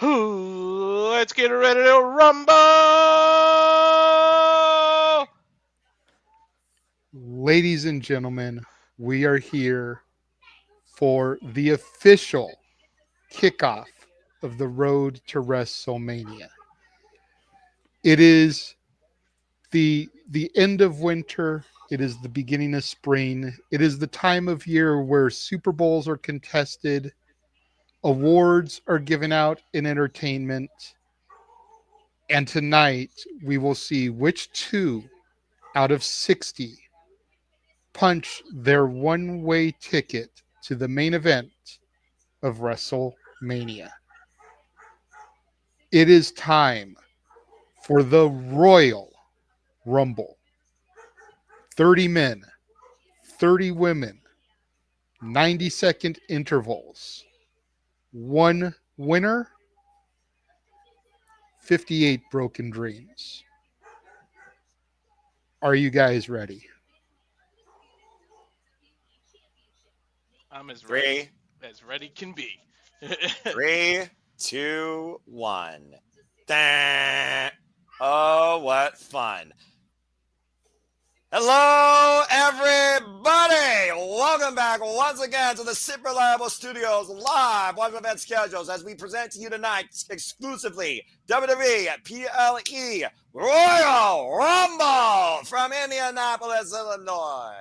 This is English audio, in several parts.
Let's get ready to rumble! Ladies and gentlemen, we are here for the official kickoff of the road to WrestleMania. It is the end of winter. It is the beginning of spring. It is the time of year where Super Bowls are contested, awards are given out in entertainment, and tonight we will see which two out of 60 punch their one way ticket to the main event of WrestleMania. It is time for the Royal Rumble. 30 men, 30 women, 90-second intervals. One winner, 58 broken dreams. Are you guys ready? I'm as ready Three, as ready can be. three, two, one. Dun. Oh, what fun. Hello, everybody! Welcome back once again to the Super Reliable Studios live one event schedules as we present to you tonight exclusively WWE PLE Royal Rumble from Indianapolis, Illinois.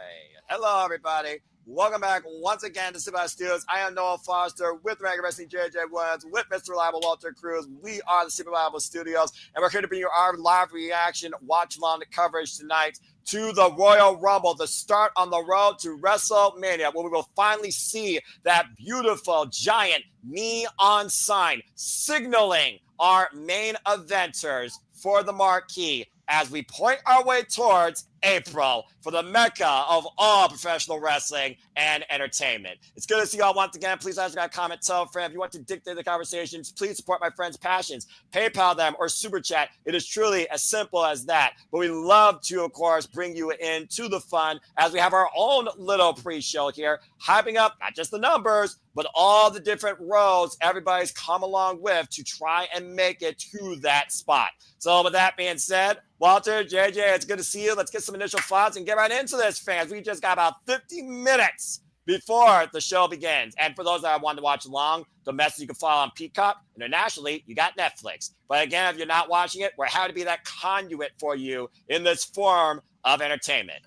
Hello, everybody. Welcome back once again to Super Studios. I am Noah Foster with Regular Wrestling JJ Williams, with Mr. Reliable Walter Cruz. We are the Super Reliable Studios, and we're here to bring you our live reaction, watch along coverage tonight to the Royal Rumble, the start on the road to WrestleMania, where we will finally see that beautiful giant neon sign signaling our main eventers for the marquee as we point our way towards April for the mecca of all professional wrestling and entertainment. It's good to see y'all once again. Please ask a comment, tell a friend. If you want to dictate the conversations, please support my friends' passions. PayPal them or Super Chat. It is truly as simple as that. But we love to, of course, bring you into the fun as we have our own little pre-show here, hyping up not just the numbers, but all the different roads everybody's come along with to try and make it to that spot. So with that being said, Walter, JJ, it's good to see you. Let's get some initial thoughts and get right into this, fans. We just got about 50 minutes before the show begins. And for those that want to watch along, the message you can follow on Peacock. Internationally, you got Netflix. But again, if you're not watching it, we're happy to be that conduit for you in this form of entertainment.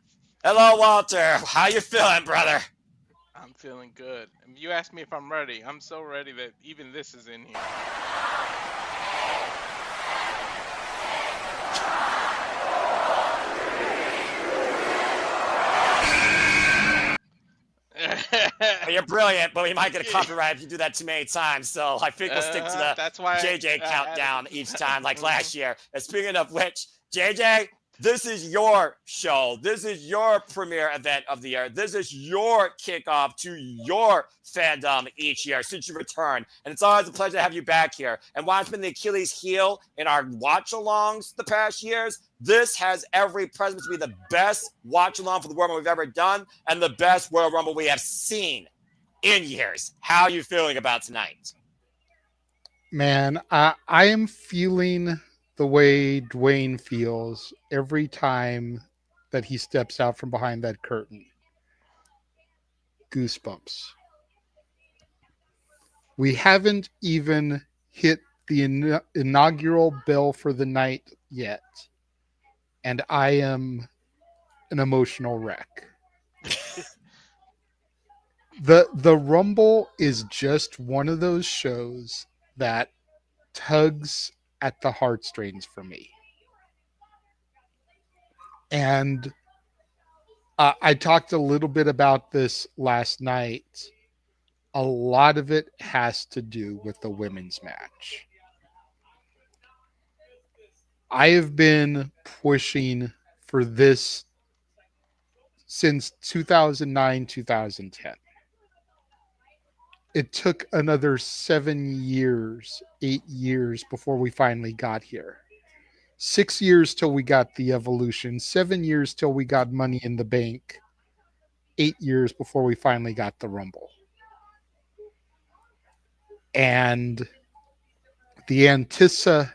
Hello, Walter. How you feeling, brother? I'm feeling good. You asked me if I'm ready. I'm so ready that even this is in here. You're brilliant, but we might get a copyright if you do that too many times. So I think we'll stick to the JJ countdown each time, like last year. And speaking of which, JJ, this is your show. This is your premiere event of the year. This is your kickoff to your fandom each year since you return. And it's always a pleasure to have you back here. And while it's been the Achilles heel in our watch-alongs the past years, this has every presence to be the best watch-along for the Royal Rumble we've ever done and the best Royal Rumble we have seen in years. How are you feeling about tonight? Man, I am feeling the way Dwayne feels every time that he steps out from behind that curtain. Goosebumps. We haven't even hit the inaugural bell for the night yet, and I am an emotional wreck. The Rumble is just one of those shows that tugs at the heartstrings for me. And I talked a little bit about this last night. A lot of it has to do with the women's match. I have been pushing for this since 2009, 2010. It took another 7 years, 8 years before we finally got here. 6 years till we got the Evolution, 7 years till we got Money in the Bank, 8 years before we finally got the Rumble. And The anticipation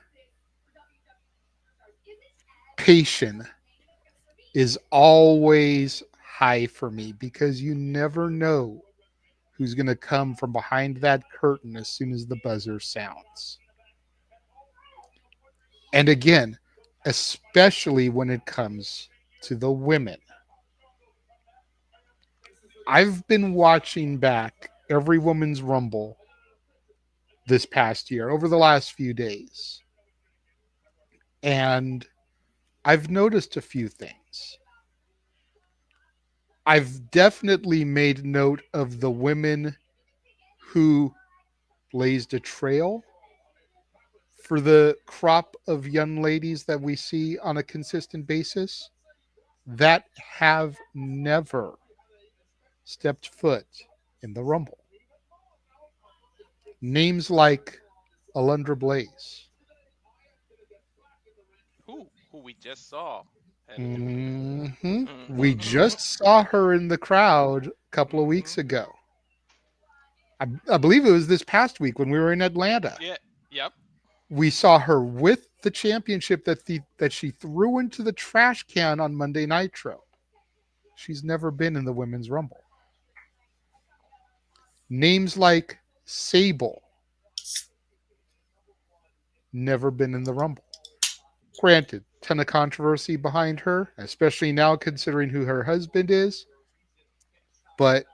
is always high for me because you never know who's going to come from behind that curtain as soon as the buzzer sounds. And again, especially when it comes to the women. I've been watching back every women's rumble this past year over the last few days. And I've noticed a few things. I've definitely made note of the women who blazed a trail for the crop of young ladies that we see on a consistent basis that have never stepped foot in the Rumble. Names like Alundra Blaze. Who we just saw. And We mm-hmm. just saw her in the crowd a couple of Mm-hmm. weeks ago. I believe it was this past week when we were in Atlanta. Yeah. Yep. We saw her with the championship that she threw into the trash can on Monday Nitro. She's never been in the Women's Rumble. Names like Sable, never been in the Rumble. Granted, ton of controversy behind her, especially now considering who her husband is. But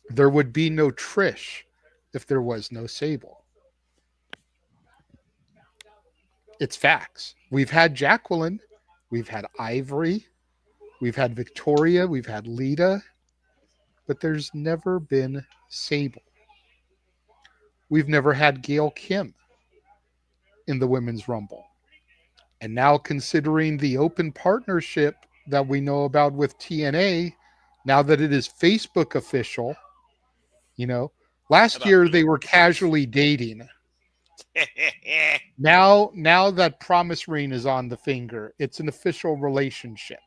there would be no Trish if there was no Sable. It's facts. We've had Jacqueline, we've had Ivory, we've had Victoria, we've had Lita, but there's never been Sable. We've never had Gail Kim in the Women's Rumble. And now, considering the open partnership that we know about with TNA, now that it is Facebook official, you know, last year they were casually dating. Now that promise ring is on the finger, it's an official relationship.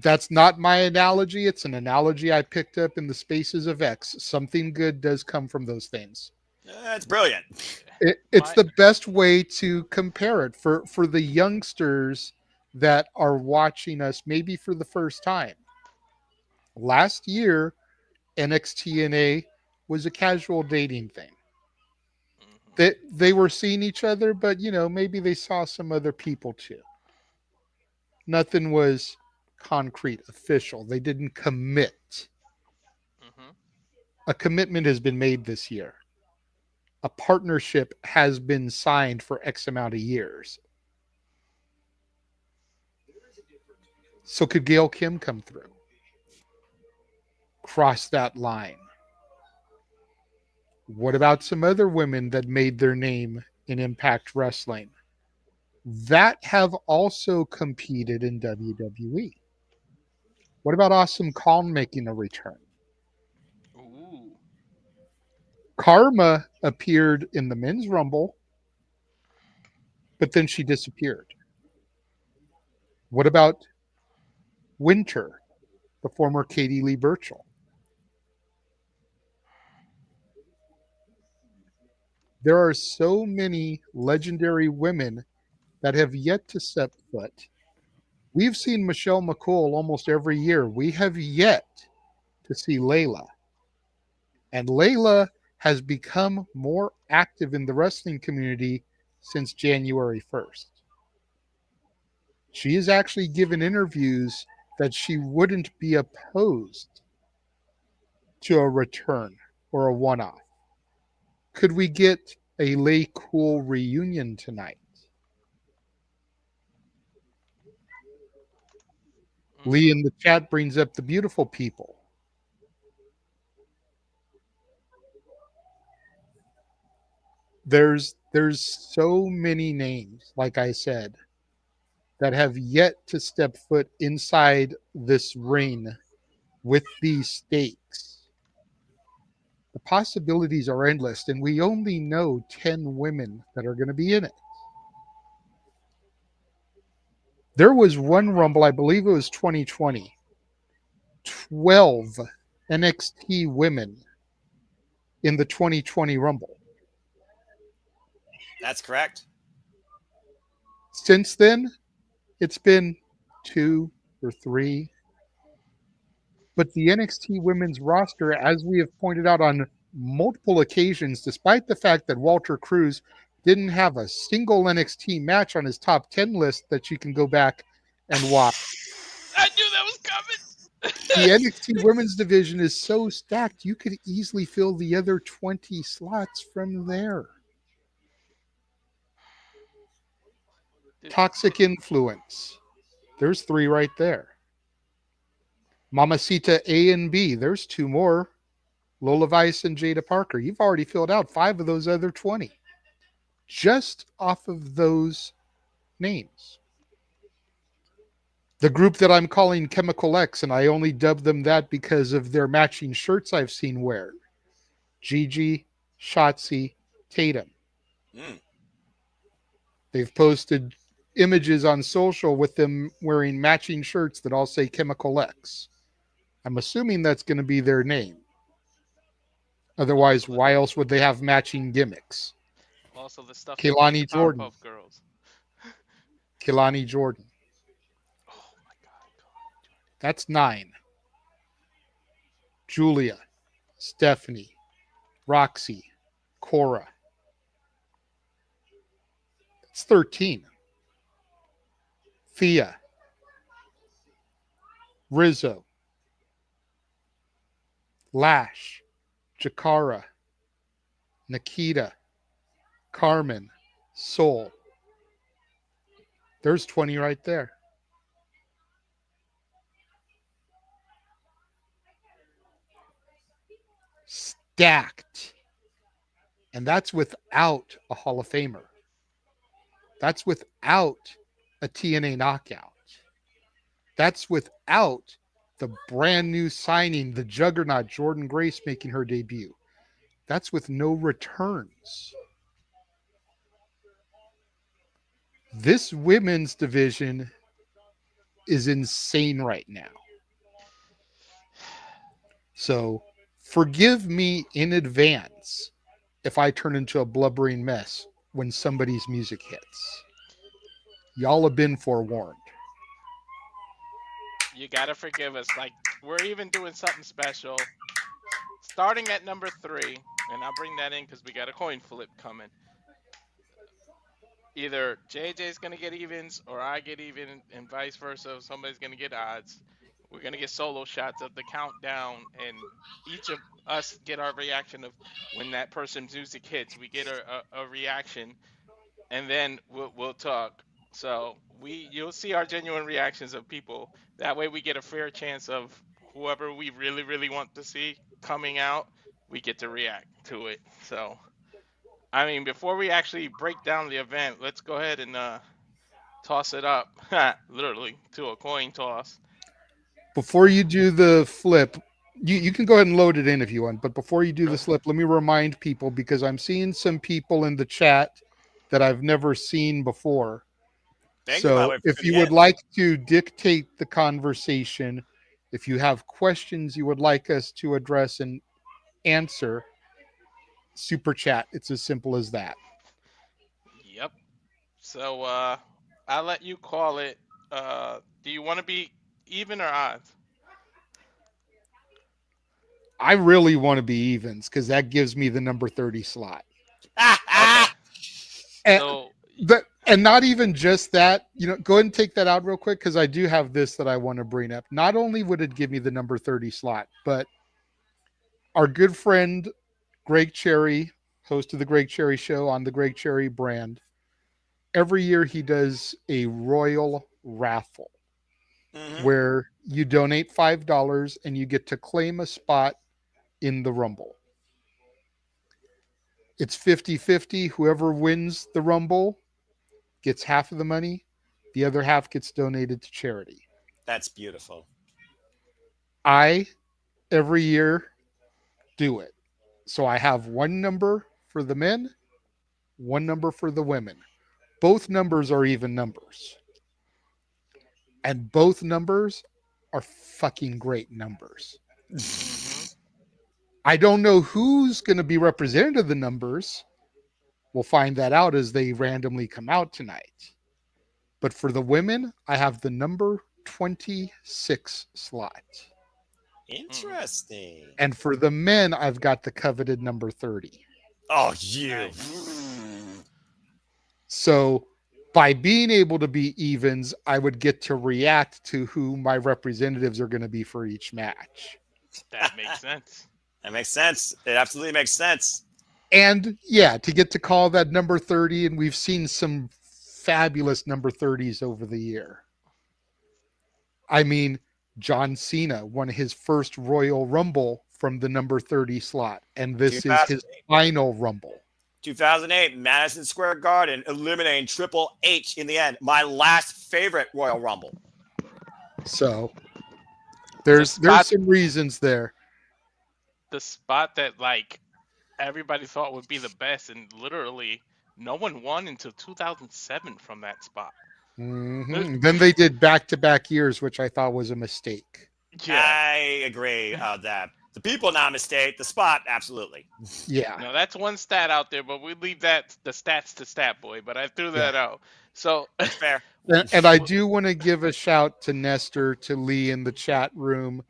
That's not my analogy. It's an analogy I picked up in the spaces of X. Something good does come from those things. That's brilliant. It's the best way to compare it for the youngsters that are watching us maybe for the first time. Last year, NXT was a casual dating thing. They were seeing each other, but maybe they saw some other people too. Nothing was concrete, official. They didn't commit. Mm-hmm. A commitment has been made this year. A partnership has been signed for X amount of years. So could Gail Kim come through? Cross that line? What about some other women that made their name in Impact Wrestling that have also competed in WWE? What about Awesome Kong making a return? Ooh. Karma appeared in the Men's Rumble, but then she disappeared. What about Winter, the former Katie Lee Burchill? There are so many legendary women that have yet to step foot. We've seen Michelle McCool almost every year. We have yet to see Layla. And Layla has become more active in the wrestling community since January 1st. She has actually given interviews that she wouldn't be opposed to a return or a one-off. Could we get a Lay Cool reunion tonight? Mm-hmm. Lee in the chat brings up the beautiful people. There's so many names, like I said, that have yet to step foot inside this ring with these stakes. The possibilities are endless, and we only know 10 women that are going to be in it. There was one Rumble, I believe it was 2020, 12 NXT women in the 2020 Rumble. That's correct. Since then, it's been 2 or 3. But the NXT women's roster, as we have pointed out on multiple occasions, despite the fact that Walter Cruz didn't have a single NXT match on his top 10 list that you can go back and watch, I knew that was coming. the NXT women's division is so stacked, you could easily fill the other 20 slots from there. Toxic Influence. There's 3 right there. Mamacita A and B. There's 2 more. Lola Vice and Jada Parker. You've already filled out 5 of those other 20. Just off of those names. The group that I'm calling Chemical X, and I only dub them that because of their matching shirts I've seen wear. Gigi, Shotzi, Tatum. Mm. They've posted images on social with them wearing matching shirts that all say Chemical X. I'm assuming that's going to be their name. Otherwise, why else would they have matching gimmicks? Also, the stuff they gave Kehlani the Jordan. Powerpuff Girls. Kehlani Jordan. Oh my God. That's 9. Julia, Stephanie, Roxy, Cora. That's 13. Thea, Rizzo, Lash, Jakara, Nikita, Carmen, Soul. There's 20 right there. Stacked. And that's without a Hall of Famer. That's without a TNA knockout. That's without the brand new signing, the juggernaut Jordan Grace making her debut. That's with no returns. This women's division is insane right now. So forgive me in advance if I turn into a blubbering mess when somebody's music hits. Y'all have been forewarned. You gotta forgive us. Like, we're even doing something special. Starting at number 3, and I'll bring that in because we got a coin flip coming. Either JJ's gonna get evens or I get even, and vice versa. Somebody's gonna get odds. We're gonna get solo shots of the countdown, and each of us get our reaction of when that person's music hits. We get a reaction, and then we'll talk. So you'll see our genuine reactions of people. That way, we get a fair chance of whoever we really want to see coming out. We get to react to it. So, I mean, before we actually break down the event, let's go ahead and toss it up, literally to a coin toss. Before you do the flip, you can go ahead and load it in if you want. But before you do the flip, let me remind people, because I'm seeing some people in the chat that I've never seen before. Thank you, by the way, for if you tuning would in. like to dictate the conversation, if you have questions you would like us to address and answer, super chat. It's as simple as that. Yep. So I'll let you call it. Do you want to be even or odds? I really want to be evens because that gives me the number 30 slot. Okay. And, So and not even just that, go ahead and take that out real quick, because I do have this that I want to bring up. Not only would it give me the number 30 slot, but our good friend Greg Cherry, host of the Greg Cherry Show on the Greg Cherry brand, every year he does a royal raffle where you donate $5 and you get to claim a spot in the Rumble. It's 50-50. Whoever wins the Rumble gets half of the money. The other half gets donated to charity. That's beautiful. I, every year, do it. So I have one number for the men, one number for the women. Both numbers are even numbers. And both numbers are fucking great numbers. I don't know who's going to be represented in the numbers, We'll find that out as they randomly come out tonight. But for the women, I have the number 26 slot. Mm. Interesting. And for the men, I've got the coveted number 30. Oh, you. Nice. So by being able to be evens, I would get to react to who my representatives are going to be for each match. That makes sense. That makes sense. It absolutely makes sense. And yeah, to get to call that number 30, and we've seen some fabulous number 30s over the year. I mean, John Cena won his first Royal Rumble from the number 30 slot, and this is his 2008. final Rumble. 2008, Madison Square Garden, eliminating Triple H in the end. My last favorite Royal Rumble. So The there's spot, some reasons there. the spot that like everybody thought would be the best, and literally no one won until 2007 from that spot. Then they did back-to-back years, which I thought was a mistake. Yeah. I agree that the people, not a mistake. The spot, absolutely. Yeah. No, that's one stat out there, but we leave that the stats to Stat Boy. But I threw that out. So That's fair. And I do want to give a shout to Nestor, to Lee in the chat room.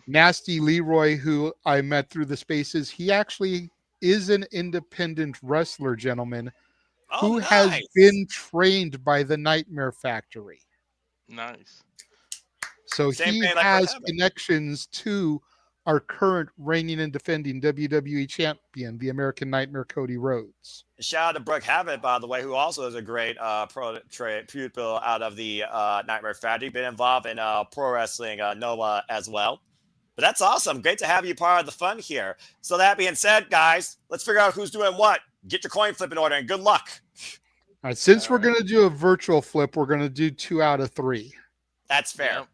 Nasty Leroy, who I met through the spaces, he actually is an independent wrestler, gentleman, Oh, who has nice. been trained by the Nightmare Factory. nice. So Same he thing like has what happened. connections to our current reigning and defending WWE champion, the American Nightmare, Cody Rhodes. Shout out to Brooke Habit, by the way, who also is a great pupil out of the Nightmare Factory. Been involved in pro wrestling, Noah as well. But that's awesome. Great to have you part of the fun here. So that being said, guys, let's figure out who's doing what. Get your coin flip in order, and good luck. All right, since All we're right. going to do a virtual flip, we're going to do 2 out of 3. That's fair. Yep.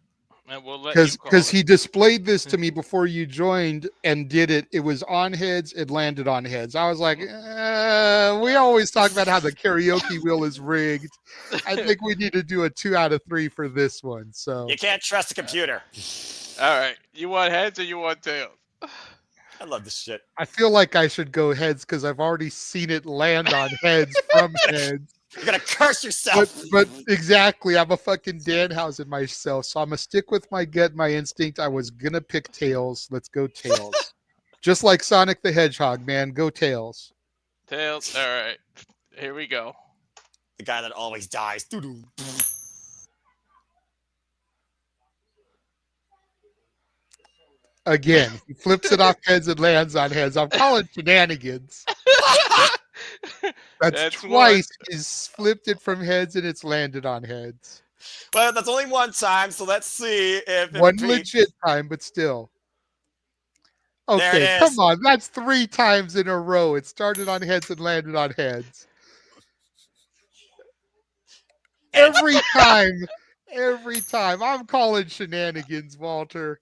And we'll let you call Because it. he displayed this to me before you joined and did it. It was on heads. It landed on heads. I was like, we always talk about how the karaoke wheel is rigged. I think we need to do a 2 out of 3 for this one. So You can't trust the computer. All right. You want heads or you want tails? I love this shit. I feel like I should go heads because I've already seen it land on heads from heads. You're gonna curse yourself. But exactly, I'm a fucking Danhausen myself, so I'm gonna stick with my gut, my instinct. I was gonna pick tails. Let's go tails. Just like Sonic the Hedgehog, man, go tails. Tails. All right. Here we go. The guy that always dies. Doo-doo. Again, he flips it off heads and lands on heads. I'm calling shenanigans. That's That's twice he's flipped it from heads and it's landed on heads. Well, that's only one time, so let's see if it One repeats. legit time, but still. There Okay, it come is. on. That's 3 times in a row. It started on heads and landed on heads. And- Every time. Every time. I'm calling shenanigans, Walter.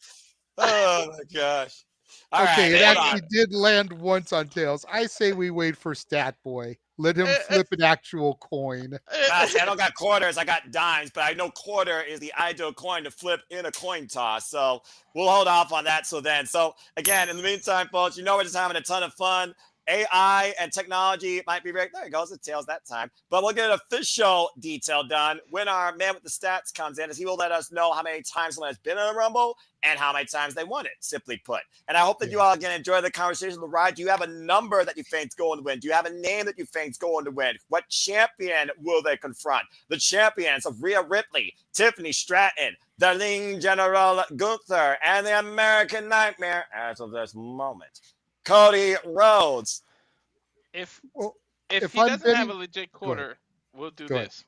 Oh my gosh. All Okay, right, it hold actually on. did land once on tails. I say we wait for Stat Boy. Let him flip an actual coin. Gosh, I don't got quarters, I got dimes, but I know quarter is the ideal coin to flip in a coin toss. So we'll hold off on that till then. So again, in the meantime, folks, you know we're just having a ton of fun. AI and technology might be very, there it goes, it tails that time. But we'll get an official detail done when our man with the stats comes in, as he will let us know how many times someone has been in a Rumble and how many times they won it, simply put. And I hope that you all again enjoy the conversation, the ride. Do you have a number that you think's going to win? Do you have a name that you think's going to win? What champion will they confront? The champions of Rhea Ripley, Tiffany Stratton, the Ling General Gunther, and the American Nightmare as of this moment, Cody Rhodes. If Well, if if he I'm doesn't have a betting- legit Go ahead. quarter, we'll do Go ahead. this.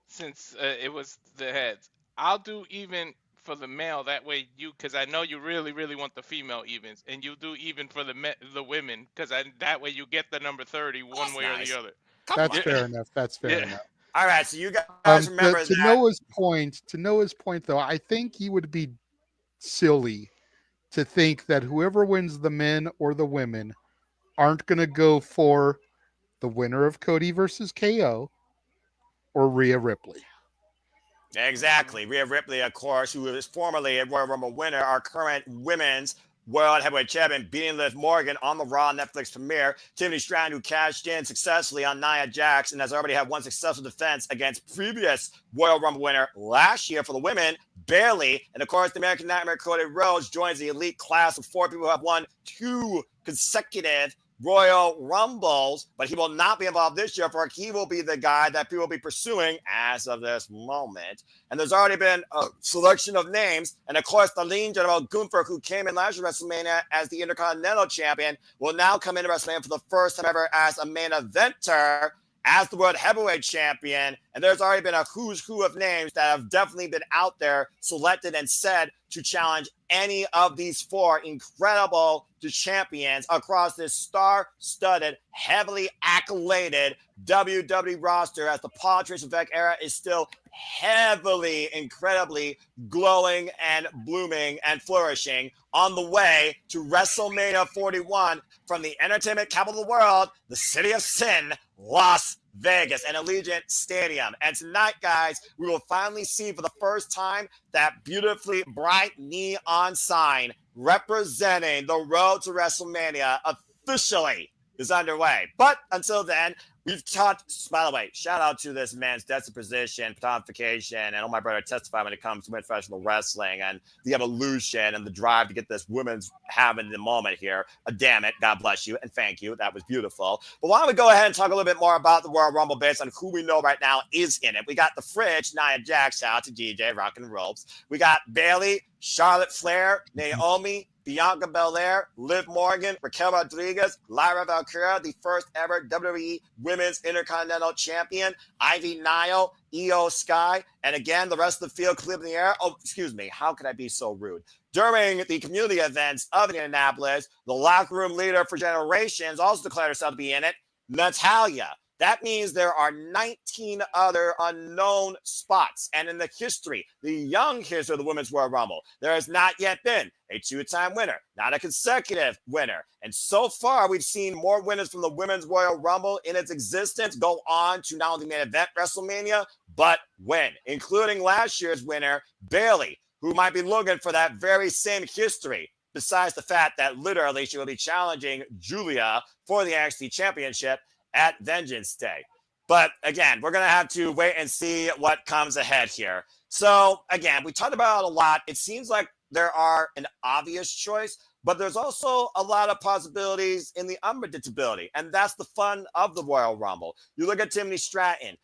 Since it was the heads, I'll do even for the male. That way, because I know you really, really want the female evens, and you do even for the women, because that way you get the number 30 one That's way or nice. the other. Come That's on. fair enough. That's fair Yeah. enough. All right, so you guys remember To that. Noah's point, though, I think he would be silly to think that whoever wins the men or the women aren't going to go for the winner of Cody versus KO or Rhea Ripley. Exactly. Rhea Ripley, of course, who is formerly a Royal Rumble winner, our current women's World Heavyweight Champion, beating Liv Morgan on the Raw Netflix premiere. Tiffany Stratton, who cashed in successfully on Nia Jax and has already had one successful defense against previous Royal Rumble winner last year for the women, Bayley. And of course, the American Nightmare Cody Rhodes joins the elite class of 4 people who have won 2 consecutive Royal Rumbles, but he will not be involved this year, for he will be the guy that people will be pursuing as of this moment. And there's already been a selection of names, and of course, the Lean General Gunther, who came in last year at WrestleMania as the Intercontinental Champion, will now come into WrestleMania for the first time ever as a main eventer, as the World Heavyweight Champion. And there's already been a who's who of names that have definitely been out there, selected and said to challenge any of these 4 incredible champions across this star-studded, heavily accoladed WWE roster, as the Paul Trish and Beck era is still heavily, incredibly glowing and blooming and flourishing on the way to WrestleMania 41 from the entertainment capital of the world, the city of sin, Las Vegas, and Allegiant Stadium. And tonight, guys, we will finally see for the first time that beautifully bright neon sign representing the road to WrestleMania officially is underway. But until then, we've talked, by the way, shout out to this man's juxtaposition, personification, and all my brother testify when it comes to professional wrestling and the evolution and the drive to get this women's having the moment here. Damn it. God bless you and thank you. That was beautiful. But why don't we go ahead and talk a little bit more about the Royal Rumble based on who we know right now is in it. We got the Fridge, Nia Jax, shout out to DJ, Rockin' Ropes. We got Bayley, Charlotte Flair, Naomi, Bianca Belair, Liv Morgan, Raquel Rodriguez, Lyra Valkyria, the first ever WWE Women's Intercontinental Champion, Ivy Nile, Io Sky, and again, the rest of the field clear in the air. Oh, excuse me. How could I be so rude? During the community events of Indianapolis, the locker room leader for generations also declared herself to be in it, Natalya. That means there are 19 other unknown spots. And in the history, the young history of the Women's Royal Rumble, there has not yet been a 2-time winner, not a consecutive winner. And so far, we've seen more winners from the Women's Royal Rumble in its existence go on to not only main event WrestleMania, but win, including last year's winner, Bayley, who might be looking for that very same history, besides the fact that literally she will be challenging Julia for the NXT Championship at Vengeance Day. But again, we're going to have to wait and see what comes ahead here. So again, we talked about it a lot. It seems like there are an obvious choice, but there's also a lot of possibilities in the unpredictability. And that's the fun of the Royal Rumble. You look at Tiffany Stratton,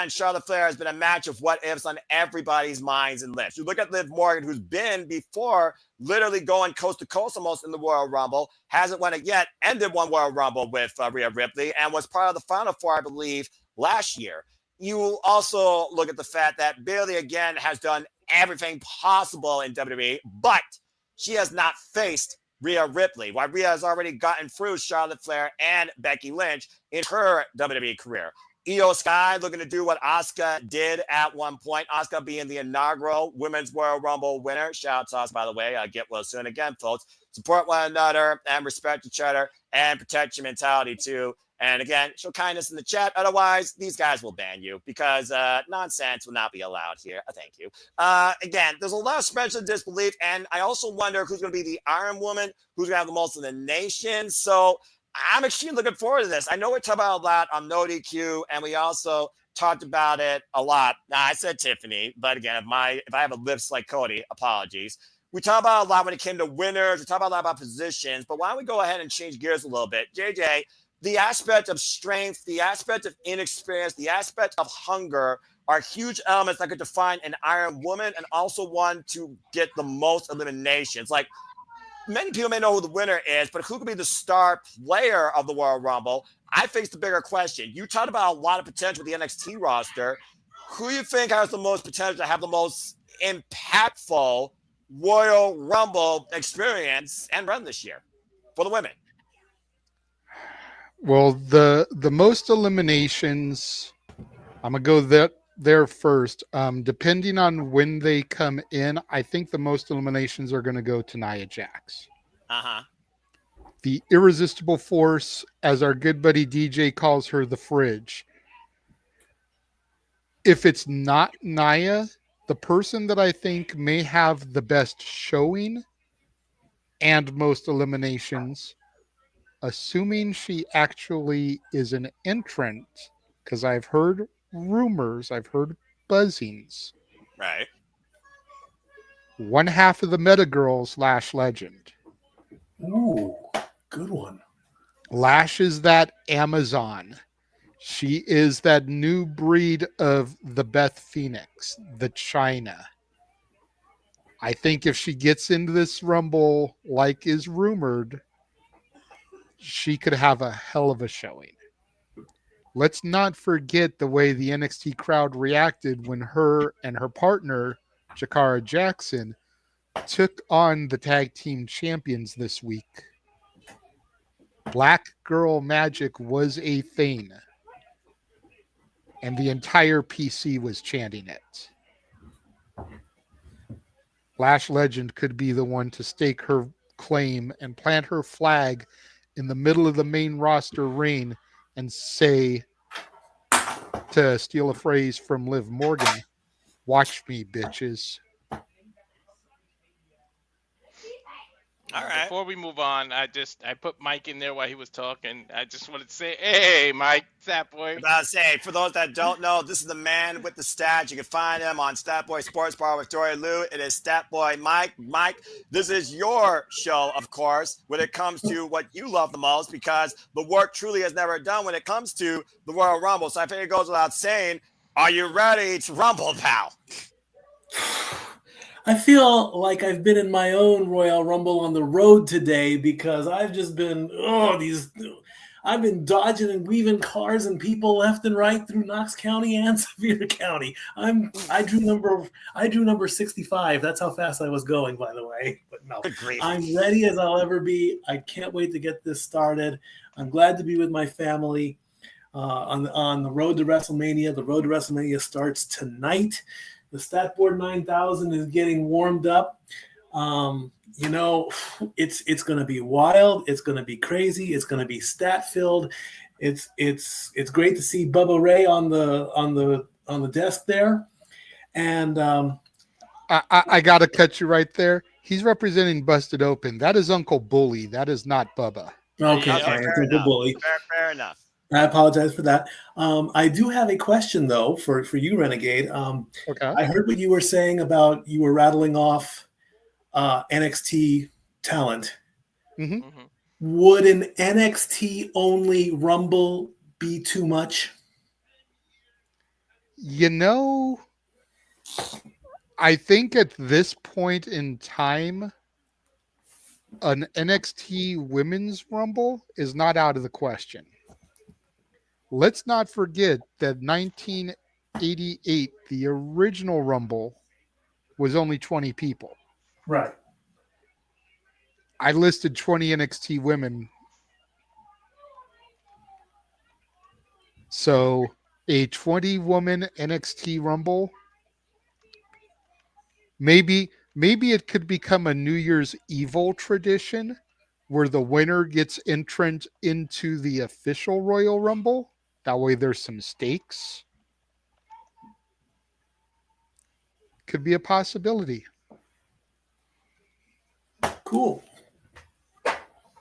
Charlotte Flair has been a match of what ifs on everybody's minds and lips. You look at Liv Morgan, who's been before literally going coast to coast almost in the Royal Rumble, hasn't won it yet, ended one Royal Rumble with Rhea Ripley, and was part of the Final Four, I believe, last year. You also look at the fact that Bayley, again, has done everything possible in WWE, but she has not faced Rhea Ripley, while Rhea has already gotten through Charlotte Flair and Becky Lynch in her WWE career. Io Sky looking to do what Asuka did at one point. Asuka being the inaugural Women's Royal Rumble winner. Shout out to us, by the way. Get well soon. Again, folks, support one another and respect each other and protect your mentality too. And again, show kindness in the chat. Otherwise, these guys will ban you because nonsense will not be allowed here. Thank you. Again, there's a lot of suspension of disbelief. And I also wonder who's going to be the Iron Woman, who's going to have the most of the nation. So I'm extremely looking forward to this. I know we talked about it a lot on No DQ, and we also talked about it a lot. Now, I said Tiffany, but again, if I have a lips like Cody, apologies. We talked about it a lot when it came to winners. We talked about a lot about positions, but why don't we go ahead and change gears a little bit? JJ, the aspect of strength, the aspect of inexperience, the aspect of hunger are huge elements that could define an Iron Woman and also one to get the most eliminations. Like, many people may know who the winner is, but who could be the star player of the Royal Rumble? I face the bigger question. You talked about a lot of potential with the NXT roster. Who do you think has the most potential to have the most impactful Royal Rumble experience and run this year for the women? Well, the most eliminations, I'm going to go there first. Depending on when they come in, I think the most eliminations are going to go to Nia Jax. The irresistible force, as our good buddy DJ calls her, the Fridge. If it's not Nia, the person that I think may have the best showing and most eliminations, assuming she actually is an entrant, because I've heard rumors, I've heard buzzings. Right. One half of the Meta Girls, Lash Legend. Ooh, good one. Lash is that Amazon. She is that new breed of the Beth Phoenix, the China. I think if she gets into this Rumble like is rumored, she could have a hell of a showing. Let's not forget the way the NXT crowd reacted when her and her partner, Jakara Jackson, took on the tag team champions this week. Black Girl Magic was a thing, and the entire PC was chanting it. Lash Legend could be the one to stake her claim and plant her flag in the middle of the main roster ring and say, to steal a phrase from Liv Morgan, "Watch me, bitches." All right. Before we move on, I put Mike in there while he was talking. I just wanted to say, hey, Mike, Fat Boy. About to say, for those that don't know, this is the man with the stats. You can find him on Statboy Sports Bar with Dory Lou. It is Statboy Mike. Mike, this is your show, of course, when it comes to what you love the most, because the work truly has never done when it comes to the Royal Rumble. So I think it goes without saying, are you ready to rumble, pal? I feel like I've been in my own Royal Rumble on the road today because I've just been I've been dodging and weaving cars and people left and right through Knox County and Sevier County. I drew number 65. That's how fast I was going, by the way. But no, I'm ready as I'll ever be. I can't wait to get this started. I'm glad to be with my family on the road to WrestleMania. The road to WrestleMania starts tonight. The Statboard 9000 is getting warmed up. It's going to be wild. It's going to be crazy. It's going to be stat filled. It's great to see Bubba Ray on the desk there. And I got to cut you right there. He's representing Busted Open. That is Uncle Bully. That is not Bubba. Okay, fair Bully. Fair enough. I apologize for that. I do have a question, though, for you, Renegade. Okay. I heard what you were saying about you were rattling off NXT talent. Mm-hmm. Mm-hmm. Would an NXT-only Rumble be too much? I think at this point in time, an NXT Women's Rumble is not out of the question. Let's not forget that 1988, the original Rumble, was only 20 people. Right. I listed 20 NXT women. So a 20-woman NXT Rumble, maybe it could become a New Year's Evil tradition where the winner gets entrant into the official Royal Rumble. That way there's some stakes. Could be a possibility. Cool.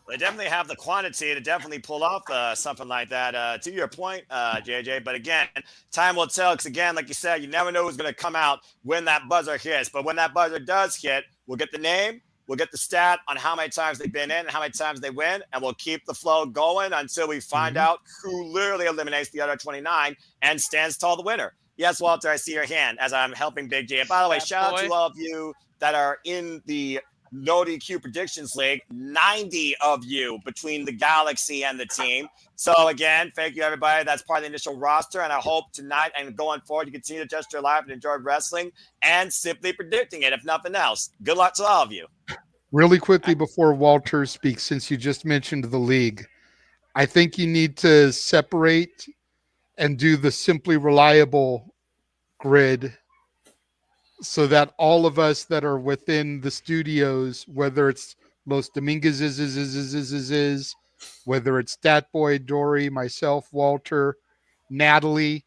They definitely have the quantity to definitely pull off something like that. To your point, JJ, but again, time will tell. Because again, like you said, you never know who's going to come out when that buzzer hits. But when that buzzer does hit, we'll get the name, we'll get the stat on how many times they've been in and how many times they win, and we'll keep the flow going until we find out who literally eliminates the other 29 and stands tall the winner. Yes, Walter, I see your hand as I'm helping Big J. And by the way, shout out to all of you that are in the No DQ Predictions League, 90 of you between the Galaxy and the team. So again, thank you everybody. That's part of the initial roster, and I hope tonight and going forward you continue to just your life and enjoy wrestling and simply predicting it, if nothing else. Good luck to all of you. Really quickly before Walter speaks, since you just mentioned the league, I think you need to separate and do the Simply Reliable grid so that all of us that are within the studios, whether it's Los Dominguez whether it's Statboy, Dory, myself, Walter, Natalie,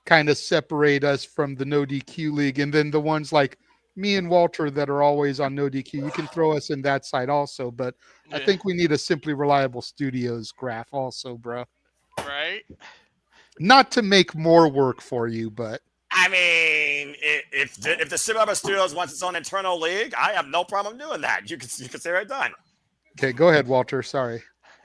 kind of separate us from the No DQ League. And then the ones like me and Walter that are always on no DQ. You can throw us in that side also, but I Yeah, think we need a Simply Reliable Studios graph also, bro. right. Not to make more work for you, but I mean, if the Super Level Studios wants its own internal league, I have no problem doing that. You can say it done. okay, go ahead, Walter. Sorry.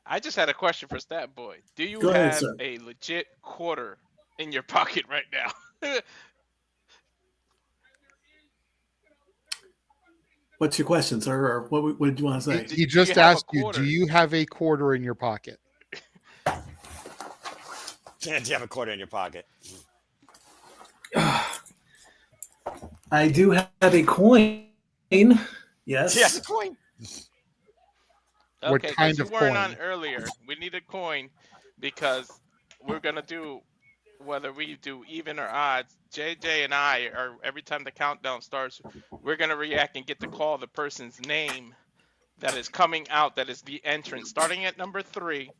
I just had a question for Stat Boy. Do you Go ahead, have sir. a legit quarter in your pocket right now? What's your question, sir? Or what did you want to say? Do He do you just have a asked you, do quarter? you have a quarter in your pocket? Do you have a quarter in your pocket? I do have a coin. Yes, Yes. a coin. What Okay, because kind you of weren't coin? on earlier. We need a coin because we're gonna do whether we do even or odds. JJ and I are every time the countdown starts, we're gonna react and get to call the person's name that is coming out. That is the entrance, starting at number 3,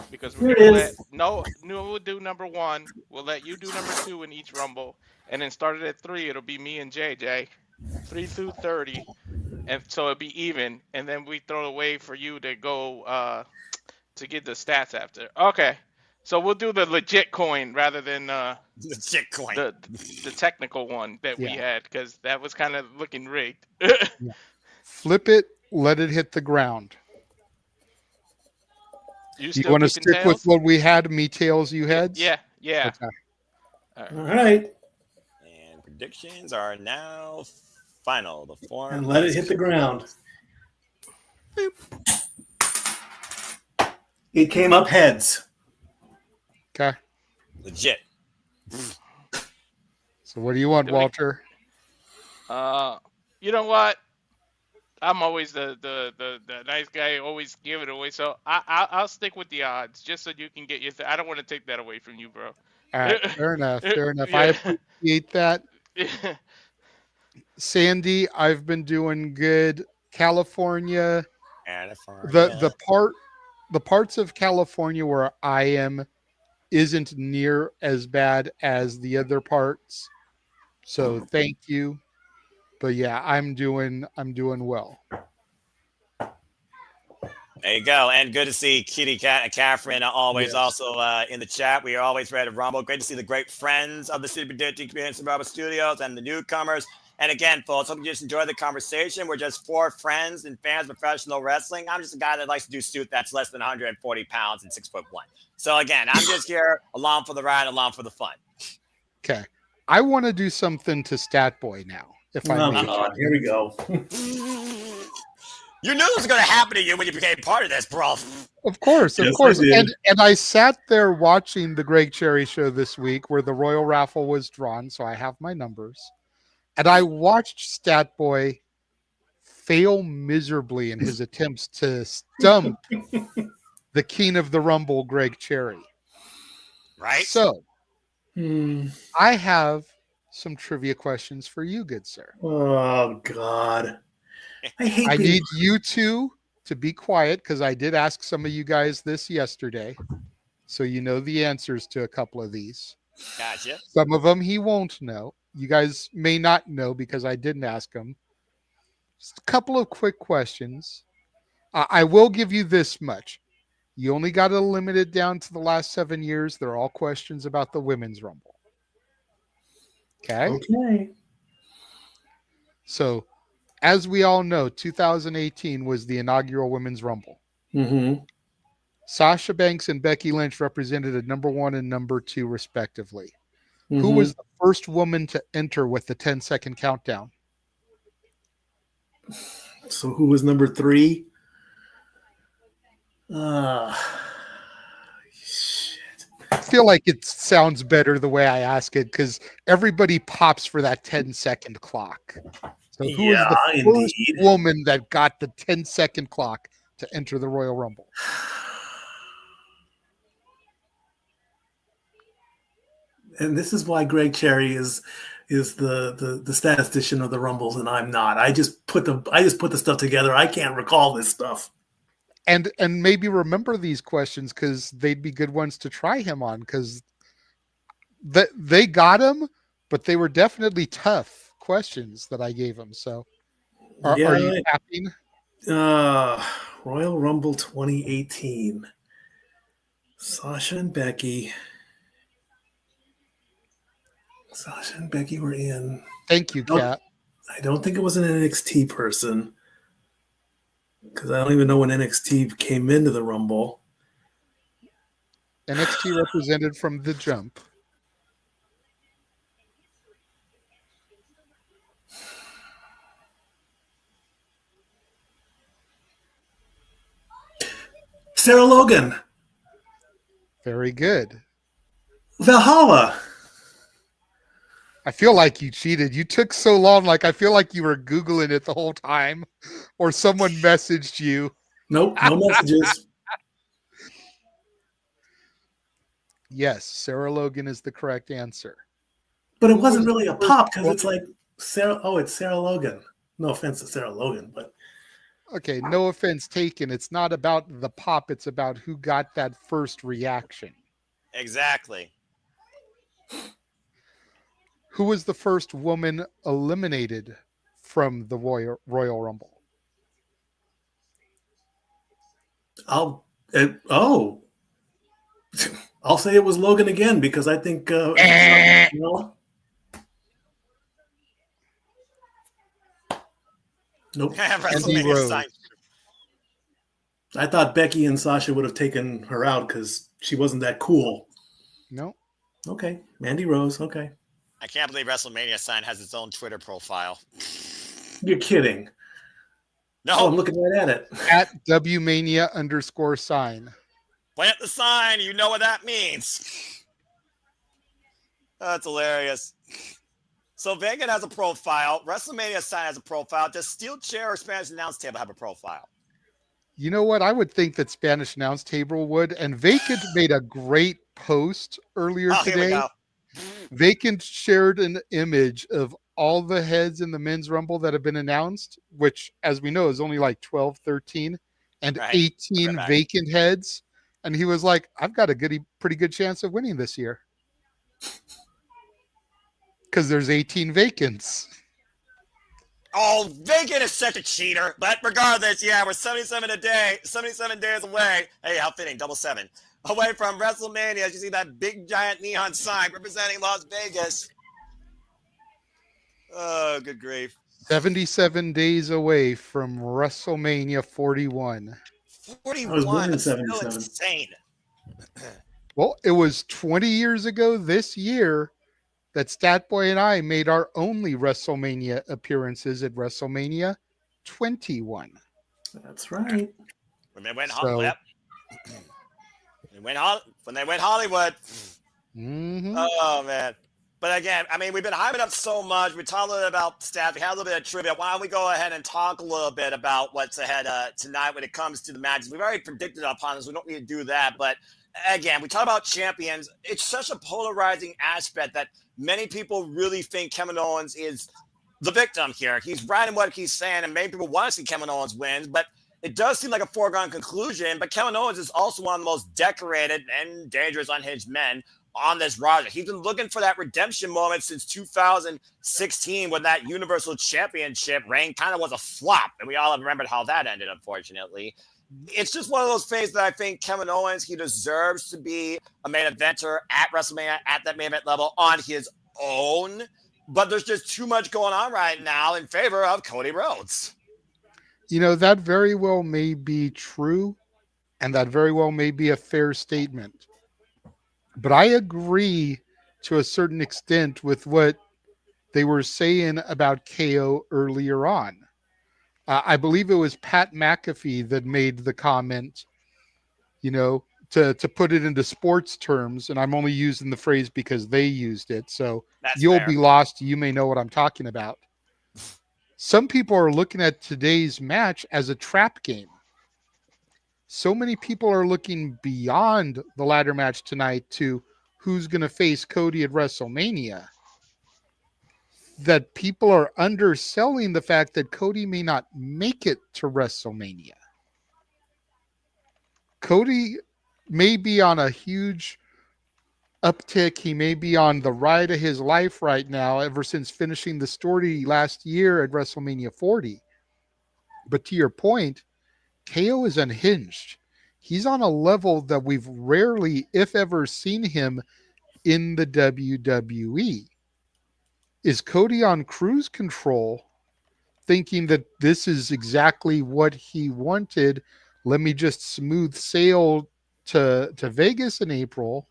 because we're Here it gonna let is. no we'll do number 1. We'll let you do number 2 in each rumble, and then started at 3. It'll be me and JJ, 3 through 30. And so it'd be even, and then we throw away for you to go to get the stats after. Okay, so we'll do the legit coin rather than The chick coin. the the technical one that we Yeah. had because that was kind of looking rigged. Flip it, let it hit the ground. You Do you still want to keeping stick with tails? what we had, me tails, you Yeah, heads? yeah, yeah. Okay. All right. All right. And predictions are now final. The form And let it is hit the ground. Boop. It came up heads. Okay. Legit. So what do you want, Do we? Walter? You know what? I'm always the nice guy, always give it away. So I'll stick with the odds just so you can get your. I don't want to take that away from you, bro. All right. Fair enough. Fair enough. I Yeah. appreciate that. Sandy, I've been doing good. California, California. the parts of California where I am isn't near as bad as the other parts. So thank you. But yeah, I'm doing well. There you go. And good to see Kitty Cat and Catherine always Yes. also in the chat. We are always ready to rumble. Great to see the great friends of the Super Duty Community Rumble Studios and the newcomers. And again, folks, hope you just enjoy the conversation. We're just 4 friends and fans of professional wrestling. I'm just a guy that likes to do suit that's less than 140 pounds and 6'1". So again, I'm just here along for the ride, along for the fun. Okay. I want to do something to Stat Boy now, if I Oh, may. God. Here we go. You knew this was going to happen to you when you became part of this, bro. Of course, of Yes, I course. did. And I sat there watching the Greg Cherry show this week where the Royal Raffle was drawn, so I have my numbers. And I watched Stat Boy fail miserably in his attempts to stump the King of the Rumble, Greg Cherry. Right? So Hmm. I have some trivia questions for you, good sir. Oh, God. I hate I being need you two to be quiet because I did ask some of you guys this yesterday. So you know the answers to a couple of these. Gotcha. Some of them he won't know. You guys may not know because I didn't ask him. Just a couple of quick questions. I will give you this much. You only got to limit it down to the last 7 years. They're all questions about the Women's Rumble. Okay? Okay. So, as we all know, 2018 was the inaugural Women's Rumble. Mm-hmm. Sasha Banks and Becky Lynch represented a number 1 and number 2, respectively. Mm-hmm. Who was the first woman to enter with the 10-second countdown? So who was number 3? Shit. I feel like it sounds better the way I ask it because everybody pops for that 10-second clock. So who was the first indeed. woman that got the 10-second clock to enter the Royal Rumble? And this is why Greg Cherry is the statistician of the Rumbles, and I'm not. I just put the stuff together. I can't recall this stuff. And maybe remember these questions because they'd be good ones to try him on because they got him, but they were definitely tough questions that I gave him. So, Yeah. are you tapping? Royal Rumble 2018. Sasha and Becky. Sasha and Becky were in. Thank you, Kat. I don't think it was an NXT person because I don't even know when NXT came into the Rumble. NXT represented from the jump. Sarah Logan. Very good. Valhalla. I feel like you cheated. You took so long. Like, I feel like you were Googling it the whole time, or someone messaged you. Nope, no messages. Yes, Sarah Logan is the correct answer. But it Who wasn't was really the a first pop because woman- it's like Sarah. Oh, it's Sarah Logan. No offense to Sarah Logan, but Okay, no offense taken. It's not about the pop. It's about who got that first reaction. Exactly. Who was the first woman eliminated from the Royal Rumble? I'll. I'll say it was Logan again because I think. Nope. Andy Rose. Sign. I thought Becky and Sasha would have taken her out because she wasn't that cool. No. Okay, Mandy Rose. Okay, I can't believe WrestleMania sign has its own Twitter profile. you're kidding. No, Oh, I'm looking right at it. At WMania_sign. plant the sign. You know what that means. That's hilarious. So Vegan has a profile. WrestleMania sign has a profile. Does Steel Chair or Spanish Announce Table have a profile? You know what? I would think that Spanish Announce Table would. And Vacant made a great post earlier Oh, here we today. go. Vacant shared an image of all the heads in the men's rumble that have been announced, which, as we know, is only like 12, 13, and Right. 18 Right. vacant heads. And he was like, I've got a pretty good chance of winning this year. Because there's 18 vacants. Oh, Vegan is such a cheater. But regardless, yeah, we're 77 days away. Hey, how fitting, double seven. Away from WrestleMania. As you see that big giant neon sign representing Las Vegas. Oh, good grief. 77 days away from WrestleMania 41. 41. I was born in That's still 77. insane. Well, it was 20 years ago this year that Statboy and I made our only WrestleMania appearances at WrestleMania 21. That's right. When they went, So- yep. When they went Hollywood. Mhm. Oh, man. But again, I mean, we've been hyping up so much. We talked a little bit about stats. We had a little bit of trivia. Why don't we go ahead and talk a little bit about what's ahead tonight when it comes to the matches? We've already predicted upon this. We don't need to do that. But again, we talk about champions. It's such a polarizing aspect that many people really think Kevin Owens is the victim here. He's right in what he's saying, and many people want to see Kevin Owens win. But it does seem like a foregone conclusion. But Kevin Owens is also one of the most decorated and dangerous unhinged men on this roster. He's been looking for that redemption moment since 2016 when that Universal Championship reign kind of was a flop. And we all have remembered how that ended, unfortunately. It's just one of those phases that I think Kevin Owens, he deserves to be a main eventer at WrestleMania at that main event level on his own. But there's just too much going on right now in favor of Cody Rhodes. You know, that very well may be true, and that very well may be a fair statement. But I agree to a certain extent with what they were saying about KO earlier on. I believe it was Pat McAfee that made the comment, you know, to put it into sports terms, and I'm only using the phrase because they used it. So That's you'll fair. be lost. You may know what I'm talking about. Some people are looking at today's match as a trap game. So many people are looking beyond the ladder match tonight to who's going to face Cody at WrestleMania, that people are underselling the fact that Cody may not make it to WrestleMania. Cody may be on a huge uptick. He may be on the ride of his life right now, ever since finishing the story last year at WrestleMania 40. But to your point, KO is unhinged. He's on a level that we've rarely, if ever, seen him in the WWE. Is Cody on cruise control, thinking that this is exactly what he wanted? Let me just smooth sail to Vegas in April.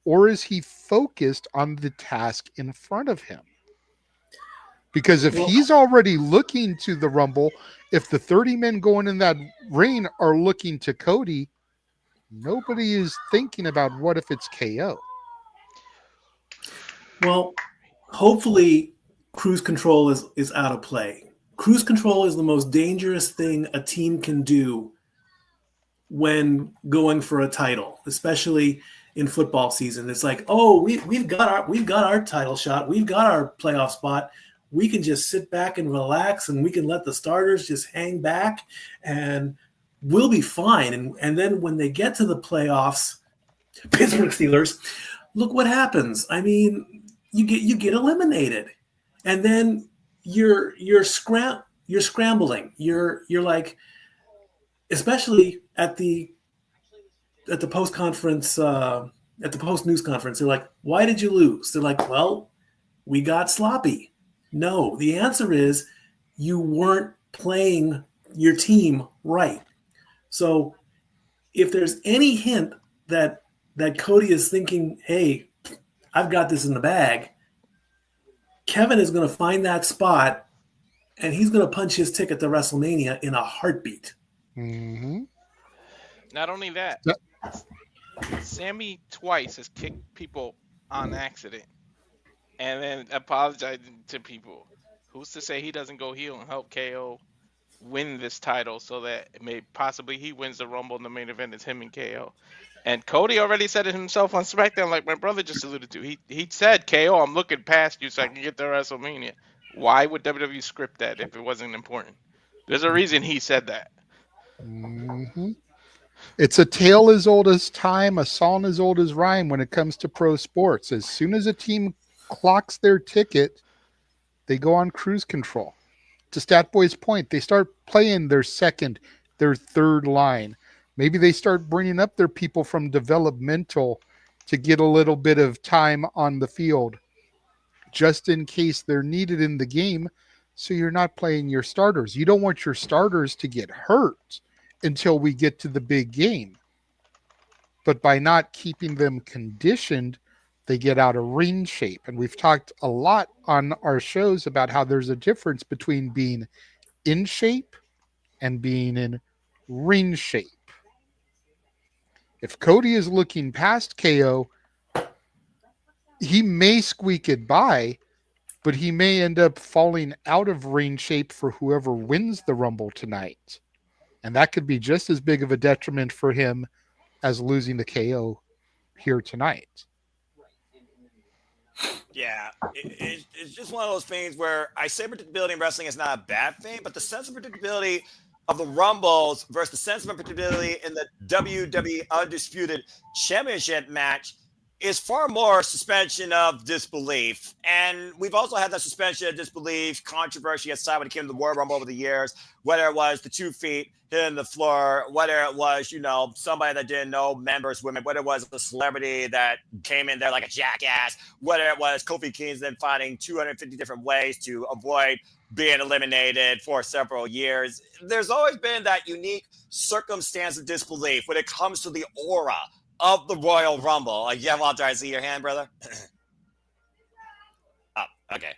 Or is he focused on the task in front of him? Because if Well, he's already looking to the Rumble, if the 30 men going in that ring are looking to Cody, nobody is thinking about what if it's KO. well, hopefully, cruise control is out of play. Cruise control is the most dangerous thing a team can do when going for a title, especially in football season. It's like, oh, we've got our title shot, we've got our playoff spot. We can just sit back and relax, and we can let the starters just hang back, and we'll be fine. And then when they get to the playoffs, Pittsburgh Steelers, look what happens. I mean, you get eliminated, and then you're scrambling. You're like, especially at the post conference, at the post news conference, they're like, "Why did you lose?" They're like, "Well, we got sloppy." No, the answer is you weren't playing your team right. So if there's any hint that Cody is thinking, "Hey, I've got this in the bag," Kevin is going to find that spot, and he's going to punch his ticket to WrestleMania in a heartbeat. Mm-hmm. Not only that, Sammy twice has kicked people on accident and then apologizing to people. Who's to say he doesn't go heel and help KO win this title so that may possibly he wins the Rumble and the main event is him and KO. And Cody already said it himself on SmackDown, like my brother just alluded to. He said, KO, I'm looking past you so I can get to WrestleMania. Why would WWE script that if it wasn't important? There's a reason he said that. Mm-hmm. It's a tale as old as time, a song as old as rhyme when it comes to pro sports. As soon as a team clocks their ticket, they go on cruise control. To Statboy's point, they start playing their second, their third line. Maybe they start bringing up their people from developmental to get a little bit of time on the field, just in case they're needed in the game. So you're not playing your starters. You don't want your starters to get hurt until we get to the big game. But by not keeping them conditioned, they get out of ring shape. And we've talked a lot on our shows about how there's a difference between being in shape and being in ring shape. If Cody is looking past KO, he may squeak it by, but he may end up falling out of ring shape for whoever wins the Rumble tonight. And that could be just as big of a detriment for him as losing the KO here tonight. Yeah, it's just one of those things where I say predictability in wrestling is not a bad thing, but the sense of predictability of the Rumbles versus the sense of predictability in the WWE Undisputed Championship match is far more suspension of disbelief. And we've also had that suspension of disbelief controversy aside when it came to the Royal Rumble over the years, whether it was the 2 feet hitting the floor, whether it was, somebody that didn't know members, women, whether it was a celebrity that came in there like a jackass, whether it was Kofi Kingston finding 250 different ways to avoid being eliminated for several years. There's always been that unique circumstance of disbelief when it comes to the aura of the Royal Rumble. Like, yeah, well, do I see your hand, brother? Oh, okay.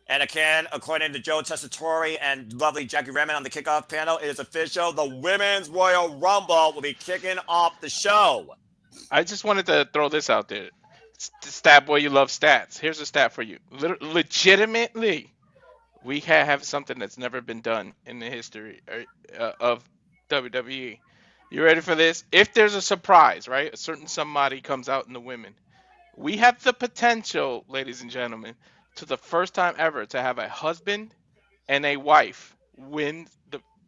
And again, according to Joe Tessitore and lovely Jackie Redmond on the kickoff panel, it is official. The Women's Royal Rumble will be kicking off the show. I just wanted to throw this out there. Stat boy, you love stats. Here's a stat for you. Legitimately, we have something that's never been done in the history of WWE. You ready for this? If there's a surprise, right? A certain somebody comes out in the women. We have the potential, ladies and gentlemen, to the first time ever to have a husband and a wife win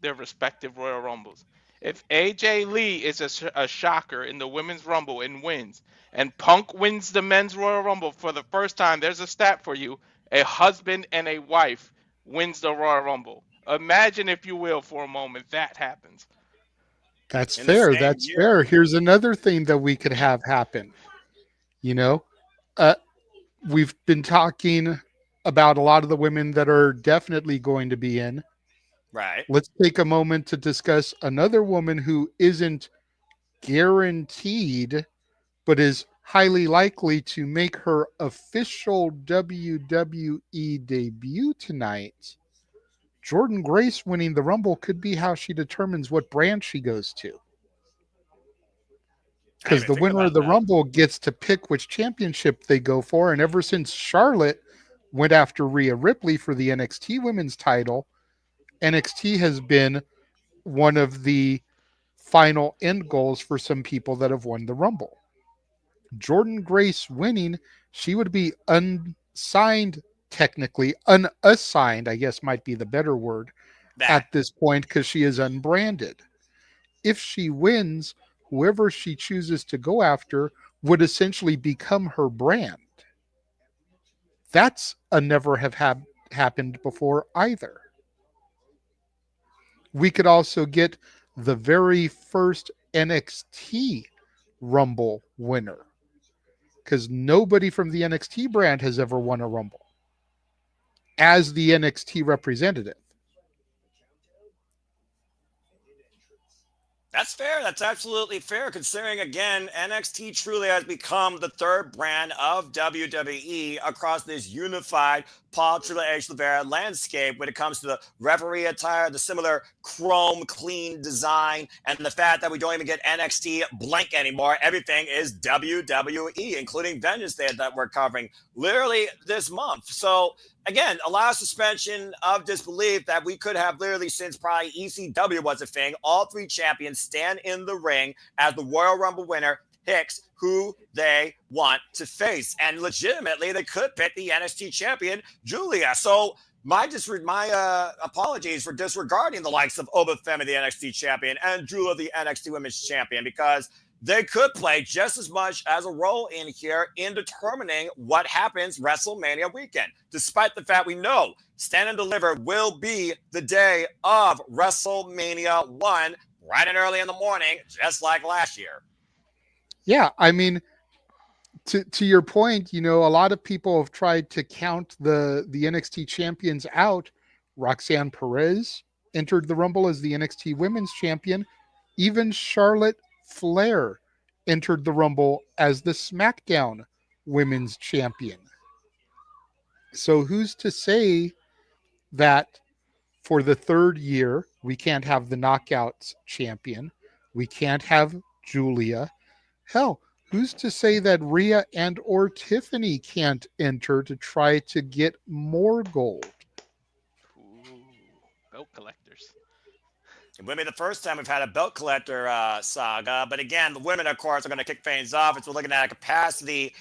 their respective Royal Rumbles. If AJ Lee is a shocker in the women's rumble and wins, and Punk wins the men's Royal Rumble for the first time, there's a stat for you: a husband and a wife wins the Royal Rumble. Imagine, if you will, for a moment that happens. That's in the fair. same That's year. fair. Here's another thing that we could have happen. You know, uh, we've been talking about a lot of the women that are definitely going to be in. Right. Let's take a moment to discuss another woman who isn't guaranteed, but is highly likely to make her official WWE debut tonight. Jordan Grace winning the Rumble could be how she determines what brand she goes to. I didn't Because even the think winner of about the that. Rumble gets to pick which championship they go for. And ever since Charlotte went after Rhea Ripley for the NXT women's title, NXT has been one of the final end goals for some people that have won the Rumble. Jordan Grace winning, she would be unsigned, technically, unassigned, I guess might be the better word That. at this point because she is unbranded. If she wins, whoever she chooses to go after would essentially become her brand. That's a never have happened before either. We could also get the very first NXT Rumble winner because nobody from the NXT brand has ever won a Rumble as the NXT representative. That's fair. That's absolutely fair, considering, again, NXT truly has become the third brand of WWE across this unified Paul Triple H Rivera landscape when it comes to the referee attire, the similar chrome clean design, and the fact that we don't even get NXT blank anymore. Everything is WWE, including Vengeance Day that we're covering literally this month. So again, a lot of suspension of disbelief that we could have literally since probably ECW was a thing. All three champions stand in the ring as the Royal Rumble winner picks who they want to face. And legitimately, they could pick the NXT champion, Julia. So my apologies for disregarding the likes of Oba Femi, the NXT champion, and Julia, the NXT women's champion, because they could play just as much as a role in here in determining what happens WrestleMania weekend, despite the fact we know Stand and Deliver will be the day of WrestleMania 1, bright and early in the morning, just like last year. Yeah, I mean, to your point, a lot of people have tried to count the NXT champions out. Roxanne Perez entered the Rumble as the NXT Women's Champion. Even Charlotte Flair entered the Rumble as the SmackDown Women's Champion. So who's to say that for the third year we can't have the Knockouts champion? We can't have Julia. Hell, who's to say that Rhea and or Tiffany can't enter to try to get more gold? Ooh, belt collectors. It would be the first time we've had a belt collector saga. But again, the women, of course, are going to kick things off. As we're looking at a capacity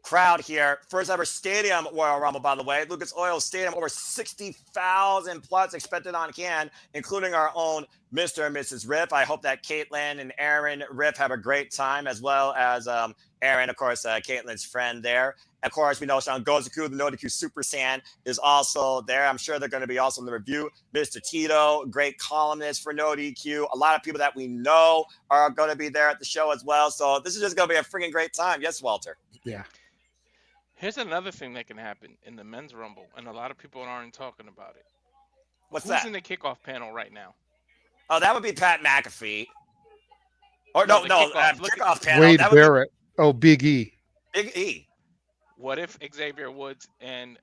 crowd here. First ever stadium Royal Rumble, by the way. Lucas Oil Stadium, over 60,000 plus expected on hand, including our own Mr. and Mrs. Riff. I hope that Caitlin and Aaron Riff have a great time, as well as Aaron, of course, Caitlin's friend there. Of course, we know Sean Gozaku, the Notiku Super Saiyan, is also there. I'm sure they're going to be also in the review. Mr. Tito, great columnist for No DQ. A lot of people that we know are going to be there at the show as well. So this is just going to be a freaking great time. Yes, Walter. Yeah. Here's another thing that can happen in the men's rumble, and a lot of people aren't talking about it. What's Who's that? in the kickoff panel right now? Oh, that would be Pat McAfee. Or No, no, the kickoff. kickoff panel. Wade That would Barrett. Oh, Big E. be Big E. What if Xavier Woods and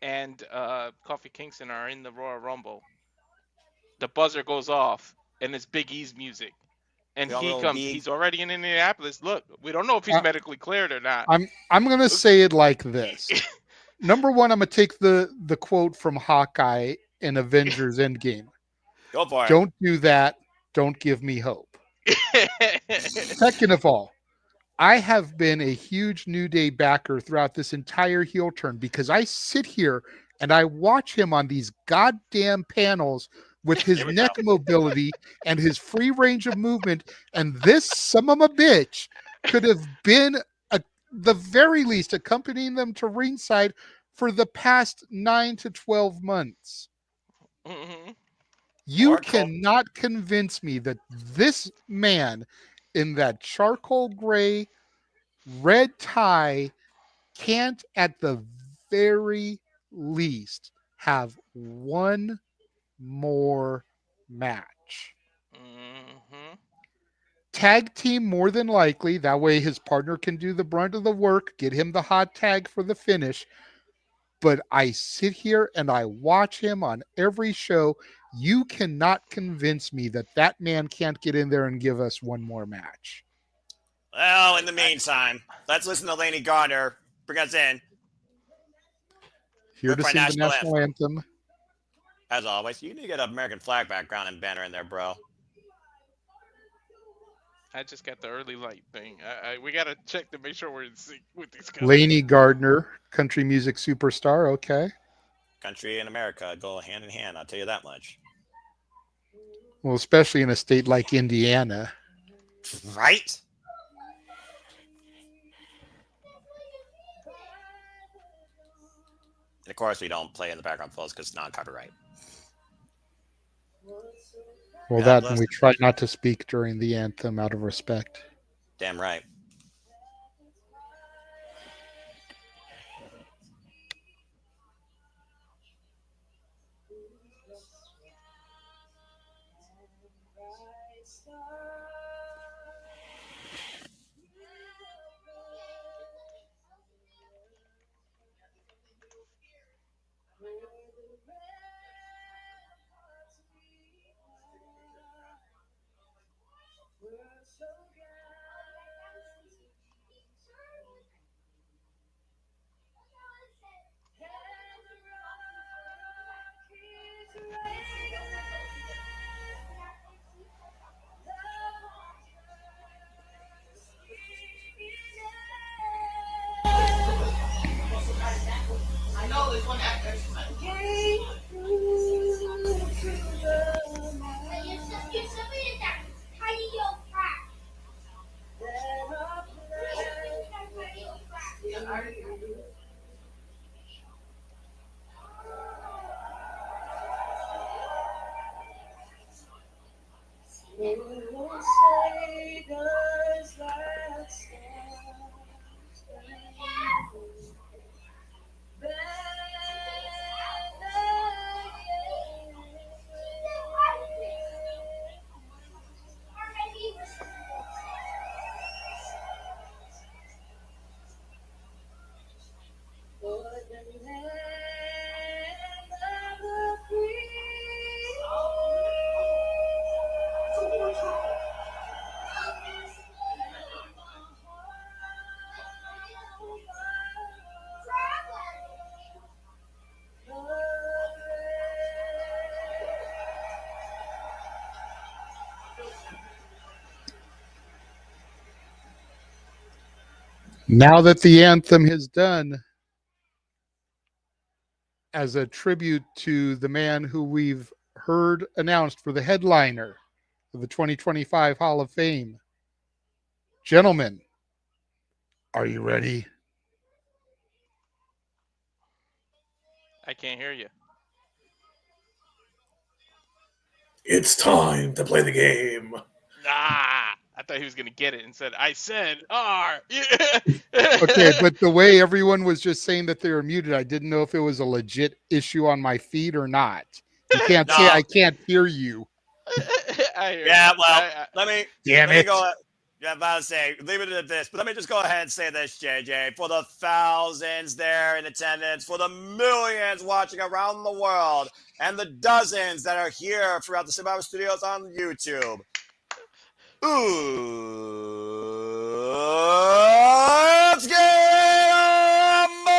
Kofi Kingston are in the Royal Rumble? The buzzer goes off, and it's Big E's music, and he comes. He's already in Indianapolis. Look, we don't know if he's medically cleared or not. I'm gonna say it like this. Number one, I'm gonna take the quote from Hawkeye in Avengers Endgame. Go for it. Don't do that. Don't give me hope. Second of all, I have been a huge New Day backer throughout this entire heel turn because I sit here and I watch him on these goddamn panels with his Here we neck go. mobility and his free range of movement. And this son of a bitch could have been, the very least, accompanying them to ringside for the past 9 to 12 months. Mm-hmm. You Or Cole. cannot convince me that this man in that charcoal gray red tie can't, at the very least, have one more match. Mm-hmm. Tag team more than likely. That way his partner can do the brunt of the work, get him the hot tag for the finish. But I sit here and I watch him on every show. You cannot convince me that that man can't get in there and give us one more match. Well, in the meantime, let's listen to Laney Gardner bring us in Here to with our sing the national national anthem. anthem. As always, you need to get an American flag background and banner in there, bro. I just got the early light thing. We gotta check to make sure we're in sync with these colors. Laney Gardner, country music superstar. Okay. Country and America go hand in hand, I'll tell you that much. Well, especially in a state like Indiana. Right? And of course, we don't play in the background folks because it's non-copyright. Well, God that bless and we them. try not to speak during the anthem out of respect. Damn right. Now that the anthem is done, as a tribute to the man who we've heard announced for the headliner of the 2025 Hall of Fame, gentlemen, are you ready? I can't hear you. It's time to play the game. Ah, I thought he was gonna get it and said, "I said R." Okay, but the way everyone was just saying that they were muted, I didn't know if it was a legit issue on my feed or not. You can't say No. I can't hear you. I hear Yeah, you. well, let me Damn let me it. go. Yeah, I'm about to say, leave it at this, but let me just go ahead and say this, JJ. For the thousands there in attendance, for the millions watching around the world, and the dozens that are here throughout the Survivor Studios on YouTube. Ooh, let's get Rumble!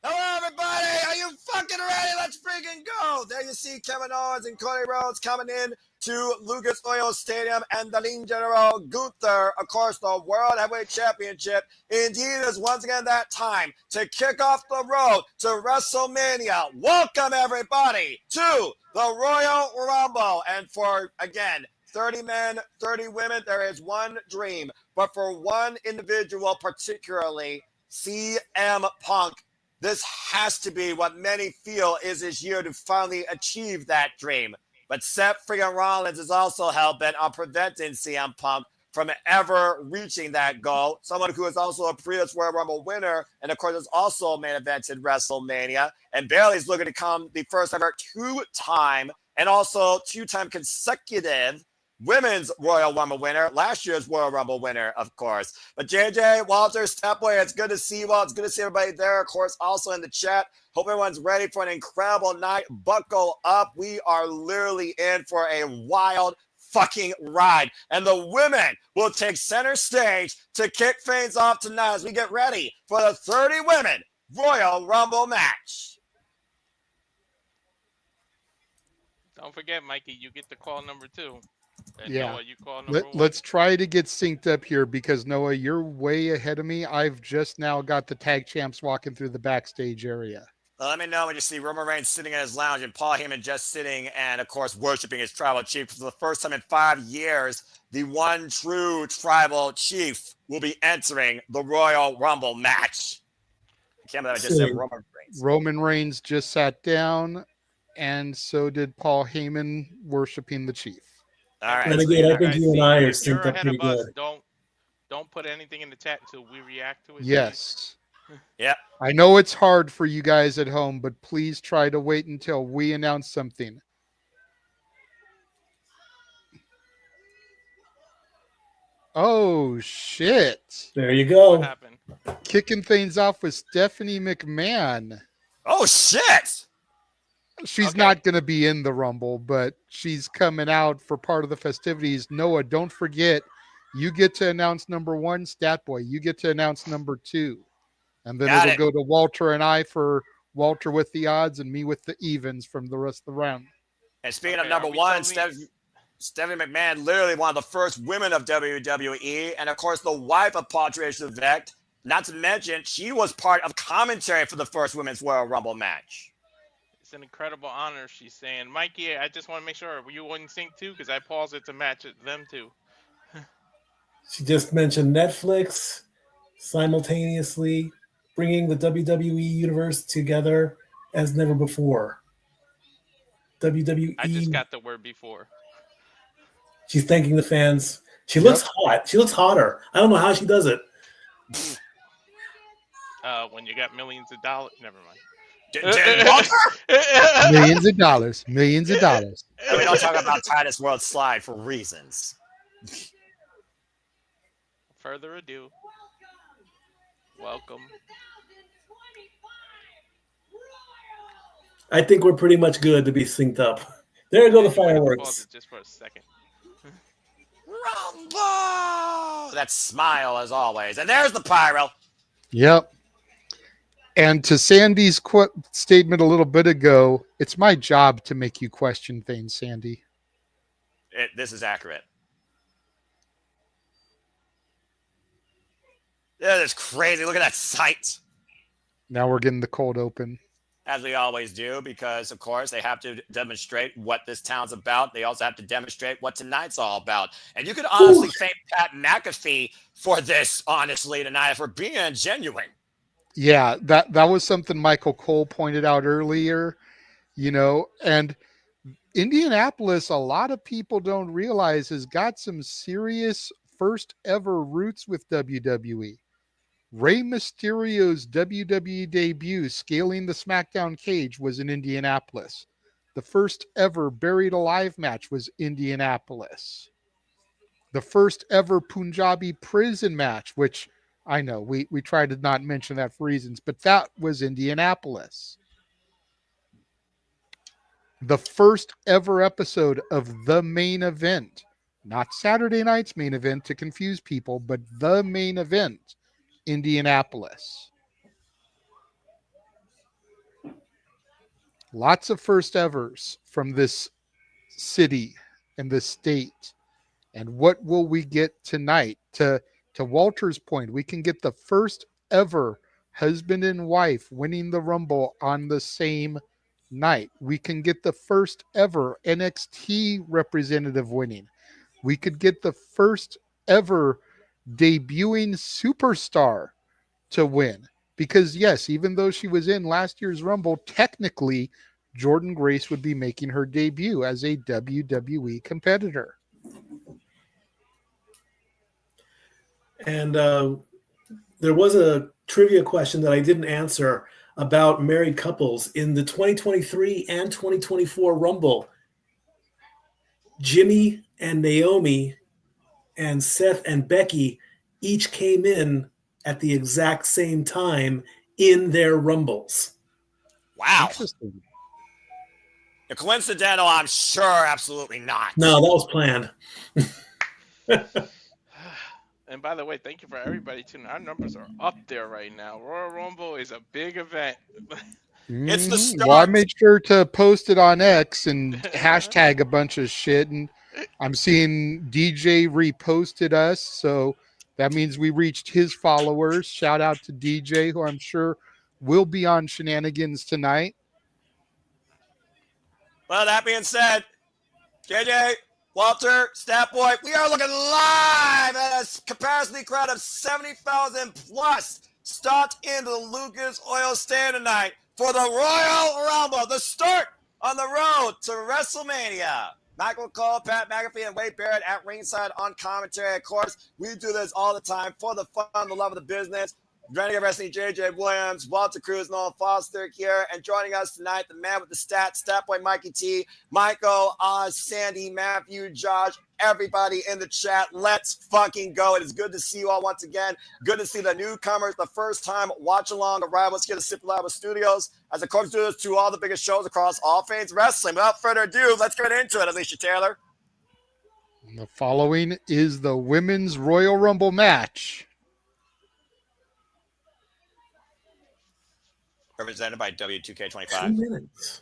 Hello, everybody. Are you fucking ready? Let's freaking go. There you see Kevin Owens and and Cody Rhodes coming in to Lucas Oil Stadium, and the Lean General Gunther, of course, the World Heavyweight Championship. Indeed, is once again that time to kick off the road to WrestleMania. Welcome, everybody, to the Royal Rumble. And for, again, 30 men, 30 women, there is one dream. But for one individual, particularly CM Punk, this has to be what many feel is his year to finally achieve that dream. But Seth freaking Rollins is also hell-bent on preventing CM Punk from ever reaching that goal. Someone who is also a previous Royal Rumble winner, and of course is also main evented WrestleMania. And Bayley's looking to become the first ever two-time and also two-time consecutive Women's Royal Rumble winner, last year's Royal Rumble winner, of course. But JJ, Walter, Stepway, it's good to see you all. It's good to see everybody there, of course, also in the chat. Hope everyone's ready for an incredible night. Buckle up. We are literally in for a wild fucking ride. And the women will take center stage to kick things off tonight as we get ready for the 30 Women Royal Rumble match. Don't forget, Mikey, you get the call number 2. And Yeah. Noah, you call number 1. Let's try to get synced up here because Noah, you're way ahead of me. I've just now got the tag champs walking through the backstage area. Let me know when you see Roman Reigns sitting in his lounge and Paul Heyman just sitting and, of course, worshiping his tribal chief. For the first time in 5 years, the one true tribal chief will be entering the Royal Rumble match. I can't believe I just said Roman Reigns. Roman Reigns just sat down, and so did Paul Heyman worshiping the chief. All right. Renegade, I think you and I are If you're synced up ahead pretty of us, good. don't put anything in the chat until we react to it. Yes. Yep. I know it's hard for you guys at home, but please try to wait until we announce something. Oh, shit. There you go. What happened? Kicking things off with Stephanie McMahon. Oh, shit. She's Okay. not going to be in the Rumble, but she's coming out for part of the festivities. Noah, don't forget, you get to announce number 1, Statboy. You get to announce number 2. And then Got it'll it. go to Walter and I for Walter with the odds and me with the evens from the rest of the round. And speaking Okay, of number are we 1, totally- Stephanie McMahon, literally one of the first women of WWE, and of course the wife of Paul Tracy-Vect. Not to mention, she was part of commentary for the first Women's Royal Rumble match. It's an incredible honor, she's saying. Mikey, I just want to make sure, were you in sync too? Because I paused it to match them too. She just mentioned Netflix simultaneously bringing the WWE universe together as never before. WWE. I just got the word before. She's thanking the fans. She looks hot. She looks hotter. I don't know how she does it. When you got millions of dollars, never mind. Millions of dollars. Millions of dollars. And we don't talk about Titus World Slide for reasons. Further ado, welcome. I think we're pretty much good to be synced up. There go the fireworks. Pause it just for a second. Rumble! That smile as always. And there's the pyro. Yep. And to Sandy's statement a little bit ago, it's my job to make you question things, Sandy. This is accurate. Yeah, that's crazy. Look at that sight. Now we're getting the cold open. As we always do, because, of course, they have to demonstrate what this town's about. They also have to demonstrate what tonight's all about. And you could honestly thank Pat McAfee for this, honestly, tonight, for being genuine. Yeah, that was something Michael Cole pointed out earlier, and Indianapolis, a lot of people don't realize, has got some serious first ever roots with WWE. Rey Mysterio's WWE debut, scaling the SmackDown cage, was in Indianapolis. The first ever Buried Alive match was Indianapolis. The first ever Punjabi prison match, which I know we tried to not mention that for reasons, but that was Indianapolis. The first ever episode of The Main Event, not Saturday night's Main Event to confuse people, but The Main Event, Indianapolis. Lots of first evers from this city and the state. And what will we get tonight? To Walter's point, we can get the first ever husband and wife winning the Rumble on the same night. We can get the first ever NXT representative winning. We could get the first ever debuting superstar to win. Because, yes, even though she was in last year's Rumble, technically, Jordan Grace would be making her debut as a WWE competitor. And there was a trivia question that I didn't answer about married couples in the 2023 and 2024 Rumble. Jimmy and Naomi and Seth and Becky each came in at the exact same time in their Rumbles. Wow. Interesting. Coincidental, I'm sure, absolutely not. No, that was planned. And by the way, thank you for everybody tuning. Our numbers are up there right now. Royal Rumble is a big event. It's the start. Well, I made sure to post it on X and hashtag a bunch of shit. And I'm seeing DJ reposted us. So that means we reached his followers. Shout out to DJ, who I'm sure will be on Shenanigans tonight. Well, that being said, JJ, Walter, Statboy, we are looking live at a capacity crowd of 70,000 plus stopped into the Lucas Oil Stand tonight for the Royal Rumble, the start on the road to WrestleMania. Michael Cole, Pat McAfee, and Wade Barrett at ringside on commentary. Of course, we do this all the time for the fun, the love of the business. Renegade Wrestling, JJ Williams, Walter Cruz, Nolan Foster here, and joining us tonight, the man with the stats, Statboy Mikey T, Michael, Oz, Sandy, Matthew, Josh, everybody in the chat. Let's fucking go. It is good to see you all once again. Good to see the newcomers, the first time watch along arrivals here to Super Lava Studios. As of course, do this to all the biggest shows across all things wrestling. Without further ado, let's get into it, Alicia Taylor. The following is the Women's Royal Rumble match. Represented by W2K25. 2 minutes.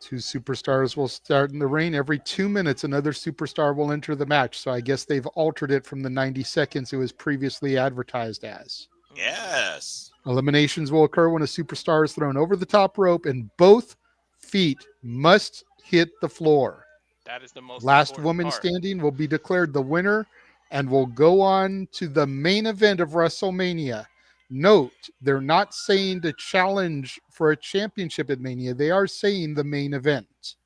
Two superstars will start in the ring. Every 2 minutes, another superstar will enter the match. So I guess they've altered it from the 90 seconds it was previously advertised as. Yes. Eliminations will occur when a superstar is thrown over the top rope and both feet must hit the floor. That is the most Last important woman part. standing will be declared the winner and will go on to the main event of WrestleMania. Note, they're not saying to challenge for a championship at Mania. They are saying the main event.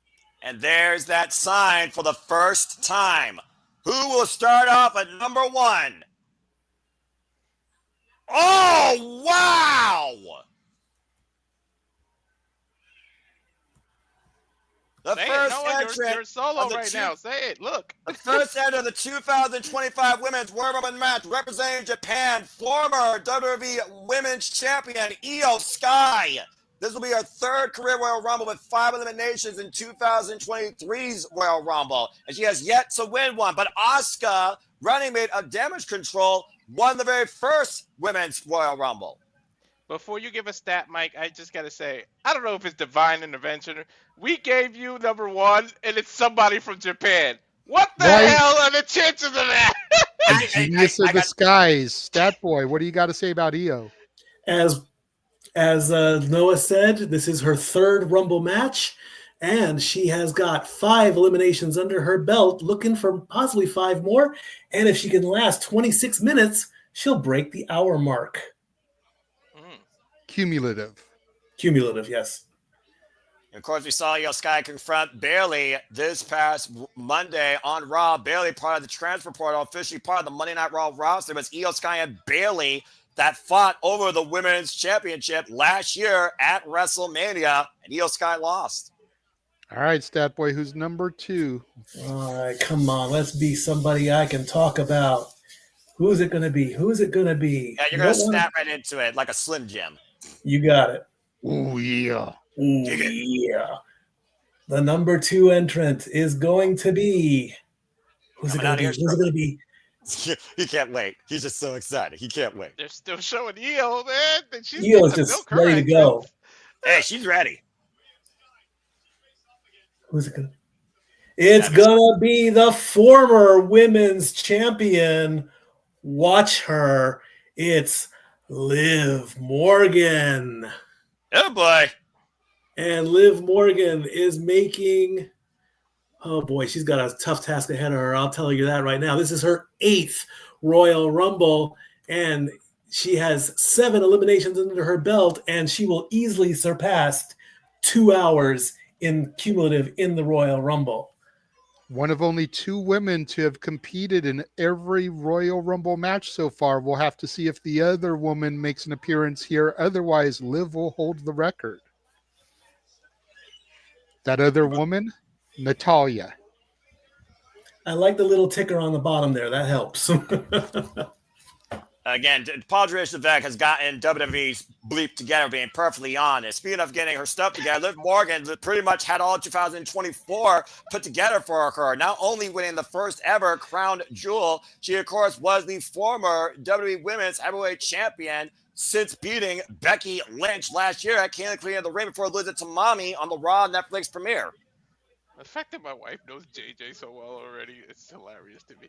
And there's that sign for the first time. Who will start off at number one? Oh, wow! The Say first it. No, entrant you're solo of the right now. Say it. Look. The first entrant of the 2025 Women's Royal Rumble match, representing Japan, former WWE Women's Champion Io Sky. This will be her third career Royal Rumble with 5 eliminations in 2023's Royal Rumble, and she has yet to win one. But Asuka, running mate of Damage Control, won the very first Women's Royal Rumble. Before you give a stat, Mike, I just got to say, I don't know if it's divine intervention. We gave you number one, and it's somebody from Japan. What the Right. hell are the chances of that? The genius of the skies. Stat Boy, what do you got to say about Io? As Noah said, this is her third Rumble match, and she has got 5 eliminations under her belt, looking for possibly 5 more. And if she can last 26 minutes, she'll break the hour mark. Cumulative. Cumulative, yes. And of course, we saw Io Sky confront Bayley this past Monday on Raw. Bayley, part of the transfer portal, officially part of the Monday Night Raw roster. It was Io Sky and Bayley that fought over the Women's Championship last year at WrestleMania, and Io Sky lost. All right, Stat Boy, who's number 2? All right, come on. Let's be somebody I can talk about. Who is it going to be? Who is it going to be? Yeah, you're going to snap right into it like a Slim Jim. You got it. Oh, yeah. Ooh, yeah. The number 2 entrant is going to be. Who's it going to be? Who's it going to be? He can't wait. He's just so excited. He can't wait. They're still showing Io, man. She's Io is getting just milk her ready to go. Hey, she's ready. Who's it going to It's gonna be the former women's champion. Watch her. It's Liv Morgan. Oh boy. And Liv Morgan is making, oh boy, she's got a tough task ahead of her. I'll tell you that right now. This is her 8th Royal Rumble, and she has 7 eliminations under her belt, and she will easily surpass 2 hours in cumulative in the Royal Rumble. One of only 2 women to have competed in every Royal Rumble match so far. We'll have to see if the other woman makes an appearance here. Otherwise, Liv will hold the record. That other woman, Natalya. I like the little ticker on the bottom there. That helps. Again, Paul Levesque has gotten WWE's bleep together, being perfectly honest. Speaking of getting her stuff together, Liv Morgan pretty much had all 2024 put together for her. Not only winning the first ever crown jewel, she, of course, was the former WWE Women's Heavyweight Champion since beating Becky Lynch last year at King of the Ring before losing to Mommy on the Raw Netflix premiere. The fact that my wife knows JJ so well already, it's hilarious to me.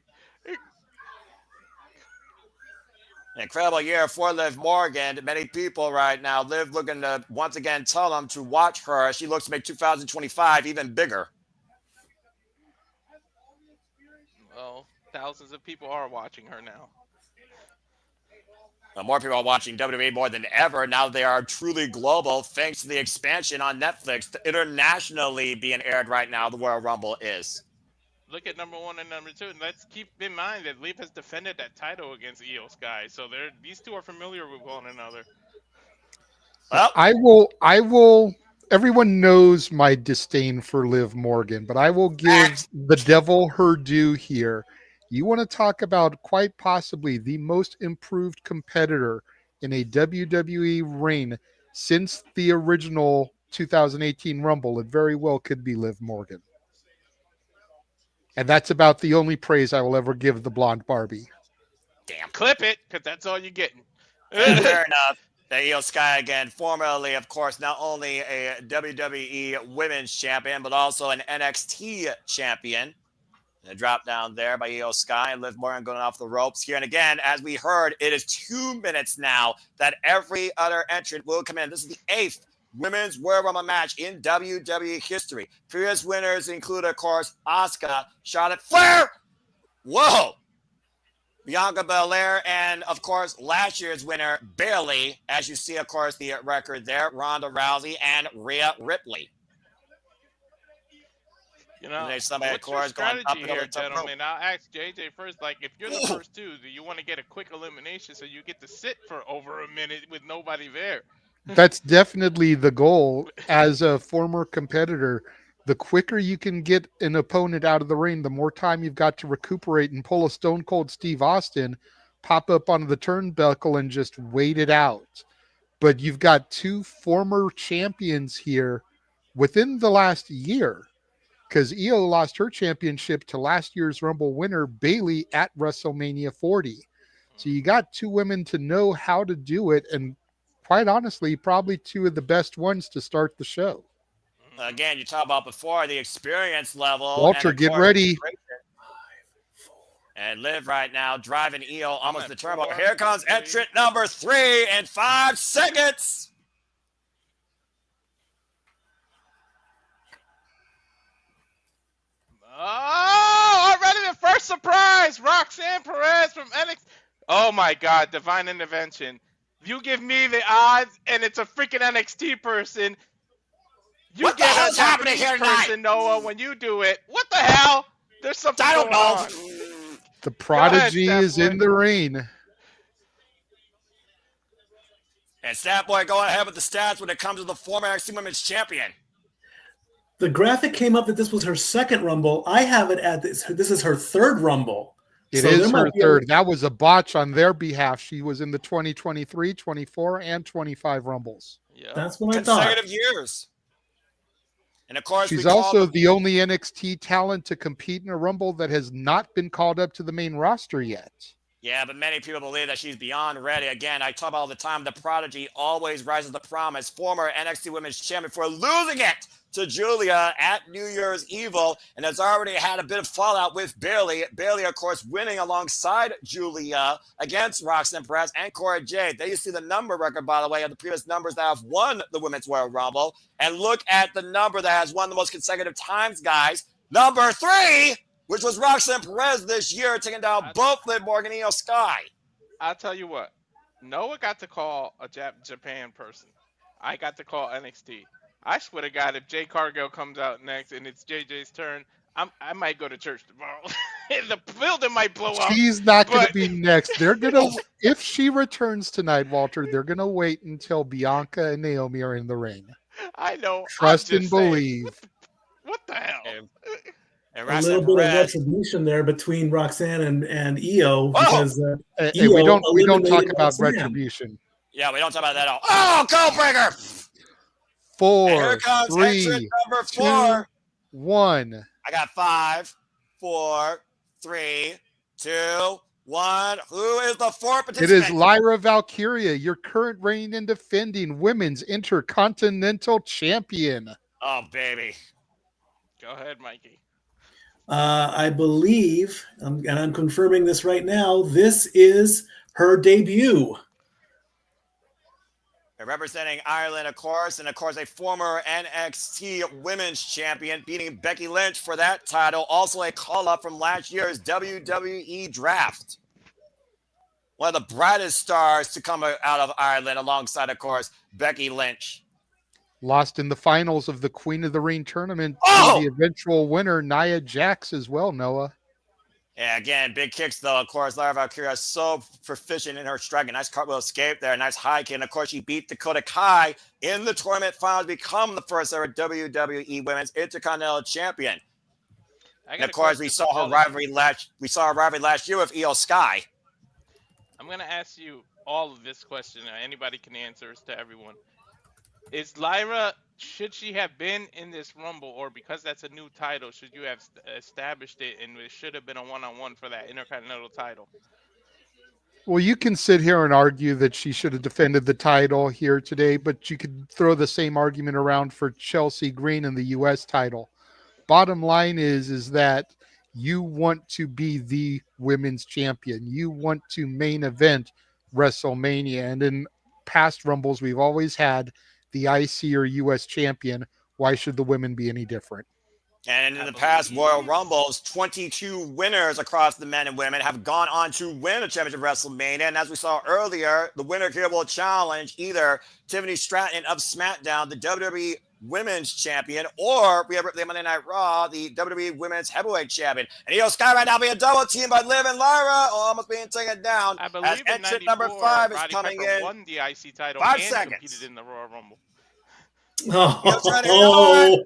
An incredible year for Liv Morgan. Many people right now, Liv looking to once again tell them to watch her. She looks to make 2025 even bigger. Well, thousands of people are watching her now. More people are watching WWE more than ever. Now they are truly global thanks to the expansion on Netflix. Internationally being aired right now, the Royal Rumble is. Look at number 1 and number 2, and let's keep in mind that Liv has defended that title against Io Sky, so these two are familiar with one another. Well, I will. Everyone knows my disdain for Liv Morgan, but I will give the devil her due here. You want to talk about quite possibly the most improved competitor in a WWE ring since the original 2018 Rumble. It very well could be Liv Morgan. And that's about the only praise I will ever give the blonde Barbie. Damn. Clip it, because that's all you're getting. Fair enough. The Io Sky again, formerly, of course, not only a WWE Women's Champion, but also an NXT Champion. A drop down there by Io Sky and Liv Morgan going off the ropes here. And again, as we heard, it is 2 minutes now that every other entrant will come in. This is the 8th Women's Royal Rumble match in WWE history. Previous winners include, of course, Asuka, Charlotte Flair, whoa, Bianca Belair, and, of course, last year's winner, Bayley. As you see, of course, the record there, Ronda Rousey and Rhea Ripley. You know, there's somebody, what's of course, your strategy going up here, and over gentlemen? I'll ask JJ first. Like, if you're the first 2, do you want to get a quick elimination so you get to sit for over a minute with nobody there? That's definitely the goal. As a former competitor, the quicker you can get an opponent out of the ring, the more time you've got to recuperate and pull a Stone Cold Steve Austin, pop up on the turnbuckle and just wait it out. But you've got 2 former champions here within the last year, because Io lost her championship to last year's Rumble winner, Bayley, at WrestleMania 40. So you got 2 women to know how to do it, and quite honestly, probably 2 of the best ones to start the show. Again, you talked about before the experience level. Walter, get ready. And Liv right now driving Io almost the turnbuckle. Here comes entrant number 3 in 5 seconds. Oh, already the first surprise. Roxanne Perez from NXT. Oh, my God. Divine intervention. You give me the odds, and it's a freaking NXT person. You what get the hell's a happening Japanese here person, tonight? Noah, when you do it. What the hell? There's something I don't going know. on. The prodigy ahead, is in the ring. And Statboy going ahead with the stats when it comes to the former NXT Women's Champion. The graphic came up that this was her 2nd Rumble. I have it at this. This is her 3rd Rumble. It is her 3rd. That was a botch on their behalf. She was in the 2023, 24, and 25 Rumbles. Yeah. That's what I thought. Consecutive years. And of course, she's also the only NXT talent to compete in a Rumble that has not been called up to the main roster yet. Yeah, but many people believe that she's beyond ready. Again, I talk about all the time, the prodigy always rises to promise. Former NXT Women's Champion for losing it to Julia at New Year's Evil, and has already had a bit of fallout with Bayley. Bayley, of course, winning alongside Julia against Roxanne Perez and Cora Jade. There you see the number record, by the way, of the previous numbers that have won the Women's Royal Rumble. And look at the number that has won the most consecutive times, guys. Number 3, which was Roxanne Perez this year, taking down both Liv Morgan and Io Sky. I'll tell you what. Noah got to call a Japan person. I got to call NXT. I swear to God, if Jay Cargill comes out next and it's JJ's turn, I might go to church tomorrow. The building might blow up. She's not going to be next. They're going to, if she returns tonight, Walter, they're going to wait until Bianca and Naomi are in the ring. I know. Trust and believe. What the hell? And a little bit of retribution there between Roxanne and Io because hey, we don't talk about retribution. Yeah, we don't talk about that at all. Oh, Codebreaker! 4, 3, number 4, 1. I got 5, 4, 3, 2, 1. Who is the 4th participant? It is Lyra Valkyria, your current reigning and defending Women's Intercontinental Champion. Oh, baby. Go ahead, Mikey. I believe, and I'm confirming this right now, this is her debut. Representing Ireland, of course, and of course a former NXT Women's Champion, beating Becky Lynch for that title. Also a call-up from last year's WWE Draft. One of the brightest stars to come out of Ireland, alongside, of course, Becky Lynch. Lost in the finals of the Queen of the Ring tournament to the eventual winner, Nia Jax, as well, Noah. Yeah, again, big kicks, though. Of course, Lyra Valkyria is so proficient in her striking. Nice cartwheel escape there. Nice high kick. And, of course, she beat Dakota Kai in the tournament finals, become the first ever WWE Women's Intercontinental Champion. And, of course, we saw her rivalry last year with Io Sky. I'm going to ask you all of this question. Anybody can answer. It's to everyone. Is Lyra, should she have been in this Rumble, or because that's a new title, should you have established it and it should have been a one-on-one for that Intercontinental title? Well, you can sit here and argue that she should have defended the title here today, but you could throw the same argument around for Chelsea Green and the U.S. title. Bottom line is that you want to be the women's champion. You want to main event WrestleMania. And in past Rumbles, we've always had the IC or US champion. Why should the women be any different? And in the past Royal Rumbles, 22 winners across the men and women have gone on to win a championship of WrestleMania. And as we saw earlier, the winner here will challenge either Tiffany Stratton of SmackDown, the WWE Women's Champion, or we have the Monday Night Raw, the WWE Women's Heavyweight Champion. And Io Sky right now being double teamed by Liv and Lyra, almost being taken down. I believe in entrant 94, number 5 is Roddy coming Piper in. won the IC title 5 and seconds. competed in the Royal Rumble. Oh.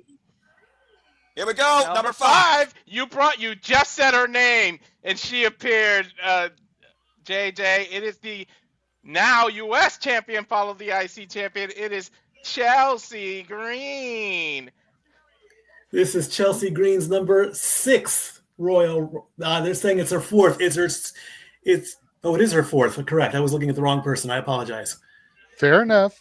Here we go. Number 5. You just said her name and she appeared. JJ, it is the now U.S. champion, followed the IC champion. It is Chelsea Green. This is Chelsea Green's number 6 Royal. They're saying it's her 4th. It is her 4th. Correct. I was looking at the wrong person. I apologize. Fair enough.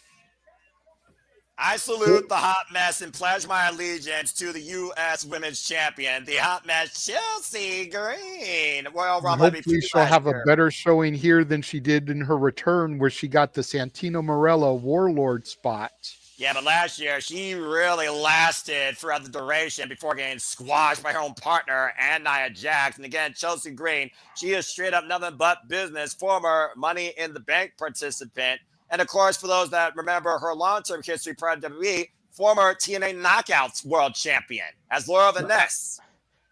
I salute the hot mess and pledge my allegiance to the U.S. Women's Champion, the hot mess Chelsea Green. Royal Rumble. Hopefully she'll have a better showing here than she did in her return, where she got the Santino Marella Warlord spot. Yeah, but last year she really lasted throughout the duration before getting squashed by her own partner and Nia Jax. And again, Chelsea Green, she is straight up nothing but business, former Money in the Bank participant. And, of course, for those that remember her long-term history prior to WWE, former TNA Knockouts World Champion as Laura Vaness.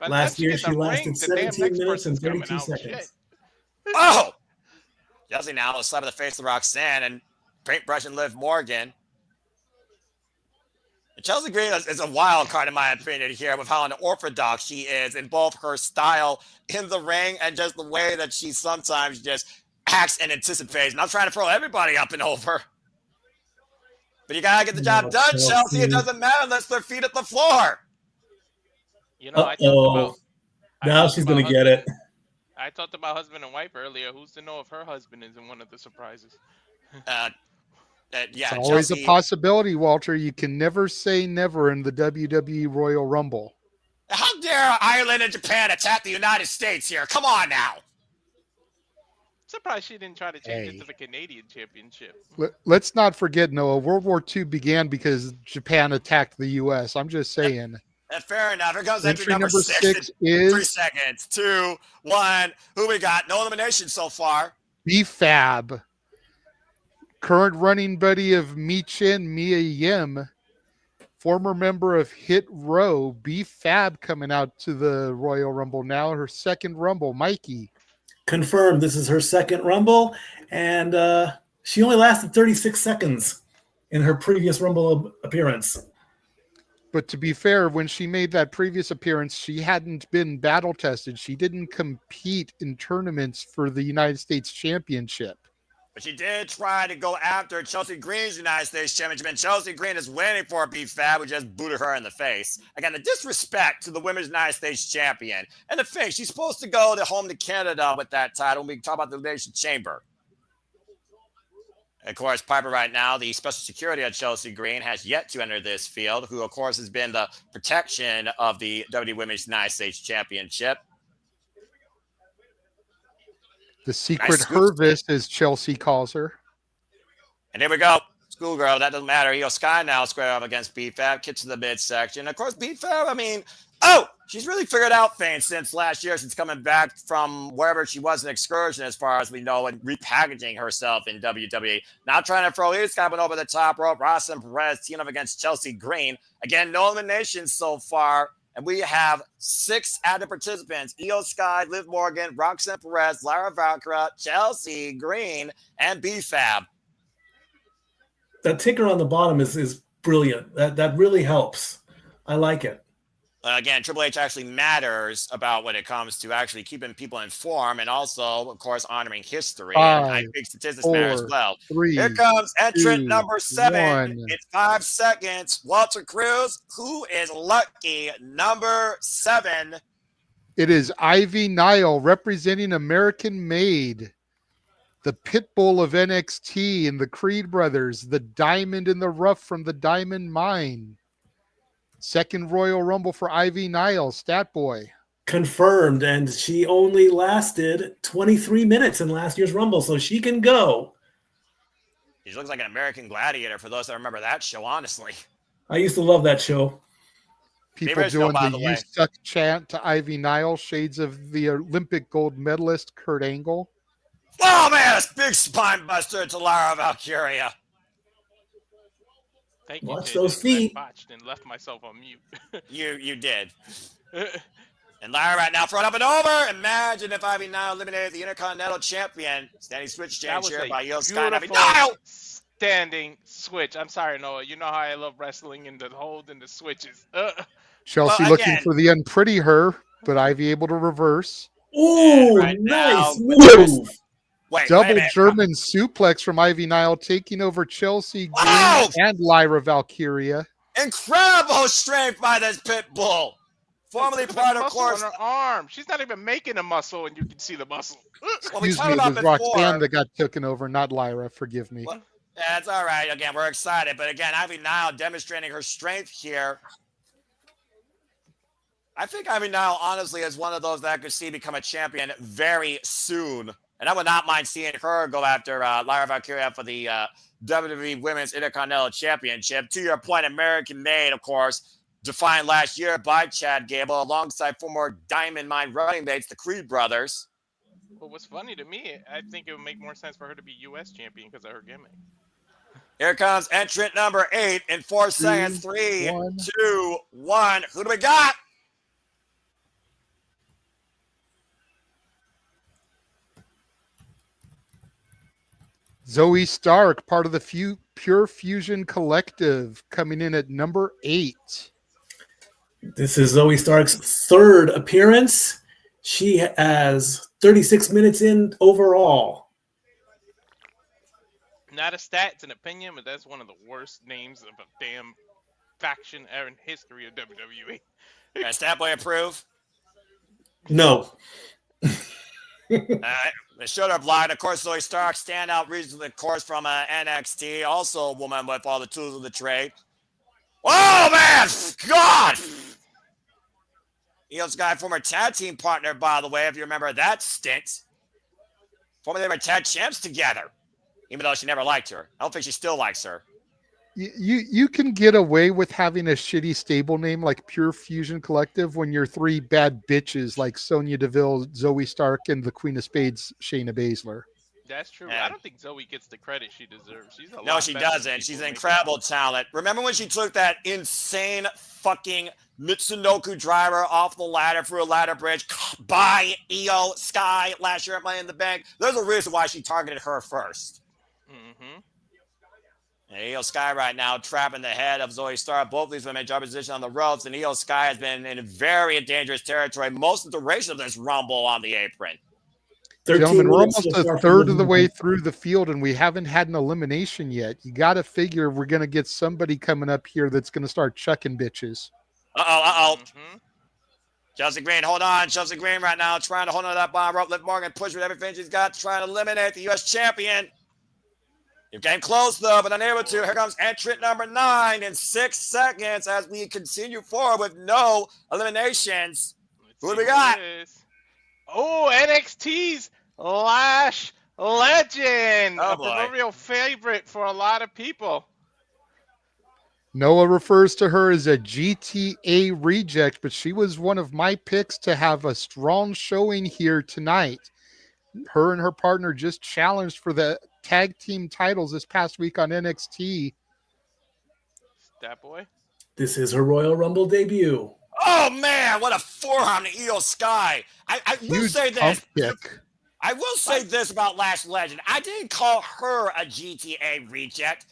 Last year, she lasted 17 minutes and 32 seconds. Oh! Chelsea now will slap in the face of Roxanne and paintbrush and Liv Morgan. And Chelsea Green is a wild card, in my opinion, here with how unorthodox she is in both her style in the ring and just the way that she sometimes just acts and anticipates. And I'm trying to throw everybody up and over. But you got to get the job done, Chelsea. It doesn't matter unless their feet at the floor. You know, I talked about... Now she's going to get it. I talked about husband and wife earlier. Who's to know if her husband is in one of the surprises? It's always a possibility, Walter. You can never say never in the WWE Royal Rumble. How dare Ireland and Japan attack the United States here? Come on now. Surprised she didn't try to change it to the Canadian Championship. Let's not forget, Noah, World War II began because Japan attacked the U.S. I'm just saying. Fair enough. Here comes entry number 6 is 3 seconds. 2, 1. Who we got? No elimination so far. B-Fab. Current running buddy of Mi-Chin, Mia Yim. Former member of Hit Row. B-Fab coming out to the Royal Rumble now. Her second Rumble. Mikey. Confirmed. This is her second Rumble. And she only lasted 36 seconds in her previous Rumble appearance. But to be fair, when she made that previous appearance, she hadn't been battle tested. She didn't compete in tournaments for the United States Championship. But she did try to go after Chelsea Green's United States Championship, and Chelsea Green is waiting for B-Fab, who just booted her in the face. Again, the disrespect to the Women's United States Champion. And the thing, she's supposed to go home to Canada with that title when we talk about the Elimination Chamber. Of course, Piper right now, the special security of Chelsea Green, has yet to enter this field, who, of course, has been the protection of the WWE Women's United States Championship. The secret Hervis, as Chelsea calls her. And here we go. Schoolgirl, that doesn't matter. Io Sky now square up against B-Fab, gets to the midsection. Of course, B-Fab, she's really figured out things since last year, since coming back from wherever she was in Excursion, as far as we know, and repackaging herself in WWE. Now trying to throw Io Sky over the top rope. Roxanne Perez teaming up against Chelsea Green. Again, no eliminations so far. And we have 6 active participants: Io Sky, Liv Morgan, Roxanne Perez, Lara Valkyra, Chelsea Green, and B-Fab. That ticker on the bottom is brilliant. That really helps. I like it. Again, Triple H actually matters about when it comes to actually keeping people informed, and also, of course, honoring history. And I think statistics matter as well. Here comes entrant number 7. It's 5 seconds. Walter Cruz, who is lucky number 7. It is Ivy Nile representing American Made, the Pitbull of NXT and the Creed brothers, the diamond in the rough from the Diamond Mine. Second Royal Rumble for Ivy Nile, Stat Boy. Confirmed, and she only lasted 23 minutes in last year's Rumble, so she can go. She looks like an American Gladiator, for those that remember that show, honestly. I used to love that show. People doing the "You Suck" chant to Ivy Nile, shades of the Olympic gold medalist Kurt Angle. Oh, man, a big spine buster to Lara Valkyria. Thank you, watch those feet. I botched and left myself on mute. You did. And Lara right now front up and over. Imagine if Ivy Nile eliminated the Intercontinental Champion. Standing switch change here by Io Sky and Ivy Nile. Standing switch. I'm sorry, Noah. You know how I love wrestling and the hold and the switches. Chelsea looking for the unpretty her, but Ivy able to reverse. Ooh, right nice now, move. Double German suplex from Ivy Nile, taking over Chelsea Green and Lyra Valkyria. Incredible strength by this pit bull. Formerly part of course on her arm. She's not even making a muscle, and you can see the muscle. Excuse me, it was Roxanne that got taken over, not Lyra. Forgive me. Well, that's all right. Again, we're excited, but again, Ivy Nile demonstrating her strength here. I think Ivy Nile, honestly, is one of those that I could see become a champion very soon. And I would not mind seeing her go after Lyra Valkyria for the WWE Women's Intercontinental Championship. To your point, American Made, of course, defined last year by Chad Gable alongside former Diamond Mine running mates, the Creed brothers. Well, what's funny to me, I think it would make more sense for her to be U.S. champion because of her gimmick. Here comes entrant number 8 in 4 seconds. 3, 2, 1. Who do we got? Zoe Stark, part of the Pure Fusion Collective, coming in at number 8. This is Zoe Stark's 3rd appearance. She has 36 minutes in overall. Not a stat, it's an opinion, but that's one of the worst names of a damn faction ever in history of WWE. Does Stat Boy approve? No. All right. The shoulder block. Of course, Zoe Stark, standout recently, of course, from NXT. Also a woman with all the tools of the trade. Oh, man! God! Io Sky, former tag team partner, by the way, if you remember that stint. Formerly they were tag champs together, even though she never liked her. I don't think she still likes her. You can get away with having a shitty stable name like Pure Fusion Collective when you're three bad bitches like Sonya Deville, Zoe Stark, and the Queen of Spades, Shayna Baszler. That's true. Yeah. I don't think Zoe gets the credit she deserves. She's a No, lot she better than doesn't. people She's an make incredible out. talent. Remember when she took that insane fucking Mitsunoku driver off the ladder through a ladder bridge by Io Sky last year at Money in the Bank? There's a reason why she targeted her first. Mm-hmm. And Io Sky right now trapping the head of Zoe Stark. Both these women in job position on the ropes, and Io Sky has been in very dangerous territory most of the duration of this Rumble on the apron. 13 Gentlemen, we're minutes almost so a far third from of the way through the field, and we haven't had an elimination yet. You got to figure we're going to get somebody coming up here that's going to start chucking bitches. Mm-hmm. Chelsea Green, hold on. Chelsea Green right now trying to hold on to that bottom rope. Liv Morgan push with everything she's got, trying to eliminate the U.S. champion. You came close, though, but unable to. Here comes entrant number 9 in 6 seconds as we continue forward with no eliminations. Who do we got? Oh, NXT's Lash Legend. Oh, A boy. proverbial favorite for a lot of people. Noah refers to her as a GTA reject, but she was one of my picks to have a strong showing here tonight. Her and her partner just challenged for the tag team titles this past week on NXT. That boy. This is her Royal Rumble debut. Oh, man, what a forearm to Io Sky. I will Huge say pump this. kick. I will say this about Lash Legend. I didn't call her a GTA reject.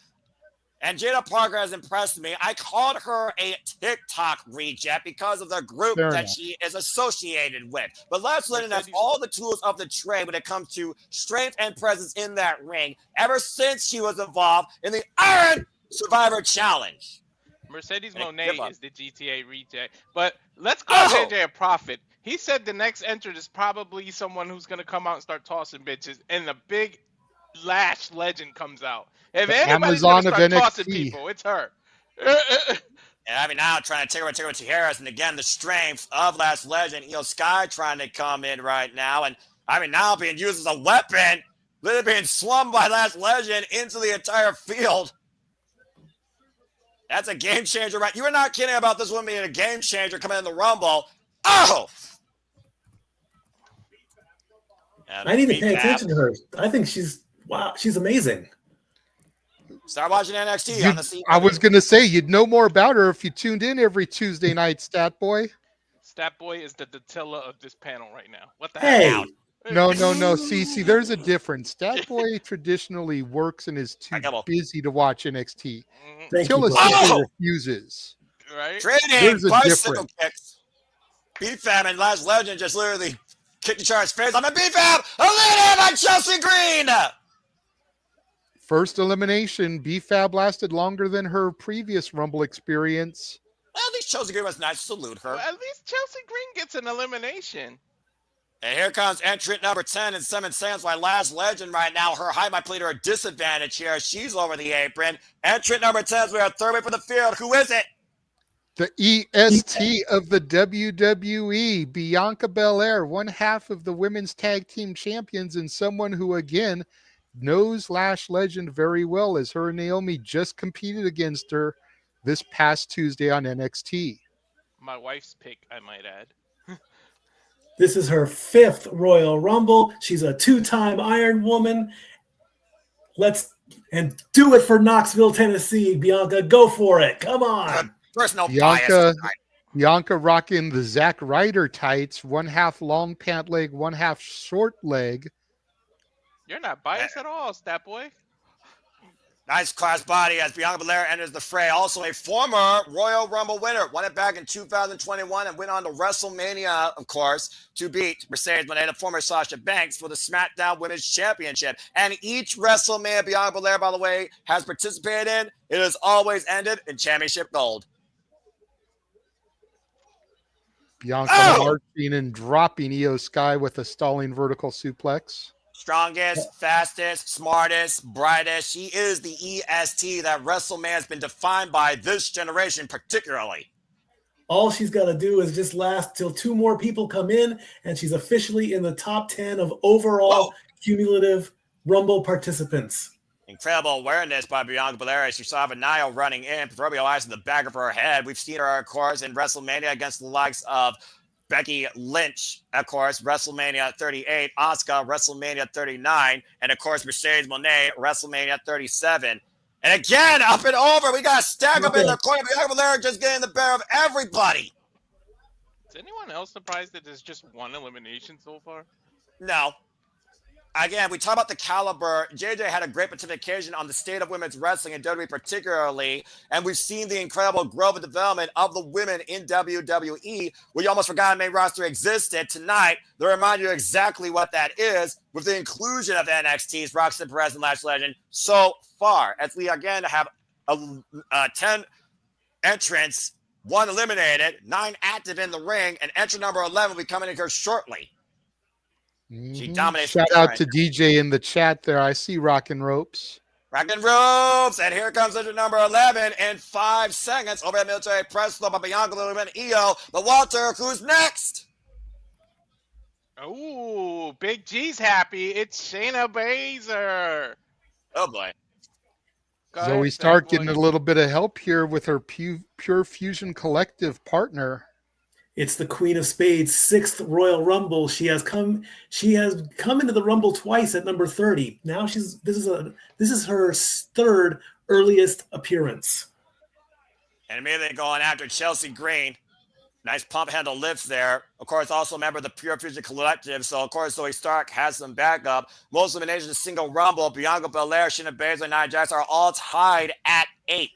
And Jada Parker has impressed me. I called her a TikTok reject because of the group Fair that enough. she is associated with. But Lash Legend has all the tools of the trade when it comes to strength and presence in that ring ever since she was involved in the Iron Survivor Challenge. Mercedes Hey, Monet good luck. is the GTA reject. But let's go Oh! JJ a Prophet. He said the next entrant is probably someone who's going to come out and start tossing bitches. And the big Lash Legend comes out. If The anybody's going Amazon to of start tossing NXT. people, it's her. And I mean, now trying to take over Tijeras. And again, the strength of Lash Legend. Io Sky trying to come in right now. And I mean, now being used as a weapon. Literally being slummed by Lash Legend into the entire field. That's a game changer, right? You were not kidding about this one being a game changer coming in the Rumble. Oh! And I need to pay BFAB. attention to her. I think she's amazing. Start watching NXT on the CW. I was going to say, you'd know more about her if you tuned in every Tuesday night, Stat Boy. Stat Boy is the Datilla of this panel right now. What the Hey, hell? No. See, there's a difference. Stat Boy traditionally works and is too Come on. busy to watch NXT. Mhm. thank you. Tilla brother. simply Oh! refuses. Right? Trading There's a bicycle difference. kicks. BFAB and Lash Legend just literally kicked each other's face. I'm a BFAB! Eliminated by Chelsea Green! First elimination, B-Fab lasted longer than her previous Rumble experience. Well, at least Chelsea Green was nice to salute her. Well, at least Chelsea Green gets an elimination. And here comes entrant number 10 in 7 seconds by Lash Legend right now. Her height might play to her disadvantage here. She's over the apron. Entrant number 10 is we are third way for the field. Who is it? The EST of the WWE, Bianca Belair, one half of the women's tag team champions, and someone who, again, knows Lash Legend very well, as her and Naomi just competed against her this past Tuesday on NXT. My wife's pick, I might add. This is her 5th Royal Rumble. She's a 2-time Iron Woman. Let's do it for Knoxville, Tennessee. Bianca, go for it. Come on. Personal Bianca, bias. Bianca rocking the Zack Ryder tights, one half long pant leg, one half short leg. You're not biased at all, Stat Boy. Nice class body as Bianca Belair enters the fray. Also a former Royal Rumble winner. Won it back in 2021 and went on to WrestleMania, of course, to beat Mercedes Moné, the former Sasha Banks, for the SmackDown Women's Championship. And each WrestleMania Bianca Belair, by the way, has participated in, it has always ended in championship gold. Bianca marching and dropping Io Sky with a stalling vertical suplex. Strongest, fastest, smartest, brightest. She is the EST that WrestleMania has been defined by this generation particularly. All she's got to do is just last till 2 more people come in, and she's officially in the top 10 of overall cumulative Rumble participants. Incredible awareness by Bianca Belair. She saw Nile running in, proverbial eyes in the back of her head. We've seen her, of course, in WrestleMania against the likes of Becky Lynch, of course, WrestleMania 38, Asuka, WrestleMania 39, and, of course, Mercedes Moné, WrestleMania 37. And again, up and over, we got stack up in the corner. Bianca Belair just getting the better of everybody. Is anyone else surprised that there's just one elimination so far? No. Again, we talk about the caliber. JJ had a great pontification on the state of women's wrestling in WWE particularly, and we've seen the incredible growth and development of the women in WWE. We almost forgot a main roster existed. Tonight, they remind you exactly what that is with the inclusion of NXT's Roxanne Perez and Lash Legend so far, as we again have 10 entrants, 1 eliminated, 9 active in the ring, and entrant number 11 will be coming in here shortly. She dominates. Shout out to DJ in the chat there. I see Rockin' Ropes. Rockin' Ropes. And here comes entrant number 11 in 5 seconds. Over at Military Press Club by Bianca Belair and EO. But Walter, who's next? Oh, Big G's happy. It's Shayna Baszler. Oh, boy. Zoe Stark getting a little bit of help here with her Pure Fusion Collective partner. It's the Queen of Spades' 6th Royal Rumble. She has come into the Rumble twice at number 30. Now this is her 3rd earliest appearance. And immediately going after Chelsea Green. Nice pump handle lifts there. Of course, also a member of the Pure Fusion Collective. So, of course, Zoe Stark has some backup. Most eliminations single Rumble. Bianca Belair, Shayna Baszler, and Nia Jax are all tied at 8.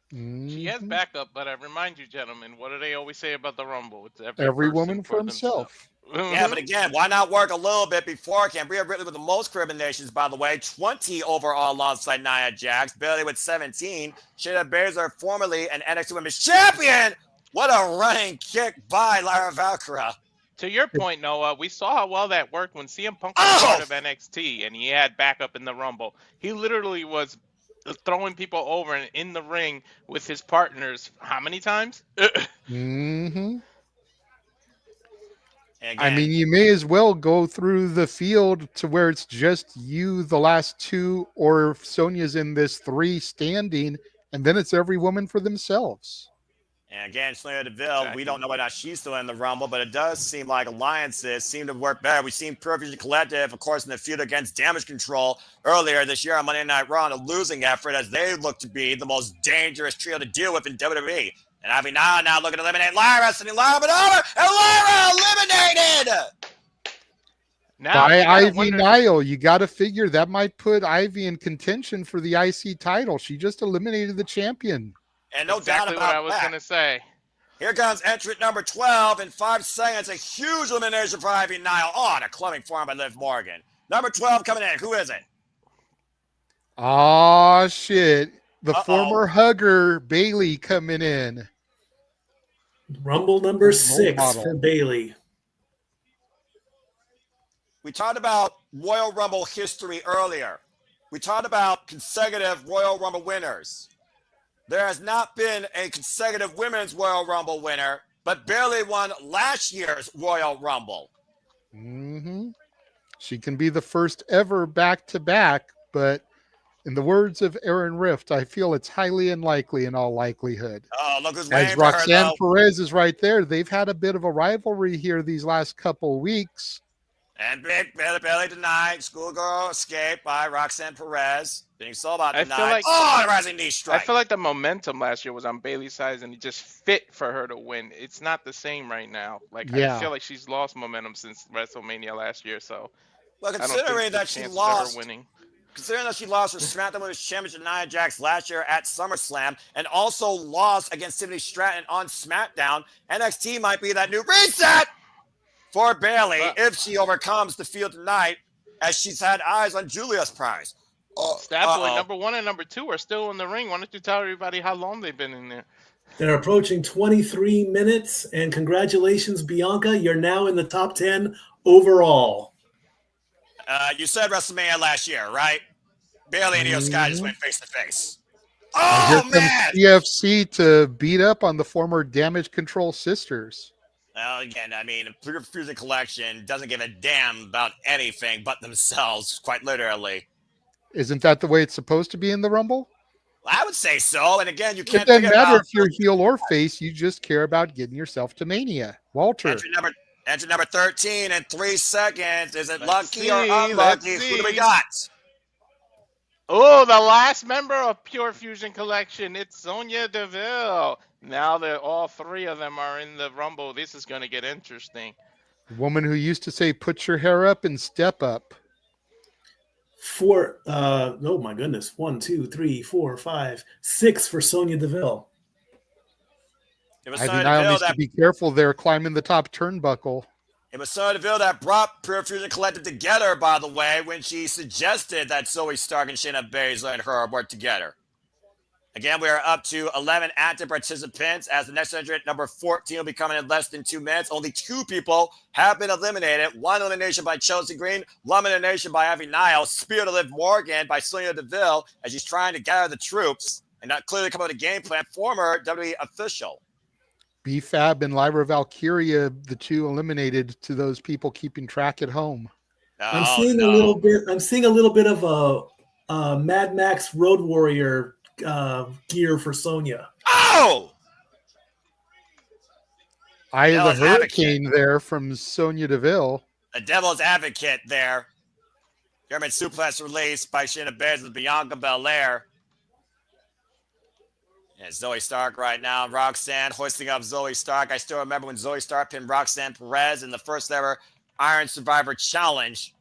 She has backup, but I remind you, gentlemen, what do they always say about the Rumble? It's every woman for himself. Yeah, but again, why not work a little bit beforehand? Rhea Ripley with the most eliminations, by the way, 20 overall alongside Nia Jax. Bayley with 17. Shayna Baszler, formerly an NXT Women's Champion. What a running kick by Lyra Valkyra. To your point, Noah, we saw how well that worked when CM Punk was part of NXT and he had backup in the Rumble. He literally was throwing people over and in the ring with his partners how many times? I mean, you may as well go through the field to where it's just you, the last 2, or if Sonya's in this 3 standing, and then it's every woman for themselves. And again, Sonya Deville, we don't know whether or not she's still in the Rumble, but it does seem like alliances seem to work better. We've seen Pure Fusion Collective, of course, in the feud against Damage Control earlier this year on Monday Night Raw, in a losing effort as they look to be the most dangerous trio to deal with in WWE. And Ivy now looking to eliminate Lyra, sending Lyra over, and Lyra eliminated! Now, by Ivy Nile. You got to figure that might put Ivy in contention for the IC title. She just eliminated the champion. And no doubt about what I was going to say. Here comes entrant number 12 in 5 seconds. A huge elimination for Ivy Nile. On a clubbing form by Liv Morgan. Number 12 coming in. Who is it? Oh, shit. The former hugger, Bayley, coming in. Rumble number 6 for Bayley. We talked about Royal Rumble history earlier. We talked about consecutive Royal Rumble winners. There has not been a consecutive Women's Royal Rumble winner, but Bayley won last year's Royal Rumble. She can be the first ever back-to-back, but in the words of Aaron Rift, I feel it's highly unlikely in all likelihood. Oh, look who's as Roxanne Perez is right there. They've had a bit of a rivalry here these last couple weeks. And Big Bayley tonight. Schoolgirl escape by Roxanne Perez. Being sold about tonight. Rising knee strike. I feel like the momentum last year was on Bayley's side, and it just fit for her to win. It's not the same right now. I feel like she's lost momentum since WrestleMania last year. So, well, considering that she lost, her SmackDown Women's Championship Nia Jax last year at SummerSlam, and also lost against Tiffany Stratton on SmackDown, NXT might be that new reset for Bayley if she overcomes the field tonight, as she's had eyes on Julia's prize. Absolutely. Number 1 and number 2 are still in the ring. Why don't you tell everybody how long they've been in there? They're approaching 23 minutes, and congratulations, Bianca. You're now in the top 10 overall. You said WrestleMania last year, right? Bailey and Io Sky just Mhm. went face to face. And here Oh comes man! PFC to beat up on the former Damage Control sisters. Well, again, I mean, Pure Fusion Collection doesn't give a damn about anything but themselves, quite literally. Isn't that the way it's supposed to be in the Rumble? I would say so. And again, you It can't doesn't forget matter about if you're heel or face, you just care about getting yourself to Mania. Walter. entry number 13 in 3 seconds. Is it Let's lucky or see. Let's unlucky? Who do we see. got? Oh, the last member of Pure Fusion Collection. It's Sonya Deville. Now that all three of them are in the Rumble, this is going to get interesting. The woman who used to say, put your hair up and step up. Oh my goodness. 1, 2, 3, 4, 5, 6 for Sonya Deville. It was Ivy Sonya Nile Deville needs to be careful there climbing the top turnbuckle. that brought Pure Fusion Collective together, by the way, when she suggested that Zoe Stark and Shayna Baszler and her work together. Again, we are up to 11 active participants as the next entrant, number 14, will be coming in less than 2 minutes. Only 2 people have been eliminated. 1 elimination by Chelsea Green, 1 elimination by Ivy Nile, Spear to Liv Morgan by Sonya Deville as she's trying to gather the troops and not clearly come up with a game plan. Former WWE official. B-Fab and Lyra Valkyria, the 2 eliminated to those people keeping track at home. I'm seeing a little bit of a Mad Max Road Warrior gear for Sonya. Oh! Eye of the Devil's Hurricane there from Sonya Deville. The Devil's Advocate there. German suplex released by Shayna Baszler with Bianca Belair. And Zoe Stark right now. Roxanne hoisting up Zoe Stark. I still remember when Zoe Stark pinned Roxanne Perez in the first ever Iron Survivor Challenge.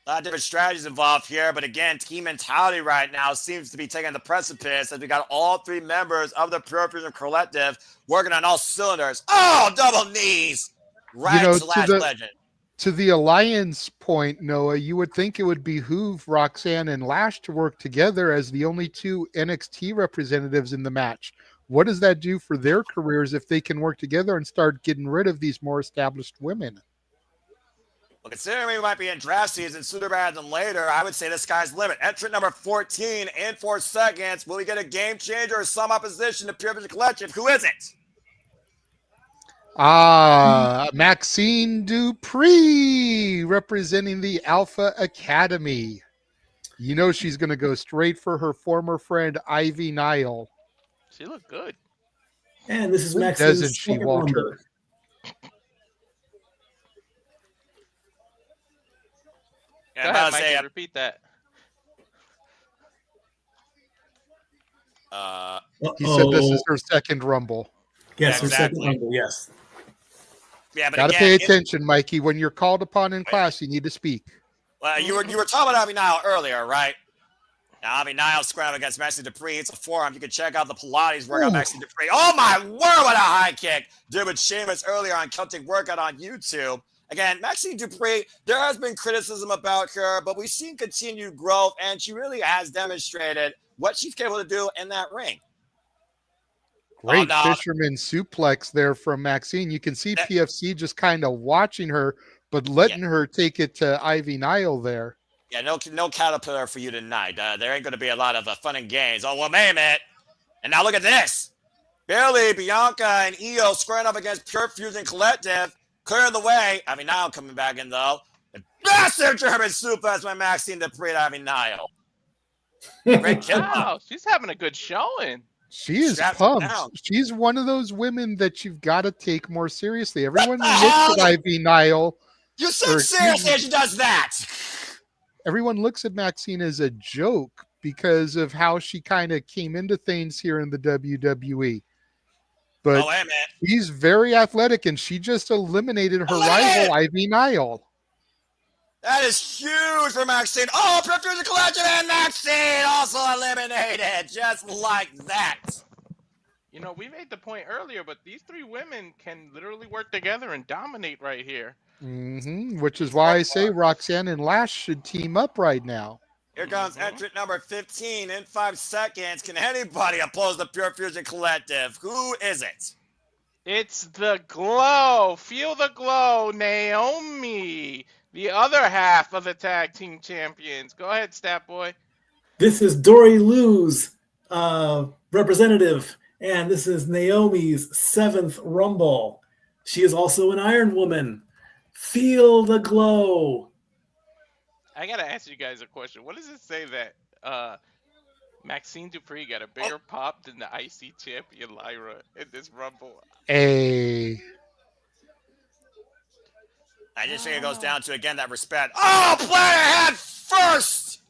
A lot of different strategies involved here, but again, team mentality right now seems to be taking the precipice as we got all 3 members of the Pure Fusion Collective working on all cylinders. Oh, double knees! Right to the last legend. To the alliance point, Noah, you would think it would behoove Roxanne and Lash to work together as the only 2 NXT representatives in the match. What does that do for their careers if they can work together and start getting rid of these more established women? Well, considering we might be in draft season sooner rather than later, I would say the sky's the limit. Entrant number 14 in 4 seconds. Will we get a game changer or some opposition to Pure Fusion Collective? Who is it? Maxine Dupree representing the Alpha Academy. You know she's going to go straight for her former friend Ivy Nile. She looked good. And this is Who Maxine's doesn't she, second Walter? Rumble. Go ahead, Mikey, repeat that. He said this is her second Rumble. Yes, Yeah, her second exactly. Rumble, yes. Yeah, but Got to again, pay attention, Mikey. When you're called upon in class, you need to speak. Well, you were talking about Ivy Nile earlier, right? Now, Ivy Nile scrambled against Maxine Dupree. It's a forearm. You can check out the Pilates workout Maxine Dupree. Oh, my word, what a high kick. Did with Sheamus earlier on Celtic Workout on YouTube. Again, Maxine Dupree, there has been criticism about her, but we've seen continued growth, and she really has demonstrated what she's capable to do in that ring. Great fisherman suplex there from Maxine. You can see PFC just kind of watching her, but letting her take it to Ivy Nile there. Yeah, no caterpillar for you tonight. There ain't going to be a lot of fun and games. Oh, well, wait a minute. And now look at this. Bailey, Bianca, and Io squaring up against Pure Fusion Collective. Clearing the way. Ivy Nile coming back in, though. The massive German suplex by Maxine Dupree to Ivy Nile. Great kill. Wow, she's having a good showing. She is pumped. She's one of those women that you've got to take more seriously. Everyone looks at Ivy Nile. You said seriously she does that. Everyone looks at Maxine as a joke because of how she kind of came into things here in the WWE. But she's very athletic, and she just eliminated her rival, Ivy Nile. That is huge for Maxine. Oh, Pure Fusion Collective and Maxine also eliminated, just like that. You know, we made the point earlier, but these 3 women can literally work together and dominate right here. Which is why I say Roxanne and Lash should team up right now. Here comes entrant number 15 in 5 seconds. Can anybody oppose the Pure Fusion Collective? Who is it? It's the glow. Feel the glow, Naomi. The other half of the tag team champions. Go ahead, Stat Boy. This is Dory Lou's representative, and this is Naomi's seventh Rumble. She is also an Iron Woman. Feel the glow. I gotta ask you guys a question. What does it say that Maxine Dupree got a Oh, bigger pop than the IC champion Lyra in this Rumble? A I just think it goes Ah, down to, again, that respect. Oh, planet head first!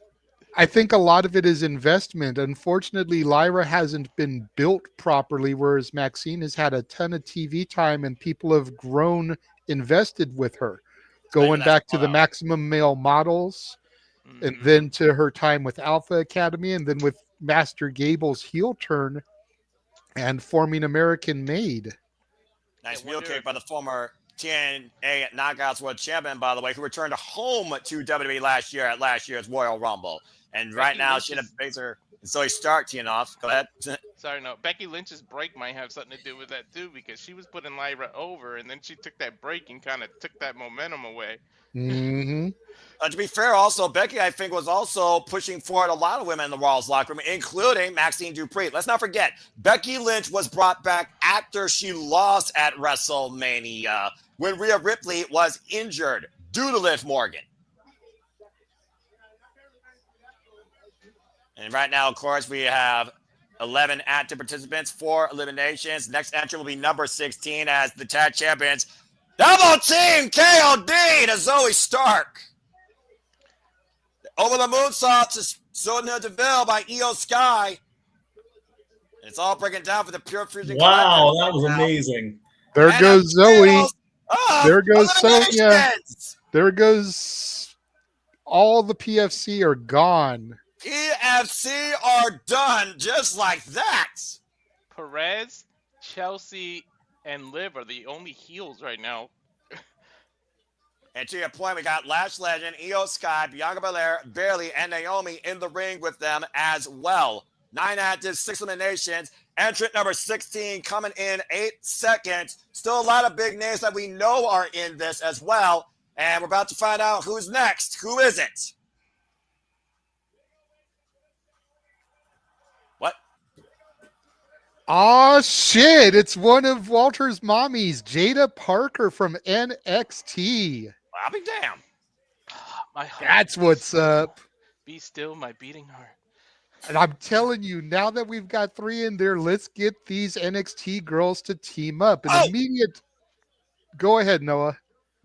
I think a lot of it is investment. Unfortunately, Lyra hasn't been built properly, whereas Maxine has had a ton of TV time and people have grown invested with her, Especially with going that back to the photo. Maximum Male Models and mm-hmm. then to her time with Alpha Academy and then with Master Gable's heel turn and forming American Made. I Nice wheel wonder kick if by the former TNA Knockouts World Champion, by the way, who returned home to WWE last year at last year's Royal Rumble. And right Becky now, Shayna Lynch's Baszler and Zoe Stark teeing off. Go ahead. sorry, no, Becky Lynch's break might have something to do with that too, because she was putting Lyra over, and then she took that break and kind of took that momentum away. Mm-hmm. To be fair, also, Becky, I think, was also pushing forward a lot of women in the Royals locker room, including Maxine Dupree. Let's not forget, Becky Lynch was brought back after she lost at WrestleMania when Rhea Ripley was injured due to Liv Morgan. And right now, of course, we have 11 active participants, 4 eliminations. Next entry will be number 16 as the tag champions. Double team KOD to Zoe Stark. Over the moonsault to Sonia Deville by Io Sky. And it's all breaking down for the Pure Fusion Wow, Collective that right was now. amazing. There And goes a Zoe. field of There goes Sonia. eliminations. There goes all the PFC are gone. PFC are done just like that. Perez, Chelsea, and Liv are the only heels right now. And to your point, we got Lash Legend, Io Sky, Bianca Belair, Bayley, and Naomi in the ring with them as well. 9 active, 6 eliminations. Entrant number 16 coming in 8 seconds. Still a lot of big names that we know are in this as well. And we're about to find out who's next. Who is it? What? Oh shit! It's one of Walter's mommies, Jada Parker from NXT. I'll be damned. My heart. That's what's up. Be still, my beating heart. And I'm telling you, now that we've got 3 in there, let's get these NXT girls to team up. An Oh! immediate. Go ahead, Noah.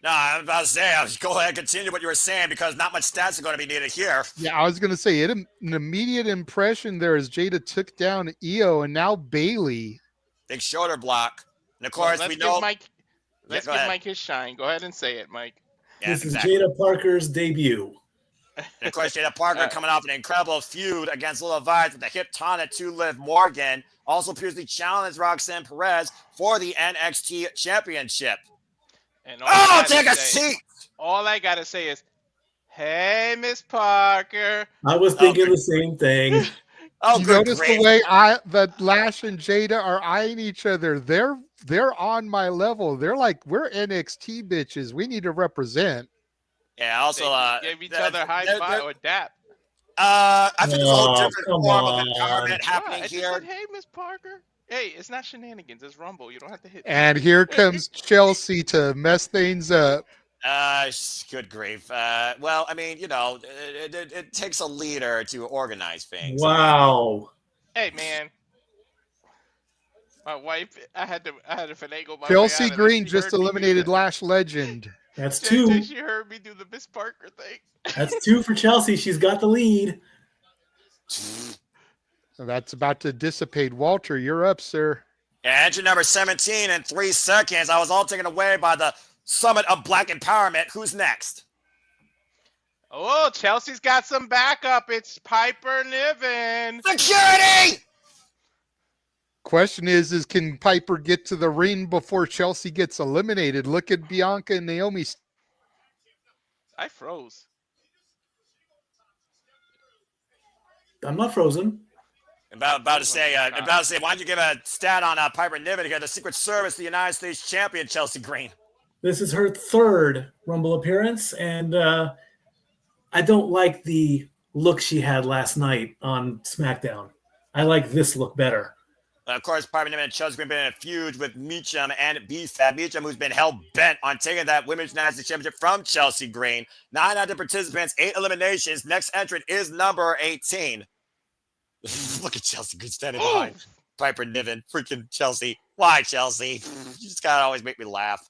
No, I was about to say, go ahead and continue what you were saying because not much stats are going to be needed here. Yeah, I was going to say an immediate impression there as Jada took down Io and now Bayley. Big shoulder block. And of Well, course, let's we give know. Mike. Yeah, Let's go give ahead. Mike his shine. Go ahead and say it, Mike. Yeah, This exactly. is Jada Parker's debut. And of course, Jada Parker coming off an incredible feud against Lil Vibes with a hip tonic to Liv Morgan. Also previously challenged Roxanne Perez for the NXT Championship. And all I Oh, gotta take a say- seat. All I gotta say is, "Hey, Miss Parker." I was thinking the same thing. Oh, You good notice grief. the way that Lash and Jada are eyeing each other. They're on my level. They're like, we're NXT bitches. We need to represent. Yeah, also, They give each other high five or dap. I think there's a whole Oh, different come form of on. empowerment What? happening I just here. said, "Hey, Miss Parker." Hey, it's not shenanigans. It's Rumble. You don't have to hit. And here comes Chelsea to mess things up. Good grief. Well, I mean, you know, it takes a leader to organize things. Wow. Hey, man. My wife, I had to finagle my way Chelsea out of it. Green She just heard me do eliminated the- Lash Legend. That's JJ, 2. she heard me do the Miss Parker thing. That's 2 for Chelsea. She's got the lead. So that's about to dissipate. Walter, you're up, sir. Yeah, entry number 17 in 3 seconds. I was all taken away by the summit of black empowerment. Who's next? Oh, Chelsea's got some backup. It's Piper Niven. Security! Question is can Piper get to the ring before Chelsea gets eliminated? Look at Bianca and Naomi. I froze. I'm not frozen. About to Those ones say, were why don't you give a stat on Piper Niven here, the Secret Service, the United States champion, Chelsea Green. This is her third Rumble appearance, and I don't like the look she had last night on SmackDown. I like this look better. Of course, Piper Niven and Chelsea Green been in a feud with Meacham and B-Fab. Meacham, who's been hell-bent on taking that Women's United States Championship from Chelsea Green. 9 active participants, 8 eliminations. Next entrant is number 18. Look at Chelsea Green standing behind Piper Niven. Freaking Chelsea. Why, Chelsea? You just gotta always make me laugh.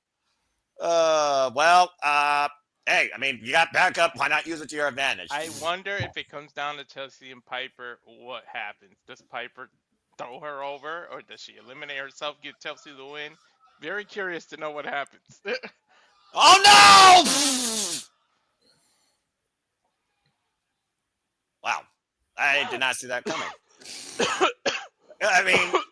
Hey, I mean, you got backup. Why not use it to your advantage? I wonder if it comes down to Chelsea and Piper, what happens? Does Piper throw her over, or does she eliminate herself, give Chelsea the win? Very curious to know what happens. Oh no! Wow, I did not see that coming. I mean,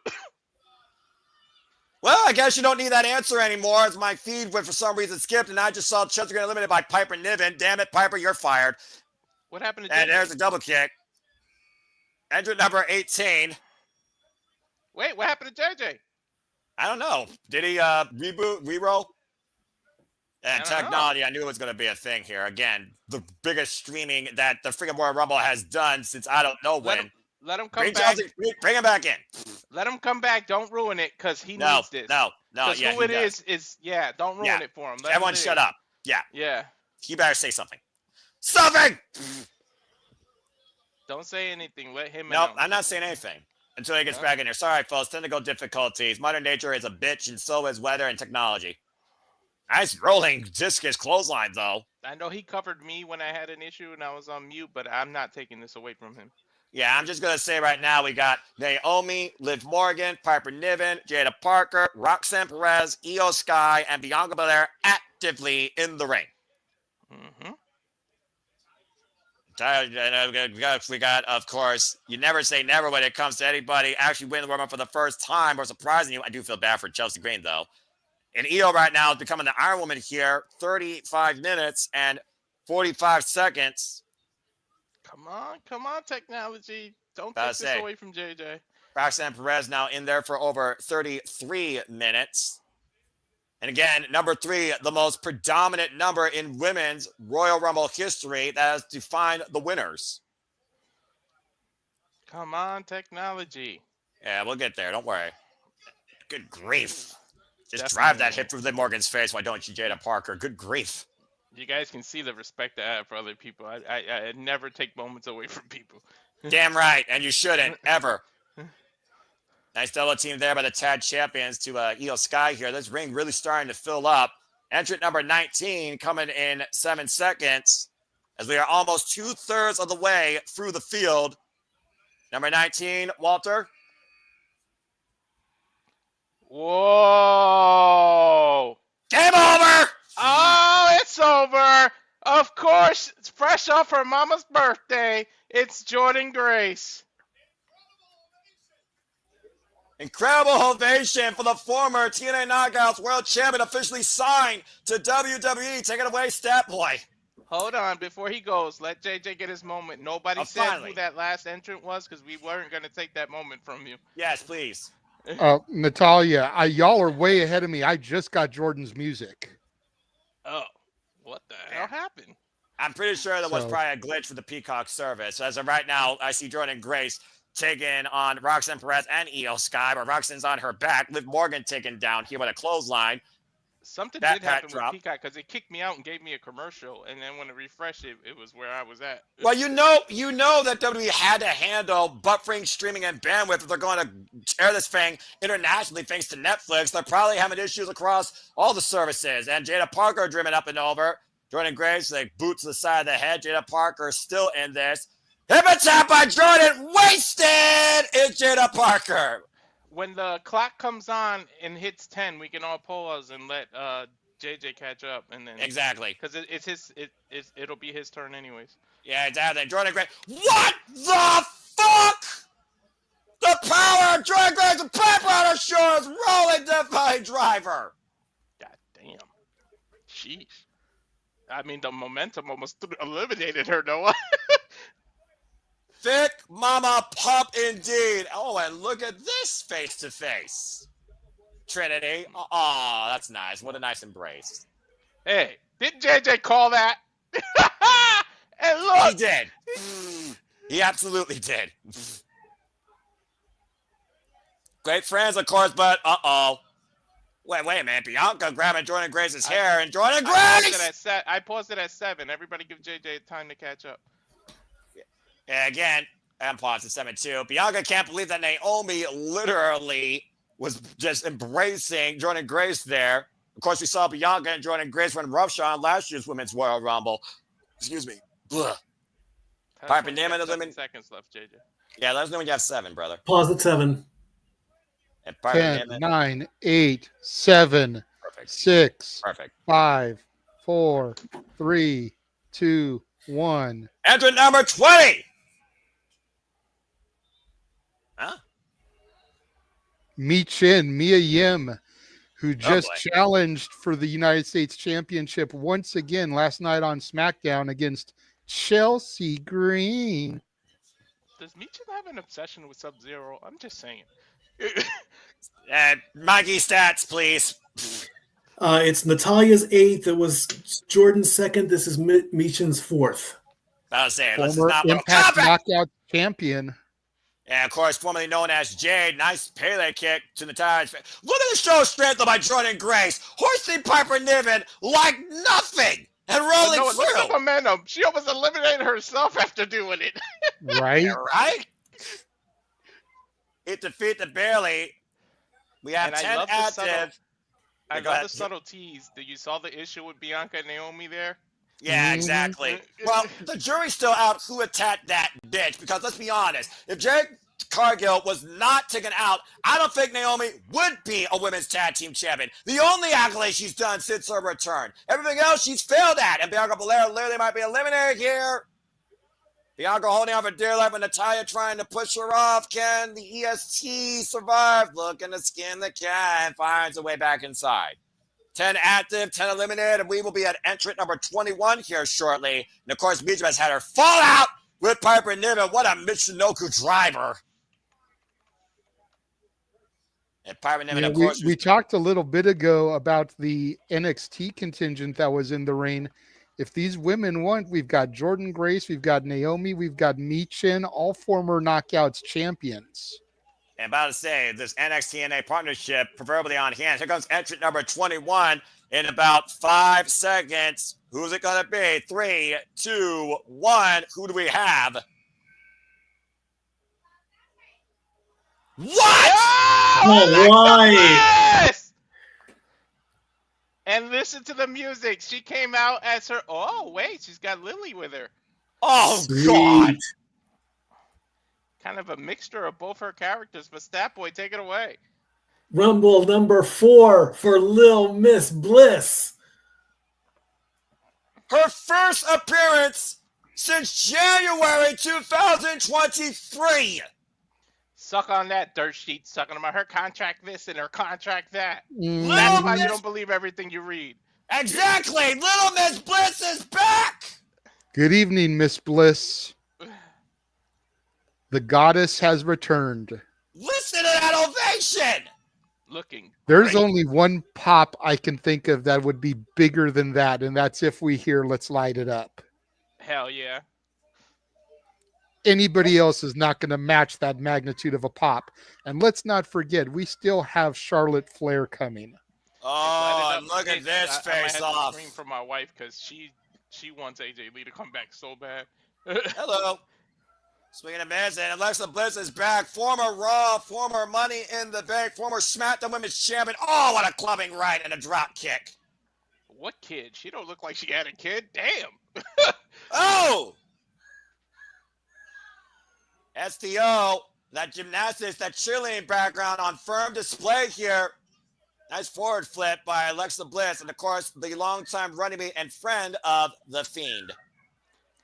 well, I guess you don't need that answer anymore, as my feed went for some reason skipped, and I just saw Chelsea getting eliminated by Piper Niven. Damn it, Piper, you're fired. What happened to And JJ? there's a double kick. Entrant number 18. Wait, what happened to JJ? I don't know. Did he reboot, reroll? And I don't technology, I knew it was going to be a thing here. Again, the biggest streaming that the freaking Royal Rumble has done since I don't know when. Let him come Bring back. Chelsea, bring him back in. Let him come back. Don't ruin it, because he No, needs this. no. Because Yeah, who it is, yeah, don't ruin Yeah. it for him. Let Everyone him shut live. up. Yeah. Yeah. You better say something. Something! Don't say anything. Let him Nope, announce. I'm not saying anything until he gets back in here. Sorry, folks. Technical difficulties. Modern nature is a bitch, and so is weather and technology. Nice rolling discus clothesline, though. I know he covered me when I had an issue and I was on mute, but I'm not taking this away from him. Yeah, I'm just going to say right now we got Naomi, Liv Morgan, Piper Niven, Jada Parker, Roxanne Perez, Io Sky, and Bianca Belair actively in the ring. Mm-hmm. We got, of course, you never say never when it comes to anybody actually winning the Royal Rumble for the first time or surprising you. I do feel bad for Chelsea Green, though. And Io right now is becoming the Iron Woman here, 35 minutes and 45 seconds. Come on, technology. Don't Gotta take this say. away from JJ. Roxanne Perez now in there for over 33 minutes. And again, number 3, the most predominant number in women's Royal Rumble history that has defined the winners. Come on, technology. Yeah, we'll get there. Don't worry. Good grief. Just Definitely. drive that hit through Liv Morgan's face. Why don't you, Jada Parker? Good grief. You guys can see the respect I have for other people. I never take moments away from people. Damn right. And you shouldn't, ever. Nice double team there by the tag champions to Io Sky here. This ring really starting to fill up. Entrant number 19 coming in 7 seconds as we are almost 2/3 of the way through the field. Number 19, Walter. Whoa! Game over! Oh, it's over! Of course, it's fresh off her mama's birthday. It's Jordan Grace. Incredible ovation for the former TNA Knockouts World Champion, officially signed to WWE. Take it away, Stat Boy. Hold on, before he goes, let JJ get his moment. Nobody said finally. who that last entrant was, because we weren't going to take that moment from you. Yes, please. Natalia, y'all are way ahead of me. I just got Jordan's music. Oh, what the hell happened? I'm pretty sure that was So- probably a glitch for the Peacock service. As of right now, I see Jordan Grace taking on Roxanne Perez and Io Sky, but Roxanne's on her back. Liv Morgan taken down here with a clothesline. Something That did happen backdrop. with Peacock, because it kicked me out and gave me a commercial, and then when it refreshed it, it was where I was at. Well, you know that WWE had to handle buffering, streaming, and bandwidth if they're going to air this thing internationally thanks to Netflix. They're probably having issues across all the services. And Jada Parker driven up and over. Jordan Grace, like boot to the side of the head. Jada Parker still in this. Hip and tap by Jordan. Wasted is Jada Parker. When the clock comes on and hits 10, we can all pause and let JJ catch up, and then Exactly. because it'll be his turn anyways. Yeah, it's out there. Jordan Grace. What the fuck? The power of Jordan Grace and Piper on her shores. Rolling Defy Driver. God damn. Sheesh. I mean, the momentum almost eliminated her, Noah. Thick mama pump indeed. Oh, and look at this face-to-face. Trinity. Oh, that's nice. What a nice embrace. Hey, did JJ call that? And He look, did. He absolutely did. Great friends, of course, but uh-oh. Wait a minute. Bianca grabbing Jordan Grace's hair, and Jordan Grace! I paused it at 7. Everybody give JJ time to catch up. Yeah, again, and paused at 7-2. Bianca can't believe that Naomi literally was just embracing Jordan Grace there. Of course, we saw Bianca and Jordan Grace run roughshod on last year's Women's Royal Rumble. Excuse me. Ugh. Piper Niven, 7 seconds left, JJ. Yeah, let us know when you have 7, brother. Pause at 7. And 10, 9, 8, 7, Perfect. 6, Perfect. 5, 4, 3, 2, 1. Entrant number 20. Huh? Mia Yim, who just challenged for the United States Championship once again last night on SmackDown against Chelsea Green. Does Michin have an obsession with Sub-Zero? I'm just saying. Mikey stats, please. It's Natalia's 8th. It was Jordan's 2nd. This is Michin's 4th. I was saying, Former Impact Knockout champion. And of course, formerly known as Jade. Nice Pele kick to Natalia's face. Look at the show strength by Jordan Grace. Hoisting Piper Niven like nothing. And rolling through. Look at the momentum. She almost eliminated herself after doing it. Right? Yeah, right? It defeated Bailey. We have 10 active. I love the subtleties. Did you saw the issue with Bianca and Naomi there? Yeah, exactly. Well, the jury's still out who attacked that bitch, because let's be honest, if Jade Cargill was not taken out, I don't think Naomi would be a women's tag team champion. The only accolade she's done since her return. Everything else she's failed at, and Bianca Belair literally might be eliminated here. Bianca holding on for dear life, and Natalya trying to push her off. Can the EST survive? Looking to skin the cat and finds a way back inside. 10 active, 10 eliminated, and we will be at entrant number 21 here shortly. And of course, Mija has had her fall out with Piper Niven. What a Michinoku driver. And Piper Niven, of course. We talked a little bit ago about the NXT contingent that was in the ring. If these women want, we've got Jordan Grace, we've got Naomi, we've got Michin, all former Knockouts champions. And about to say, this NXT-NA partnership proverbially on hand. Here comes entrant number 21 in about 5 seconds. Who's it going to be? 3, 2, 1. Who do we have? What? Oh, why? And listen to the music. She came out as her. Oh, wait. She's got Lily with her. Oh, God. Kind of a mixture of both her characters, but Stat Boy, take it away. Rumble number 4 for Lil Miss Bliss. Her first appearance since January 2023. Suck on that, dirt sheet. Sucking about her contract this and her contract that. Mm. That's why you don't believe everything you read. Exactly. Little Miss Bliss is back. Good evening, Miss Bliss. The goddess has returned. Listen to that ovation. Looking There's great. only one pop I can think of that would be bigger than that, and that's if we hear Let's Light It Up. Hell yeah. Anybody else is not going to match that magnitude of a pop. And let's not forget, we still have Charlotte Flair coming. Oh, and look at this I might face have to off. scream for my wife because she wants AJ Lee to come back so bad. Hello. Speaking of Miz, and Alexa Bliss is back. Former Raw, former Money in the Bank, former SmackDown Women's Champion. Oh, what a clubbing right and a drop kick. What kid? She don't look like she had a kid. Damn. Oh! STO, that gymnastics, that cheerleading background on firm display here. Nice forward flip by Alexa Bliss, and of course, the longtime running mate and friend of The Fiend.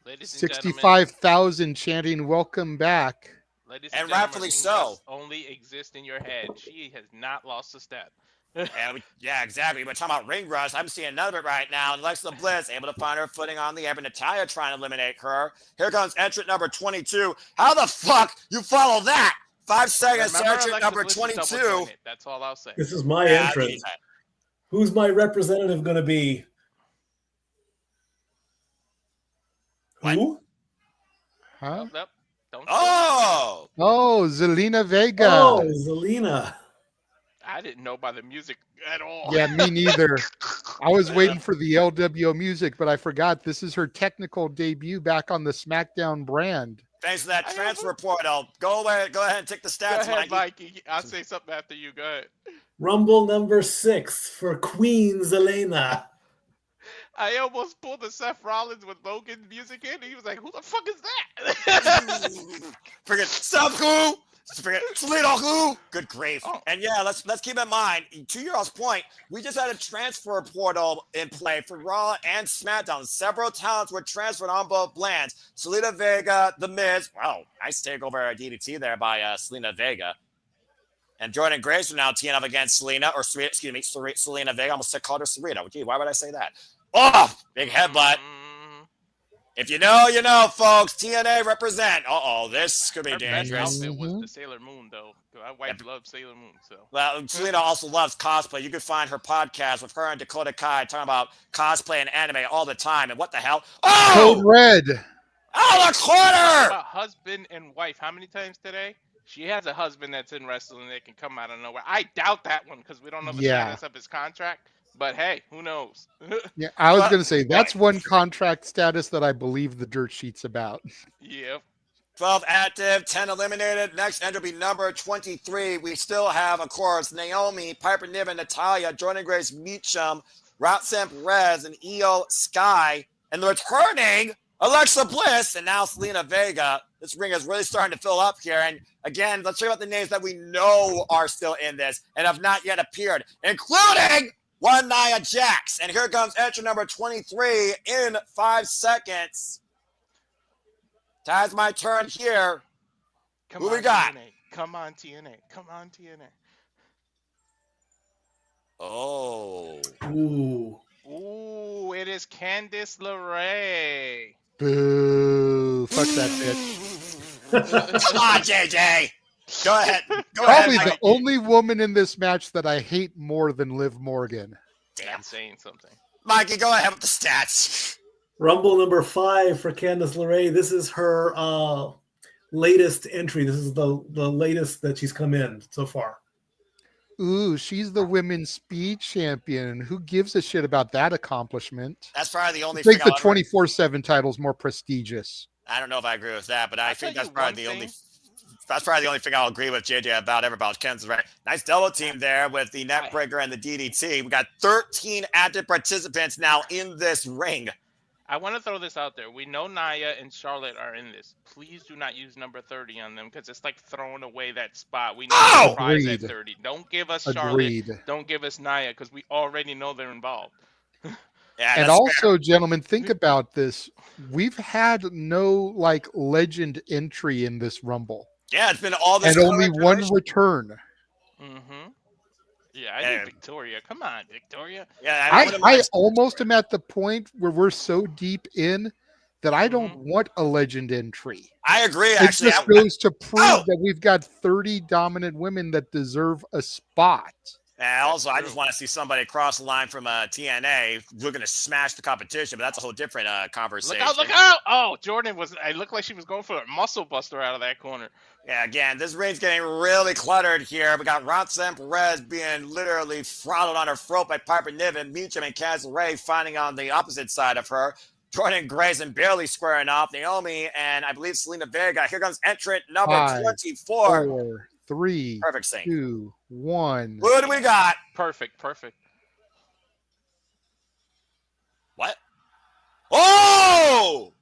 Ladies and 65,000 chanting welcome back. Ladies and gentlemen, rightfully so. Only exist in your head. She has not lost a step. Yeah, exactly. We're talking about ring rust. I'm seeing none of it right now. And Alexa Bliss able to find her footing on the air, but Natalya trying to eliminate her. Here comes entrant number 22. How the fuck you follow that? 5 seconds to Remember, entrant Alexa number Bliss is double 22. jointed. That's all I'll say. This is my Yeah, entrance. Who's my representative going to be? What? Who? Huh? Nope. Don't. Oh, Oh, Zelina Vega. Oh, Zelina. I didn't know by the music at all. Yeah, me neither. I was waiting for the LWO music, but I forgot this is her technical debut back on the SmackDown brand. thanks for that transfer portal. Go ahead and take the stats, Go ahead, Mikey. Mikey. I'll say something after you. Go ahead. Rumble number 6 for Queen Zelina. I almost pulled the Seth Rollins with Logan music in. He was like, "Who the fuck is that?" Forget stuff who. Forget Toledo who. Good grief. Oh. And yeah, let's keep in mind, to your all's point, we just had a transfer portal in play for Raw and SmackDown. Several talents were transferred on both brands. Selena Vega, The Miz. Wow, nice takeover at DDT there by Selena Vega. And Jordan Grace are now teeing up against Selena Vega. I almost called her Serena. Gee, why would I say that? Oh, big headbutt. If you know, you know, folks. TNA represent. This could be Her best dangerous. outfit was the Sailor Moon, though. My wife loves Sailor Moon, so. Well, Selena also loves cosplay. You can find her podcast with her and Dakota Kai talking about cosplay and anime all the time. And what the hell? Code Oh! Red. Oh, the corner! About husband and wife. How many times today? She has a husband that's in wrestling that can come out of nowhere. I doubt that one because we don't know the status of his contract. But hey, who knows? Yeah, I was going to say that's one contract status that I believe the dirt sheet's about. Yep. 12 active, 10 eliminated. Next entry will be number 23. We still have, of course, Naomi, Piper Niven, Natalya, Jordan Grace, Meacham, Roxanne Perez, and Io Sky. And the returning Alexa Bliss and now Selena Vega. This ring is really starting to fill up here. And again, let's check out the names that we know are still in this and have not yet appeared, including one Nia Jax. And here comes entry number 23 in 5 seconds. Time's my turn here. Who we got? TNA. Come on, TNA. Come on, TNA. Oh. Ooh, it is Candice LeRae. Boo. Fuck that bitch. Come on, JJ. Go ahead. Probably the only woman in this match that I hate more than Liv Morgan. Damn. Saying something. Mikey, go ahead with the stats. Rumble number 5 for Candice LeRae. This is her latest entry. This is the latest that she's come in so far. Ooh, she's the women's speed champion. Who gives a shit about that accomplishment? That's probably the only I thing think the 24/7 title's more prestigious. I don't know if I agree with that, but I think that's probably the only. That's probably the only thing I'll agree with JJ about Candice LeRae. Nice double team there with the neckbreaker and the DDT. We got 13 active participants now in this ring. I want to throw this out there. We know Nia and Charlotte are in this. Please do not use number 30 on them because it's like throwing away that spot. We need a prize at 30. Don't give us Charlotte. Don't give us Nia because we already know they're involved. Yeah, and also, fair. Gentlemen, think about this. We've had no legend entry in this Rumble. Yeah, it's been all this. And only one return. Mm-hmm. Yeah, I need Victoria. Come on, Victoria. Yeah, I almost am at the point where we're so deep in that I don't want a legend entry. I agree, actually. It just goes to prove that we've got 30 dominant women that deserve a spot. And also, I just want to see somebody cross the line from TNA. We're going to smash the competition, but that's a whole different conversation. Look out, look out! Oh, Jordan it looked like she was going for a muscle buster out of that corner. Yeah, again, this ring's getting really cluttered here. We got Roxanne Perez being literally throttled on her throat by Piper Niven, Meacham and Candice LeRae finding on the opposite side of her. Jordan Grayson barely squaring off. Naomi and I believe Selena Vega. Here comes entrant number 24. 4, 3, perfect sync. 2, 1. Who do we got? Perfect. What? Oh!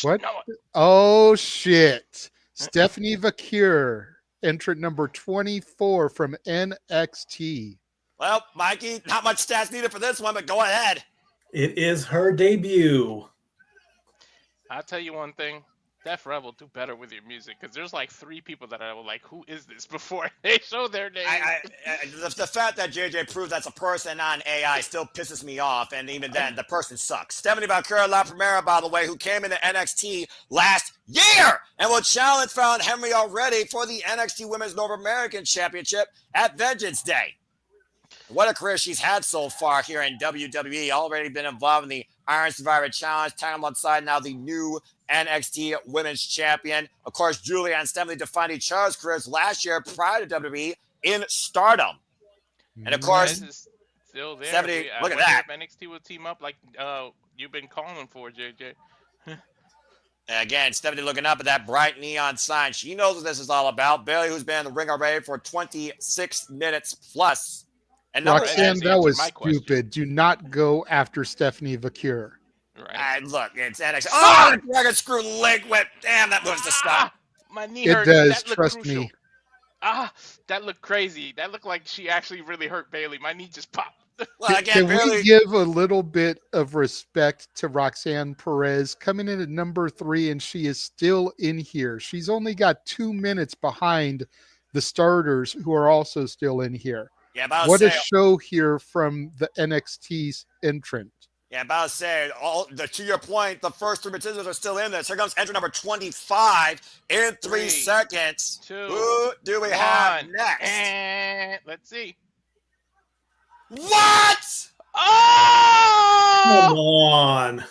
What? Oh, shit. Stephanie Vacure, entrant number 24 from NXT. Well, Mikey, not much stats needed for this one, but go ahead. It is her debut. I'll tell you one thing. Def Rebel do better with your music because there's like 3 people that I was like, who is this before they show their name. The fact that JJ proved that's a person, not an AI, still pisses me off. And even then, the person sucks. Stephanie Valkyria La Primera, by the way, who came into NXT last year and will challenge Fallon Henry already for the NXT Women's North American Championship at Vengeance Day. What a career she's had so far here in WWE. Already been involved in the Iron Survivor Challenge, time on side now the new NXT Women's Champion. Of course, Julia and Stephanie defined each other's careers last year prior to WWE in Stardom. And of course, Is still there. Stephanie, look at that. If NXT will team up like you've been calling for, JJ. Again, Stephanie looking up at that bright neon sign. She knows what this is all about. Bayley, who's been in the ring already for 26 minutes plus. And Roxanne, that was stupid. Do not go after Stephanie Valkyria. Right. Look, it's NXT. Oh, the dragon screw leg whip. Damn, that moves to stop. My knee it hurt. Does, trust me. That looked crazy. That looked like she actually really hurt Bayley. My knee just popped. Well, again, Can we give a little bit of respect to Roxanne Perez coming in at number 3, and she is still in here. She's only got 2 minutes behind the starters who are also still in here. Yeah, what a show here from the NXT's entrant. Yeah, about to say, to your point, the first 3 participants are still in this. Here comes entrant number 25 in 3 seconds. 2, who do we have next? And let's see. What? Oh! Come on.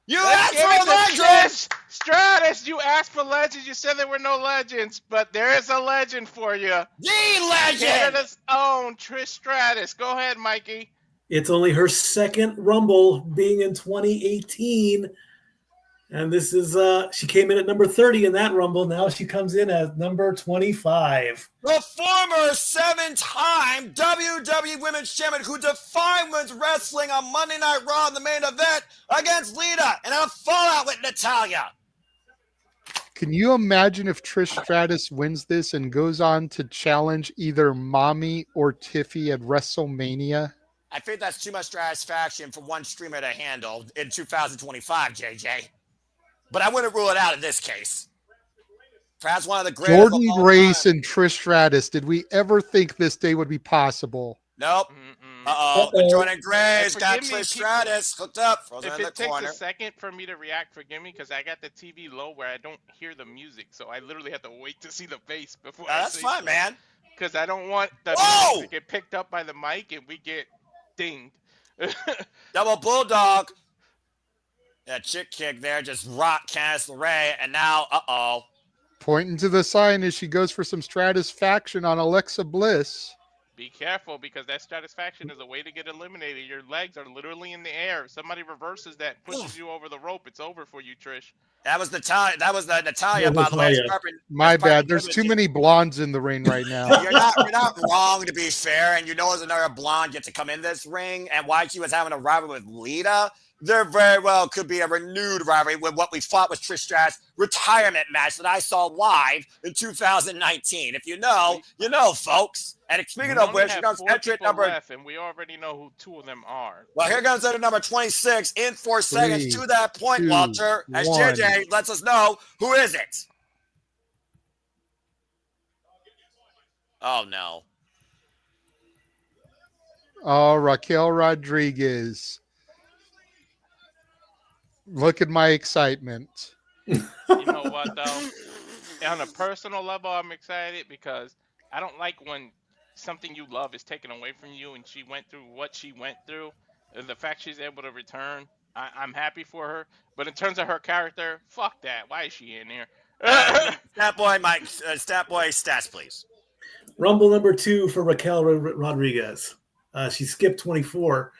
You asked for legends! Stratus, you asked for legends. You said there were no legends, but there is a legend for you. The legend! Canada's own Trish Stratus. Go ahead, Mikey. It's only her second Rumble, being in 2018. And this is, she came in at number 30 in that Rumble. Now she comes in at number 25. The former 7-time WWE Women's Champion who defined women's wrestling on Monday Night Raw in the main event against Lita and had a fallout with Natalya. Can you imagine if Trish Stratus wins this and goes on to challenge either Mommy or Tiffy at WrestleMania? I think that's too much satisfaction for one streamer to handle in 2025, JJ. But I wouldn't rule it out in this case. Perhaps one of the greatest. Jordan Grace and Trish Stratus. Did we ever think this day would be possible? Nope. Jordan Grace got Trish Stratus hooked up. If it takes a second for me to react, forgive me, because I got the TV low where I don't hear the music, so I literally have to wait to see the face before. That's fine, man. Because I don't want the music to get picked up by the mic and we get dinged. Double bulldog. That chick kick there just rocked Candice LeRae, and now, Pointing to the sign as she goes for some Stratisfaction on Alexa Bliss. Be careful, because that Stratisfaction is a way to get eliminated. Your legs are literally in the air. If somebody reverses that, pushes you over the rope, it's over for you, Trish. That was Natalya. That was the Natalya, by the way. My bad. There's too many blondes in the ring right now. You're not wrong, to be fair. And you know, as another blonde gets to come in this ring, and why she was having a rivalry with Lita, there very well could be a renewed rivalry with what we fought with Trish Stratus' retirement match that I saw live in 2019. If you know, you know, folks. And speaking of which, here comes entrant number. And we already know who 2 of them are. Well, here comes entrant number 26 in 4 seconds. To that point, 2, Walter, as JJ lets us know, who is it? Oh, no. Oh, Raquel Rodriguez. Look at my excitement. You know what, though? On a personal level, I'm excited because I don't like when something you love is taken away from you, and she went through what she went through. The fact she's able to return, I'm happy for her. But in terms of her character, fuck that. Why is she in here? Stat boy, Mike. Stat boy, stats, please. Rumble number 2 for Raquel Rodriguez. She skipped 24.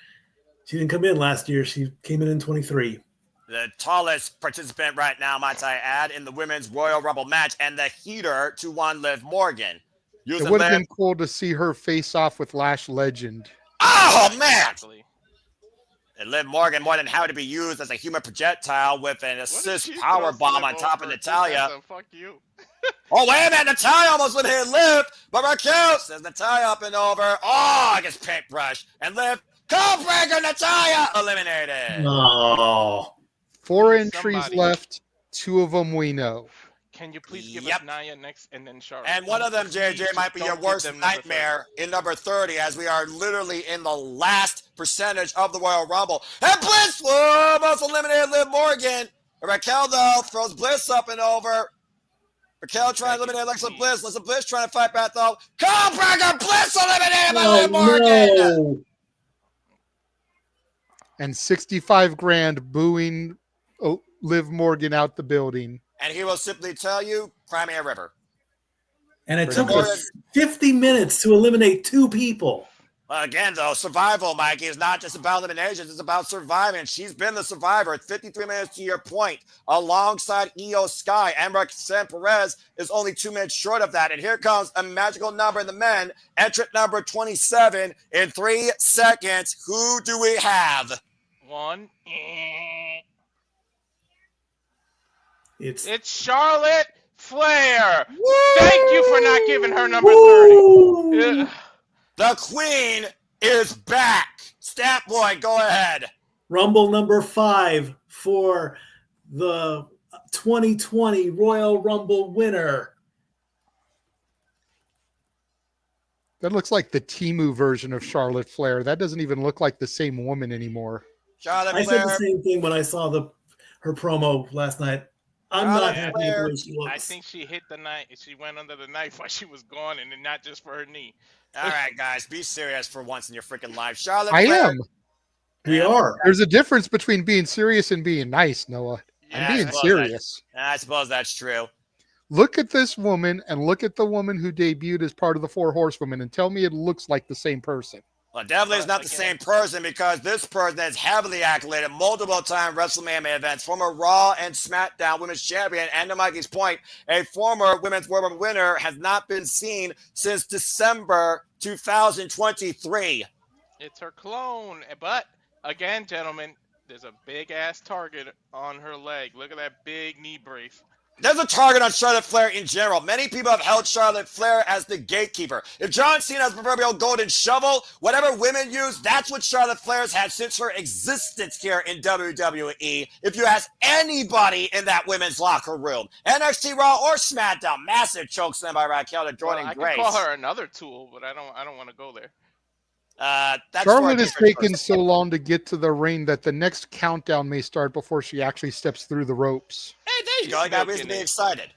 She didn't come in last year. She came in 23. The tallest participant right now, might I add, in the Women's Royal Rumble match, and the heater to one Liv Morgan. It would have been cool to see her face off with Lash Legend. Oh, man! And Liv Morgan more than happy to be used as a human projectile with an assist power bomb on top of Natalya. Fuck you. Oh, wait a minute. Natalya almost went hit Liv, but Raquel says Natalya up and over. Oh, I guess paintbrush. And Liv, Coldbreaker, Natalya eliminated. Oh. 4 entries left Two of them we know. Can you please give us Yep. Nia next and then Charlotte? And one of them, Please JJ, might be your don't give worst them number 30. nightmare in number 30, as we are literally in the last percentage of the Royal Rumble. And Bliss almost eliminated Liv Morgan. Raquel, though, throws Bliss up and over. Raquel trying to eliminate Alexa Bliss. Alexa Bliss trying to fight back, though. Codebreaker Bliss eliminated by Liv Morgan. No. And 65 grand booing Liv Morgan out the building. And he will simply tell you, cry me a river. And it Pretty took much. us 50 minutes to eliminate 2 people. Well, again, though, survival, Mikey, is not just about eliminations. It's about surviving. She's been the survivor. 53 minutes to your point. Alongside Io Sky, and Roxanne Perez is only 2 minutes short of that. And here comes a magical number in the men. Entrant number 27 in 3 seconds. Who do we have? One. It's It's Charlotte Flair. Woo! Thank you for not giving her number 30. Ugh. The queen is back. Stat boy, go ahead. Rumble number 5 for the 2020 Royal Rumble winner. That looks like the Temu version of Charlotte Flair. That doesn't even look like the same woman anymore. Charlotte I said Flair. the same thing when I saw her promo last night. I'm not happy with the way she looks. I think she hit the knife. She went under the knife while she was gone, and not just for her knee. All right, guys, be serious for once in your freaking life. Charlotte I Flair. am. We are. There's a difference between being serious and being nice, Noah. Yeah, I'm I being suppose serious. I suppose that's true. Look at this woman and look at the woman who debuted as part of the Four Horsewomen and tell me it looks like the same person. Well, definitely is not the same person, because this person is heavily accoladed multiple time WrestleMania events, former Raw and SmackDown Women's Champion, and to Mikey's point, a former Women's World Rumble winner, has not been seen since December 2023. It's her clone. But, again, gentlemen, there's a big-ass target on her leg. Look at that big knee brace. There's a target on Charlotte Flair in general. Many people have held Charlotte Flair as the gatekeeper. If John Cena has the proverbial golden shovel, whatever women use, that's what Charlotte Flair's had since her existence here in WWE. If you ask anybody in that women's locker room, NXT Raw or SmackDown, massive chokeslam by Raquel to Jordan I Grace. can call her another tool, but I don't want to go there. That's Charlotte has taken so long to get to the ring that the next countdown may start before she actually steps through the ropes. Hey, there you go. I got reason to be excited.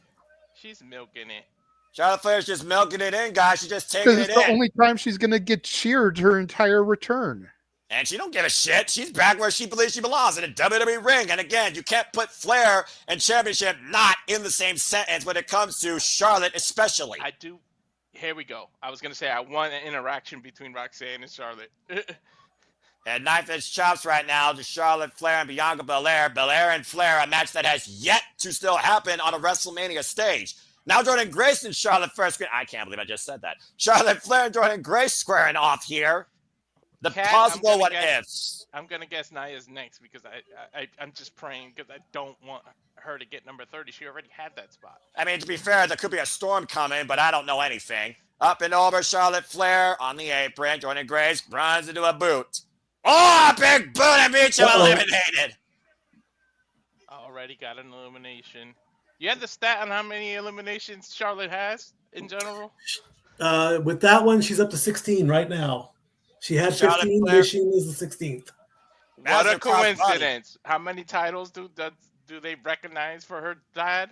She's milking it. Charlotte Flair's just milking it in, guys. She's just taking Because it it's the in. only time she's going to get cheered her entire return. And she don't give a shit. She's back where she believes she belongs, in a WWE ring. And again, you can't put Flair and championship not in the same sentence when it comes to Charlotte especially. I do. Here we go. I was going to say I want an interaction between Roxanne and Charlotte. And knife edge chops right now to Charlotte Flair and Bianca Belair. Belair and Flair, a match that has yet to still happen on a WrestleMania stage. Now Jordan Grace and Charlotte Flair. I can't believe I just said that. Charlotte Flair and Jordan Grace squaring off here. The Kat, possible what ifs. I'm going to guess Nia's next because I'm just praying because I don't want her to get number 30. She already had that spot. I mean, to be fair, there could be a storm coming, but I don't know anything. Up and over, Charlotte Flair on the apron. Jordan Grace runs into a boot. Oh, a big boot and beat you eliminated. Already got an elimination. You had the stat on how many eliminations Charlotte has in general? With that one, she's up to 16 right now. She had Charlotte 15, Flair. this she is the 16th. What a Massive crossbody. coincidence. How many titles do they recognize for her dad?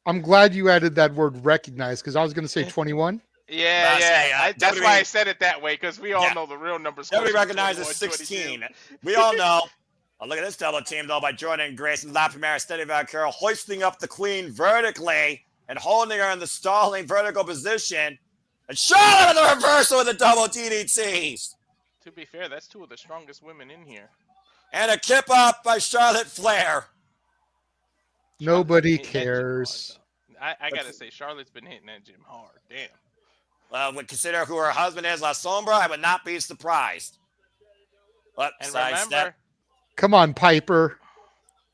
I'm glad you added that word recognize because I was going to say 21. Yeah, yeah. That's WWE why I said it that way because we all know the real numbers. Nobody recognizes 16. We all know. Oh, look at this double team, though, by Jordan Grace and La Primera Steady Valkyra, hoisting up the queen vertically and holding her in the stalling vertical position. And Charlotte with the reversal with the double DDTs. To be fair, that's two of the strongest women in here. And a kip up by Charlotte Flair. Nobody Hit that gym cares. hard, though. I gotta say, Charlotte's been hitting that gym hard. Damn. Well, when consider who her husband is, La Sombra, I would not be surprised. But And sidestep. remember, Come on, Piper.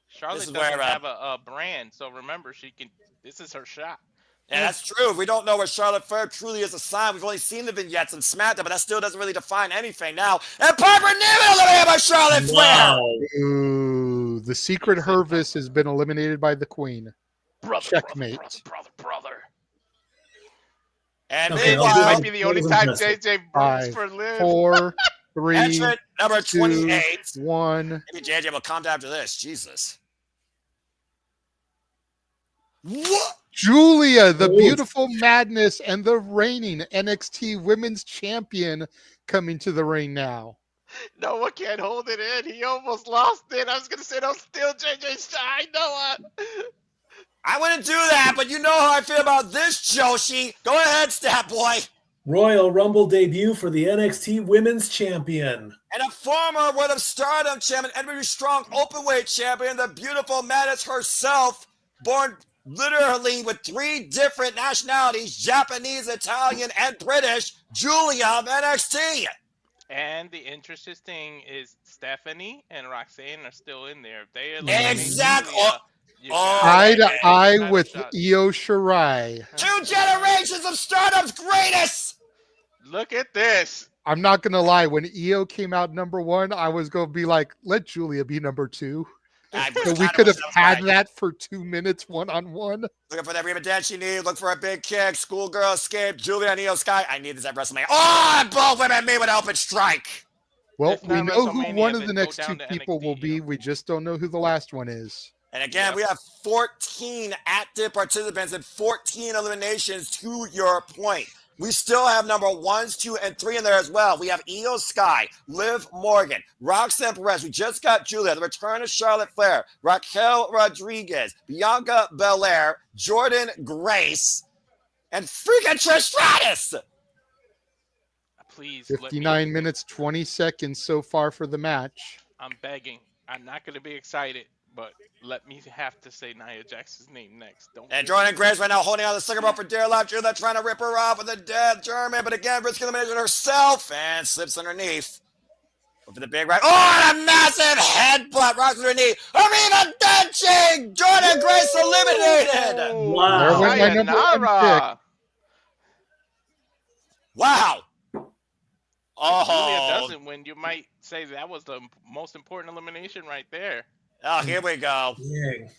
Charlotte This is doesn't where, have a brand, so remember, she can. This is her shot. Yeah, that's true. If we don't know where Charlotte Flair truly is a sign, we've only seen the vignettes and SmackDown, but that still doesn't really define anything now. And Piper Niven eliminated by Charlotte Flair. Wow. Ooh, the secret Hervis has been eliminated by the Queen. Brother, Checkmate. brother. And Okay, This meanwhile, might be the only time impressive. JJ roots 5, for Liv. 4, 3, entrant number 2, 28. 1. Maybe JJ will come after this. Jesus. What? Julia, the Oh. beautiful madness and the reigning NXT Women's Champion, coming to the ring now. No one can hold it in. He almost lost it. I was gonna say don't steal JJ's shine. No what? I wouldn't do that, but you know how I feel about this, Joshi. Go ahead, Stat Boy. Royal Rumble debut for the NXT Women's Champion. And a former World of Stardom champion, NXT Strong Openweight champion, the beautiful Madness herself, born literally with 3 different nationalities, Japanese, Italian, and British, Julia of NXT. And the interesting thing is Stephanie and Roxanne are still in there. If they Exactly. Julia, you got Eye to a eye title with shot. Io Shirai. 2 generations of Stardom's greatest. Look at this. I'm not gonna lie. When Io came out number 1, I was gonna be like, "Let Julia be number 2." So we could have had that for 2 minutes, 1-on-1. Looking for that Reba dance you need. Look for a big kick. Schoolgirl escape. Julia and Io Sky. I need this at WrestleMania. Oh, both women meet with an open strike. Well, If we not know who WrestleMania, one of then the go next down 2 to people will NXT, be. you know? We just don't know who the last one is. And again, Yep. we have 14 active participants and 14 eliminations to your point. We still have number 1s, 2, and 3 in there as well. We have Io Sky, Liv Morgan, Roxanne Perez. We just got Julia, the return of Charlotte Flair, Raquel Rodriguez, Bianca Belair, Jordan Grace, and freaking Trish Stratus. Please let me. 59 minutes, 20 seconds so far for the match. I'm begging. I'm not gonna be excited, but let me have to say Nia Jax's name next. Don't. And Jordan Grace right now holding on the second rope for dear life. Julia trying to rip her off with a dead German, but again, risking elimination herself and slips underneath. Over the big right. Oh, and a massive headbutt. Rocks with her knee. Arena Dutching. Jordan Grace eliminated. Wow. There went my number 1 pick. Sayonara. Wow. If Julia Oh, doesn't win, you might say that was the most important elimination right there. oh, here we go. Dang.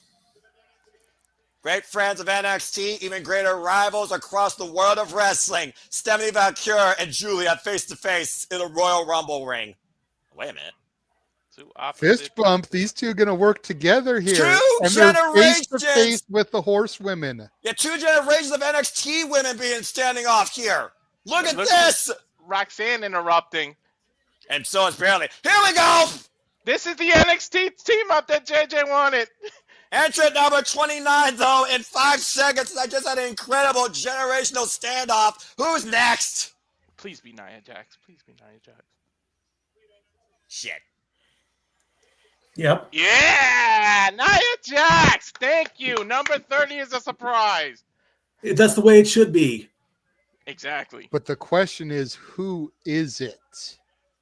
Great friends of NXT, even greater rivals across the world of wrestling. Stephanie Valkyrie and Julia face to face in a Royal Rumble ring. Wait a minute. Two opposite. Fist bump. These two are going to work together here. 2 And they're face to generations. face with the horsewomen. Yeah, 2 generations of NXT women being standing off here. Look at Look- this. Roxanne interrupting. And so is barely. Here we go. This is the NXT team up that JJ wanted. Entrant number 29, though, in 5 seconds. I just had an incredible generational standoff. Who's next? Please be Nia Jax. Please be Nia Jax. Shit. Yep. Yeah, Nia Jax. Thank you. Number 30 is a surprise. That's the way it should be. Exactly. But the question is, who is it?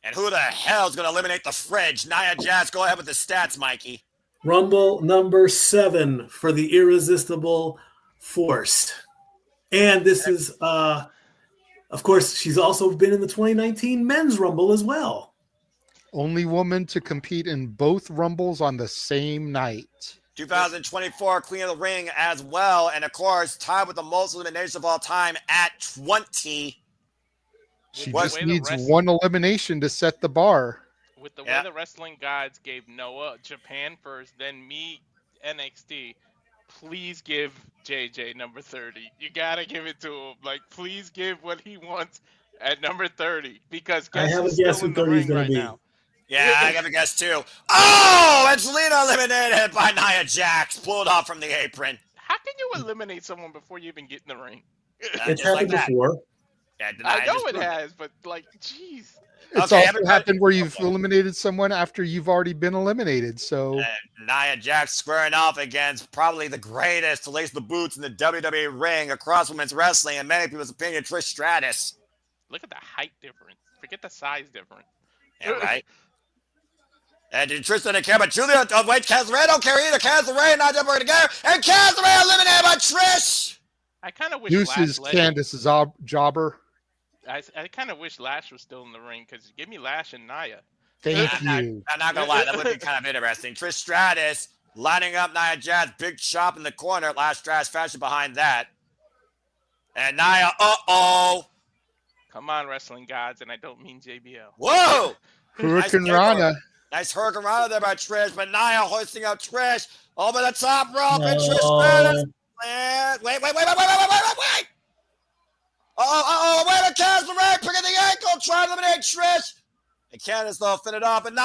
And who the hell's going to eliminate the fridge? Nia Jax, go ahead with the stats, Mikey. Rumble number 7 for the Irresistible Force. And this is, of course, she's also been in the 2019 Men's Rumble as well. Only woman to compete in both Rumbles on the same night. 2024 Queen of the Ring as well. And, of course, tied with the most eliminations of all time at 20. She With the just way the needs rest- one elimination to set the bar. With the Yeah. way the wrestling gods gave Noah Japan first, then me NXT, please give JJ number 30. You gotta give it to him. Like, please give what he wants at number 30. Because I guess have a who's guess still who in the 30 is ring gonna right be. now. Yeah, I got a guess, too. Oh, it's Lena eliminated by Nia Jax. Pulled off from the apron. How can you eliminate someone before you even get in the ring? It's Just like happened that. before. Yeah, I know just it proved has, but like, jeez. It's Okay, also everybody- happened where you've eliminated someone after you've already been eliminated. So Nia Jax squaring off against probably the greatest to lace the boots in the WWE ring across women's wrestling, in many people's opinion, Trish Stratus. Look at the height difference. Forget the size difference. Yeah, right. And Trish didn't care, but Julia, oh, wait, Kaz Ray don't care either. Kaz Ray and Nia Jax working together, and Kaz Ray eliminated by Trish. I kind of wish Deuces, Lash led it. Candace's jobber. I kind of wish Lash was still in the ring because give me Lash and Nia. Thank I'm not, you. I'm not gonna lie, that would be kind of interesting. Trish Stratus lining up Nia Jax, big chop in the corner. Last Stratus fashion behind that. And Nia, Come on, wrestling gods, and I don't mean JBL. whoa! Hurricane Nice Rana. Nice Hurricane Rana there by Trish, but Nia hoisting up Trish over the top rope, and Trish Oh. Stratus. And wait. Wait a Candice LeRae picking the ankle, trying to eliminate Trish. And Candice, though, fin it up, and Nia,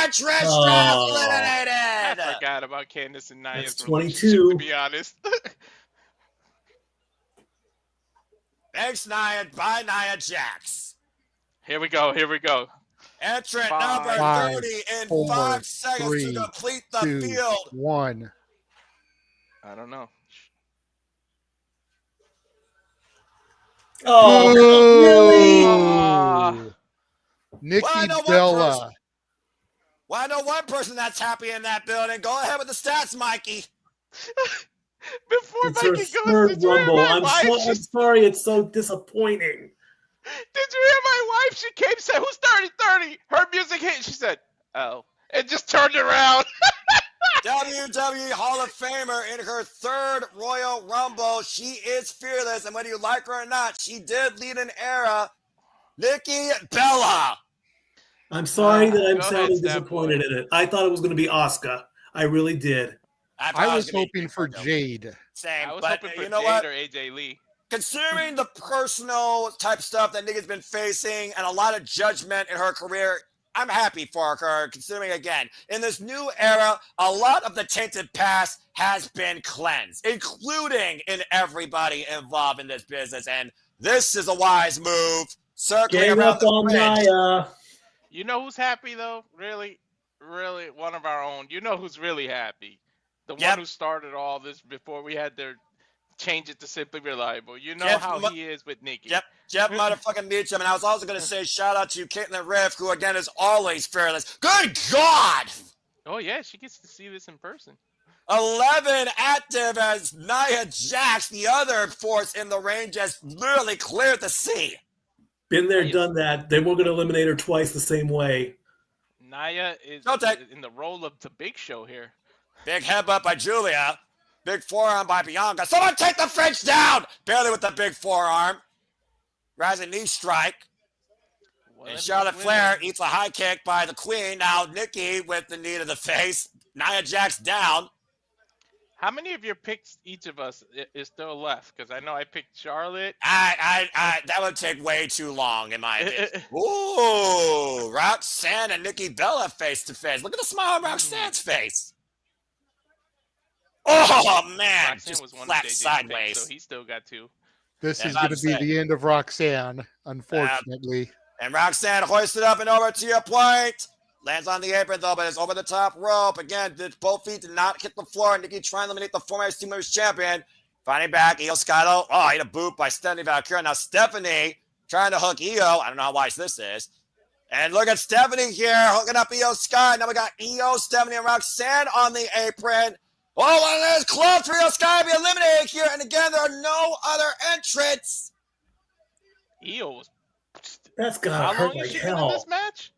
and Trish Stratus eliminated. I forgot about Candice and Nia's That's relationship, 22. to be honest. Thanks, Nia, by Nia Jax. Here we go. Entrant Five, number 30 in 4, 5 seconds 3, to complete the 2, field. 1. I don't know. Oh, really? Aw. Nikki Well, I know one Bella. Well, I know one person that's happy in that building. Go ahead with the stats, Mikey. Before It's her Mikey goes, third did you hear Rumble. my I'm wife? sorry, it's so disappointing. Did you hear my wife? She came and said, "Who's 30-30?" Her music hit. She said, "Oh," and just turned around. WWE Hall of Famer in her third Royal Rumble. She is fearless, and whether you like her or not, she did lead an era. Nikki Bella. I'm sorry that I'm Go ahead, sounding Steph disappointed Boy. in it. I thought it was going to be Asuka. I really did. I was hoping for Jade. Same, I was but hoping for you know Jade what? or AJ Lee. Considering the personal type stuff that Nikki's been facing and a lot of judgment in her career, I'm happy for her, considering, again, in this new era, a lot of the tainted past has been cleansed, including in everybody involved in this business. And this is a wise move. Circling Gang around up the on bridge. Nia. You know who's happy though? Really, one of our own. You know who's really happy? The Yep. one who started all this before we had to change it to Simply Reliable. You know Jeff how Mu- he is with Nikki. Jeff motherfucking Meacham. And I was also going to say shout out to Caitlin Riff, who again is always fearless. Good God! Oh yeah, she gets to see this in person. 11 active as Nia Jax, the other force in the ring, just literally cleared the sea. Been there, Nice. done that. They were going to eliminate her twice the same way. Nia is in the role of the Big Show here. Big headbutt by Julia. Big forearm by Bianca. Someone take the French down! Barely with the big forearm. Rising knee strike. And Charlotte Flair eats a high kick by the Queen. Now Nikki with the knee to the face. Nia Jax down. How many of your picks, each of us, is still left? Because I know I picked Charlotte. That would take way too long in my opinion. Ooh, Roxanne and Nikki Bella face to face. Look at the smile on Roxanne's face. Oh man, Roxanne just was one flat of JJ's sideways. picks, so he still got two. This Yeah, is I'm going to be saying. the end of Roxanne, unfortunately. And Roxanne hoisted up and over to your point. Lands on the apron, though, but it's over the top rope. Again, both feet did not hit the floor. Nikki trying to eliminate the former Team Members champion. Finding back, Io Scotto. Oh, hit a boot by Stephanie Valkyria. Now Stephanie trying to hook Io. I don't know how wise this is. And look at Stephanie here, hooking up Io Sky. Now we got Io, Stephanie, and Roxanne on the apron. Oh, one of those clubs for Io Sky to be eliminated here. And again, there are no other entrants. Io was. That's got to How hurt long has like she been in hell. this match?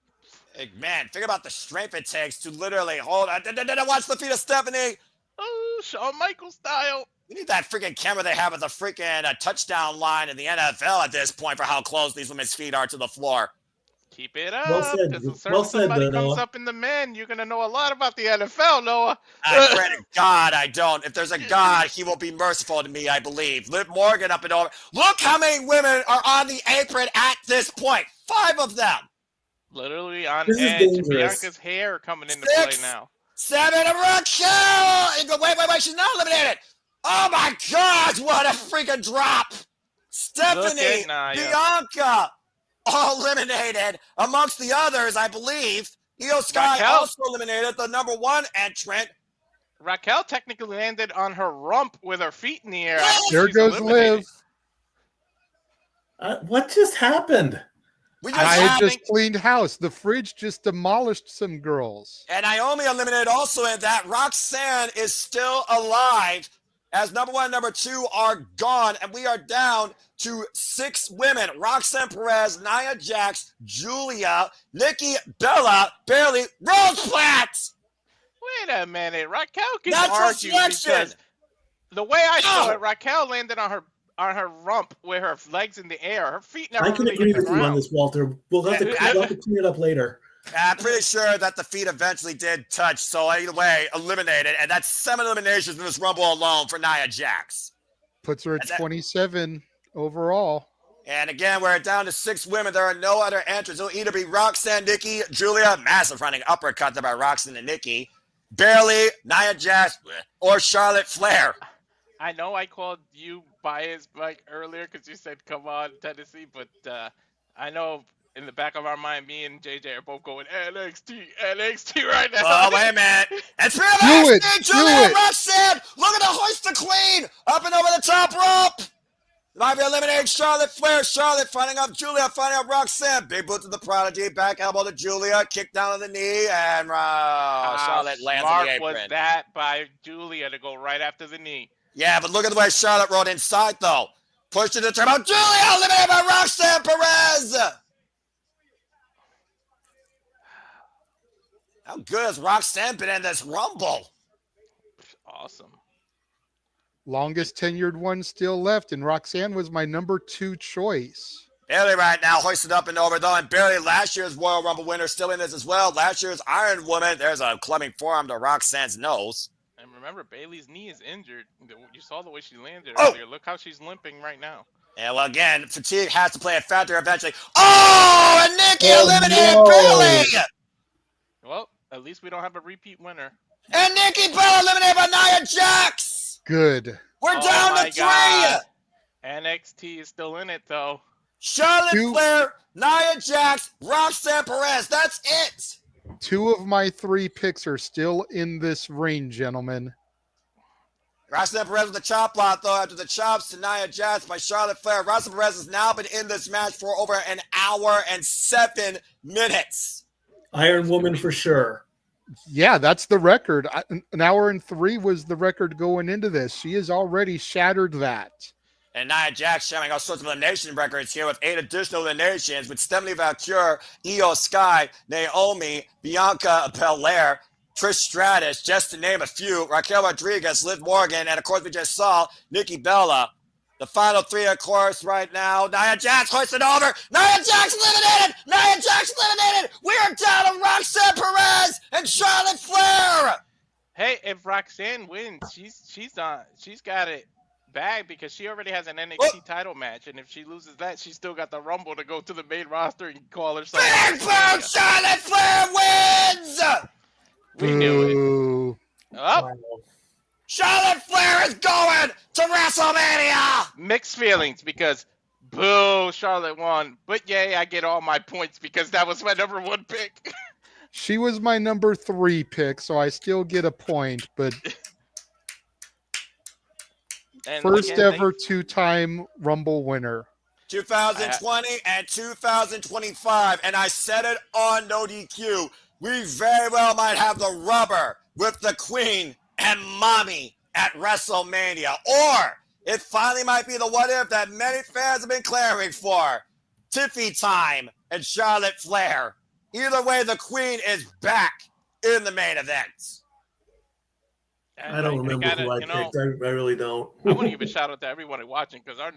Hey, man, think about the strength it takes to literally hold on. Watch the feet of Stephanie. Oh, Shawn Michaels style. We need that freaking camera they have at the freaking touchdown line in the NFL at this point for how close these women's feet are to the floor. Keep it up. Well said. Because Well said, somebody Noah. comes up in the men, you're going to know a lot about the NFL, Noah. I pray to God I don't. If there's a God, he will be merciful to me, I believe. Liv Morgan up and over. Look how many women are on the apron at this point. 5 of them. Literally on This is edge. dangerous. Bianca's hair coming into 6, play now. 7, and Raquel. And go, wait, she's not eliminated. Oh my God, what a freaking drop. Stephanie, Look at Nia. Bianca, all eliminated. Amongst the others, I believe, Io Sky Raquel. also eliminated, the number 1 entrant. Raquel technically landed on her rump with her feet in the air. Yeah. I think There she's goes eliminated. Liv. What just happened? We I just had had, just cleaned house. The fridge just demolished some girls. and Naomi eliminated also in that. Roxanne is still alive as number 1 and number 2 are gone, and we are down to 6 women. Roxanne Perez, Nia Jax, Julia, Nikki Bella, Bayley, Roseplatt. Wait a minute. Raquel can Natural argue selection. because the way I saw Oh. it, Raquel landed on her rump with her legs in the air. Her feet never I can really agree hit the with you on ground. this, Walter. We'll have to clean it up later. I'm pretty sure that the feet eventually did touch, so either way, eliminated, and that's 7 eliminations in this Rumble alone for Nia Jax. Puts her at 27 overall. And again, we're down to 6 women. There are no other entrants. It'll either be Roxanne, Nikki, Julia, massive running uppercut there by Roxanne and Nikki, Bayley, Nia Jax, or Charlotte Flair. I know I called you biased, Mike, earlier because you said, come on, Tennessee, but I know in the back of our mind, me and JJ are both going NXT right now. Oh, wait a minute. And Do it, Julia do and it. Roxanne. Look at the hoist the queen up and over the top rope. Might be eliminating Charlotte Flair. Charlotte finding up Julia, finding up Roxanne. Big boot to the Prodigy, back elbow to Julia, kick down on the knee, and Charlotte lands on the apron. Was that by Julia to go right after the knee? Yeah, but look at the way Charlotte rolled inside, though. Pushed into the turbo. Julia eliminated by Roxanne Perez. How good has Roxanne been in this Rumble? Awesome. Longest tenured one still left, and Roxanne was my number 2 choice. Bayley right now hoisted up and over, though, and Bayley, last year's Royal Rumble winner, still in this as well. Last year's Iron Woman. There's a clubbing forearm to Roxanne's nose. And remember, Bayley's knee is injured. You saw the way she landed Oh! earlier. Look how she's limping right now. And well, again, fatigue has to play a factor eventually. Oh, and Nikki eliminated no. Bayley. Well, at least we don't have a repeat winner. And Nikki Bella eliminated by Nia Jax. Good. We're Oh down my to 3. God. NXT is still in it, though. Charlotte 2. Flair, Nia Jax, Roxanne Perez. That's it. 2 of my 3 picks are still in this ring, gentlemen. Roxanne Perez with the chop block, though, after the chops to Nia Jax by Charlotte Flair. Roxanne Perez has now been in this match for over an hour and 7 minutes. Iron Woman for sure. Yeah, that's the record. An hour and 3 was the record going into this. She has already shattered that. And Nia Jax sharing all sorts of elimination records here with 8 additional eliminations with Stephanie Valkyrie, Io Sky, Naomi, Bianca Belair, Trish Stratus, just to name a few, Raquel Rodriguez, Liv Morgan, and of course we just saw Nikki Bella. The final 3, of course, right now. Nia Jax hoisted over. Nia Jax eliminated. Nia Jax eliminated. We are down to Roxanne Perez and Charlotte Flair. Hey, if Roxanne wins, she's got it bag because she already has an NXT title match, and if she loses that, she's still got the Rumble to go to the main roster and call herself. Big boom! Charlotte Flair wins. We knew it. Boo. Oh, Charlotte Flair is going to WrestleMania. mixed feelings because boo, Charlotte won, but yay, I get all my points because that was my number 1 pick. She was my number 3 pick, so I still get a point, but And first again, ever 2-time Rumble winner. 2020 and 2025, and I said it on No DQ. We very well might have the rubber with the Queen and Mommy at WrestleMania, or it finally might be the what if that many fans have been clamoring for. Tiffy time and Charlotte Flair. Either way, the Queen is back in the main event. I don't remember who I picked. I really don't. I want to give a shout out to everyone watching because our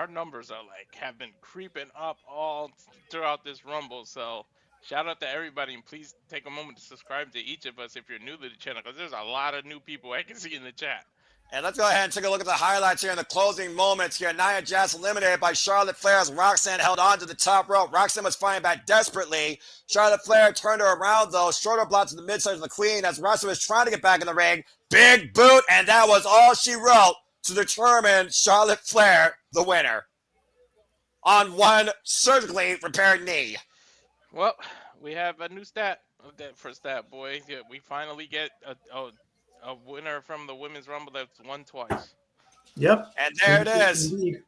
numbers are have been creeping up all throughout this Rumble. So shout out to everybody, and please take a moment to subscribe to each of us if you're new to the channel because there's a lot of new people I can see in the chat. And let's go ahead and take a look at the highlights here in the closing moments here. Nia Jax eliminated by Charlotte Flair as Roxanne held on to the top rope. Roxanne was fighting back desperately. Charlotte Flair turned her around, though. Shoulder block to the midsection of the Queen as Roxanne was trying to get back in the ring. Big boot, and that was all she wrote to determine Charlotte Flair the winner on one surgically repaired knee. Well, we have a new stat for Stat Boy. Yeah, we finally get a winner from the Women's Rumble that's won twice. Yep. And there it is. Indeed.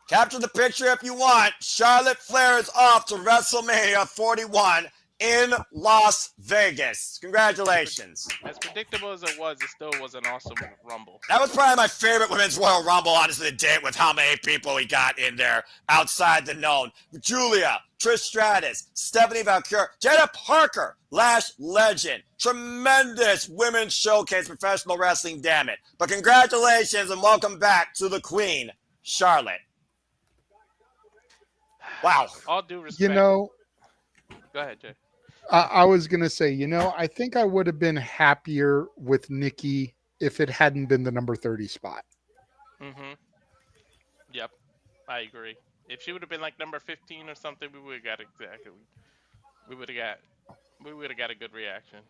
Capture the picture if you want. Charlotte Flair is off to WrestleMania 41. in Las Vegas. Congratulations. As predictable as it still was an awesome Rumble. That was probably my favorite Women's Royal Rumble, honestly, to date, with how many people we got in there outside the known. Julia, Trish Stratus, Stephanie Valkyrie, Jada Parker, Lash Legend. Tremendous women's showcase, professional wrestling, damn it. But congratulations and welcome back to the Queen, Charlotte. Wow. All due respect. You know, go ahead, Jay. I was going to say, I think I would have been happier with Nikki if it hadn't been the number 30 spot. Mm-hmm. Yep, I agree. If she would have been like number 15 or something, we would have got exactly. We would have got a good reaction.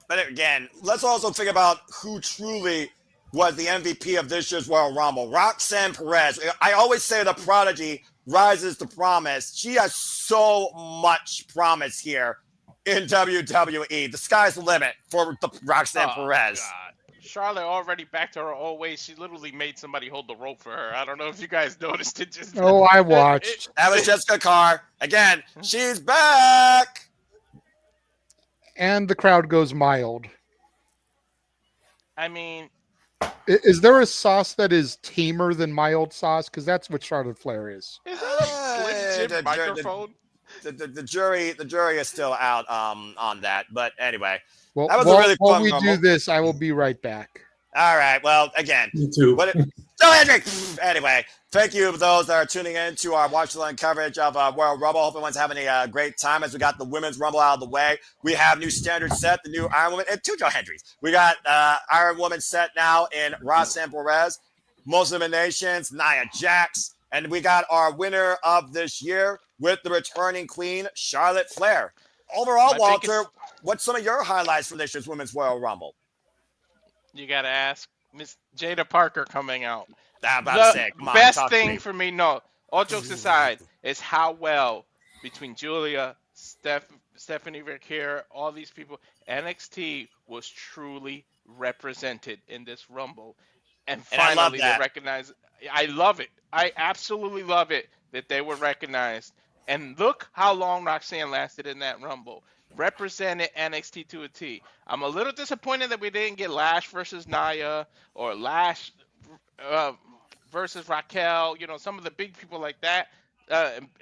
But again, let's also think about who truly was the MVP of this year's Royal Rumble. Roxanne Perez. I always say the prodigy rises to promise. She has so much promise here in WWE. The sky's the limit for the Roxanne Perez. God. Charlotte already back to her old ways. She literally made somebody hold the rope for her. I don't know if you guys noticed it. Oh, I watched. That was Jessica Carr. Again, she's back. And the crowd goes mild. I mean, is there a sauce that is tamer than mild sauce? Because that's what Charlotte Flair is. Is there a Slim Jim microphone? The jury is still out on that. But anyway, well, that was a really while fun we Rumble. do this, I will be right back. All right. Well, again, Me too. Anyway, thank you to those that are tuning in to our watch along coverage of Royal Rumble. Hope everyone's having a great time as we got the Women's Rumble out of the way. We have new standard set, the new Iron Woman, and two Joe Hendrys. We got Iron Woman set now in Roxanne Perez, most eliminations, Nia Jax, and we got our winner of this year with the returning queen, Charlotte Flair. Overall, Walter, what's some of your highlights for this year's Women's Royal Rumble? You got to ask Miss Jada Parker coming out. The best thing for me, no, all jokes aside, is how well between Julia, Stephanie Valkyrie, all these people, NXT was truly represented in this Rumble. And finally, they recognized. I love it. I absolutely love it that they were recognized. And look how long Roxanne lasted in that Rumble. Represented NXT to a T. I'm a little disappointed that we didn't get Lash versus Nia or Lash versus Raquel. Some of the big people like that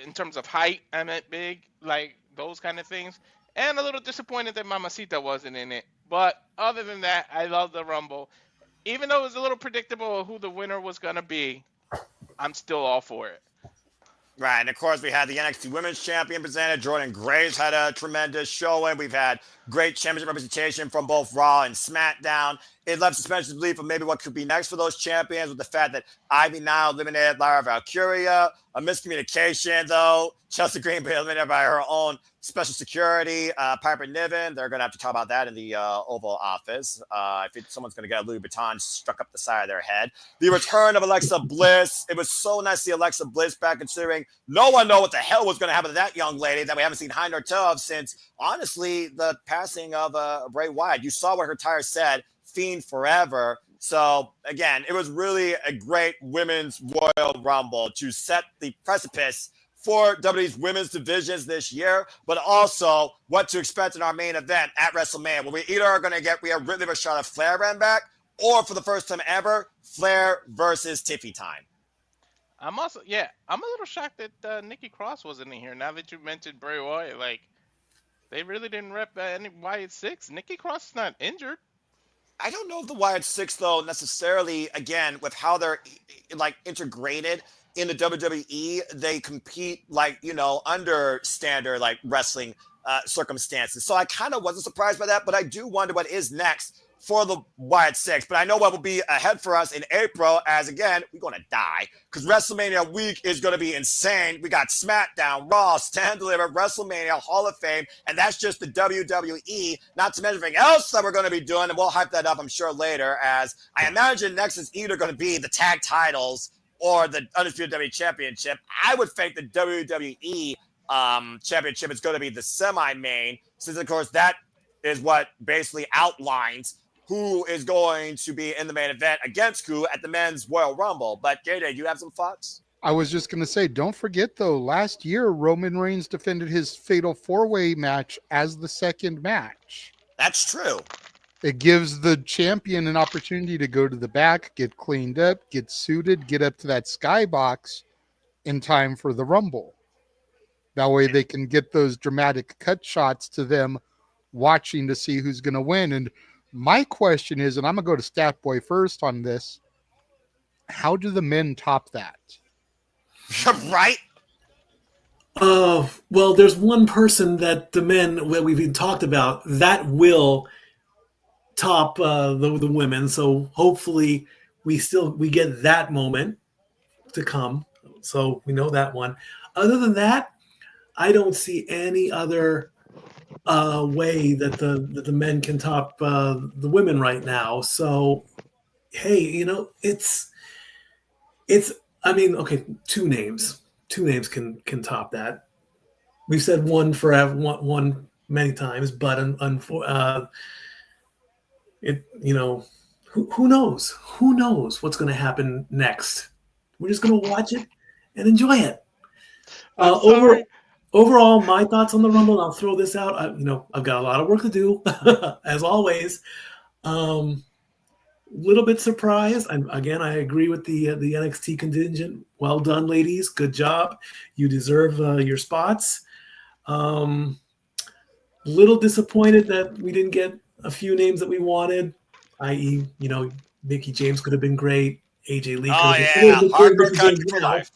in terms of height. I meant big, like those kind of things. And a little disappointed that Mamacita wasn't in it. But other than that, I love the Rumble. Even though it was a little predictable who the winner was going to be, I'm still all for it. Right, and of course we had the NXT Women's Champion presented. Jordan Graves had a tremendous showing. We've had great championship representation from both Raw and SmackDown. It left suspension of belief of maybe what could be next for those champions, with the fact that Ivy Nile eliminated Lyra Valkyria. A miscommunication, though. Chelsea Green being eliminated by her own special security, Piper Niven. They're going to have to talk about that in the Oval Office. I think someone's going to get a Louis Vuitton struck up the side of their head. The return of Alexa Bliss. It was so nice to see Alexa Bliss back, considering no one knew what the hell was going to happen to that young lady that we haven't seen high nor tail of since, honestly, the passing of Bray Wyatt. You saw what her tire said, Fiend Forever. So, again, it was really a great Women's Royal Rumble to set the precipice for WWE's women's divisions this year, but also what to expect in our main event at WrestleMania, where we either are going to get Rhea Ripley versus Charlotte Flair ran back, or for the first time ever, Flair versus Tiffy time. I'm a little shocked that Nikki Cross wasn't in here. Now that you mentioned Bray Wyatt, like, they really didn't rep any Wyatt 6. Nikki Cross is not injured. I don't know if the Wyatt 6, though, necessarily, again, with how they're, like, integrated in the WWE, they compete, like, under standard, like, wrestling circumstances. So I kind of wasn't surprised by that, but I do wonder what is next for the Wyatt 6. But I know what will be ahead for us in April, as, again, we're going to die, because WrestleMania week is going to be insane. We got SmackDown, Raw, Stand Deliver, WrestleMania, Hall of Fame, and that's just the WWE, not to mention everything else that we're going to be doing, and we'll hype that up, I'm sure, later, as I imagine next is either going to be the tag titles or the Undisputed WWE Championship. I would think the WWE Championship is going to be the semi-main, since, of course, that is what basically outlines who is going to be in the main event against who at the Men's Royal Rumble. But, Jada, do you have some thoughts? I was just going to say, don't forget though, last year Roman Reigns defended his fatal 4-way match as the second match. That's true. It gives the champion an opportunity to go to the back, get cleaned up, get suited, get up to that skybox in time for the Rumble. That way they can get those dramatic cut shots to them watching to see who's going to win. And my question is, and I'm going to go to Statboy first on this, how do the men top that? Right? Well, there's one person that the men that we've talked about that will top the women. So hopefully we get that moment to come. So we know that one. Other than that, I don't see any other way that the men can top the women right now. So hey, it's I mean, okay, two names can top that. We've said one forever, one many times, but it who knows? Who knows what's going to happen next? We're just going to watch it and enjoy it. I'm sorry. Overall, my thoughts on the Rumble. I'll throw this out. I've got a lot of work to do, as always. Little bit surprised. Again, I agree with the NXT contingent. Well done, ladies. Good job. You deserve your spots. Little disappointed that we didn't get a few names that we wanted, i.e., Mickey James could have been great. AJ Lee. Oh yeah, hardcore country for life.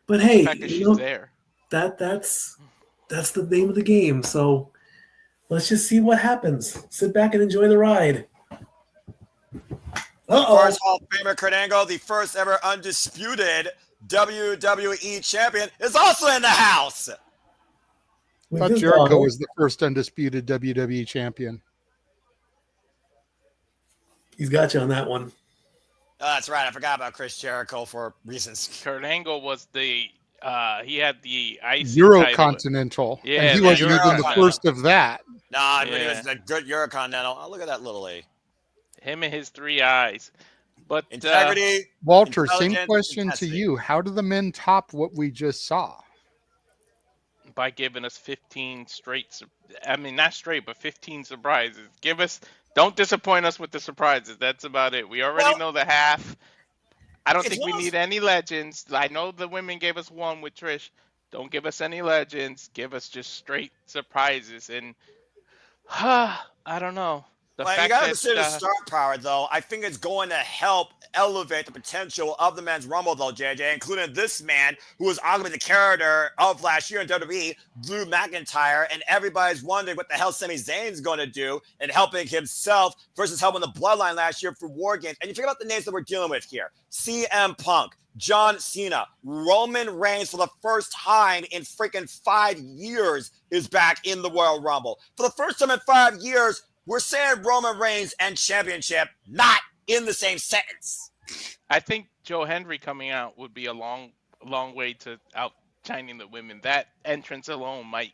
But The hey, fact that she's there. that's the name of the game. So let's just see what happens. Sit back and enjoy the ride. Of course, Hall of Famer Kurt Angle, the first ever undisputed WWE champion, is also in the house. I thought Jericho was the first undisputed WWE champion. He's got you on that one. Oh, that's right. I forgot about Chris Jericho for reasons. Kurt Angle was he had the IC Eurocontinental. Yeah, and he wasn't even the first of that. Nah, but he was a good Eurocontinental. Oh, look at that little A. Him and his 3 eyes. But integrity. Walter, same question to you. How do the men top what we just saw? By giving us 15 straight, I mean, not straight, but 15 surprises. Don't disappoint us with the surprises. That's about it. We already know the half. I don't think we need any legends. I know the women gave us one with Trish. Don't give us any legends. Give us just straight surprises. And I don't know. You got to consider star power, though. I think it's going to help elevate the potential of the men's Rumble, though, JJ, including this man who was arguably the character of last year in WWE, Drew McIntyre, and everybody's wondering what the hell Sami Zayn's going to do in helping himself versus helping the Bloodline last year for War Games. And you think about the names that we're dealing with here. CM Punk, John Cena, Roman Reigns for the first time in freaking 5 years is back in the Royal Rumble. For the first time in 5 years, we're saying Roman Reigns and championship, not in the same sentence. I think Joe Hendry coming out would be a long way to outshining the women. That entrance alone might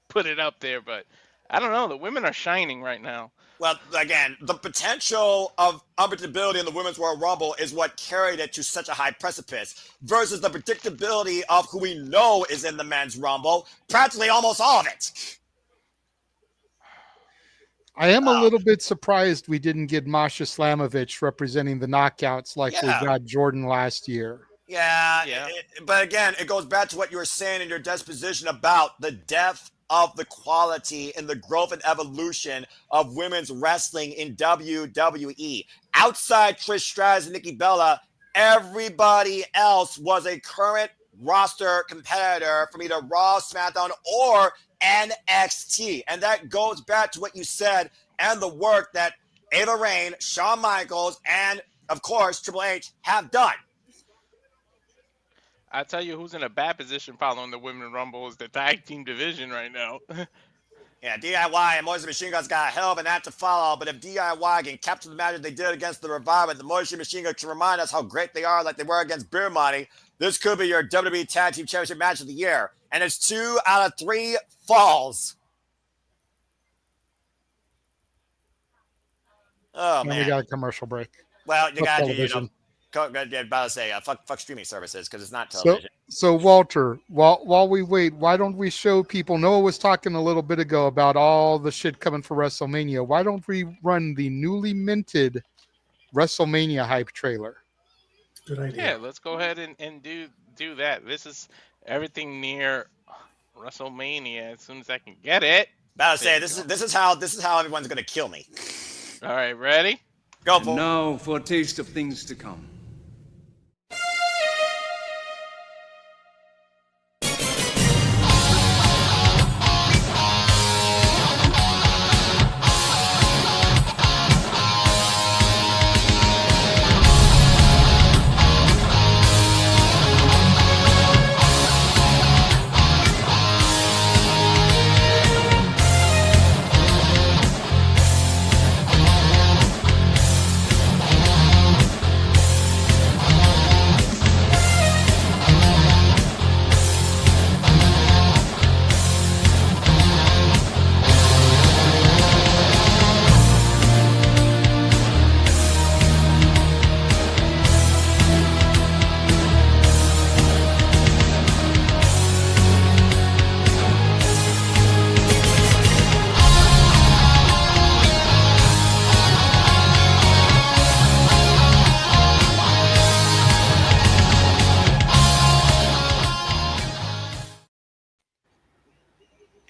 put it up there, but I don't know. The women are shining right now. Well, again, the potential of unpredictability in the Women's Royal Rumble is what carried it to such a high precipice versus the predictability of who we know is in the Men's Rumble, practically almost all of it. I am a little bit surprised we didn't get Masha Slamovich representing the Knockouts like we got Jordan last year. Yeah. But again, it goes back to what you were saying in your disposition about the depth of the quality and the growth and evolution of women's wrestling in WWE. Outside Trish Stratus and Nikki Bella, everybody else was a current roster competitor from either Raw, SmackDown, or NXT. And that goes back to what you said and the work that Ava Raine, Shawn Michaels, and of course Triple H have done. I tell you who's in a bad position following the Women's Rumble is the tag team division right now. Yeah, DIY and Moisey Machine Guns got a hell of an act to follow, but if DIY can capture the matches they did against the Revival, the Moisey Machine Guns can remind us how great they are like they were against Beer Money, this could be your WWE Tag Team Championship match of the year. And it's 2 out of 3 falls. Oh, man. We got a commercial break. Well, you got to, About to say, fuck streaming services because it's not So television. so Walter, while we wait, why don't we show people? Noah was talking a little bit ago about all the shit coming for WrestleMania. Why don't we run the newly minted WrestleMania hype trailer? Good Yeah, idea. let's go ahead and do that. This is everything near WrestleMania. As soon as I can get it. About to There say, we go. this is how everyone's gonna kill me. All right, ready? Go And for. now for a taste of things to come.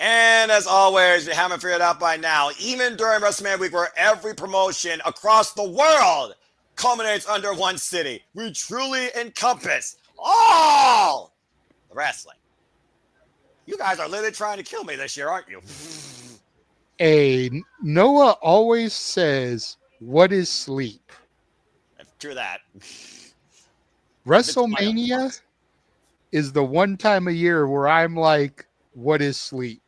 And as always, you haven't figured out by now, even during WrestleMania week, where every promotion across the world culminates under one city, we truly encompass all the wrestling. You guys are literally trying to kill me this year, aren't you? Noah always says, "What is sleep?" True that. WrestleMania is the one time a year where I'm like, "What is sleep?"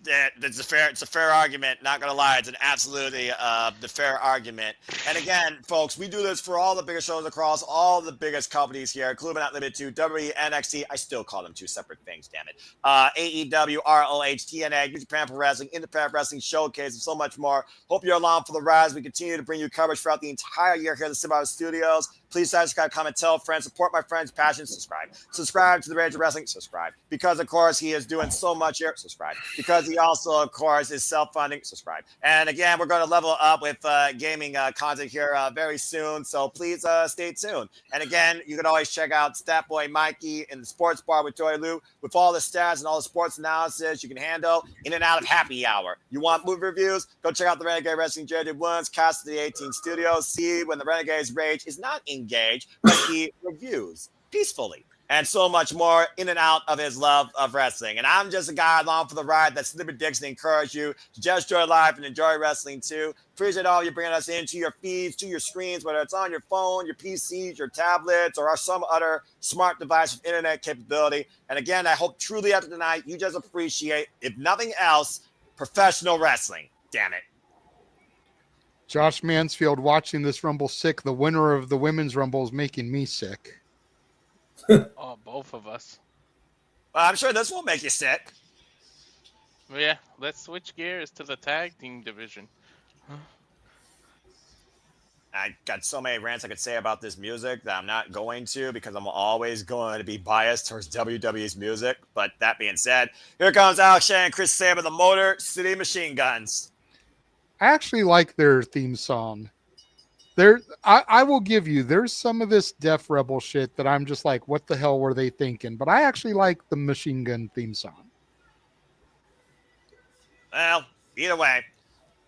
It's a fair argument. Not gonna lie, it's an absolutely the fair argument. And again, folks, we do this for all the biggest shows across all the biggest companies here, including but not limited to WWE, NXT. I still call them two separate things. Damn it. AEW, ROH, TNA, New Japan Pro Wrestling, Independent Wrestling Showcase, and so much more. Hope you're along for the ride as we continue to bring you coverage throughout the entire year here at the Simba Studios. Please subscribe, comment, tell friends, support my friend's passion, subscribe. Subscribe to the Rage of Wrestling, subscribe. Because, of course, he is doing so much here, subscribe. Because he also, of course, is self-funding, subscribe. And again, we're going to level up with gaming content here very soon, so please stay tuned. And again, you can always check out Stat Boy Mikey in the Sports Bar with Joy Lou with all the stats and all the sports analysis you can handle in and out of happy hour. You want movie reviews? Go check out the Renegade Wrestling JJ Williams, cast of the 18 Studios. See when the Renegade's rage is not engaged, but he reviews peacefully. And so much more in and out of his love of wrestling. And I'm just a guy along for the ride that Slipper Dixon encourage you to just enjoy life and enjoy wrestling too. Appreciate all you bringing us into your feeds, to your screens, whether it's on your phone, your PCs, your tablets, or some other smart device with internet capability. And again, I hope truly after tonight, you just appreciate, if nothing else, professional wrestling. Damn it. Josh Mansfield watching this Rumble sick. The winner of the Women's Rumble is making me sick. Oh, both of us. Well, I'm sure this won't make you sick. Well, yeah, let's switch gears to the tag team division. I got so many rants I could say about this music that I'm not going to because I'm always going to be biased towards WWE's music. But that being said, here comes Alex Shea and Chris Sabre, the Motor City Machine Guns. I actually like their theme song. I will give you, there's some of this Def Rebel shit that I'm just like, what the hell were they thinking? But I actually like the Machine Gun theme song. Well, either way,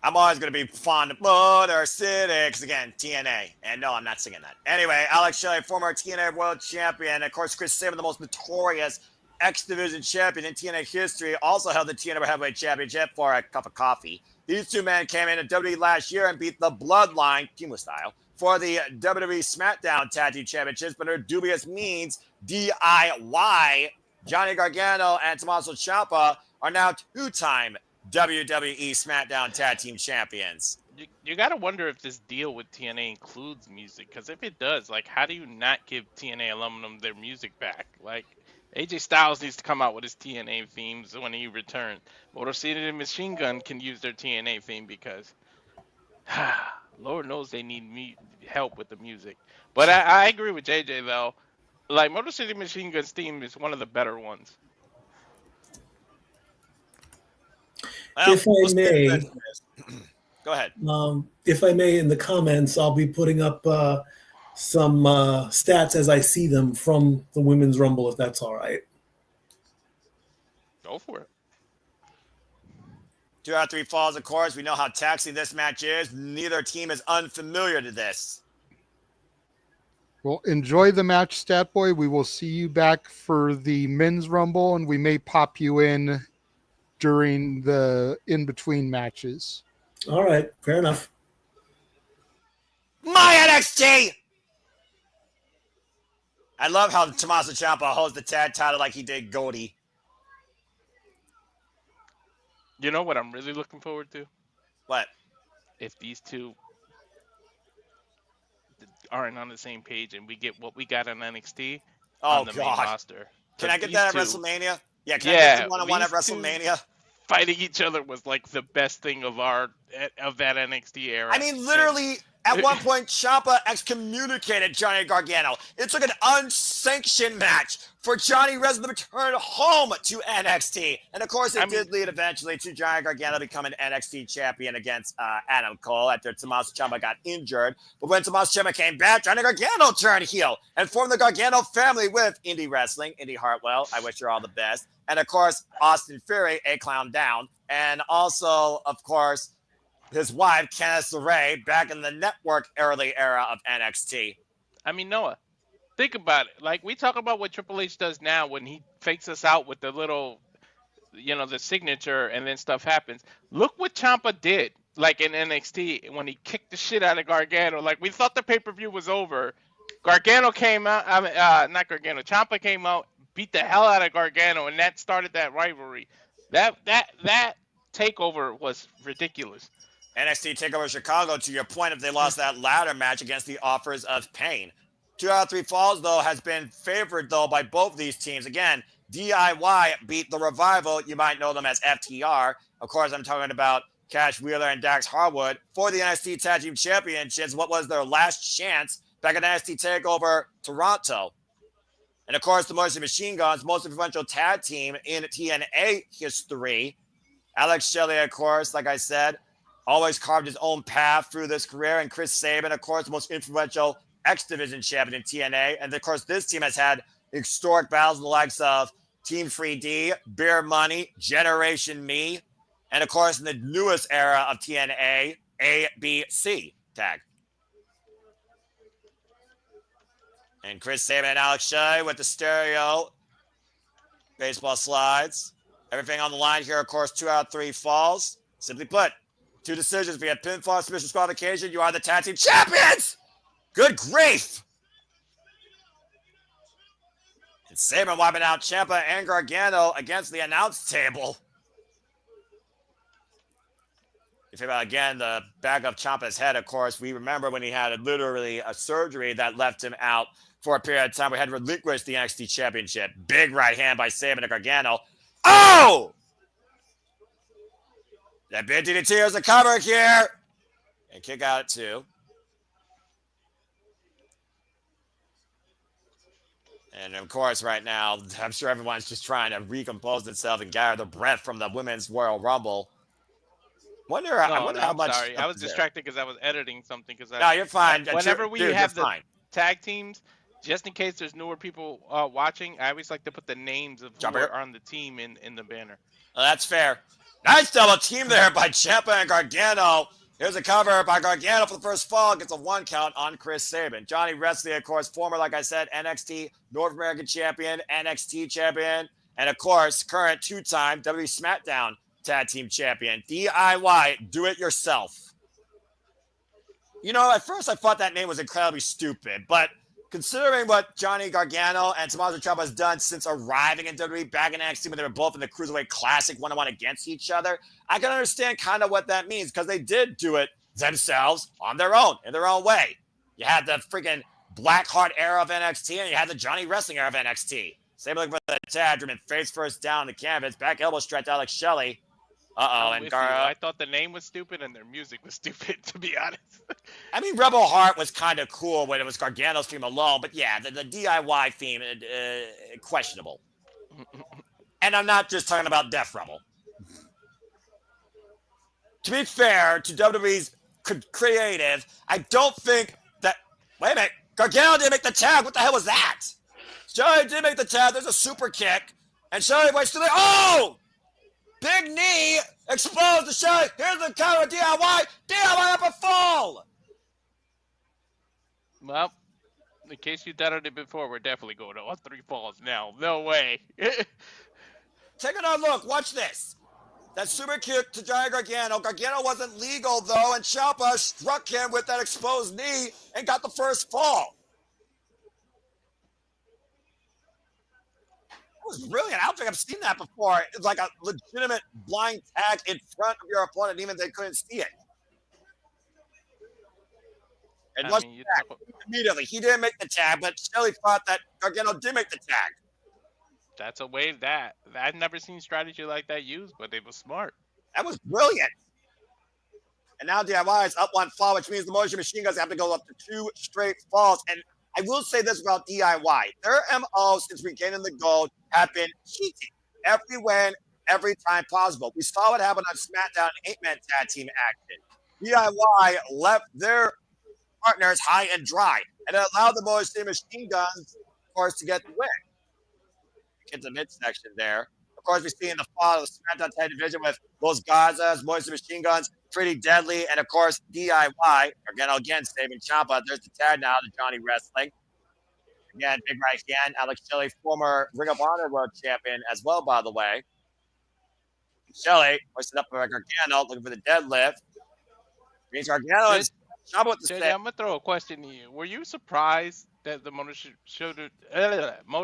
I'm always going to be fond of Motor City because, again, TNA. And no, I'm not singing that. Anyway, Alex Shelley, former TNA World Champion. Of course, Chris Sabre, the most notorious X Division champion in TNA history, also held the TNA Heavyweight Championship for a cup of coffee. These two men came in at WWE last year and beat the Bloodline, Team style, for the WWE SmackDown Tag Team Championships, but under dubious means, DIY. Johnny Gargano and Tommaso Ciampa are now two-time WWE SmackDown Tag Team Champions. You gotta wonder if this deal with TNA includes music, because if it does, like, how do you not give TNA aluminum their music back? Like, AJ Styles needs to come out with his TNA themes when he returns. Motor City Machine Gun can use their TNA theme because Lord knows they need me help with the music. But I agree with JJ though. Like Motor City Machine Guns theme is one of the better ones. Well, If I we'll see if may, it is. Go ahead. if I may, in the comments, I'll be putting up some stats as I see them from the Women's Rumble, if that's all right. Go for it. 2 out of 3 falls, of course. We know how taxing this match is. Neither team is unfamiliar to this. Well, enjoy the match, Stat Boy. We will see you back for the men's rumble, and we may pop you in during the in between matches. All right, fair enough. My NXT! I love how Tommaso Ciampa holds the tag title like he did Goldie. You know what I'm really looking forward to? What? If these two aren't on the same page and we get what we got on NXT Oh, on the main God. roster. Can I get that at WrestleMania? Yeah, can I Yeah, get the one-on-one at these two WrestleMania? fighting each other was like the best thing of that NXT era. I mean, literally, at one point, Ciampa excommunicated Johnny Gargano. It took an unsanctioned match for Johnny Wrestling to return home to NXT. And, of course, it did lead eventually to Johnny Gargano becoming NXT champion against Adam Cole after Tommaso Ciampa got injured. But when Tommaso Ciampa came back, Johnny Gargano turned heel and formed the Gargano family with Indie Wrestling, Indy Hartwell. I wish her all the best. And, of course, Austin Fury, a clown down. And also, of course, his wife, Candice LeRae, back in the network early era of NXT. I mean, Noah, think about it. Like, we talk about what Triple H does now when he fakes us out with the little, the signature and then stuff happens. Look what Ciampa did, like, in NXT when he kicked the shit out of Gargano. Like, we thought the pay-per-view was over. Gargano came out, not Gargano, Ciampa came out, beat the hell out of Gargano, and that started that rivalry. That takeover was ridiculous. NXT TakeOver Chicago, to your point, if they lost that ladder match against the Offers of Pain. 2 out of 3 falls, though, has been favored, though, by both these teams. Again, DIY beat the Revival. You might know them as FTR. Of course, I'm talking about Cash Wheeler and Dax Harwood for the NXT Tag Team Championships. What was their last chance back at NXT TakeOver Toronto? And, of course, the Motor Machine Guns, most influential tag team in TNA history. Alex Shelley, of course, like I said, always carved his own path through this career. And Chris Sabin, of course, the most influential X Division champion in TNA. And, of course, this team has had historic battles in the likes of Team 3D, Beer Money, Generation Me, and, of course, in the newest era of TNA, ABC tag. And Chris Sabin and Alex Shelley with the stereo baseball slides. Everything on the line here, of course, 2 out of 3 falls. Simply put, 2 decisions via pinfall, submission, disqualification. You are the tag team champions. Good grief. And Sabin wiping out Ciampa and Gargano against the announce table. You think about, again, the back of Ciampa's head, of course. We remember when he had literally a surgery that left him out for a period of time. We had relinquished the NXT Championship. Big right hand by Sabin to Gargano. Oh! That big DDT is a cover here. And kick out at 2. And, of course, right now, I'm sure everyone's just trying to recompose themselves and gather their breath from the Women's Royal Rumble. I wonder how much. Sorry, I was distracted because I was editing something. No, you're fine. Whenever we have the tag teams, just in case there's newer people watching, I always like to put the names of who are on the team in the banner. Well, that's fair. Nice double team there by Ciampa and Gargano. Here's a cover by Gargano for the first fall. Gets a 1 count on Chris Sabin. Johnny Wrestling, of course, former, like I said, NXT North American champion, NXT champion, and, of course, current 2-time WWE SmackDown Tag Team Champion. DIY, do it yourself. At first I thought that name was incredibly stupid, but considering what Johnny Gargano and Tommaso Ciampa has done since arriving in WWE back in NXT when they were both in the Cruiserweight Classic one-on-one against each other, I can understand kind of what that means because they did do it themselves on their own, in their own way. You had the freaking Blackheart era of NXT and you had the Johnny Wrestling era of NXT. Same looking for the tag, driven face first down the canvas, back elbow stretch Alex Shelley. Uh-oh, I'm and with you. I thought the name was stupid and their music was stupid, to be honest. I mean, Rebel Heart was kind of cool when it was Gargano's theme alone, but yeah, the DIY theme, questionable. And I'm not just talking about Death Rebel. To be fair to WWE's creative, I don't think that. Wait a minute. Gargano didn't make the tag. What the hell was that? Shelly did make the tag. There's a super kick. And Shelly waits to the. Oh! Big knee exposed to Shelly. Here's the counter DIY. DIY up a fall. Well, in case you doubted it before, we're definitely going to all three falls now. No way. Take another look. Watch this. That super kick to Johnny Gargano. Gargano wasn't legal, though, and Ciampa struck him with that exposed knee and got the first fall. That was brilliant. I don't think I've seen that before. It's like a legitimate blind tag in front of your opponent, even if they couldn't see it. And I once mean, immediately, he didn't make the tag, but Shelly thought that Gargano did make the tag. that's a way that I've never seen strategy like that used, but it was smart. That was brilliant. And now DIY is up one fall, which means the Motion Machine Guns have to go up to 2 straight falls. And I will say this about DIY. Their MO since regaining the gold have been cheating. Every win, every time possible. We saw what happened on SmackDown 8-man tag team action. DIY left their partners high and dry. And it allowed the Motion Machine Guns, of course, to get the win. Get the midsection there. Of course, we see in the fall of the SmackDown Tag Division with Los Gazas, Moist Machine Guns, Pretty Deadly, and of course, DIY. Again, saving Ciampa. There's the tag now to Johnny Wrestling. Again, big right hand. Alex Shelley, former Ring of Honor World Champion as well, by the way. Shelley hoisted up for Gargano, looking for the deadlift. Means Gargano is Ciampa with the JJ, I'm gonna throw a question to you. Were you surprised that the Motor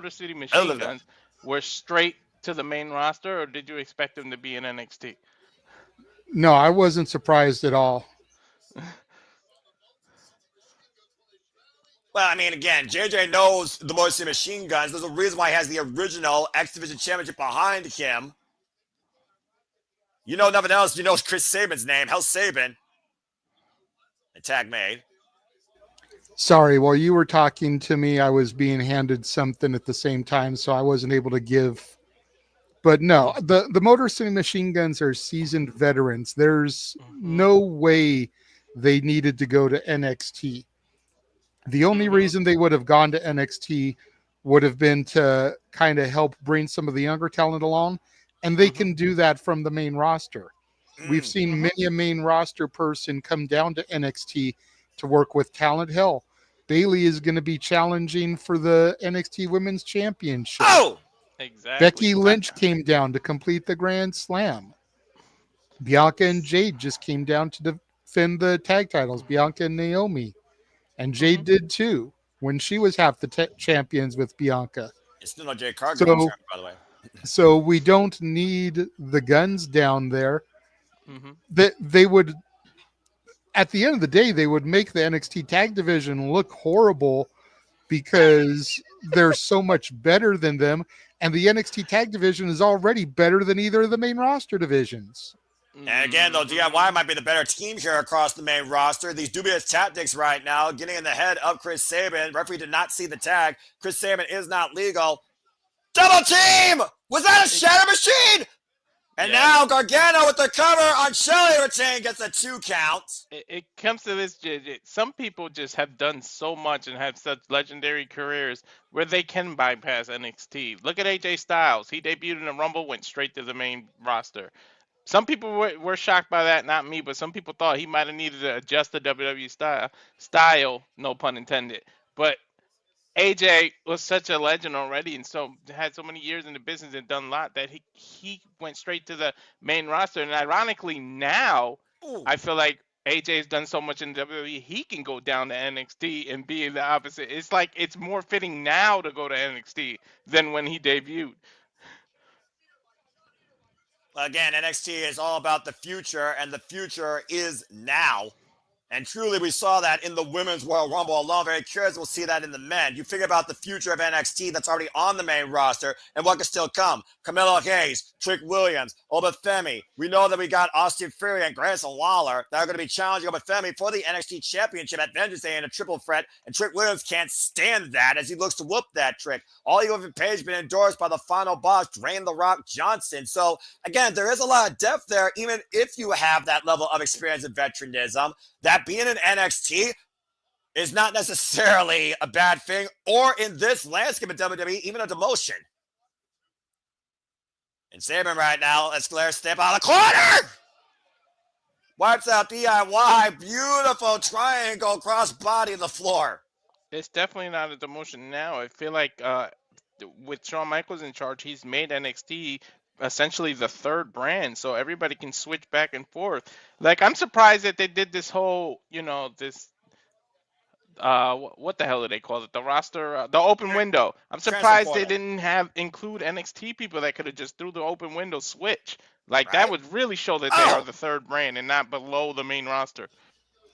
City Machine Guns were straight to the main roster, or did you expect them to be in NXT? No, I wasn't surprised at all. Well, I mean, again, JJ knows the Motor City Machine Guns. There's a reason why he has the original X Division Championship behind him. You know nothing else. You know Chris Sabin's name. Hell, Sabin. The tag made. Sorry, while you were talking to me, I was being handed something at the same time, so I wasn't able to give. But no, the Motor City Machine Guns are seasoned veterans. There's no way they needed to go to NXT. The only reason they would have gone to NXT would have been to kind of help bring some of the younger talent along, and they can do that from the main roster. We've seen many a main roster person come down to NXT to work with talent. Hell, Bayley is going to be challenging for the NXT Women's Championship. Oh! Exactly. Becky Lynch came down to complete the Grand Slam. Bianca and Jade just came down to defend the tag titles. Bianca and Naomi. And Jade did too when she was half the champions with Bianca. It's still no Jade Cargill, by the way. So we don't need the guns down there. That they would, at the end of the day, they would make the NXT tag division look horrible because they're so much better than them. And the NXT tag division is already better than either of the main roster divisions. And again, though, DIY might be the better team here across the main roster. These dubious tactics right now, getting in the head of Chris Sabin. Referee did not see the tag. Chris Sabin is not legal. Double team! Was that a shatter machine? And now Gargano with the cover on Shelley retain gets a 2 count. It comes to this, some people just have done so much and have such legendary careers where they can bypass NXT. Look at AJ Styles. He debuted in the Rumble, went straight to the main roster. Some people were shocked by that, not me, but some people thought he might have needed to adjust the WWE style, no pun intended. But AJ was such a legend already and so had so many years in the business and done a lot that he went straight to the main roster. And ironically now, I feel like AJ's done so much in WWE, he can go down to NXT and be the opposite. It's like it's more fitting now to go to NXT than when he debuted. Again, NXT is all about the future, and the future is now. And truly, we saw that in the Women's Royal Rumble alone. Very curious we'll see that in the men. You figure about the future of NXT that's already on the main roster and what can still come. Carmelo Hayes, Trick Williams, Obafemi. We know that we got Austin Theory and Grayson Waller that are going to be challenging Obafemi for the NXT Championship at Vengeance Day in a triple threat. And Trick Williams can't stand that as he looks to whoop that Trick. All Ethan Page been endorsed by the final boss, Dwayne The Rock Johnson. So, again, there is a lot of depth there, even if you have that level of experience and veteranism. That being in NXT is not necessarily a bad thing, or in this landscape of WWE, even a demotion. And Saban right now, Escalator step out of the corner. Wipes out DIY. Beautiful triangle cross body to the floor. It's definitely not a demotion now. I feel like with Shawn Michaels in charge, he's made NXT essentially the third brand, so everybody can switch back and forth. Like, I'm surprised that they did this whole, this what the hell do they call it? The roster, the open window. I'm surprised they didn't include NXT people that could have just through the open window switch. Like, that would really show that they are the third brand and not below the main roster.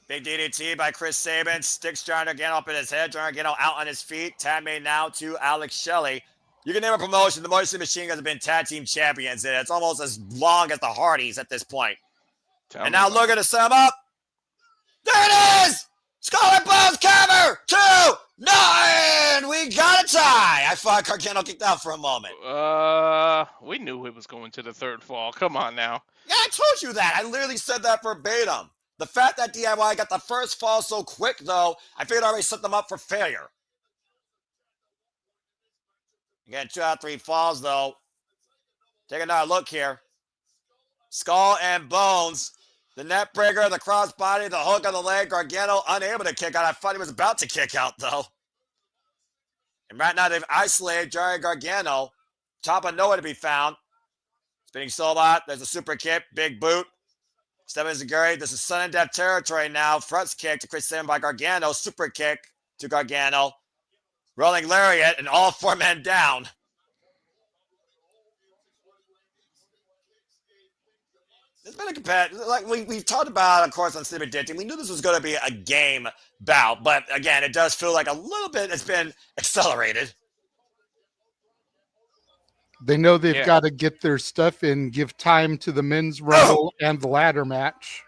Big DDT by Chris Sabin. Sticks John Gargano up in his head. John Gargano out on his feet. Tag made now to Alex Shelley. You can name a promotion. The Motor Machine Guns have been tag team champions, and it's almost as long as the Hardys at this point. And now look at the sum up. There it is! Scarlet Bones cover! 2-9! We got a tie! I thought Gargano kicked out for a moment. We knew it was going to the third fall. Come on now. Yeah, I told you that. I literally said that verbatim. The fact that DIY got the first fall so quick, though, I figured I already set them up for failure. Again, 2 out of 3 falls, though. Take another look here. Skull and Bones. The net breaker, the crossbody, the hook on the leg. Gargano unable to kick out. I thought he was about to kick out, though. And right now they've isolated Johnny Gargano. Top of nowhere to be found. Spinning Solbot. There's a super kick. Big boot. Steven Zaguri. This is sudden death territory now. Front kick to Chris Sabin by Gargano. Super kick to Gargano. Rolling lariat and all 4 men down. It's been a competitive, like we've talked about, of course, on Sleep Addicting. We knew this was going to be a game bout, but again, it does feel like a little bit it's been accelerated. They know they've got to get their stuff in, give time to the men's rumble and the ladder match.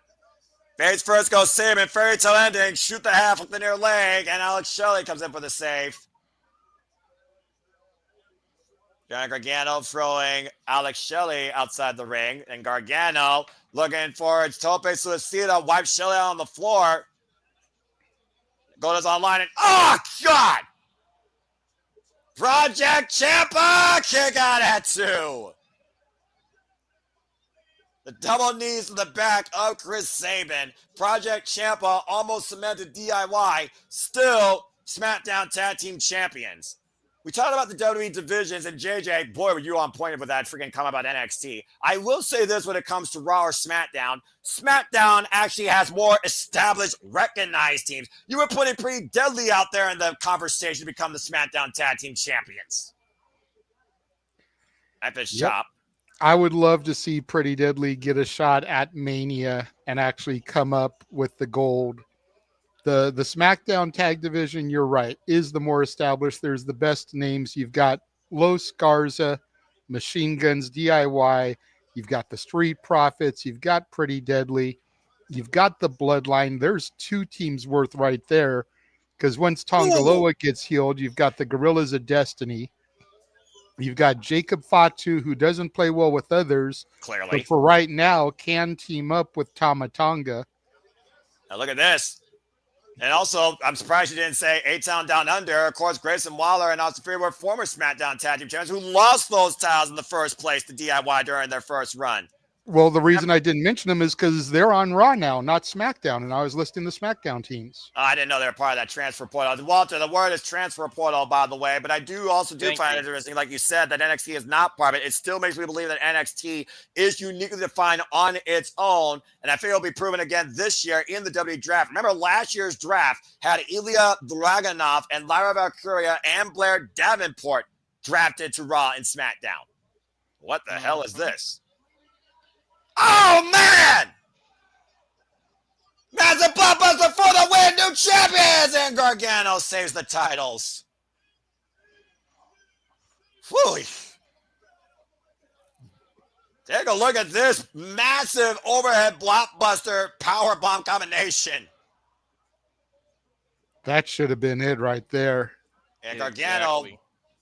Face first goes Sabin, fairy tale ending, shoot the half with the near leg, and Alex Shelley comes in for the save. Johnny Gargano throwing Alex Shelley outside the ring, and Gargano looking for its tope suicida, wipes Shelley out on the floor. Goes online and oh God! Project Ciampa kick out at 2. The double knees to the back of Chris Sabin. Project Ciampa almost cemented DIY, still SmackDown Tag Team Champions. We talked about the WWE divisions, and JJ, boy, were you on point with that freaking comment about NXT. I will say this when it comes to Raw or SmackDown. SmackDown actually has more established, recognized teams. You were putting Pretty Deadly out there in the conversation to become the SmackDown Tag Team Champions. At this shop. I would love to see Pretty Deadly get a shot at Mania and actually come up with the gold. The SmackDown tag division, you're right, is the more established. There's the best names. You've got Los Garza, Machine Guns, DIY. You've got the Street Profits. You've got Pretty Deadly. You've got the Bloodline. There's 2 teams worth right there. Because once Tongaloa gets healed, you've got the Gorillas of Destiny. You've got Jacob Fatu, who doesn't play well with others. Clearly. But for right now, can team up with Tama Tonga. Now look at this. And also, I'm surprised you didn't say A-Town Down Under. Of course, Grayson Waller and Austin Theory were former SmackDown Tag Team Champions who lost those titles in the first place to DIY during their first run. Well, the reason I didn't mention them is because they're on Raw now, not SmackDown, and I was listing the SmackDown teams. I didn't know they were part of that transfer portal. Walter, the word is transfer portal, by the way, but I do also find it interesting, like you said, that NXT is not part of it. It still makes me believe that NXT is uniquely defined on its own, and I think it'll be proven again this year in the WWE Draft. Remember, last year's draft had Ilya Dragunov and Lyra Valkyria and Blair Davenport drafted to Raw and SmackDown. What the hell is this? Oh, man! Massive blockbuster for the win, new champions, and Gargano saves the titles. Whew. Take a look at this massive overhead blockbuster powerbomb combination. That should have been it right there. And Gargano,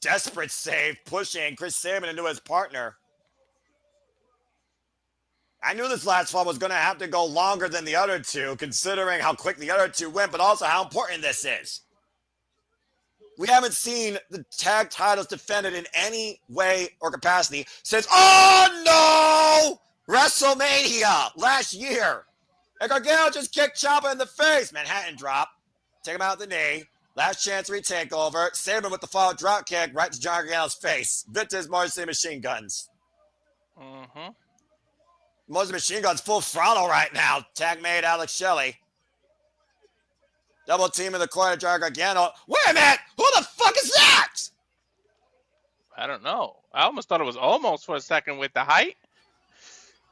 desperate save, pushing Chris Sabin into his partner. I knew this last fall was going to have to go longer than the other two, considering how quick the other two went, but also how important this is. We haven't seen the tag titles defended in any way or capacity since, oh no, WrestleMania last year. And Gargano just kicked Ciampa in the face. Manhattan drop. Take him out the knee. Last chance retakeover. Sabin with the follow drop kick right to John Gargano's face. Vintage Morrissey Machine Guns. Mm-hmm. Morrissey Machine Guns full throttle right now. Tag made Alex Shelley. Double team in the corner, John Gargano. Wait a minute! Who the fuck is that? I don't know. I almost thought it was almost for a second with the height.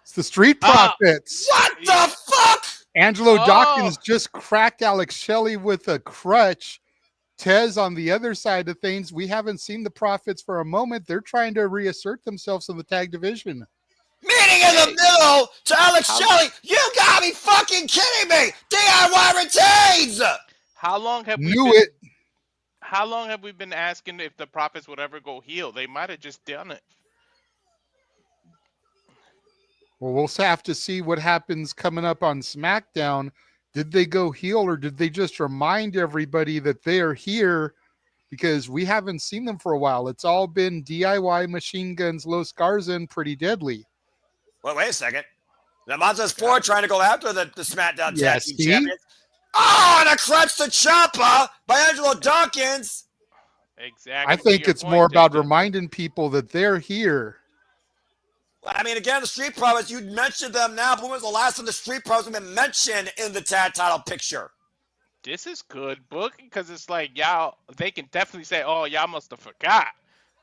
It's the Street Profits. What the fuck? Angelo Dawkins just cracked Alex Shelley with a crutch. Tez on the other side of things. We haven't seen the Profits for a moment. They're trying to reassert themselves in the tag division. Meeting in the middle to Alex Shelley. You gotta be fucking kidding me. DIY retains. How long have How long have we been asking if the Profits would ever go heel? They might have just done it. Well, we'll have to see what happens coming up on SmackDown. Did they go heel or did they just remind everybody that they are here? Because we haven't seen them for a while. It's all been DIY, Machine Guns, Los Garza, and Pretty Deadly. Well, wait a second. The Montez Ford trying to go after the SmackDown Tag Team Champions. Oh, and a crutch to Ciampa by Angelo Dawkins. Exactly. I think it's more about reminding people that they're here. I mean, again, the Street Profits, you mentioned them now, but when was the last time the Street Profits have been mentioned in the tag title picture? This is good booking because it's like, y'all, they can definitely say, oh, y'all must have forgot.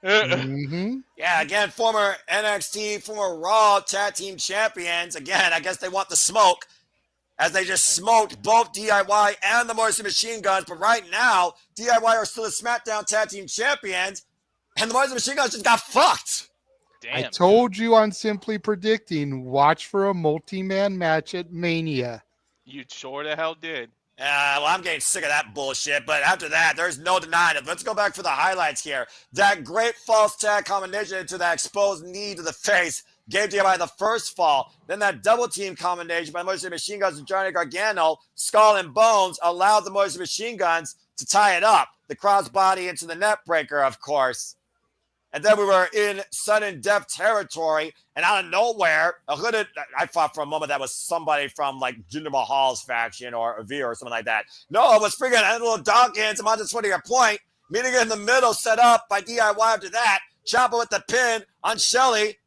Mm-hmm. Yeah, again, former NXT, former Raw tag team champions. Again, I guess they want the smoke as they just smoked both DIY and the Morrissey Machine Guns. But right now, DIY are still the SmackDown tag team champions, and the Morrissey Machine Guns just got fucked. Damn, I told you on Simply Predicting, watch for a multi-man match at Mania. You sure the hell did. Well, I'm getting sick of that bullshit, but after that, there's no denying it. Let's go back for the highlights here. That great false tag combination to that exposed knee to the face gave DIY the first fall. Then that double team combination by the Morrissey Machine Guns and Johnny Gargano, skull and bones, allowed the Morrissey Machine Guns to tie it up. The crossbody into the net breaker, of course. And then we were in sudden death territory, and out of nowhere, I thought for a moment that was somebody from like Jinder Mahal's faction or Avir or something like that. No, it was freaking Angelo Dawkins. I'm on this 20-year point. Meeting in the middle, set up by DIY after that. Ciampa with the pin on Shelley,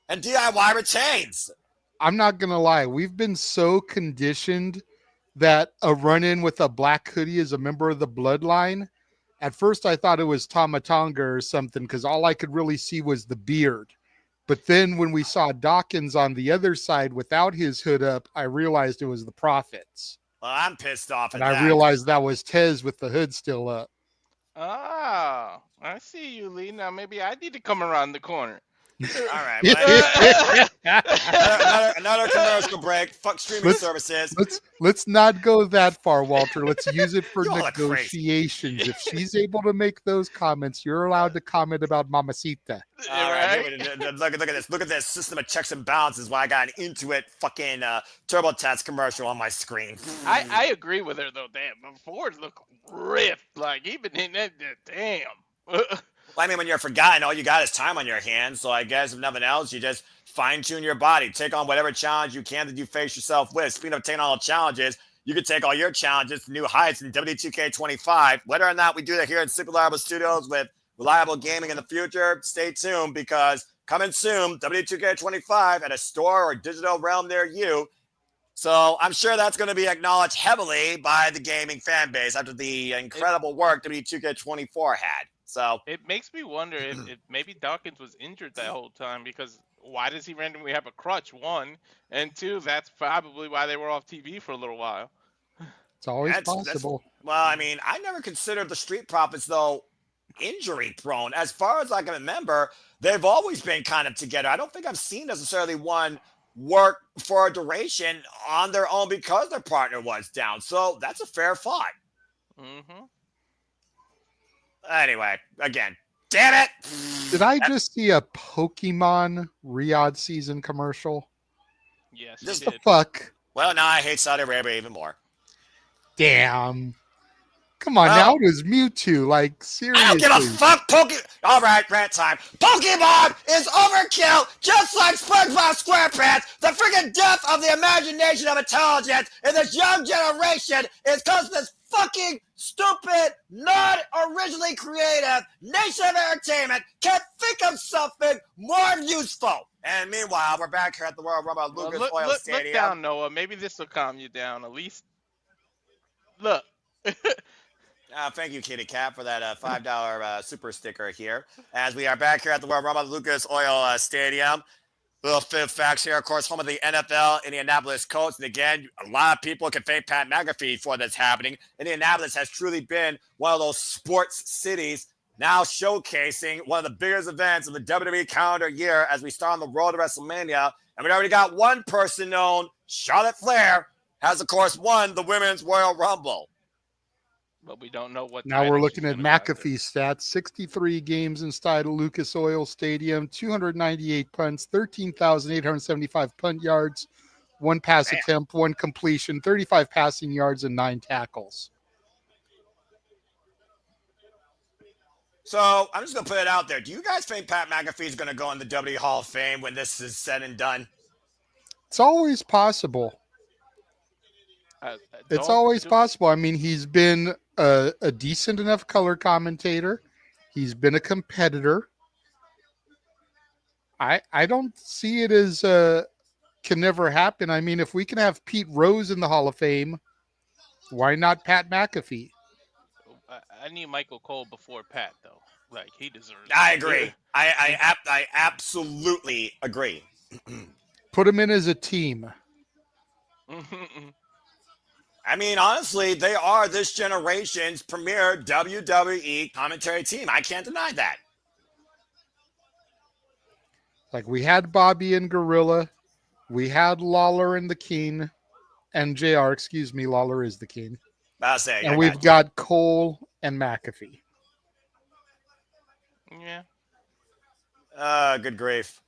and DIY retains. I'm not going to lie. We've been so conditioned that a run-in with a black hoodie is a member of the bloodline. At first, I thought it was Tama Tonga or something because all I could really see was the beard. But then when we saw Dawkins on the other side without his hood up, I realized it was the Profits. Well, I'm pissed off at and that. I realized that was Tez with the hood still up. Ah, I see you, Lee. Now maybe I need to come around the corner. All right. Another commercial break. Fuck streaming services. Let's not go that far, Walter. Let's use it for You all look negotiations. If she's able to make those comments, you're allowed to comment about Mamacita. All right. Look at this. Look at this system of checks and balances. Why I got an Intuit fucking TurboTax commercial on my screen. I agree with her though. Damn, Ford look ripped. Like even in that. Damn. Well, I mean, when you're forgotten, all you got is time on your hands. So I guess if nothing else, you just fine-tune your body. Take on whatever challenge you can that you face yourself with. Speaking of taking on all challenges, you can take all your challenges to new heights in WWE2K25. Whether or not we do that here in Super Reliable Studios with reliable gaming in the future, stay tuned because coming soon, WWE2K25 at a store or digital realm near you. So I'm sure that's going to be acknowledged heavily by the gaming fan base after the incredible work WWE2K24 had. So it makes me wonder if maybe Dawkins was injured that whole time because why does he randomly have a crutch? One, and two, that's probably why they were off TV for a little while. It's always That's possible. well, I mean, I never considered the Street Profits though injury prone. As far as I can remember, they've always been kind of together. I don't think I've seen necessarily one work for a duration on their own because their partner was down. So that's a fair fight. Mm-hmm. Anyway, again, damn it. Did I just see a Pokemon Riyadh season commercial? Yes, Just you The did. fuck? Well, now I hate Saudi Arabia even more. Damn. Come on, Well, now it was Mewtwo. Like, I don't give a seriously. fuck, All right, rant time. Pokemon is overkill, just like SpongeBob SquarePants. The freaking death of the imagination of intelligence in this young generation is because of this fucking stupid, not originally creative nation of entertainment can't think of something more useful. And meanwhile, we're back here at the Royal Rumble at Well, Lucas Oil look Stadium. down, Noah. Maybe this will calm you down. At least look. Thank you, Kitty Cat, for that $5 super sticker here. As we are back here at the Royal Rumble at Lucas Oil Stadium. Little fifth facts here, of course, home of the NFL, Indianapolis Colts. And again, a lot of people can thank Pat McAfee for this happening. Indianapolis has truly been one of those sports cities now showcasing one of the biggest events of the WWE calendar year as we start on the road to WrestleMania. And we already got one person known, Charlotte Flair, has, of course, won the Women's Royal Rumble. But we don't know what. Now we're title looking she's at gonna go after. McAfee stats: 63 games inside of Lucas Oil Stadium, 298 punts, 13,875 punt yards, one pass Damn. attempt, one completion, 35 passing yards, and 9 tackles. So I'm just going to put it out there. Do you guys think Pat McAfee is going to go in the WWE Hall of Fame when this is said and done? It's always possible. It's always possible. I mean, he's been a decent enough color commentator. He's been a competitor. I don't see it as can never happen. I mean, if we can have Pete Rose in the Hall of Fame, why not Pat McAfee? I need Michael Cole before Pat, though. Like, he deserves. I agree. I absolutely agree. Put him in as a team. I mean, honestly, they are this generation's premier WWE commentary team. I can't deny that. Like, we had Bobby and Gorilla. We had Lawler and the King. And JR, excuse me, Lawler is the King. I'll say, And we've got Cole and McAfee. Yeah. Good grief.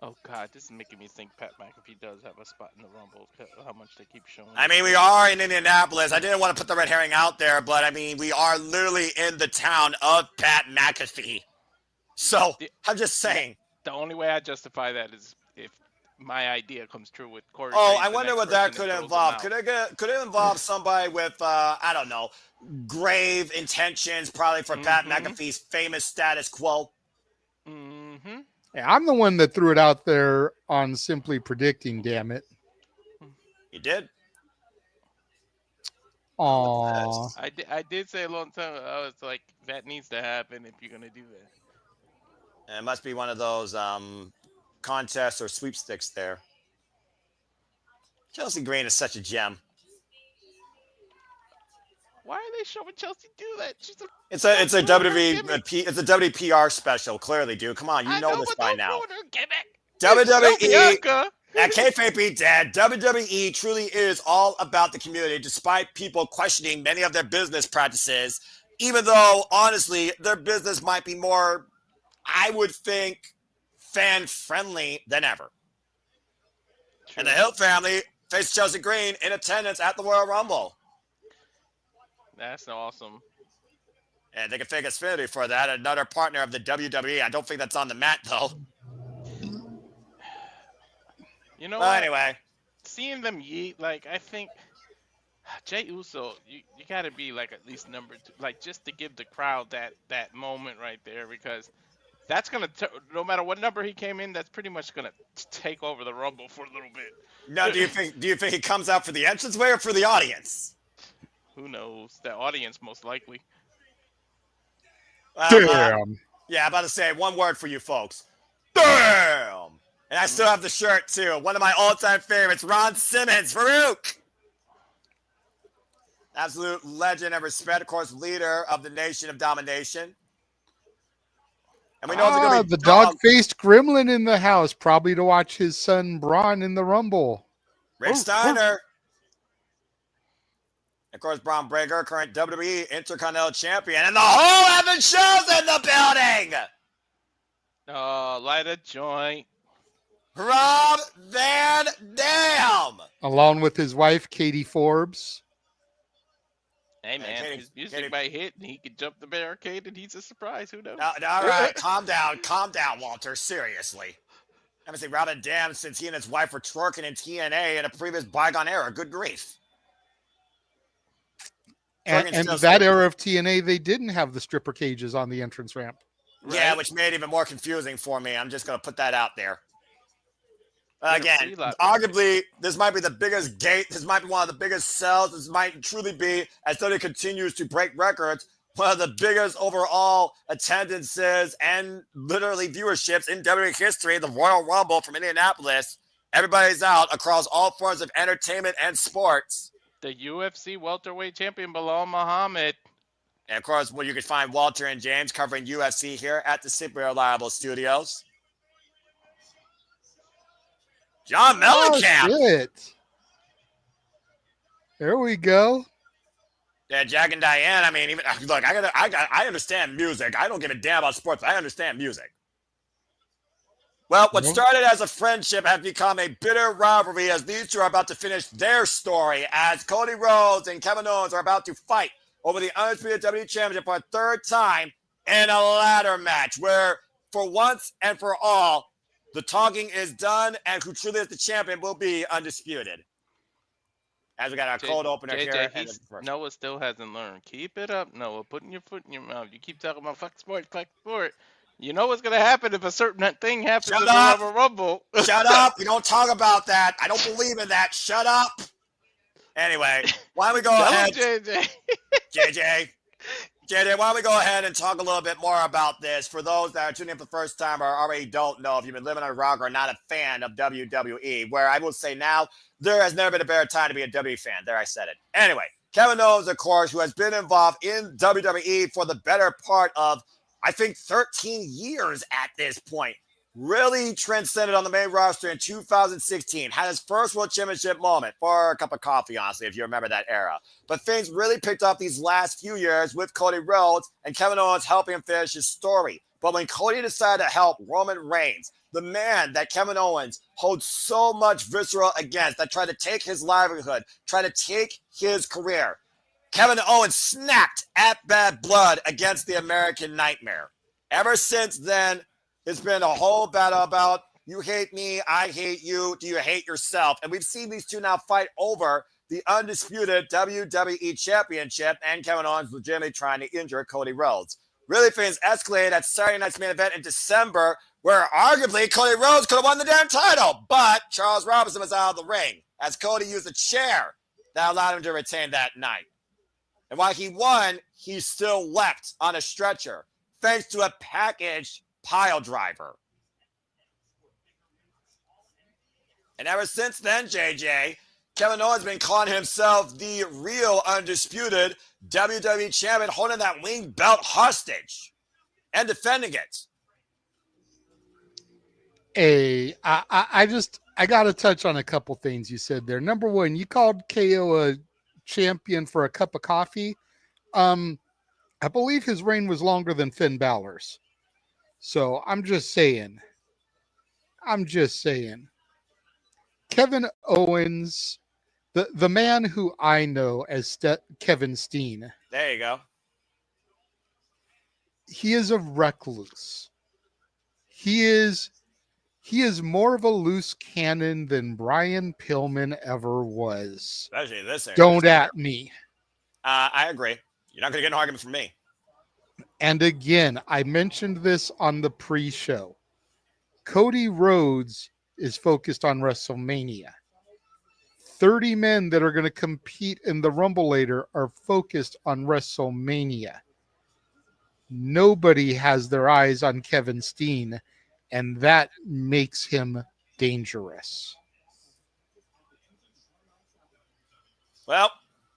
Oh God, this is making me think Pat McAfee does have a spot in the Rumble. How much they keep showing. I mean, we are in Indianapolis. I didn't want to put the red herring out there, but I mean, we are literally in the town of Pat McAfee. So I'm just saying. The only way I justify that is if my idea comes true with Corey. Oh, Graves, I the wonder next what that person could throws them involve. out. Could it involve somebody with I don't know, grave intentions, probably for Pat McAfee's famous status quo? Mm-hmm. Yeah, I'm the one that threw it out there on Simply Predicting, damn it. You did. Aww. I did say a long time. I was like, that needs to happen if you're gonna do that. And it must be one of those contests or sweepstakes there. Chelsea Green is such a gem. Why are they showing Chelsea do that? She's a It's a WWPR special. Clearly, dude. Come on, you know this by now. WWE. That kayfabe be dead. WWE truly is all about the community, despite people questioning many of their business practices. Even though, honestly, their business might be more, I would think, fan-friendly than ever. True. And the Hill family faced Chelsea Green in attendance at the Royal Rumble. That's awesome. And they can thank Xfinity for that. Another partner of the WWE. I don't think that's on the mat, though. You know Well, what? anyway. Seeing them yeet, like, I think Jey Uso, you got to be, like, at least number 2. Like, just to give the crowd that moment right there, because that's going to, no matter what number he came in, that's pretty much going to take over the Rumble for a little bit. Now, do you think he comes out for the entranceway or for the audience? Who knows? The audience, most likely. Damn. Yeah, I'm about to say one word for you folks. Damn! And I still have the shirt, too. One of my all-time favorites, Ron Simmons, Farouk. Absolute legend and respect, of course, leader of the Nation of Domination. And we know it's going to be the dog-faced gremlin in the house, probably to watch his son Braun in the Rumble. Rick Steiner. Of course, Braun Breaker, current WWE Intercontinental Champion, and the whole Evan Show's in the building. Light a joint. Rob Van Dam. Along with his wife, Katie Forbes. Hey, man, his music might hit, and he could jump the barricade, and he's a surprise. Who knows? All right, calm down, Walter. Seriously. I haven't seen Rob Van Dam since he and his wife were twerking in TNA in a previous bygone era. Good grief. And that era of TNA, they didn't have the stripper cages on the entrance ramp. Right? Yeah, which made it even more confusing for me. I'm just going to put that out there. Again, arguably, this might be the biggest gate. This might be one of the biggest sells. This might truly be, as WWE continues to break records, one of the biggest overall attendances and literally viewerships in WWE history, the Royal Rumble from Indianapolis. Everybody's out across all forms of entertainment and sports. The UFC welterweight champion, Bilal Muhammad. And, of course, you can find Walter and James covering UFC here at the Simply Reliable Studios. John Mellencamp. Oh, shit. There we go. Yeah, Jack and Diane. I mean, even look, I understand music. I don't give a damn about sports, but I understand music. Well, what started as a friendship has become a bitter rivalry as these two are about to finish their story as Cody Rhodes and Kevin Owens are about to fight over the Undisputed WWE Championship for a third time in a ladder match where, for once and for all, the talking is done and who truly is the champion will be undisputed. As we got our cold opener here. Noah still hasn't learned. Keep it up, Noah. Putting your foot in your mouth. You keep talking about fuck sport. You know what's going to happen if a certain thing happens in the Royal Rumble. Shut up. We don't talk about that. I don't believe in that. Shut up. Anyway, why don't we go ahead. JJ, why don't we go ahead and talk a little bit more about this for those that are tuning in for the first time or already don't know if you've been living on a rock or not a fan of WWE, where I will say now, there has never been a better time to be a WWE fan. There, I said it. Anyway, Kevin Owens, of course, who has been involved in WWE for the better part of, I think, 13 years at this point, really transcended on the main roster in 2016, had his first World Championship moment for a cup of coffee, honestly, if you remember that era. But things really picked up these last few years with Cody Rhodes and Kevin Owens helping him finish his story. But when Cody decided to help Roman Reigns, the man that Kevin Owens holds so much visceral against, that tried to take his livelihood, tried to take his career, Kevin Owens snapped at Bad Blood against the American Nightmare. Ever since then, it's been a whole battle about you hate me, I hate you, do you hate yourself? And we've seen these two now fight over the undisputed WWE Championship and Kevin Owens legitimately trying to injure Cody Rhodes. Really things escalated at Saturday night's main event in December where arguably Cody Rhodes could have won the damn title, but Charles Robinson was out of the ring as Cody used a chair that allowed him to retain that night. And while he won, he still leapt on a stretcher thanks to a packaged pile driver. And ever since then, JJ, Kevin Owens has been calling himself the real undisputed WWE champion, holding that wing belt hostage and defending it. Hey, I got to touch on a couple things you said there. Number one, you called KO a champion for a cup of coffee. I believe his reign was longer than Finn Balor's. So I'm just saying. Kevin Owens, the man who I know as Kevin Steen. There you go. He is a recluse. He is more of a loose cannon than Brian Pillman ever was. Especially this area. Don't at me. I agree. You're not going to get an argument from me. And again, I mentioned this on the pre-show. Cody Rhodes is focused on WrestleMania. 30 men that are going to compete in the Rumble later are focused on WrestleMania. Nobody has their eyes on Kevin Steen, and that makes him dangerous. Well,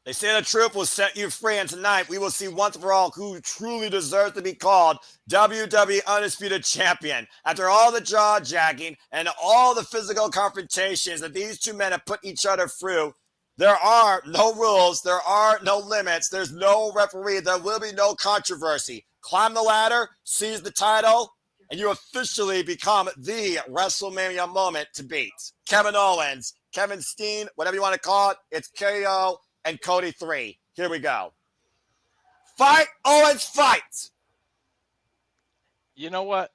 they say the truth will set you free, and tonight we will see once for all who truly deserves to be called WWE Undisputed Champion. After all the jaw-jacking and all the physical confrontations that these two men have put each other through, there are no rules, there are no limits, there's no referee, there will be no controversy. Climb the ladder, seize the title, and you officially become the WrestleMania moment to beat. Kevin Owens, Kevin Steen, whatever you want to call it, it's KO and Cody 3. Here we go. Fight, Owens, fight! You know what?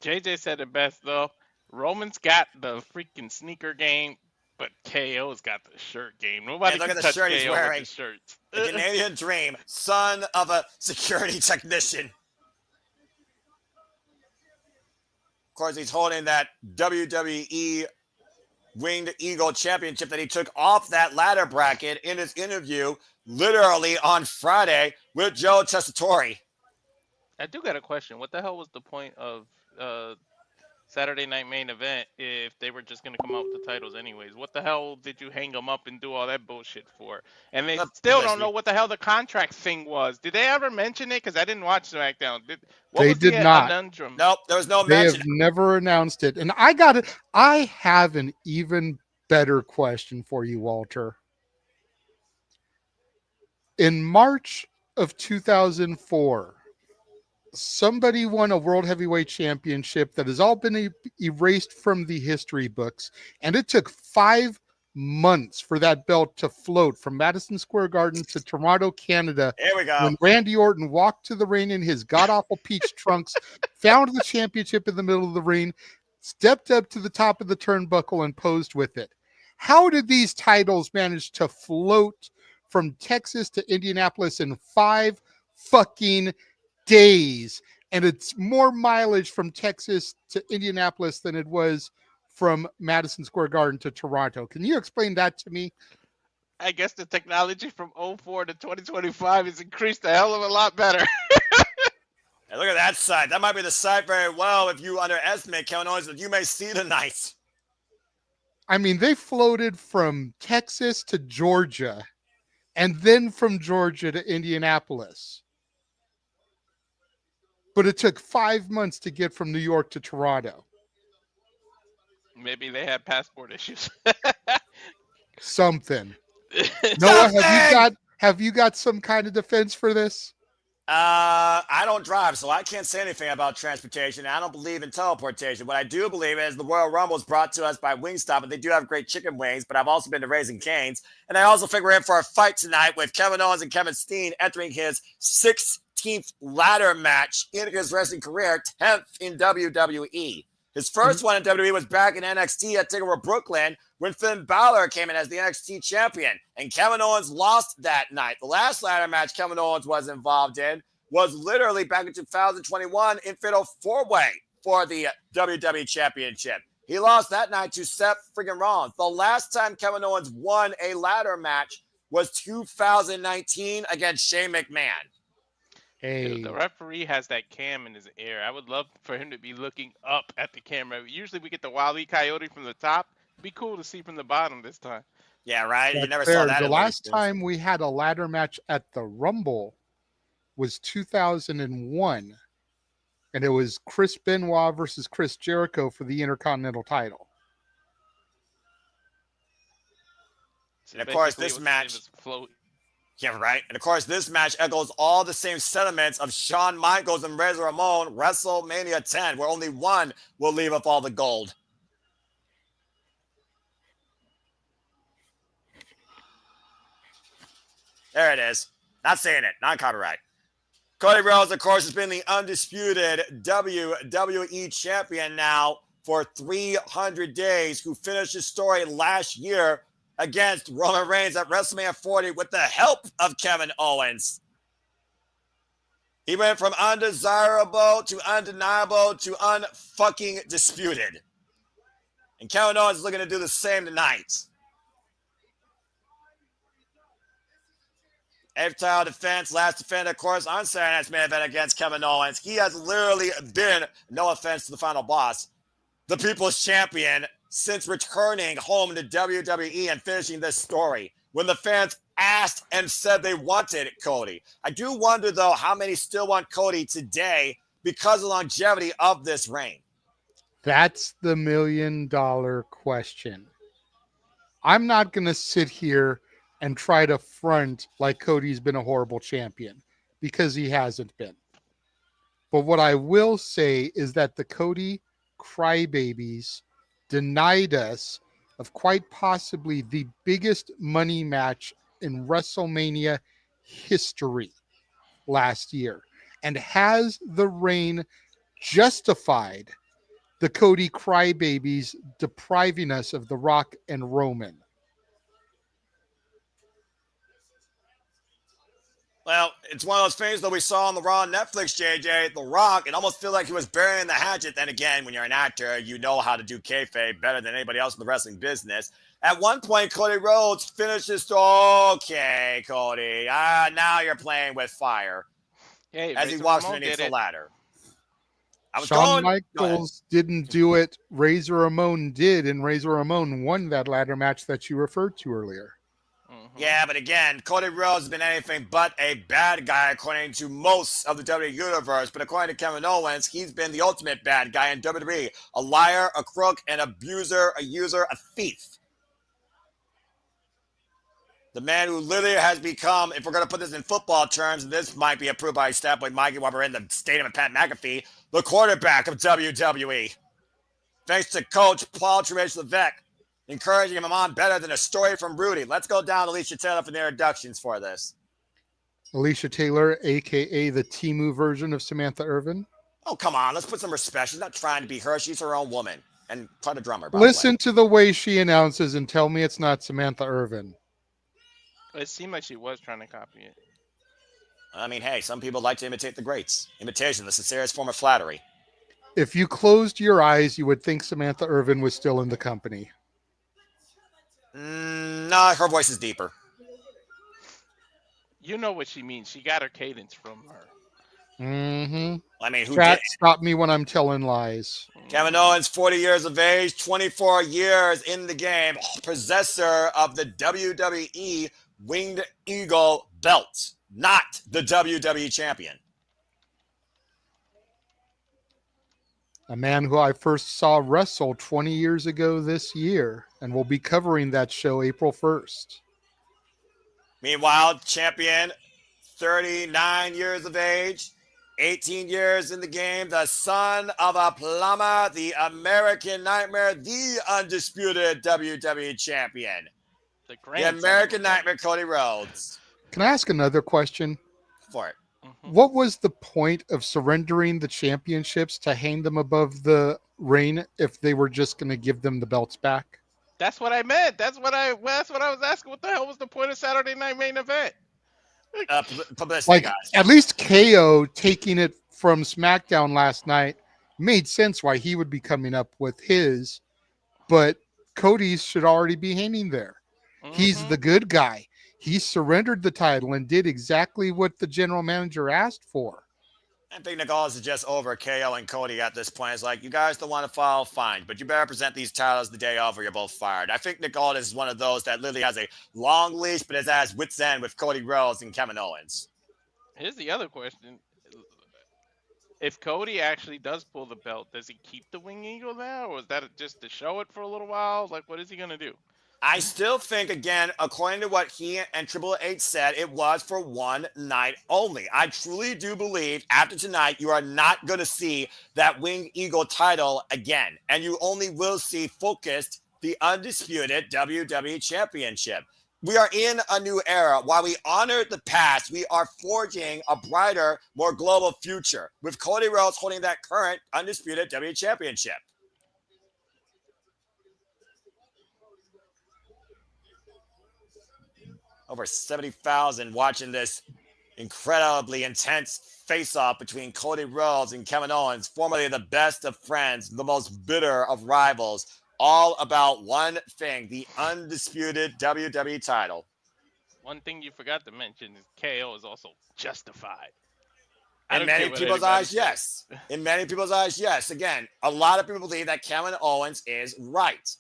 JJ said it best, though. Roman's got the freaking sneaker game, but KO's got the shirt game. Nobody And look can at the touch shirt he's KO wearing. with the shirts. The Canadian Dream, son of a security technician. Of course, he's holding that WWE Winged Eagle Championship that he took off that ladder bracket in his interview literally on Friday with Joe Tessitore. I do got a question. What the hell was the point of Saturday Night Main Event if they were just going to come out with the titles anyways? What the hell did you hang them up and do all that bullshit for? And they still don't know what the hell the contract thing was. Did they ever mention it? Because I didn't watch SmackDown. What They was did the not. conundrum? Nope, there was no They mention. have never announced it. And I got it. I have an even better question for you, Walter. In March of 2004, somebody won a World Heavyweight Championship that has all been erased from the history books. And it took 5 months for that belt to float from Madison Square Garden to Toronto, Canada. Here we go. When Randy Orton walked to the ring in his god-awful peach trunks, found the championship in the middle of the ring, stepped up to the top of the turnbuckle and posed with it. How did these titles manage to float from Texas to Indianapolis in 5 fucking days? And it's more mileage from Texas to Indianapolis than it was from Madison Square Garden to Toronto. Can you explain that to me? I guess the technology from 04 to 2025 has increased a hell of a lot better. Hey, look at that side. That might be the side very well if you underestimate Kevin Owens that you may see tonight. I mean, they floated from Texas to Georgia and then from Georgia to Indianapolis. But it took 5 months to get from New York to Toronto. Maybe they had passport issues. Something. Noah, have you got some kind of defense for this? I don't drive, so I can't say anything about transportation. I don't believe in teleportation. What I do believe is the Royal Rumble is brought to us by Wingstop, and they do have great chicken wings, but I've also been to Raising Cane's. And I also think we're in for a fight tonight with Kevin Owens and Kevin Steen entering his 16th ladder match in his wrestling career, 10th in WWE. His first one in WWE was back in NXT at TakeOver Brooklyn when Finn Balor came in as the NXT champion. And Kevin Owens lost that night. The last ladder match Kevin Owens was involved in was literally back in 2021 in Fatal 4-Way for the WWE Championship. He lost that night to Seth freaking Rollins. The last time Kevin Owens won a ladder match was 2019 against Shane McMahon. Hey, Dude, the referee has that cam in his ear. I would love for him to be looking up at the camera. Usually we get the Wile E. Coyote from the top. It'd be cool to see from the bottom this time. Yeah, right? You that's never fair. saw that. The in last Legacy. time we had a ladder match at the Rumble was 2001. And it was Chris Benoit versus Chris Jericho for the Intercontinental title. And of course, Basically, this it match. was float. Yeah, right. And of course, this match echoes all the same sentiments of Shawn Michaels and Razor Ramon WrestleMania 10, where only one will leave up all the gold. There it is. Not saying it. Not copyright. Cody Rhodes, of course, has been the undisputed WWE champion now for 300 days, who finished his story last year against Roman Reigns at WrestleMania 40 with the help of Kevin Owens. He went from undesirable to undeniable to unfucking disputed. And Kevin Owens is looking to do the same tonight. Eighth title defense, last defense, of course, on Saturday night's main event against Kevin Owens. He has literally been, no offense to the final boss, the People's Champion since returning home to WWE and finishing this story when the fans asked and said they wanted Cody. I do wonder, though, how many still want Cody today because of the longevity of this reign. That's the $1,000,000 question. I'm not going to sit here and try to front like Cody's been a horrible champion because he hasn't been. But what I will say is that the Cody crybabies denied us of quite possibly the biggest money match in WrestleMania history last year. And has the reign justified the Cody crybabies depriving us of The Rock and Roman? Well, it's one of those things that we saw on the Raw on Netflix, JJ. The Rock, it almost felt like he was burying the hatchet. Then again, when you're an actor, you know how to do kayfabe better than anybody else in the wrestling business. At one point, Cody Rhodes finishes, okay, Cody, now you're playing with fire. Hey, as he Razor walks Ramon underneath did the it. ladder. Shawn Michaels didn't do it. Razor Ramon did, and Razor Ramon won that ladder match that you referred to earlier. Yeah, but again, Cody Rhodes has been anything but a bad guy according to most of the WWE Universe. But according to Kevin Owens, he's been the ultimate bad guy in WWE. A liar, a crook, an abuser, a user, a thief. The man who literally has become, if we're going to put this in football terms, and this might be approved by Statboy Mikey while we're in the stadium of Pat McAfee, the quarterback of WWE. Thanks to Coach Paul Tremage-Levesque, encouraging him on better than a story from Rudy. Let's go down to Alicia Taylor for the introductions for this. Alicia Taylor, a.k.a. the Temu version of Samantha Irvin. Oh, come on. Let's put some respect. She's not trying to be her. She's her own woman. And quite a drummer, by Listen the way. to the way she announces and tell me it's not Samantha Irvin. It seemed like she was trying to copy it. I mean, hey, some people like to imitate the greats. Imitation, the sincerest form of flattery. If you closed your eyes, you would think Samantha Irvin was still in the company. Nah, her voice is deeper. You know what she means. She got her cadence from her. Mm-hmm. I mean, who Chat, did? stop me when I'm telling lies. Kevin Owens, 40 years of age, 24 years in the game, possessor of the WWE Winged Eagle belt, not the WWE champion. A man who I first saw wrestle 20 years ago this year, and we'll be covering that show April 1st. Meanwhile, champion, 39 years of age, 18 years in the game, the son of a plumber, the American Nightmare, the undisputed WWE champion. The American Nightmare, Cody Rhodes. Can I ask another question? For it. What was the point of surrendering the championships to hang them above the ring if they were just going to give them the belts back? That's what I meant. That's what I was asking. What the hell was the point of Saturday Night Main Event? Publicity, Like, guys. at least KO taking it from SmackDown last night made sense why he would be coming up with his, but Cody's should already be hanging there. He's the good guy. He surrendered the title and did exactly what the general manager asked for. I think Nick Aldis is just over KO and Cody at this point. It's like, you guys don't want to follow, fine, but you better present these titles the day of or you're both fired. I think Nick Aldis is one of those that literally has a long leash, but is at his wit's end with Cody Rhodes and Kevin Owens. Here's the other question. If Cody actually does pull the belt, does he keep the Wing Eagle now? Or is that just to show it for a little while? Like, what is he going to do? I still think, again, according to what he and Triple H said, it was for one night only. I truly do believe after tonight, you are not going to see that Winged Eagle title again. And you only will see focused the undisputed WWE Championship. We are in a new era. While we honor the past, we are forging a brighter, more global future with Cody Rhodes holding that current undisputed WWE Championship. Over 70,000 watching this incredibly intense face-off between Cody Rhodes and Kevin Owens, formerly the best of friends, the most bitter of rivals, all about one thing, the undisputed WWE title. One thing you forgot to mention is KO is also justified. I In don't care many what people's anybody eyes, says. yes. In many people's eyes, yes. Again, a lot of people believe that Kevin Owens is right.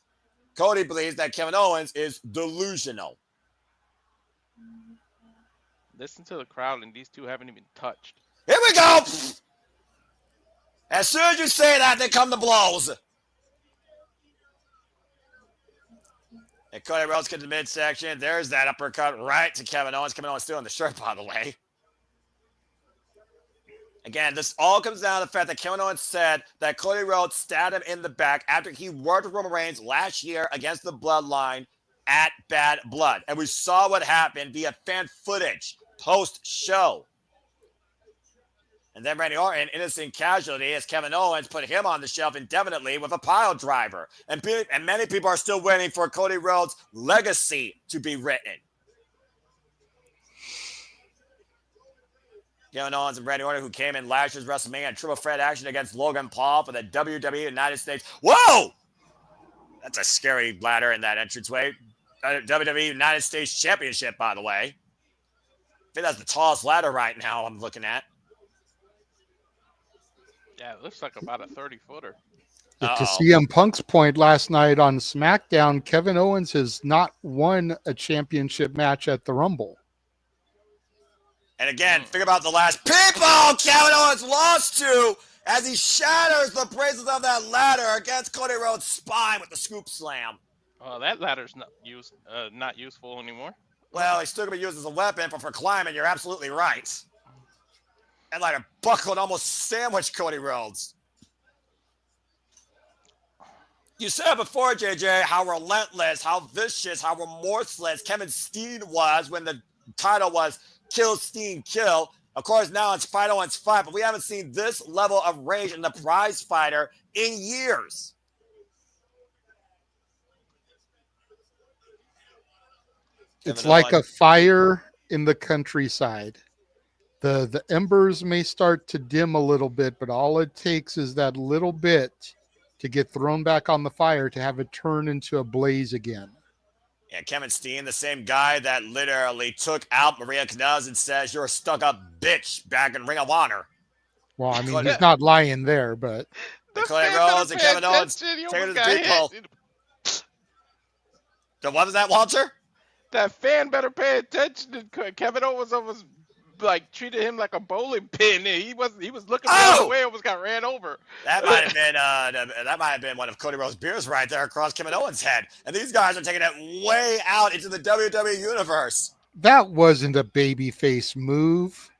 Cody believes that Kevin Owens is delusional. Listen to the crowd, and these two haven't even touched. Here we go. As soon as you say that, they come the blows. And Cody Rhodes gets to the midsection. There's that uppercut right to Kevin Owens. Kevin Owens still in the shirt, by the way. Again, this all comes down to the fact that Kevin Owens said that Cody Rhodes stabbed him in the back after he worked with Roman Reigns last year against the Bloodline at Bad Blood. And we saw what happened via fan footage post-show. And then Randy Orton, innocent casualty, as Kevin Owens put him on the shelf indefinitely with a pile driver. And many people are still waiting for Cody Rhodes' legacy to be written. Kevin Owens and Randy Orton, who came in last year's WrestleMania triple threat action against Logan Paul for the WWE United States. Whoa! That's a scary ladder in that entranceway. WWE United States Championship, by the way. I think that's the tallest ladder right now I'm looking at. Yeah, it looks like about a 30-footer. To Uh-oh. CM Punk's point last night on SmackDown, Kevin Owens has not won a championship match at the Rumble. And again, think about the last people Kevin Owens lost to as he shatters the braces of that ladder against Cody Rhodes' spine with the scoop slam. Oh, that ladder's not useful anymore. Well, he's still going to be used as a weapon, but for climbing, you're absolutely right. That ladder buckled, almost sandwiched Cody Rhodes. You said before, JJ, how relentless, how vicious, how remorseless Kevin Steen was when the title was Kill Steen Kill. Of course, now it's Fight Owens Fight, but we haven't seen this level of rage in the prize fighter in years. It's like a fire in the countryside. The embers may start to dim a little bit, but all it takes is that little bit to get thrown back on the fire to have it turn into a blaze again. Yeah, Kevin Steen, the same guy that literally took out Maria Kanellis and says, "You're a stuck-up bitch" back in Ring of Honor. Well, I mean, he's not lying there, but Cody Rhodes and Kevin Owens take it to the people. What was that, Walter? That fan better pay attention. Kevin Owens almost like treated him like a bowling pin. He was looking the other way, almost got ran over. That might have been one of Cody Rhodes' beers right there across Kevin Owens' head. And these guys are taking it way out into the WWE universe. that wasn't a babyface move.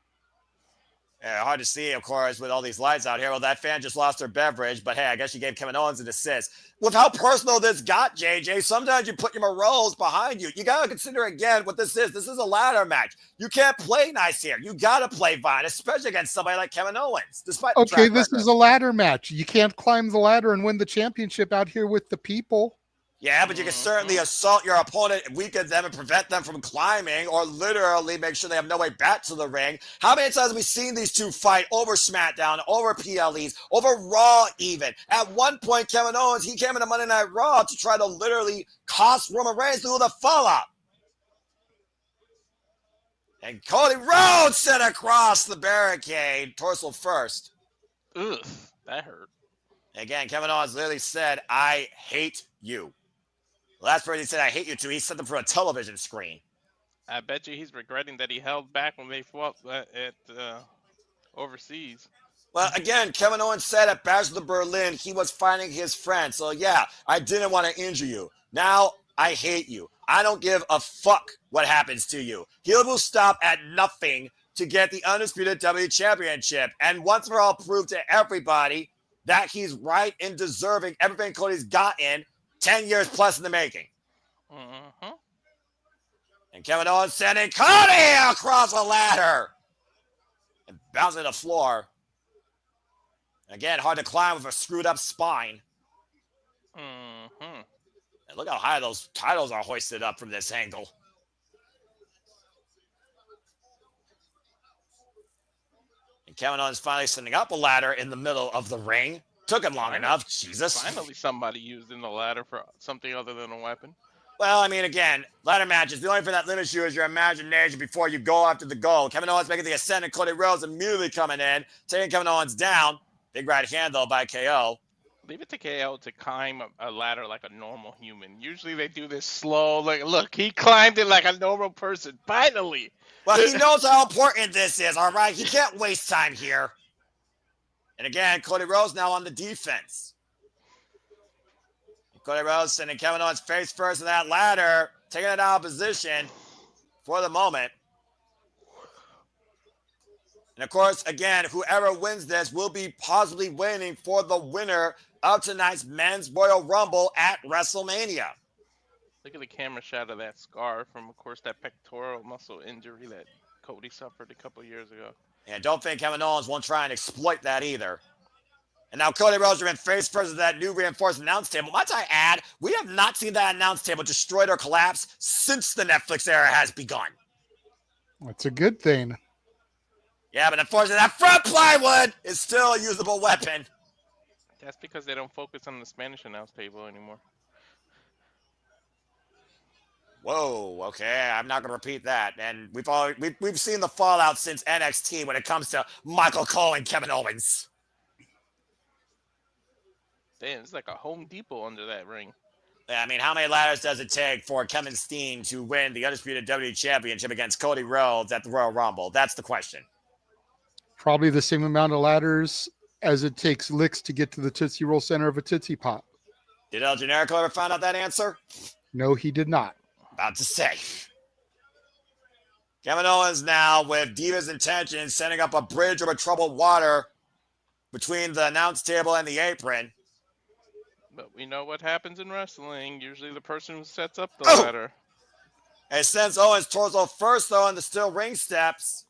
Yeah, hard to see, of course, with all these lights out here. Well, that fan just lost their beverage, but hey, I guess you gave Kevin Owens an assist. With how personal this got, JJ, sometimes you put your morals behind you. You got to consider again what this is. This is a ladder match. You can't play nice here. You got to play fine, especially against somebody like Kevin Owens. Despite Okay, this is a ladder match. You can't climb the ladder and win the championship out here with the people. Yeah, but you can certainly assault your opponent, weaken them, and prevent them from climbing, or literally make sure they have no way back to the ring. How many times have we seen these two fight over SmackDown, over PLEs, over Raw even? At one point, Kevin Owens, he came into Monday Night Raw to try to literally cost Roman Reigns through the fallout. And Cody Rhodes sent across the barricade, torso first. Ugh, that hurt. Again, Kevin Owens literally said, "I hate you." The last person he said, "I hate you" to, he sent them for a television screen. I bet you he's regretting that he held back when they fought at overseas. Well, again, Kevin Owens said at Bash of Berlin he was fighting his friend. So, yeah, I didn't want to injure you. Now, I hate you. I don't give a fuck what happens to you. He will stop at nothing to get the Undisputed W Championship. And once for all, prove to everybody that he's right in deserving everything Cody's gotten 10 years plus in the making. Mm-hmm. And Kevin Owens sending Cody across the ladder and bouncing to the floor. Again, hard to climb with a screwed up spine. Mm-hmm. And look how high those titles are hoisted up from this angle. And Kevin Owens finally sending up a ladder in the middle of the ring. Took him long enough. Jesus. Finally somebody using the ladder for something other than a weapon. Well, I mean, again, ladder matches, the only thing that limits you is your imagination before you go after the goal. Kevin Owens making the ascent and Cody Rhodes immediately coming in, taking Kevin Owens down. Big right hand, though, by KO. Leave it to KO to climb a ladder like a normal human. Usually they do this slow. Like, look, he climbed it like a normal person. Finally. Well, he knows how important this is, all right? He can't waste time here. And again, Cody Rhodes now on the defense. Cody Rhodes sending Kevin Owens face first in that ladder, taking it out of position for the moment. And of course, again, whoever wins this will be possibly waiting for the winner of tonight's Men's Royal Rumble at WrestleMania. Look at the camera shot of that scar from, of course, that pectoral muscle injury that Cody suffered a couple years ago. And don't think Kevin Owens won't try and exploit that either. And now Cody Rhodes are in face first of that new reinforced announce table. Might I add, we have not seen that announce table destroyed or collapse since the Netflix era has begun. That's a good thing. Yeah, but unfortunately, that front plywood is still a usable weapon. That's because they don't focus on the Spanish announce table anymore. Whoa, okay, I'm not going to repeat that. And we've seen the fallout since NXT when it comes to Michael Cole and Kevin Owens. Damn, it's like a Home Depot under that ring. Yeah, I mean, how many ladders does it take for Kevin Steen to win the Undisputed WWE Championship against Cody Rhodes at the Royal Rumble? That's the question. Probably the same amount of ladders as it takes licks to get to the Tootsie Roll center of a Tootsie Pop. Did El Generico ever find out that answer? No, he did not. About to say. Kevin Owens now with Diva's intentions, setting up a bridge over troubled water between the announce table and the apron. But we know what happens in wrestling. Usually the person who sets up the Oh! ladder. And sends Owens torso first, though, on the steel ring steps.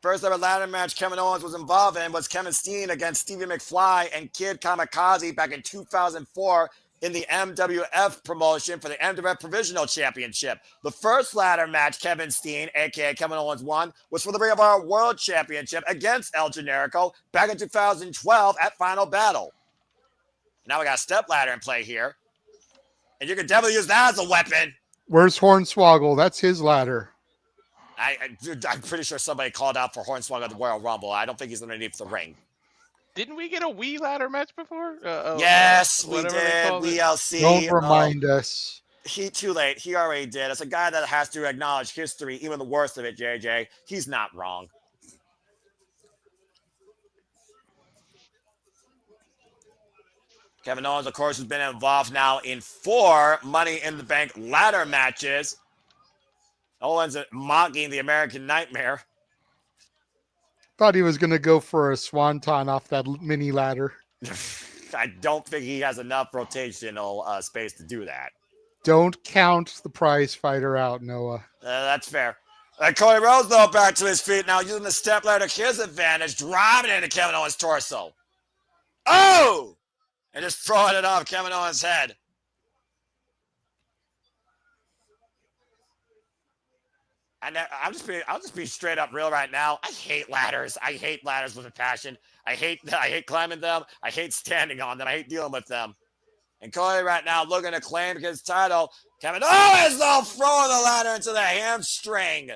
First ever ladder match Kevin Owens was involved in was Kevin Steen against Stevie McFly and Kid Kamikaze back in 2004 in the MWF promotion for the MWF Provisional Championship. The first ladder match Kevin Steen, a.k.a. Kevin Owens, won was for the Ring of Honor World Championship against El Generico back in 2012 at Final Battle. Now we got a step ladder in play here. And you can definitely use that as a weapon. Where's Hornswoggle? That's his ladder. I'm pretty sure somebody called out for Hornswoggle at the Royal Rumble. I don't think he's underneath the ring. Didn't we get a Wii ladder match before? Yes, we whatever they did. called it. WLC. Don't remind us. Too late. He already did. It's a guy that has to acknowledge history, even the worst of it, JJ. He's not wrong. Kevin Owens, of course, has been involved now in 4 Money in the Bank ladder matches. Owens mocking the American Nightmare. Thought he was going to go for a swanton off that mini ladder. I don't think he has enough rotational space to do that. Don't count the prize fighter out, Noah. That's fair. Cody Rhodes, though, back to his feet now, using the step ladder to his advantage, driving into Kevin Owens' torso. Oh! And just throwing it off Kevin Owens' head. And I'll just be straight up real right now. I hate ladders. I hate ladders with a passion. I hate climbing them. I hate standing on them. I hate dealing with them. And Cody right now looking to claim his title. Kevin Owens though throwing the ladder into the hamstring.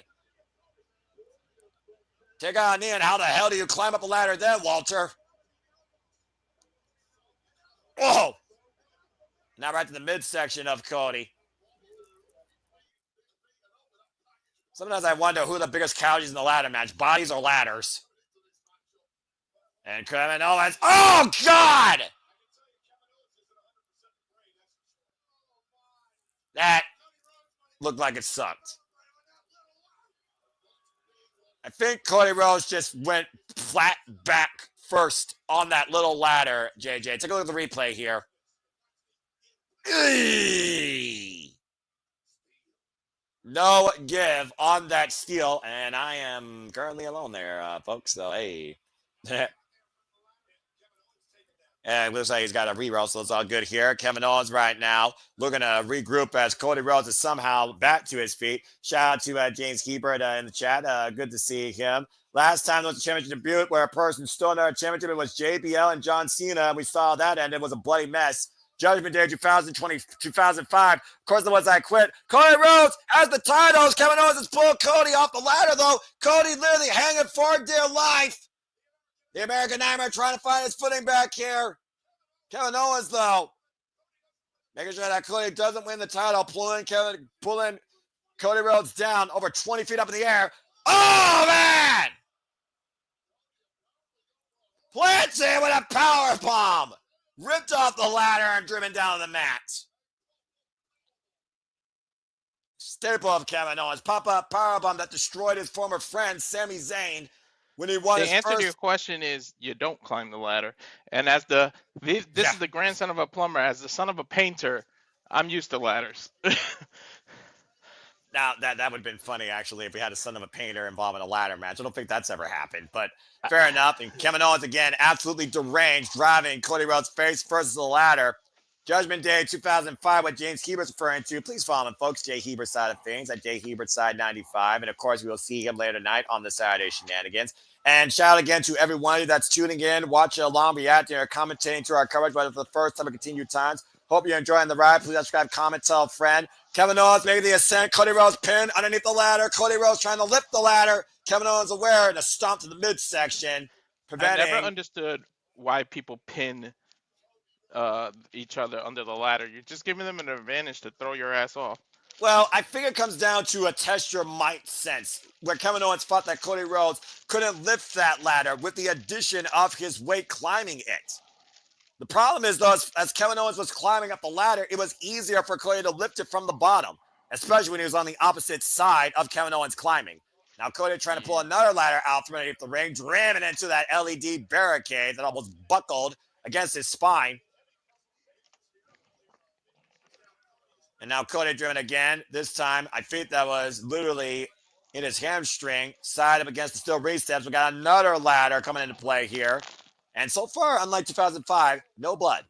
Take on Ian. How the hell do you climb up a ladder then, Walter? Whoa! Now right to the midsection of Cody. Sometimes I wonder who the biggest casualties in the ladder match, bodies or ladders. And Kevin Owens, oh God! That looked like it sucked. I think Cody Rhodes just went flat back first on that little ladder, JJ. Take a look at the replay here. Eee! No give on that steal, and I am currently alone there, folks. So, hey. And it looks like he's got a reroll, so it's all good here. Kevin Owens right now looking to regroup as Cody Rhodes is somehow back to his feet. Shout out to James Hebert in the chat. Good to see him. Last time there was a championship debut where a person stole another championship. It was JBL and John Cena. We saw that end. It was a bloody mess. Judgment Day 2005. Of course, the ones I quit. Cody Rhodes has the titles. Kevin Owens has pulled Cody off the ladder, though. Cody literally hanging for dear life. The American Nightmare trying to find his footing back here. Kevin Owens, though, making sure that Cody doesn't win the title, pulling Cody Rhodes down over 20 feet up in the air. Oh, man! Plants him with a power bomb. Ripped off the ladder and driven down the mat. Staple of Kevin Owens. Pop-up powerbomb that destroyed his former friend, Sami Zayn, when he won The his answer first... to your question is you don't climb the ladder. And as this is the grandson of a plumber, as the son of a painter, I'm used to ladders. Now, that would have been funny, actually, if we had a son of a painter involved in a ladder match. I don't think that's ever happened, but fair enough. And Kevin Owens, again, absolutely deranged, driving Cody Rhodes face first to the ladder. Judgment Day 2005, what James Hebert's referring to. Please follow him, folks. Jay Hebert's side of things at Jay Hebert's side 95. And, of course, we will see him later tonight on the Saturday Shenanigans. And shout out again to every one of you that's tuning in, watching along, be out there, commentating to our coverage, whether for the first time or continued times. Hope you're enjoying the ride. Please subscribe, comment, tell a friend. Kevin Owens making the ascent. Cody Rhodes pinned underneath the ladder. Cody Rhodes trying to lift the ladder. Kevin Owens aware and a stomp to the midsection, preventing... I never understood why people pin each other under the ladder. You're just giving them an advantage to throw your ass off. Well, I think it comes down to a test your might sense, where Kevin Owens thought that Cody Rhodes couldn't lift that ladder with the addition of his weight climbing it. The problem is, though, as Kevin Owens was climbing up the ladder, it was easier for Cody to lift it from the bottom, especially when he was on the opposite side of Kevin Owens climbing. Now, Cody trying to pull another ladder out from underneath the ring, jamming into that LED barricade that almost buckled against his spine. And now Cody driven again. This time, I think that was literally in his hamstring, side up against the steel reach steps. We got another ladder coming into play here. And so far, unlike 2005, no blood.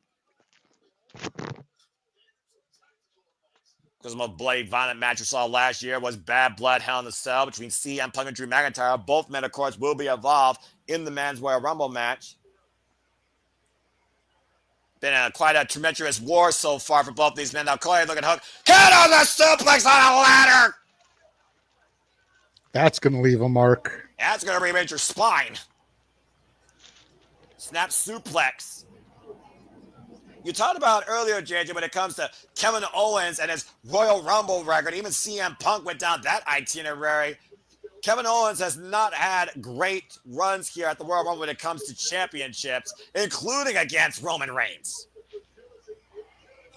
Because the most bloody, violent match we saw last year was Bad Blood Hell in a Cell between CM Punk and Drew McIntyre. Both men, of course, will be involved in the Men's Royal Rumble match. Been quite a tumultuous war so far for both these men. Now, Cody looking hook. Hit on the suplex on a ladder. That's going to leave a mark. That's going to remake your spine. Snap suplex. You talked about earlier, JJ, when it comes to Kevin Owens and his Royal Rumble record. Even CM Punk went down that itinerary. Kevin Owens has not had great runs here at the Royal Rumble when it comes to championships, including against Roman Reigns.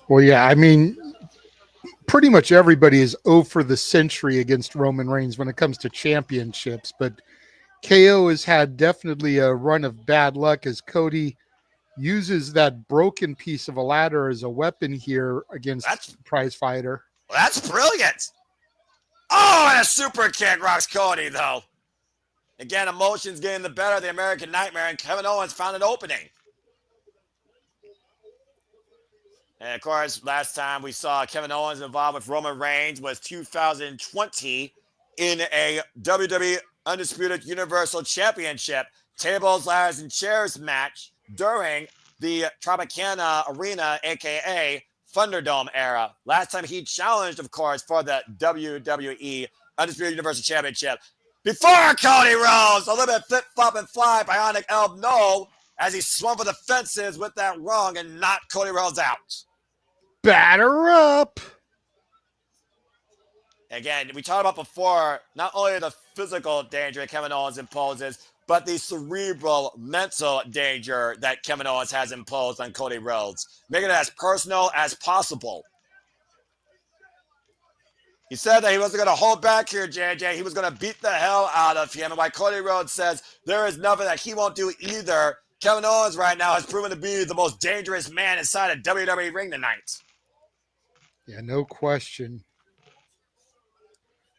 Well, yeah, I mean, pretty much everybody is 0 for the century against Roman Reigns when it comes to championships, but KO has had definitely a run of bad luck as Cody uses that broken piece of a ladder as a weapon here against the prize fighter. Well, that's brilliant. Oh, and a super kick rocks Cody, though. Again, emotions getting the better of the American Nightmare, and Kevin Owens found an opening. And, of course, last time we saw Kevin Owens involved with Roman Reigns was 2020 in a WWE Undisputed Universal Championship tables, ladders, and chairs match during the Tropicana Arena, a.k.a. Thunderdome era. Last time he challenged, of course, for the WWE Undisputed Universal Championship. Before Cody Rhodes, a little bit flip, flop, and fly, bionic elbow, no, as he swung for the fences with that wrong and knocked Cody Rhodes out. Batter up. Again, we talked about before, not only the physical danger Kevin Owens imposes, but the cerebral, mental danger that Kevin Owens has imposed on Cody Rhodes, making it as personal as possible. He said that he wasn't going to hold back here, JJ. He was going to beat the hell out of him. And why Cody Rhodes says there is nothing that he won't do either. Kevin Owens right now has proven to be the most dangerous man inside a WWE ring tonight. Yeah, no question.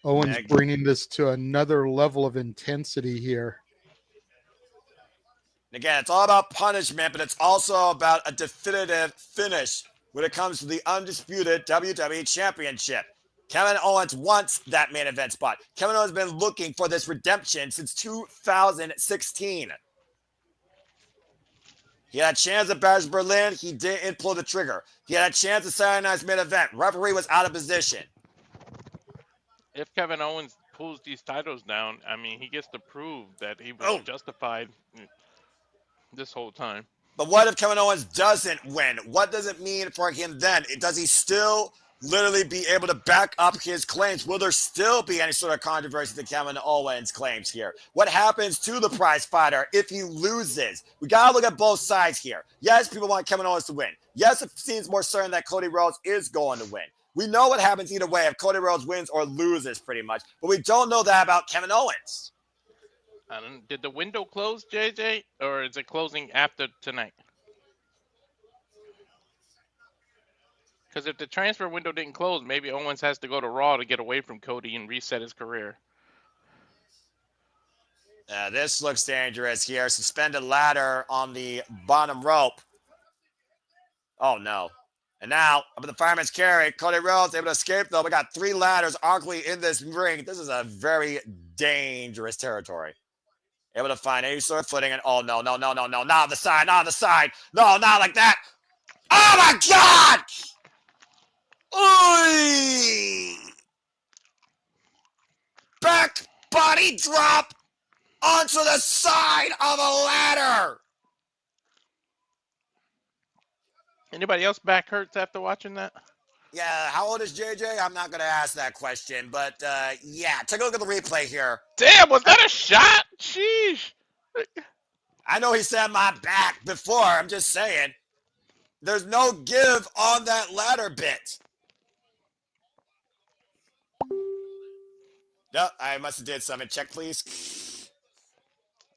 Owens bringing this to another level of intensity here. Again, it's all about punishment, but it's also about a definitive finish when it comes to the undisputed WWE Championship. Kevin Owens wants that main event spot. Kevin Owens has been looking for this redemption since 2016. He had a chance at Bash Berlin. He didn't pull the trigger. He had a chance at Saturday Night's main event. Referee was out of position. If Kevin Owens pulls these titles down, I mean, he gets to prove that he was Oh, justified this whole time. but what if Kevin Owens doesn't win? What does it mean for him then? Does he still literally be able to back up his claims? Will there still be any sort of controversy to Kevin Owens' claims here? What happens to the prize fighter if he loses? We got to look at both sides here. Yes, people want Kevin Owens to win. Yes, it seems more certain that Cody Rhodes is going to win. We know what happens either way if Cody Rhodes wins or loses pretty much, but we don't know that about Kevin Owens. Did the window close, JJ, or is it closing after tonight? Because if the transfer window didn't close, maybe Owens has to go to Raw to get away from Cody and reset his career. This looks dangerous here. Suspended ladder on the bottom rope. Oh, no. And now, up in the fireman's carry, Cody Rhodes able to escape, though. We got 3 ladders awkwardly in this ring. This is a very dangerous territory. Able to find any sort of footing. And oh, no. Not on the side. No, not like that. Oh, my God! Oy! Back body drop onto the side of a ladder. Anybody else back hurts after watching that? Yeah, how old is JJ? I'm not going to ask that question, but yeah, take a look at the replay here. Damn, was that a shot? Sheesh. I know he said my back before. I'm just saying. There's no give on that ladder bit. No, I must have did something. Check, please.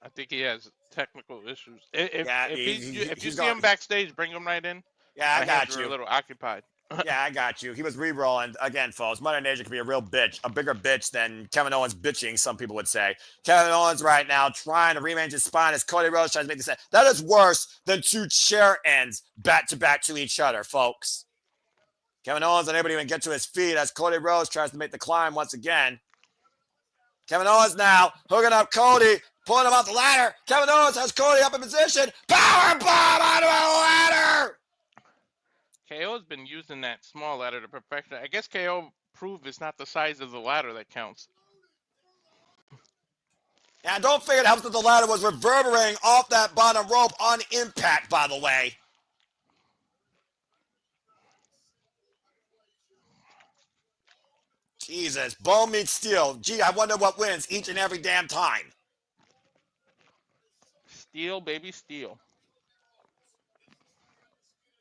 I think he has technical issues. If you see gone. him backstage, bring him right in. Yeah, I My got hands are you. a little occupied. Yeah, I got you. He was re-rolling. Again, folks, Mother Nature can be a real bitch, a bigger bitch than Kevin Owens bitching, some people would say. Kevin Owens right now trying to rearrange his spine as Cody Rhodes tries to make this. That is worse than 2 chair ends back to each other, folks. Kevin Owens unable to even get to his feet as Cody Rhodes tries to make the climb once again. Kevin Owens now hooking up Cody, pulling him off the ladder. Kevin Owens has Cody up in position. Power bomb onto a ladder. KO's been using that small ladder to perfection. I guess KO proved it's not the size of the ladder that counts. And don't forget it helps that the ladder was reverberating off that bottom rope on impact, by the way. Jesus, bone meets steel. Gee, I wonder what wins each and every damn time. Steel, baby, steel.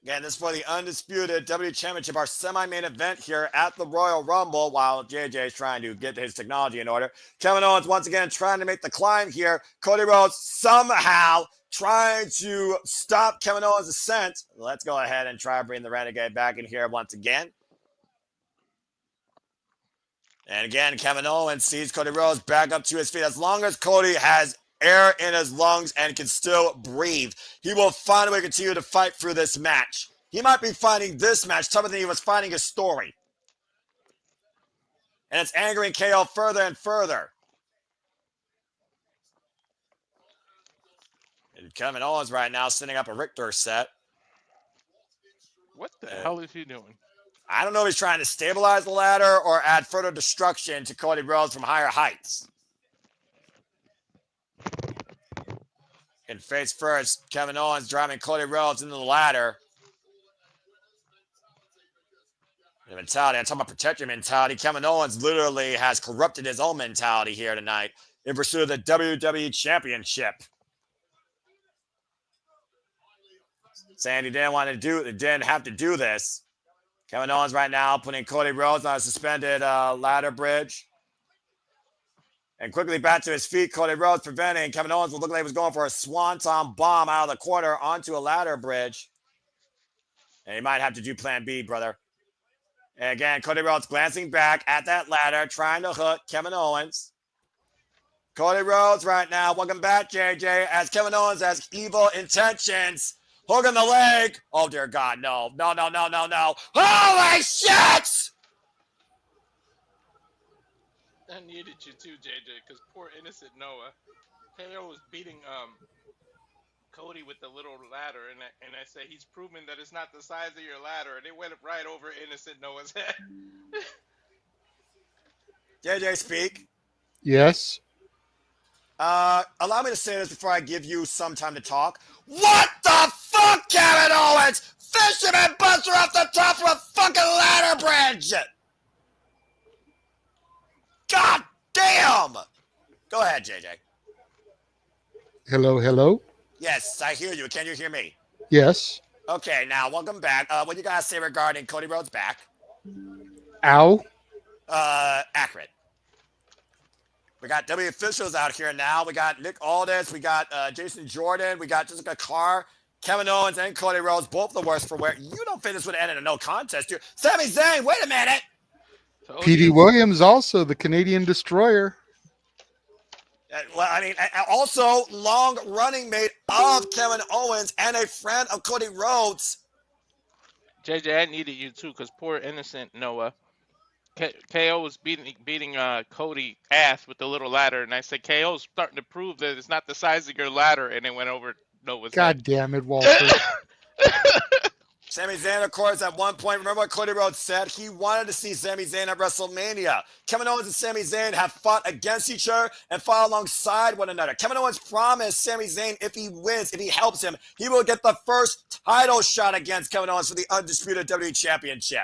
Again, this is for the undisputed WWE Championship, our semi-main event here at the Royal Rumble, while JJ is trying to get his technology in order. Kevin Owens once again trying to make the climb here. Cody Rhodes somehow trying to stop Kevin Owens' ascent. Let's go ahead and try to bring the Renegade back in here once again. And again, Kevin Owens sees Cody Rhodes back up to his feet. As long as Cody has air in his lungs and can still breathe, he will find a way to continue to fight through this match. He might be finding this match tougher than he was finding his story. And it's angering KO further and further. And Kevin Owens right now setting up a Richter set. What the hell is he doing? I don't know if he's trying to stabilize the ladder or add further destruction to Cody Rhodes from higher heights. And face first, Kevin Owens driving Cody Rhodes into the ladder. The mentality, I'm talking about protect your mentality. Kevin Owens literally has corrupted his own mentality here tonight in pursuit of the WWE Championship. Saying he didn't have to do this. Kevin Owens right now putting Cody Rhodes on a suspended ladder bridge. And quickly back to his feet, Cody Rhodes preventing. Kevin Owens looked like he was going for a swanton bomb out of the corner onto a ladder bridge. And he might have to do plan B, brother. And again, Cody Rhodes glancing back at that ladder, trying to hook Kevin Owens. Cody Rhodes right now, welcome back, JJ, as Kevin Owens has evil intentions. Hooking the leg. Oh, dear God, no. No. Holy shit! I needed you too, JJ, because poor innocent Noah. KO was beating Cody with the little ladder, and I say he's proven that it's not the size of your ladder, and it went right over innocent Noah's head. JJ, speak. Yes. Allow me to say this before I give you some time to talk. What the fuck, Kevin Owens? Fisherman Buster off the top of a fucking ladder bridge! God damn! Go ahead, JJ. Hello, hello. Yes, I hear you. Can you hear me? Yes. Okay, now welcome back. What do you guys say regarding Cody Rhodes back? Ow. Accurate. We got W officials out here now. We got Nick Aldis. We got Jason Jordan. We got Jessica Carr, Kevin Owens, and Cody Rhodes. Both the worst for wear. You don't think this would end in a no contest, dude. Sami Zayn, wait a minute. P.D. Williams also, the Canadian Destroyer. Well, I mean, also long-running mate of Kevin Owens and a friend of Cody Rhodes. JJ, I needed you too, because poor innocent Noah. KO was beating Cody ass with the little ladder, and I said KO's starting to prove that it's not the size of your ladder, and it went over Noah's head. God damn it, Walter. Sami Zayn, of course, at one point, remember what Cody Rhodes said? He wanted to see Sami Zayn at WrestleMania. Kevin Owens and Sami Zayn have fought against each other and fought alongside one another. Kevin Owens promised Sami Zayn if he wins, if he helps him, he will get the first title shot against Kevin Owens for the undisputed WWE Championship.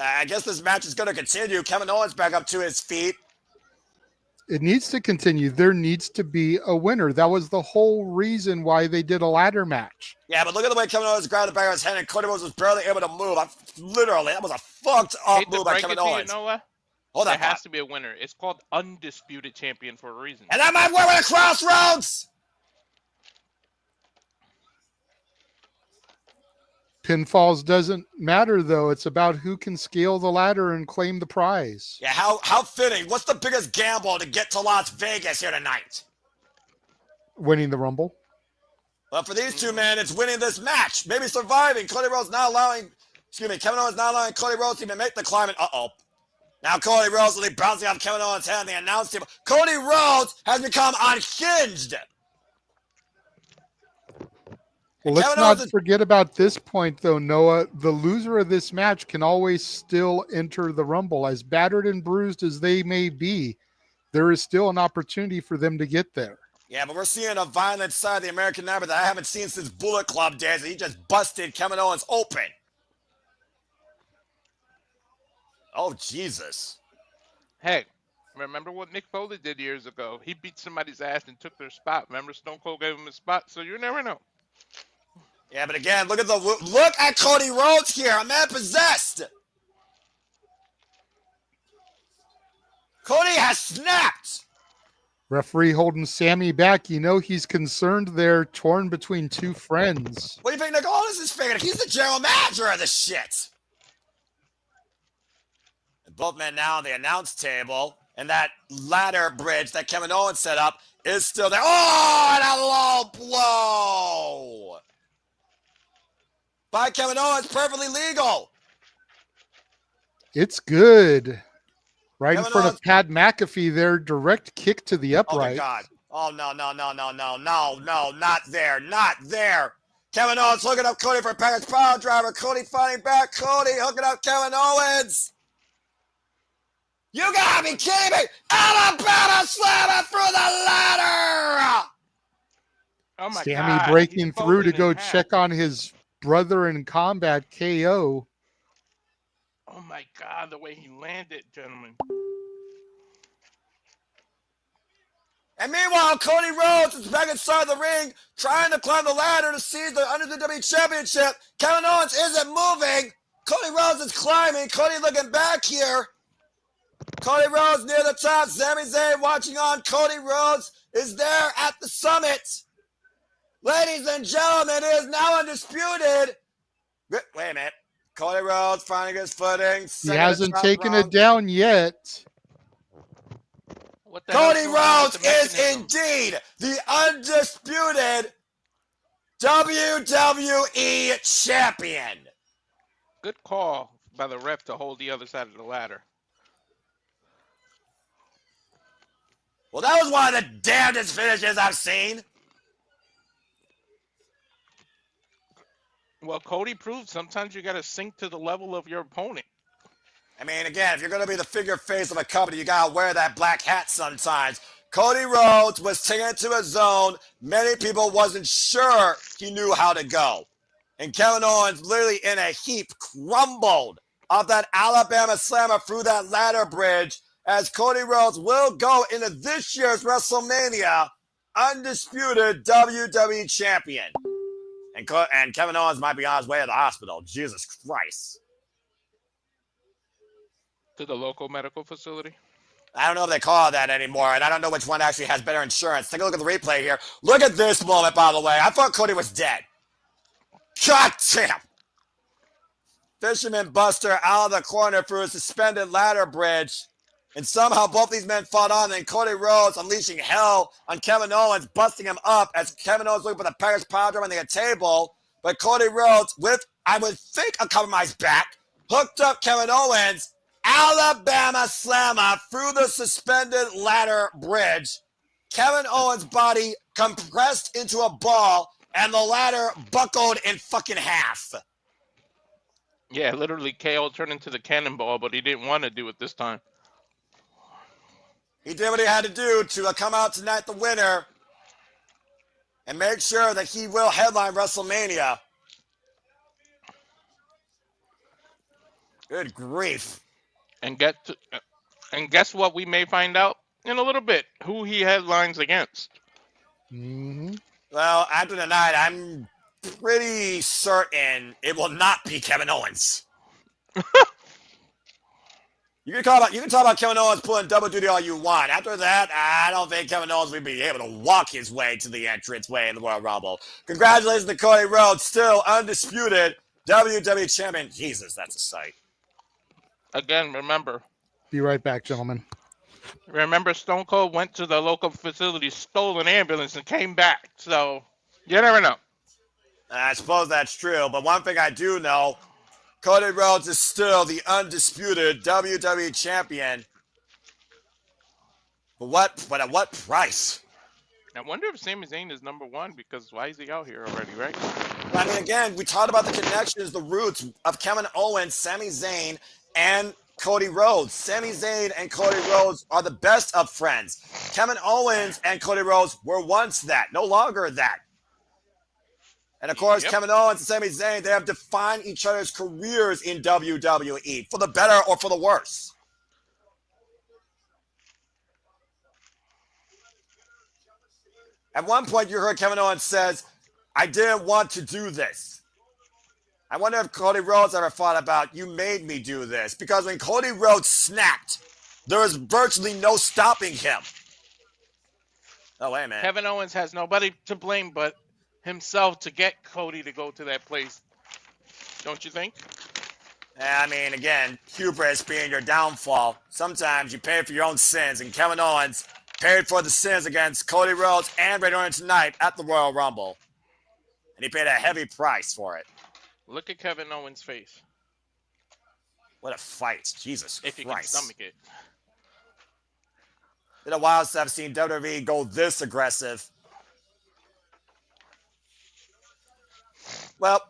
I guess this match is going to continue. Kevin Owens back up to his feet. It needs to continue. There needs to be a winner. That was the whole reason why they did a ladder match. Yeah, but look at the way Kevin Owens grabbed the back of his head, and Cody Rhodes was barely able to move. Literally, that was a fucked up move by Kevin Owens. Noah, Hold there that has thought. to be a winner. It's called undisputed champion for a reason. And that might win with a crossroads. Pinfalls doesn't matter, though. It's about who can scale the ladder and claim the prize. Yeah, how fitting. What's the biggest gamble to get to Las Vegas here tonight? Winning the Rumble. Well, for these two men, it's winning this match. Maybe surviving. Kevin Owens not allowing Cody Rhodes to even make the climb. Uh-oh. Now Cody Rhodes will be bouncing off Kevin Owens' head on the announce table. Cody Rhodes has become unhinged. Well, let's not forget about this point, though, Noah. The loser of this match can always still enter the Rumble. As battered and bruised as they may be, there is still an opportunity for them to get there. Yeah, but we're seeing a violent side of the American Nightmare that I haven't seen since Bullet Club days. He just busted Kevin Owens open. Oh, Jesus. Hey, remember what Mick Foley did years ago? He beat somebody's ass and took their spot. Remember Stone Cold gave him a spot? So you never know. Yeah, but again, look at Cody Rhodes here. A man possessed. Cody has snapped. Referee holding Sammy back. You know he's concerned there, torn between two friends. What do you think Nick Aldis is figuring? He's the general manager of this shit. And both men now on the announce table, and that ladder bridge that Kevin Owens set up is still there. Oh, and a low blow by Kevin Owens, perfectly legal. It's good. Right Kevin in front Owens. of Pat McAfee there, direct kick to the Oh, upright. my God. Oh, no, not there, not there. Kevin Owens hooking up Cody for a package power driver. Cody fighting back. Cody hooking up Kevin Owens. You gotta be kidding me. Alabama slammer through the ladder. Oh my Sammy God. breaking He's through to folding go in half. check on his brother in combat, KO. Oh my God, the way he landed, gentlemen. And meanwhile, Cody Rhodes is back inside the ring, trying to climb the ladder to seize the WWE Championship. Kevin Owens isn't moving. Cody Rhodes is climbing. Cody looking back here. Cody Rhodes near the top. Sami Zayn watching on. Cody Rhodes is there at the summit. Ladies and gentlemen, it is now undisputed. Wait a minute. Cody Rhodes finding his footing. He hasn't taken it down yet. What the hell Cody going on Rhodes with the is mechanism? indeed the undisputed WWE Champion. Good call by the ref to hold the other side of the ladder. Well, that was one of the damnedest finishes I've seen. Well, Cody proved sometimes you got to sink to the level of your opponent. I mean, again, if you're going to be the figure face of a company, you got to wear that black hat sometimes. Cody Rhodes was taken to a zone many people wasn't sure he knew how to go. And Kevin Owens, literally in a heap, crumbled off that Alabama slammer through that ladder bridge, as Cody Rhodes will go into this year's WrestleMania undisputed WWE champion. And Kevin Owens might be on his way to the hospital. Jesus Christ. To the local medical facility. I don't know if they call it that anymore, and I don't know which one actually has better insurance. Take a look at the replay here. Look at this moment, by the way. I thought Cody was dead. God damn. Fisherman Buster out of the corner through a suspended ladder bridge. And somehow both these men fought on, and Cody Rhodes unleashing hell on Kevin Owens, busting him up as Kevin Owens looking for the Paris power drum on the table. But Cody Rhodes, with, I would think, a compromised back, hooked up Kevin Owens, Alabama slammer through the suspended ladder bridge. Kevin Owens' body compressed into a ball, and the ladder buckled in fucking half. Yeah, literally KO turned into the cannonball, but he didn't want to do it this time. He did what he had to do to come out tonight the winner and make sure that he will headline WrestleMania. Good grief. And guess what? We may find out in a little bit who he headlines against. Mm-hmm. Well, after tonight, I'm pretty certain it will not be Kevin Owens. You can talk about Kevin Owens pulling double duty all you want. After that, I don't think Kevin Owens will be able to walk his way to the entranceway in the Royal Rumble. Congratulations to Cody Rhodes, still undisputed WWE champion. Jesus, that's a sight. Again, remember. Be right back, gentlemen. Remember, Stone Cold went to the local facility, stole an ambulance, and came back. So, you never know. I suppose that's true, but one thing I do know, Cody Rhodes is still the undisputed WWE champion. But at what price? I wonder if Sami Zayn is number one, because why is he out here already, right? I mean, again, we talked about the connections, the roots of Kevin Owens, Sami Zayn, and Cody Rhodes. Sami Zayn and Cody Rhodes are the best of friends. Kevin Owens and Cody Rhodes were once that, no longer that. And of course, Yep. Kevin Owens and Sami Zayn, they have defined each other's careers in WWE, for the better or for the worse. At one point, you heard Kevin Owens says, I didn't want to do this. I wonder if Cody Rhodes ever thought about, you made me do this. Because when Cody Rhodes snapped, there was virtually no stopping him. Oh, wait a minute. Kevin Owens has nobody to blame but himself to get Cody to go to that place. Don't you think? I mean, again, hubris being your downfall. Sometimes you pay for your own sins, and Kevin Owens paid for the sins against Cody Rhodes and Randy Orton tonight at the Royal Rumble. And he paid a heavy price for it. Look at Kevin Owens' face. What a fight. Jesus If Christ. you can stomach it. Been a while since I've seen WWE go this aggressive. Well,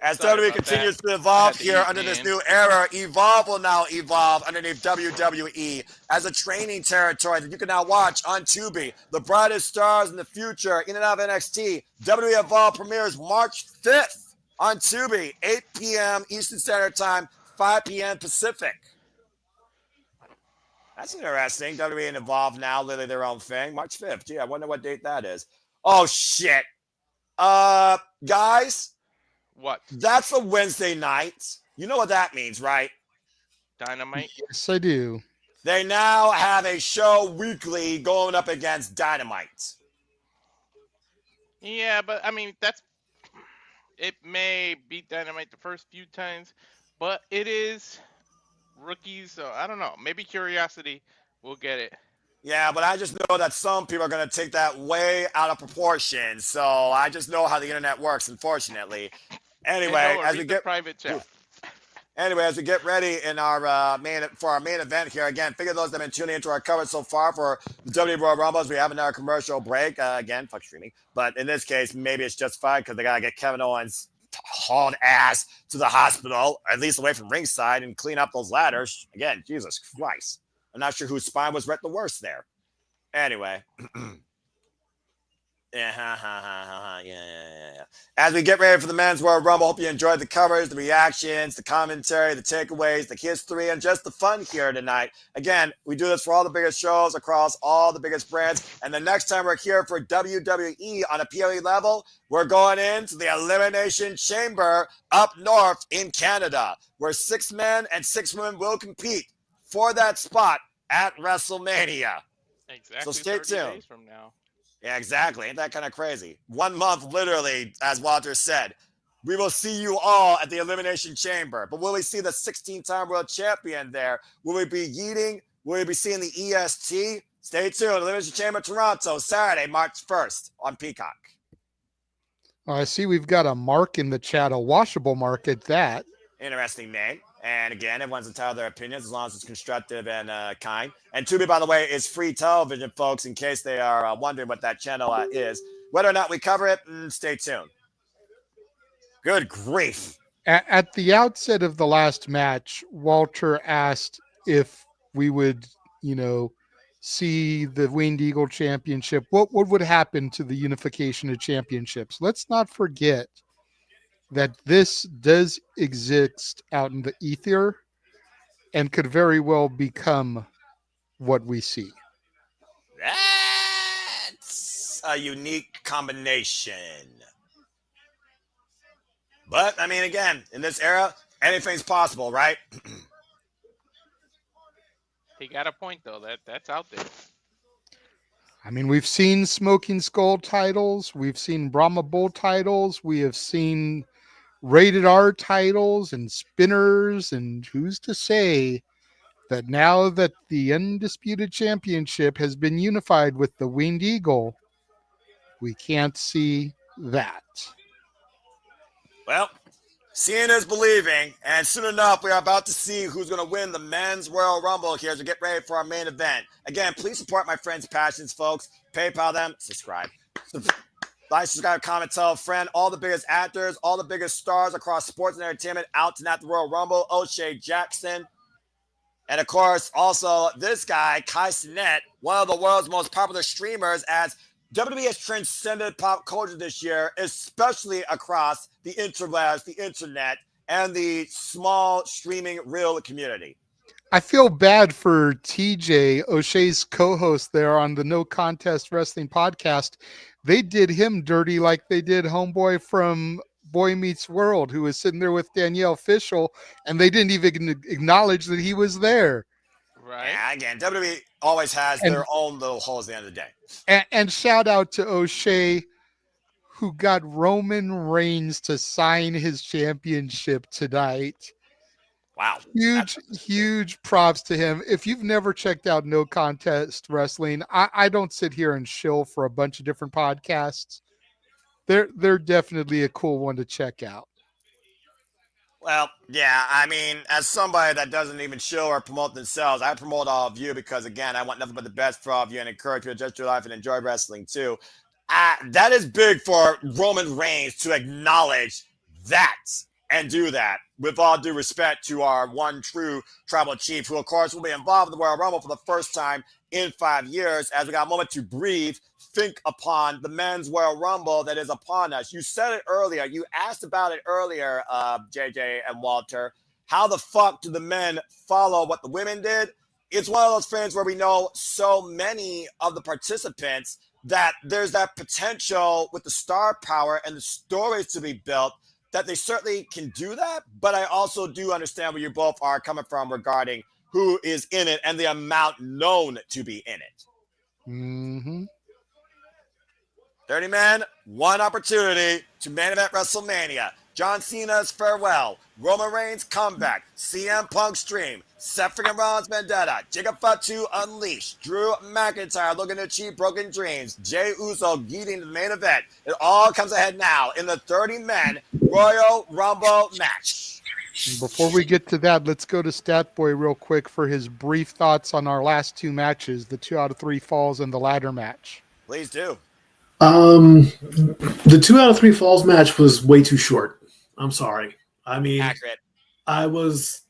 as Sorry WWE about continues that. to evolve Had to here eat, under this man. new era, Evolve will now evolve underneath WWE as a training territory that you can now watch on Tubi. The brightest stars in the future in and out of NXT. WWE Evolve premieres March 5th on Tubi, 8 p.m. Eastern Standard Time, 5 p.m. Pacific. That's interesting. WWE and Evolve now, literally their own thing. March 5th. Gee, I wonder what date that is. Oh, shit. Guys, What? that's a Wednesday night. You know what that means, right? Dynamite? Yes, I do. They now have a show weekly going up against Dynamite. Yeah, but I mean, it may beat Dynamite the first few times, but it is rookies, so I don't know. Maybe Curiosity will get it. Yeah, but I just know that some people are going to take that way out of proportion. So I just know how the internet works, unfortunately. Hey, Anyway, Noah, as read we the get private chat. Anyway, as we get ready in our main event here, again, figure those that have been tuning into our coverage so far for the WWE Royal Rumble, we have another commercial break. Again, fuck streaming. But in this case, maybe it's just fine because they got to get Kevin Owens' hauled ass to the hospital, or at least away from ringside, and clean up those ladders. Again, Jesus Christ. I'm not sure whose spine was wrecked the worst there. Anyway. Yeah. As we get ready for the Men's Royal Rumble, hope you enjoyed the covers, the reactions, the commentary, the takeaways, the history, and just the fun here tonight. Again, we do this for all the biggest shows across all the biggest brands. And the next time we're here for WWE on a PLE level, we're going into the Elimination Chamber up north in Canada, where 6 men and 6 women will compete for that spot at WrestleMania. Exactly. So stay 30 tuned. days from now. Yeah, exactly. Ain't that kind of crazy? 1 month, literally, as Walter said. We will see you all at the Elimination Chamber. But will we see the 16-time world champion there? Will we be yeeting? Will we be seeing the EST? Stay tuned. Elimination Chamber, Toronto, Saturday, March 1st on Peacock. I see we've got a mark in the chat, a washable mark at that. Interesting name. And again, everyone's entitled to their opinions as long as it's constructive and kind. And Tubi, by the way, is free television, folks, in case they are wondering what that channel is. Whether or not we cover it, stay tuned. Good grief. At the outset of the last match, Walter asked if we would, see the Winged Eagle Championship. What would happen to the unification of championships? Let's not forget that this does exist out in the ether and could very well become what we see. That's a unique combination. But, I mean, again, in this era, anything's possible, right? He got a point, though. That's out there. I mean, we've seen Smoking Skull titles. We've seen Brahma Bull titles. We have seen Rated R titles and spinners, and who's to say that now that the Undisputed Championship has been unified with the Winged Eagle, we can't see that. Well, seeing is believing, and soon enough, we are about to see who's going to win the Men's Royal Rumble here as we get ready for our main event. Again, please support my friends' passions, folks. PayPal them, subscribe. Like, subscribe, comment, tell a friend. All the biggest actors, all the biggest stars across sports and entertainment out tonight at the Royal Rumble. O'Shea Jackson. And, of course, also this guy, Kai Cenat, one of the world's most popular streamers, as WWE has transcended pop culture this year, especially across the interwebs, the internet, and the small streaming real community. I feel bad for TJ, O'Shea's co-host there on the No Contest Wrestling podcast. They did him dirty like they did homeboy from Boy Meets World, who was sitting there with Danielle Fishel, and they didn't even acknowledge that he was there. Right. Yeah, again, WWE always has their own little holes at the end of the day. And shout out to O'Shea, who got Roman Reigns to sign his championship tonight. Wow. Huge props to him. If you've never checked out No Contest Wrestling, I don't sit here and shill for a bunch of different podcasts. They're definitely a cool one to check out. Well, yeah, I mean, as somebody that doesn't even show or promote themselves, I promote all of you because, again, I want nothing but the best for all of you and encourage you to adjust your life and enjoy wrestling, too. That is big for Roman Reigns to acknowledge that and do that, with all due respect to our one true tribal chief, who, of course, will be involved in the Royal Rumble for the first time in 5 years, as we got a moment to breathe, think upon the Men's Royal Rumble that is upon us. You said it earlier. You asked about it earlier, JJ and Walter. How the fuck do the men follow what the women did? It's one of those things where we know so many of the participants that there's that potential with the star power and the stories to be built that they certainly can do that. But I also do understand where you both are coming from regarding who is in it and the amount known to be in it. Mm-hmm. 30 men, one opportunity to main event WrestleMania. John Cena's farewell, Roman Reigns' comeback, CM Punk's dream, Seth freaking Rollins' vendetta, Jacob Fatu unleashed, Drew McIntyre looking to achieve broken dreams, Jey Uso leading the main event. It all comes ahead now in the 30 men Royal Rumble match. And before we get to that, let's go to Statboy real quick for his brief thoughts on our last two matches, the 2 out of 3 falls and the ladder match. Please do. The 2 out of 3 falls match was way too short. I'm sorry. I mean, Accurate. I was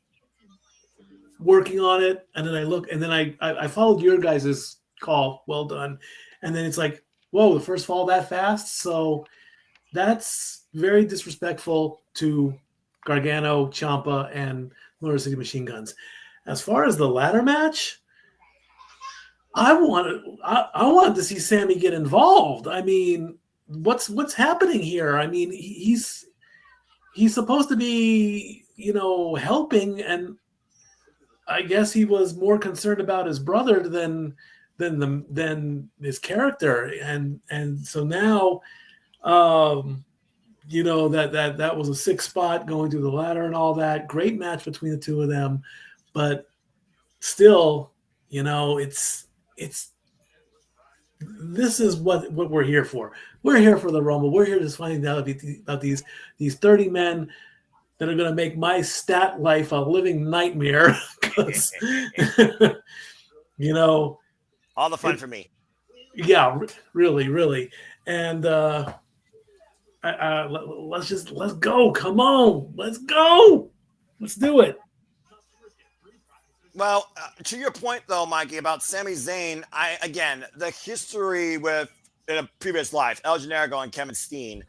working on it, and then I look, and then I followed your guys' call. Well done. And then it's like, whoa, the first fall that fast? So that's very disrespectful to Gargano, Ciampa, and Motor City Machine Guns. As far as the ladder match, I wanted to see Sammy get involved. I mean, what's happening here? I mean, he's supposed to be, helping, and I guess he was more concerned about his brother than his character, and so now, that was a 6 spot going through the ladder and all that. Great match between the two of them, but still, it's this is what we're here for. We're here for the Rumble. We're here just finding out about these 30 men that are going to make my stat life a living nightmare. Because, all the fun for me. Yeah, really, really. And let's go. Come on, let's go. Let's do it. Well, to your point, though, Mikey, about Sami Zayn, the history with, in a previous life, El Generico and Kevin Steen,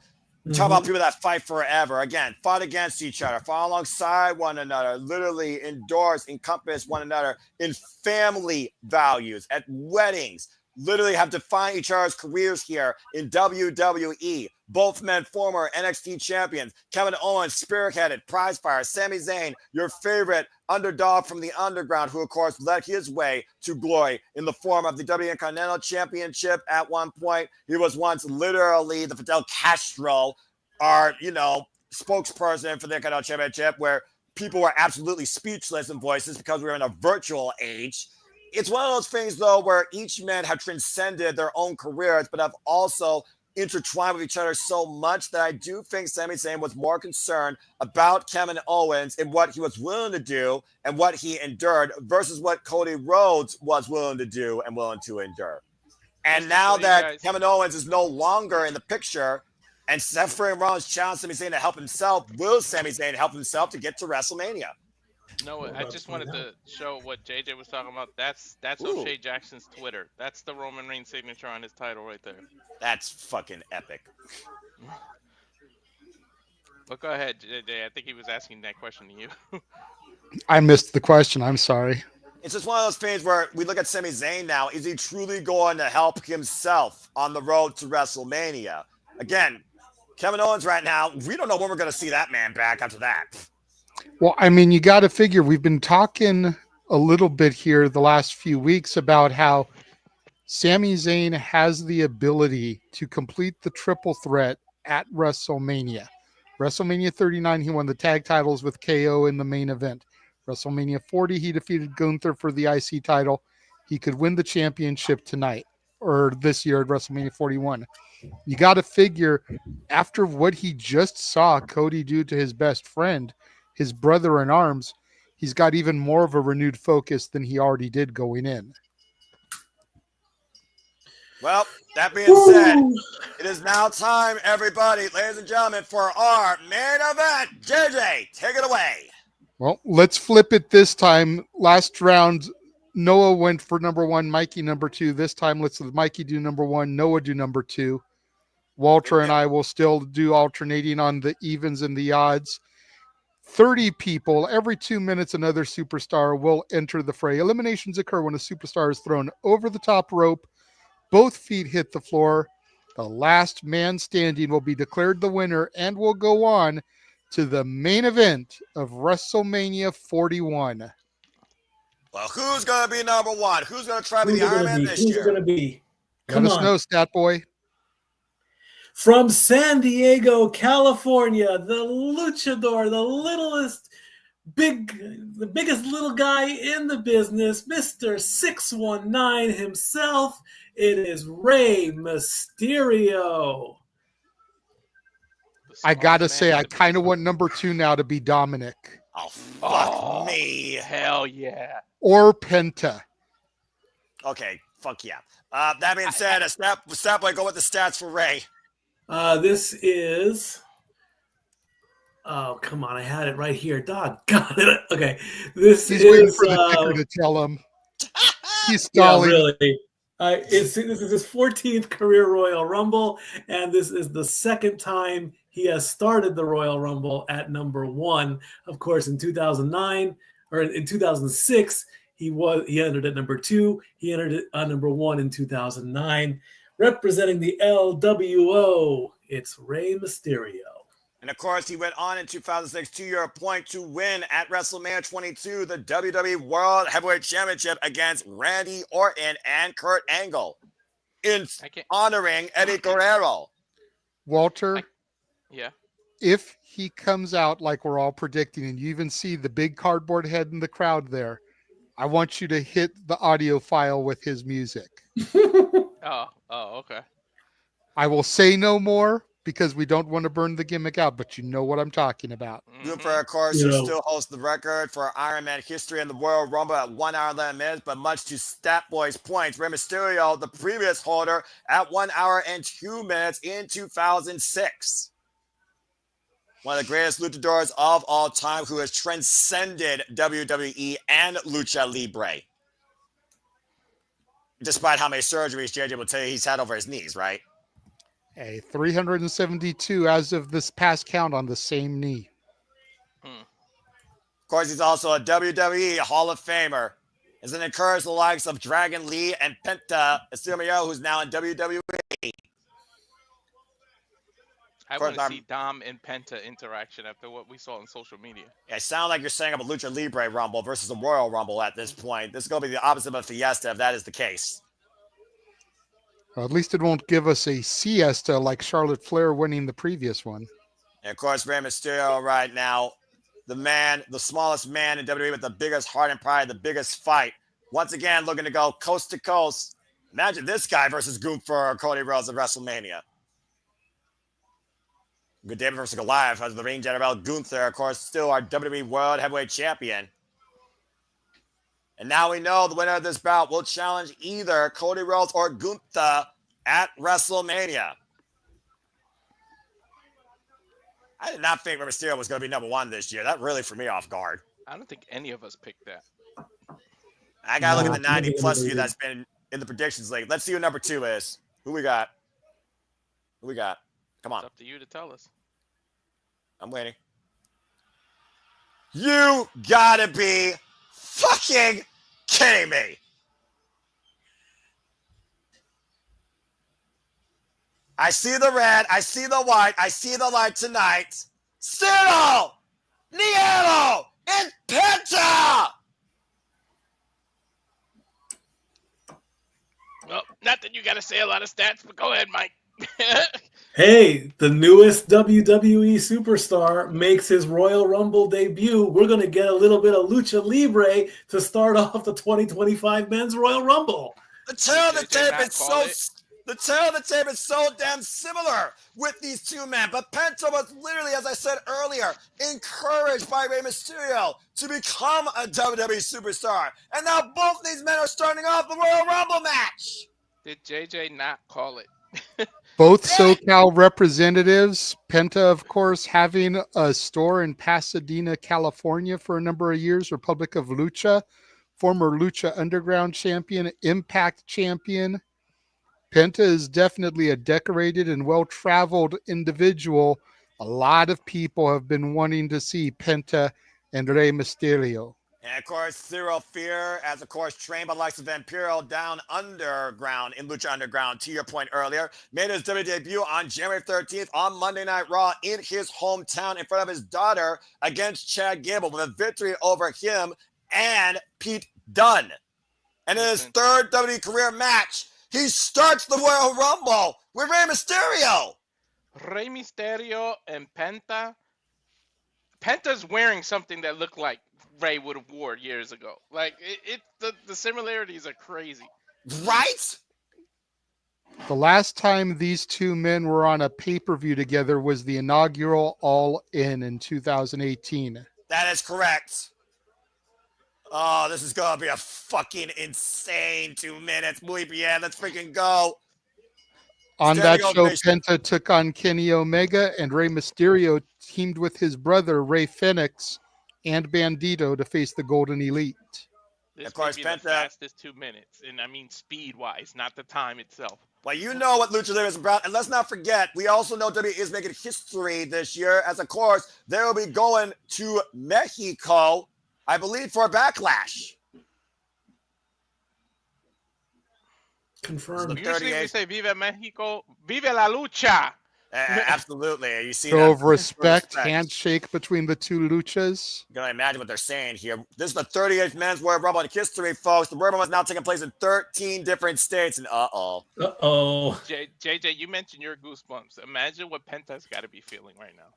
talk about people that fight forever. Again, fought against each other, fought alongside one another, literally encompass one another in family values, at weddings, literally have defined each other's careers here in WWE. Both men former NXT champions. Kevin Owens, spearheaded, prize fire. Sami Zayn, your favorite underdog from the underground, who, of course, led his way to glory in the form of the WWE Intercontinental Championship at one point. He was once literally the Fidel Castro, our, spokesperson for the Intercontinental Championship, where people were absolutely speechless in voices because we were in a virtual age. It's one of those things, though, where each man have transcended their own careers, but have also intertwined with each other so much that I do think Sami Zayn was more concerned about Kevin Owens and what he was willing to do and what he endured versus what Cody Rhodes was willing to do and willing to endure. And now that Kevin Owens is no longer in the picture and Seth Rollins challenged Sami Zayn to help himself, will Sami Zayn help himself to get to WrestleMania? No, I just wanted to show what JJ was talking about. That's O'Shea Jackson's Twitter. That's the Roman Reigns signature on his title right there. That's fucking epic. But go ahead, JJ. I think he was asking that question to you. I missed the question. I'm sorry. It's just one of those things where we look at Sami Zayn now. Is he truly going to help himself on the road to WrestleMania? Again, Kevin Owens right now, we don't know when we're going to see that man back after that. Well, I mean, you got to figure, we've been talking a little bit here the last few weeks about how Sami Zayn has the ability to complete the triple threat at WrestleMania. WrestleMania 39, he won the tag titles with KO in the main event. WrestleMania 40, he defeated Gunther for the IC title. He could win the championship tonight or this year at WrestleMania 41. You got to figure, after what he just saw Cody do to his best friend, his brother in arms, he's got even more of a renewed focus than he already did going in. Well, that being said, it is now time, everybody, ladies and gentlemen, for our main event. JJ, take it away. Well, let's flip it this time. Last round, Noah went for number 1, Mikey number 2. This time, let's let Mikey do number 1, Noah do number 2. Walter and I will still do alternating on the evens and the odds. 30 people, every 2 minutes, another superstar will enter the fray. Eliminations occur when a superstar is thrown over the top rope. Both feet hit the floor. The last man standing will be declared the winner and will go on to the main event of WrestleMania 41. Well, who's going to be number 1? Who's going to try to be the Iron Man this year? Who's going to be? Let us know, Stat Boy. From San Diego, California, the luchador, the biggest little guy in the business, Mr. 619 himself. It is Rey Mysterio. I got to say, I kind of want number 2 now to be Dominic. Oh, fuck Oh, me. hell yeah. or Penta. Okay, fuck yeah. That being said, Snapboy, go with the stats for Ray. This is. Oh, come on. I had it right here. Doggone it. Okay. This He's waiting is. for the ticker to tell him. He's Yeah, stalling. really. This is his 14th career Royal Rumble, and this is the second time he has started the Royal Rumble at number one. Of course, in 2009 or in 2006, he entered at number two. He entered at number one in 2009, representing the LWO. It's Rey Mysterio. And of course, he went on in 2006, to your point, to win at WrestleMania 22 the WWE World Heavyweight Championship against Randy Orton and Kurt Angle in honoring Eddie Guerrero. Walter, Yeah. if he comes out like we're all predicting, and you even see the big cardboard head in the crowd there, I want you to hit the audio file with his music. Oh, okay. I will say no more because we don't want to burn the gimmick out, but you know what I'm talking about. Gunther, of course, who still holds the record for Iron Man history in the Royal Rumble at 1 hour 11 minutes, but much to Statboy's points, Rey Mysterio, the previous holder, at 1 hour and 2 minutes in 2006. One of the greatest luchadors of all time who has transcended WWE and Lucha Libre. Despite how many surgeries JJ will tell you he's had over his knees, right? A 372 as of this past count on the same knee. Of course, he's also a WWE Hall of Famer. Has encouraged the likes of Dragon Lee and Penta Esumio, who's now in WWE. I want to see Dom and Penta interaction after what we saw on social media. Yeah, it sounds like you're saying of a Lucha Libre Rumble versus a Royal Rumble at this point. This is going to be the opposite of a Fiesta if that is the case. Well, at least it won't give us a siesta like Charlotte Flair winning the previous one. And of course, Rey Mysterio right now, the man, the smallest man in WWE with the biggest heart and pride, the biggest fight. Once again, looking to go coast to coast. Imagine this guy versus Gunther or Cody Rhodes at WrestleMania. Good David versus Goliath as the ring general. Gunther, of course, still our WWE World Heavyweight Champion. And now we know the winner of this bout will challenge either Cody Rhodes or Gunther at WrestleMania. I did not think Rey Mysterio was going to be number one this year. That really threw me off guard. I don't think any of us picked that. I got to look at the 90-plus view that's been in the predictions league. Let's see who number two is. Who we got? Who we got? Come on. It's up to you to tell us. I'm waiting. You gotta be fucking kidding me. I see the red. I see the white. I see the light tonight. Cyril, Nielo, and Penta. Well, not that you got to say a lot of stats, but go ahead, Mike. Hey, the newest WWE superstar makes his Royal Rumble debut. We're going to get a little bit of Lucha Libre to start off the 2025 Men's Royal Rumble. The tail of the tape is so damn similar with these two men. But Penta was literally, as I said earlier, encouraged by Rey Mysterio to become a WWE superstar. And now both these men are starting off the Royal Rumble match. Did JJ not call it? Both SoCal representatives, Penta, of course, having a store in Pasadena, California for a number of years, Republic of Lucha, former Lucha Underground champion, Impact champion. Penta is definitely a decorated and well-traveled individual. A lot of people have been wanting to see Penta and Rey Mysterio. And of course, Cyril Fear, as of course trained by the likes of Vampiro down underground in Lucha Underground, to your point earlier, made his WWE debut on January 13th on Monday Night Raw in his hometown in front of his daughter against Chad Gable with a victory over him and Pete Dunne. And in his third WWE career match, he starts the Royal Rumble with Rey Mysterio. Rey Mysterio and Penta. Penta's wearing something that looked like Rey would have wore years ago. Like the similarities are crazy. Right? The last time these two men were on a pay-per-view together was the inaugural All In 2018. That is correct. Oh, this is going to be a fucking insane 2 minutes. Muy bien. Let's freaking go. On that Standing show, ovation. Penta took on Kenny Omega, and Rey Mysterio teamed with his brother, Rey Fenix, and Bandito to face the Golden Elite. This Of course, may be the Penta. fastest 2 minutes, and I mean speed-wise, not the time itself. Well, you know what Lucha Libre is about. And let's not forget, we also know WWE is making history this year, as of course, they will be going to Mexico, I believe, for a Backlash. Confirmed. Usually we say Viva Mexico, Viva la lucha. Absolutely. You see Show that? of respect, handshake between the two luchas. You can imagine what they're saying here. This is the 38th Men's Royal Rumble in history, folks. The Royal Rumble is now taking place in 13 different states, and Uh-oh. JJ, you mentioned your goosebumps. Imagine what Penta's got to be feeling right now.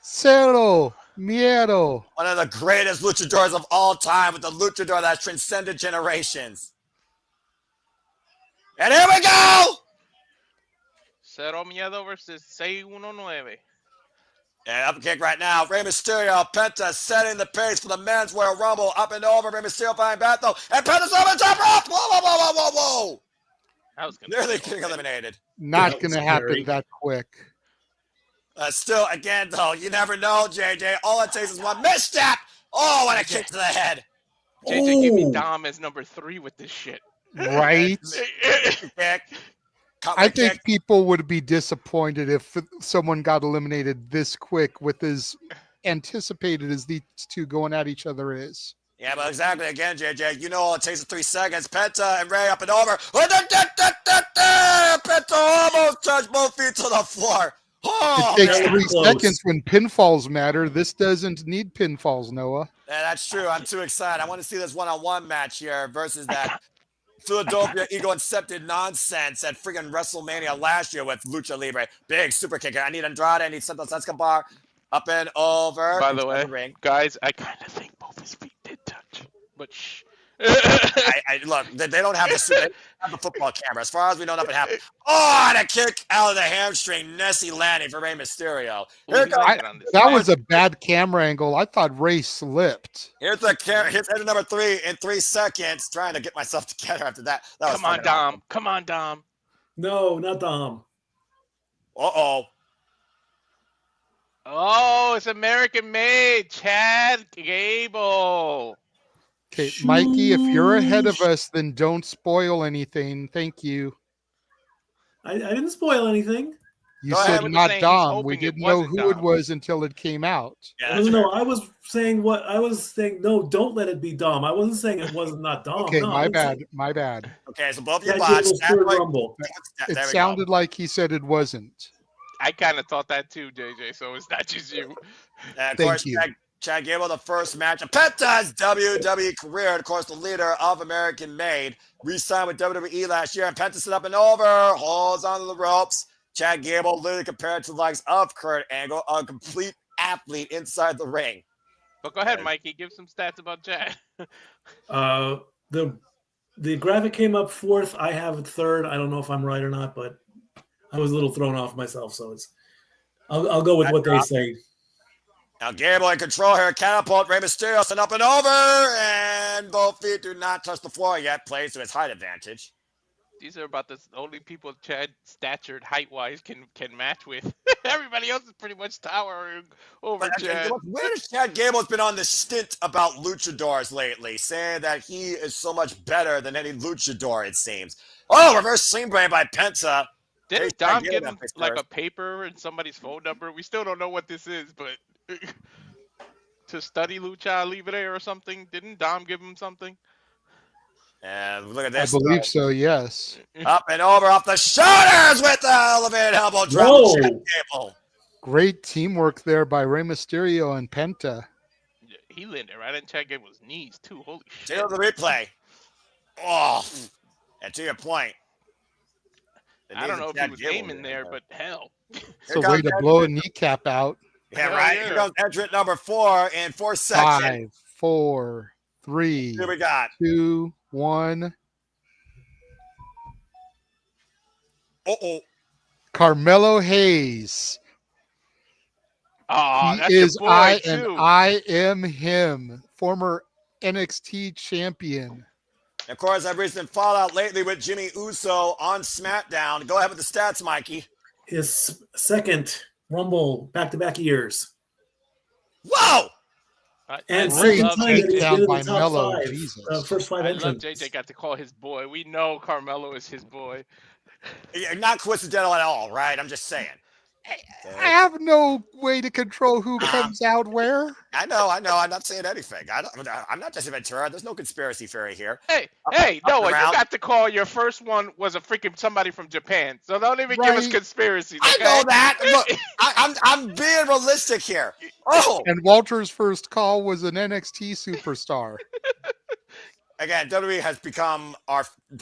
Cero miedo. one of the greatest luchadors of all time, with the luchador that transcended generations. And here we go! Cero Miedo versus 619. And up kick right now. Rey Mysterio, Penta setting the pace for the Men's Royal Rumble. Up and over. Rey Mysterio flying back though. And Penta's over the top rope. Whoa, whoa, whoa, whoa, whoa, whoa. That was Nearly getting eliminated. Not going to happen that quick. Still, again, though, you never know, JJ. All it takes is one misstep. Oh, what a kick to the head. JJ gave me Dom as number 3 with this shit. Right? Kick. I think people would be disappointed if someone got eliminated this quick with as anticipated as these two going at each other is. Yeah, but exactly. Again, JJ, you know all it takes is 3 seconds. Penta and Rey up and over. Penta almost touched both feet to the floor. Oh, it takes 3 close. seconds when pinfalls matter. This doesn't need pinfalls, Noah. Yeah, that's true. I'm too excited. I want to see this one-on-one match here versus that Philadelphia ego-incepted nonsense at freaking WrestleMania last year with Lucha Libre. Big super kicker. I need Andrade. I need Santos Escobar. Up and over. By the way, ring. guys, I kind of think both his feet did touch. But shh. Look, they don't have the football camera. As far as we know, nothing happened. Oh, and a kick out of the hamstring. Nessie landing for Rey Mysterio. That was a bad camera angle. I thought Rey slipped. Here's headed number 3 in 3 seconds. Trying to get myself together after that. Come on, Dom. Awesome. Come on, Dom. No, not Dom. Uh-oh. Oh, it's American made. Chad Gable. Okay, Mikey, if you're ahead of us, then don't spoil anything. Thank you. I didn't spoil anything. You said not Dom. We didn't know who it was until it came out. Yeah, no, I was saying what I was saying. No, don't let it be Dom. I wasn't saying it wasn't not Dom. Okay, no, my bad. My bad. Okay, so both your bots. It sounded like he said it wasn't. I kind of thought that too, JJ. So it's not just you. Thank you. Chad Gable, the first match of Penta's WWE career, and of course, the leader of American Made, re-signed with WWE last year, and Penta set up and over, holds onto the ropes. Chad Gable literally compared to the likes of Kurt Angle, a complete athlete inside the ring. But go ahead, Mikey, give some stats about Chad. The graphic came up 4th. I have it 3rd. I don't know if I'm right or not, but I was a little thrown off myself, so I'll go with what they say. Now Gable in control here. Catapult Rey Mysterio sent up and over, and both feet do not touch the floor yet. Plays to his height advantage. These are about the only people Chad statured height-wise can match with. Everybody else is pretty much towering over Chad. Where has Chad Gable has been on this stint about luchadors lately, saying that he is so much better than any luchador, it seems. Oh, reverse sling blade by Penta. Didn't Dom give him like a paper and somebody's phone number? We still don't know what this is, but to study Lucha Libre or something? Didn't Dom give him something? And look at this. I believe so, yes. Up and over off the shoulders with the elevated elbow drop. Gable. Great teamwork there by Rey Mysterio and Penta. He landed right in Chad Gable's knees, too. Holy shit. Take the replay. Oh, and to your point. I don't know if he was aiming there, but hell. It's a way to blow a kneecap out. Yeah, right. Here goes entrant number 4 in 4 seconds. 5, 4, 3, Here we got 2, 1. Uh-oh. Carmelo Hayes. Oh, He that's your is boy too. I am him, former NXT champion. Of course, I've recent fallout lately with Jimmy Uso on SmackDown. Go ahead with the stats, Mikey. His second Rumble back-to-back years. Whoa! And I Great second love time that he's been takedown in by the top Mello. five. Jesus. First five I love entrants. JJ got to call his boy. We know Carmelo is his boy. Not coincidental at all, right? I'm just saying. I have no way to control who comes out where. I know. I'm not saying anything. I'm not Jesse Ventura. There's no conspiracy theory here. Hey, Noah, you around. got to call your first one was a freaking somebody from Japan. So don't even give us Right. conspiracies. I Okay? know that. Look, I'm being realistic here. Oh, And Walter's first call was an NXT superstar. again, WWE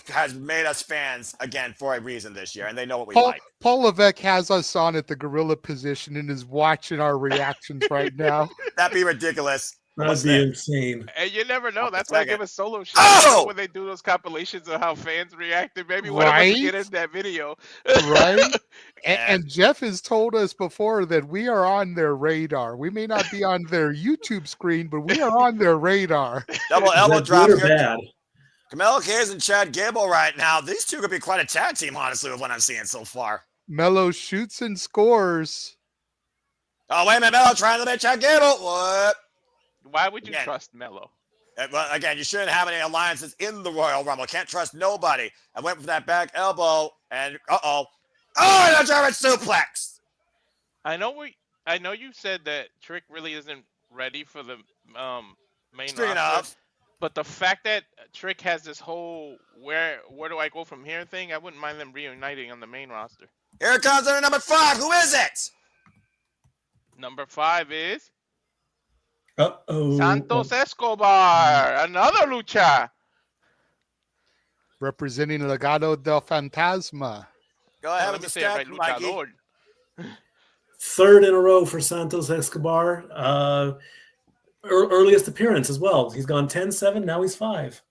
has made us fans again for a reason this year, and they know what we Paul, like. Paul Levesque has us on at the gorilla position and is watching our reactions right now. That'd be ridiculous. That'd be insane. And you never know. That's Wait a why I second. give a solo shout. You know, Oh! when they do those compilations of how fans reacted, maybe one of us will get Right? in that video. Right? Yeah. And Jeff has told us before that we are on their radar. We may not be on their YouTube screen, but we are on their radar. Double Is elbow that drop good or here. bad? Camelo Hayes and Chad Gable right now. These two could be quite a tag team, honestly, with what I'm seeing so far. Mello shoots and scores. Oh, wait a minute, Melo trying to make Chad Gable. What? Why would you Again. trust Mello? Well, again, you shouldn't have any alliances in the Royal Rumble. Can't trust nobody. I went for that back elbow, and oh, and a German suplex. I know you said that Trick really isn't ready for the main Speaking roster. of, But the fact that Trick has this whole where do I go from here thing, I wouldn't mind them reuniting on the main roster. here comes our number 5. Who is it? Number 5 is Uh-oh. Santos Escobar, another lucha. Representing Legado del Fantasma. Go ahead Let with me the say it right, stats, Mikey. luchador. Third in a row for Santos Escobar. Earliest appearance as well. He's gone 10-7. Now he's 5.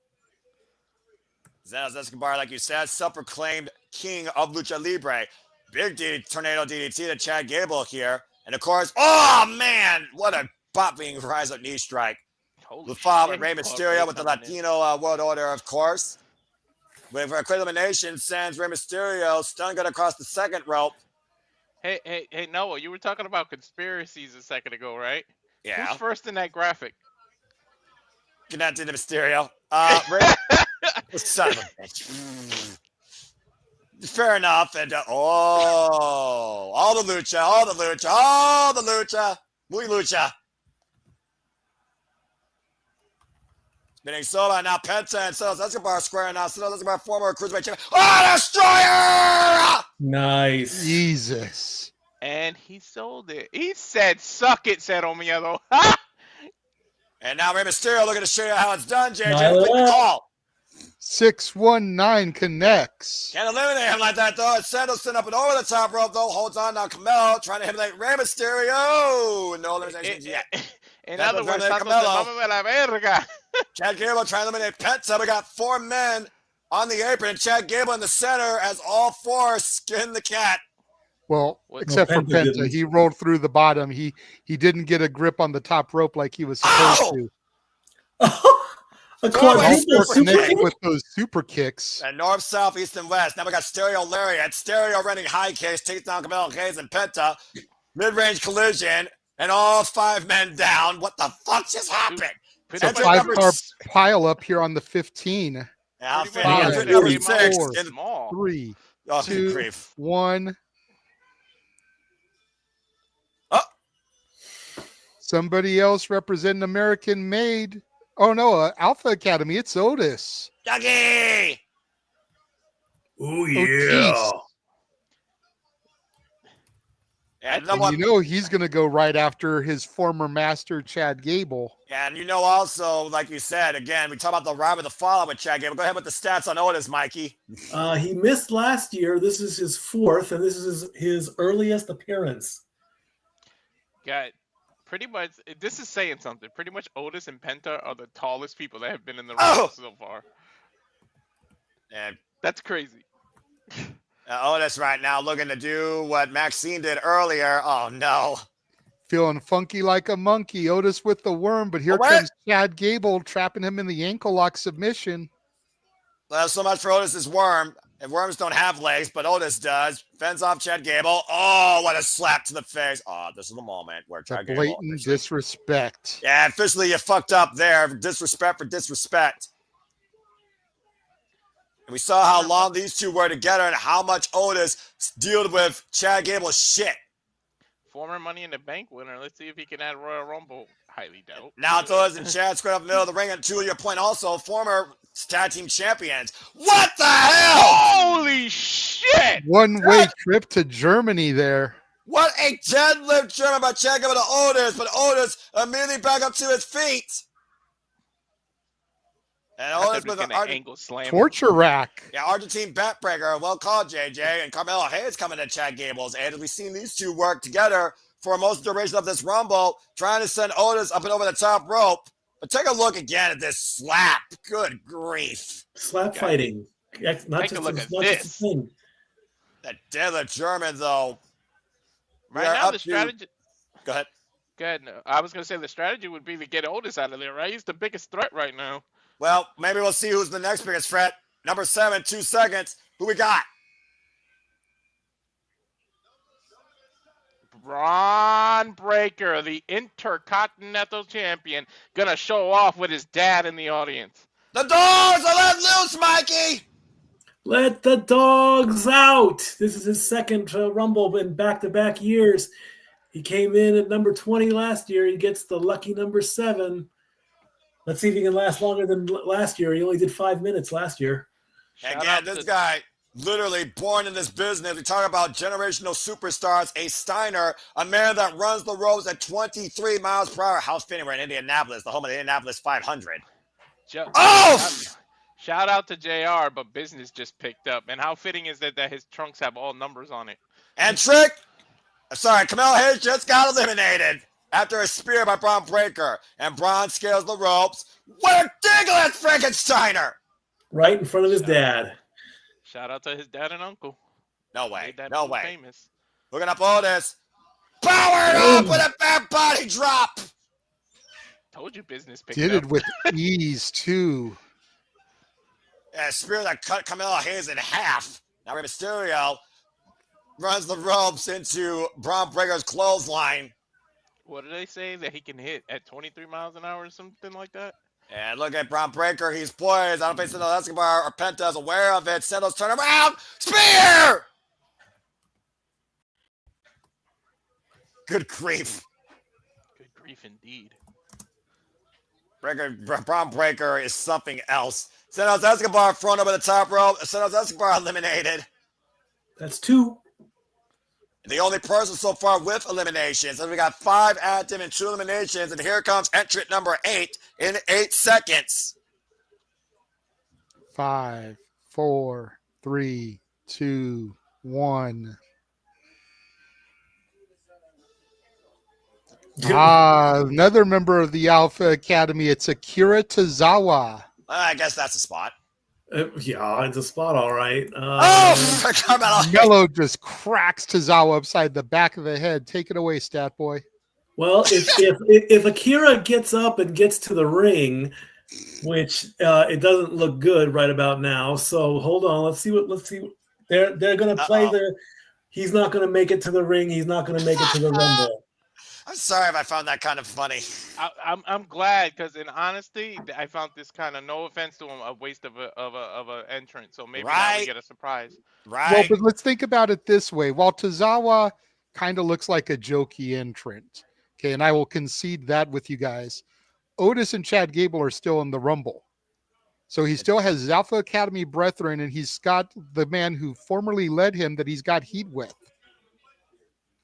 Santos Escobar, like you said, self-proclaimed king of Lucha Libre. Big tornado DDT to Chad Gable here. And of course, oh man, what a bopping rise up knee strike. Holy The fall with shit, Rey he caught Mysterio with the coming in. Latino World Order, of course. Waiting for a quick elimination, sends Rey Mysterio, stun gun across the second rope. Hey, Noah, you were talking about conspiracies a second ago, right? Yeah, Who's first in that graphic? connected to Mysterio. Rey, son of a bitch. Fair enough. And all the lucha. Muy lucha. Spinning Sola, now Penta and Santos Escobar squaring now. Santos Escobar, former Cruiserweight champion. Oh, Destroyer! Nice. Jesus. And he sold it. He said, "Suck it, Cero Miedo." And now Rey Mysterio looking to show you how it's done, JJ. Smile Click the up. call. 619 connects. Can't eliminate him like that, though. It's Santos sitting up and over the top rope, though. Holds on now. Camelo trying to eliminate Rey Mysterio. No eliminations yet. In That's other what words, Fernando Santos Camelo. se mame la verga. Chad Gable trying to eliminate Penta. We got 4 men on the apron. And Chad Gable in the center as all 4 skin the cat. Well, What- except for Penta Penta, didn't. he rolled through the bottom. He didn't get a grip on the top rope like he was supposed Ow! to. A Throw And away quadruple also super connected kick. with those super kicks. And north, south, east, and west. Now we got Stereo Lariat. Stereo running high case. Takes down Camelo Hayes and Penta. Mid-range collision. And all 5 men down. What the fuck just happened? Pretty That's much a 5-car number- pile up here on the 15. Now, pretty much Five, entrant everybody number came out 6. four. In, small. 3, oh, good 2, grief. 1. Oh. Somebody else representing American Made. Oh no, Alpha Academy. It's Otis. Dougie! Oh, Otis. And, And you know he's going to go right after his former master, Chad Gable. and you know also, like you said, again, we talk about the ride with the follow with Chad Gable. Go ahead with the stats on Otis, Mikey. He missed last year. This is his 4th, and this is his earliest appearance. Got pretty much. This is saying something. Pretty much, Otis and Penta are the tallest people that have been in the Oh! Rumble so far. And That's crazy. Otis right now looking to do what Maxine did earlier. Oh, no. Feeling funky like a monkey. Otis with the worm, but here Oh, wait. comes Chad Gable trapping him in the ankle lock submission. Well, so much for Otis's worm. And worms don't have legs, but Otis does. Fends off Chad Gable. Oh, what a slap to the face. Oh, this is the moment where The Chad Gable blatant officially... disrespect. Yeah, officially you fucked up there. Disrespect for disrespect. And we saw how long these two were together and how much Otis dealt with Chad Gable's shit. Former Money in the Bank winner. Let's see if he can add Royal Rumble. Highly doubt. Now it's Otis and Chad squared up in the middle of the ring. And to your point, also former tag team champions. What the hell? Holy shit! One-way trip to Germany there. What a deadlift German by Chad Gable to Otis, but Otis immediately back up to his feet. And Otis with an angle slam. Torture rack. Yeah, Argentine backbreaker. Well called, JJ. And Carmelo Hayes coming to Chad Gable's aid as we've seen these two work together for most of the duration of this Rumble, trying to send Otis up and over the top rope. But take a look again at this slap. Good grief. Slap fighting. Not just a thing. That deadlift German, though. Right now, the strategy. Go ahead. Go ahead. I was going to say the strategy would be to get Otis out of there, right? He's the biggest threat right now. Well, maybe we'll see who's the next biggest threat. Number 7, 2 seconds. Who we got? Braun Breaker, the Intercontinental Champion, gonna show off with his dad in the audience. The dogs are let loose, Mikey! Let the dogs out. This is his second Rumble in back-to-back years. He came in at number 20 last year. He gets the lucky number 7. Let's see if he can last longer than last year. He only did 5 minutes last year. Again, this guy, literally born in this business. We talk about generational superstars. A Steiner, a man that runs the ropes at 23 miles per hour. How fitting we're in Indianapolis, the home of the Indianapolis 500. Shout out to JR, but business just picked up. And how fitting is that his trunks have all numbers on it? And Carmelo Hayes just got eliminated after a spear by Braun Breaker. And Braun scales the ropes. What a ridiculous Frankensteiner! Right in front of his dad. Shout out to his dad and uncle. No way. Made that No move way. Famous. Looking up Otis. Powered up with a back body drop. Told you business picked Did up. it with ease, too. Yeah, a spear that cut Carmelo Hayes in half. Now Rey Mysterio runs the ropes into Braun Breaker's clothesline. What do they say? That he can hit at 23 miles an hour or something like that? And look at Braun Breaker. He's poised. I don't think Santos Escobar or Penta is aware of it. Santos turn around. Spear! Good grief. Good grief indeed. Braun Breaker is something else. Santos Escobar thrown over the top rope. Santos Escobar eliminated. That's 2. The only person so far with eliminations. And we got 5 active and 2 eliminations. And here comes entrant number 8 in 8 seconds. 5, 4, 3, 2, 1. Another member of the Alpha Academy. It's Akira Tozawa. I guess that's a spot. Yeah, it's a spot, all right. Carmelo just cracks Tozawa upside the back of the head. Take it away, stat boy. Well, if Akira gets up and gets to the ring, which it doesn't look good right about now. So hold on, let's see. They're going to play the. He's not going to make it to the ring. He's not going to make it to the Rumble. I'm sorry if I found that kind of funny. I'm glad because in honesty, I found this kind of, no offense to him, a waste of a entrance. So maybe now we get a surprise. Right. Well, but let's think about it this way. While Tozawa kind of looks like a jokey entrant, okay, and I will concede that with you guys, Otis and Chad Gable are still in the Rumble. So he still has his Alpha Academy brethren, and he's got the man who formerly led him that he's got heat with.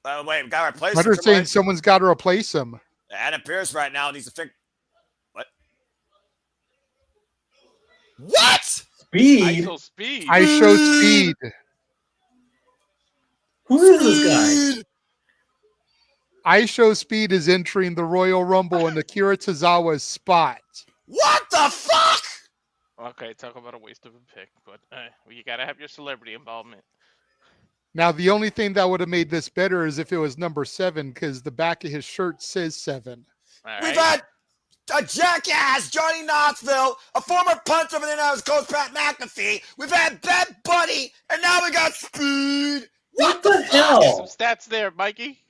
Wait, we got to replace him. Hunter's saying someone's got to replace him. Adam Pearce right now needs to fix. What? Speed? I show speed. Who is this guy? I show speed is entering the Royal Rumble in Akira Tozawa's spot. What the fuck? Okay, talk about a waste of a pick, but you got to have your celebrity involvement. Now, the only thing that would have made this better is if it was number 7, because the back of his shirt says 7. All We've right. had a jackass, Johnny Knoxville, a former punter of the Indianapolis Coach Pat McAfee. We've had Bad Buddy, and now we got Speed. What the Get some hell? stats there, Mikey.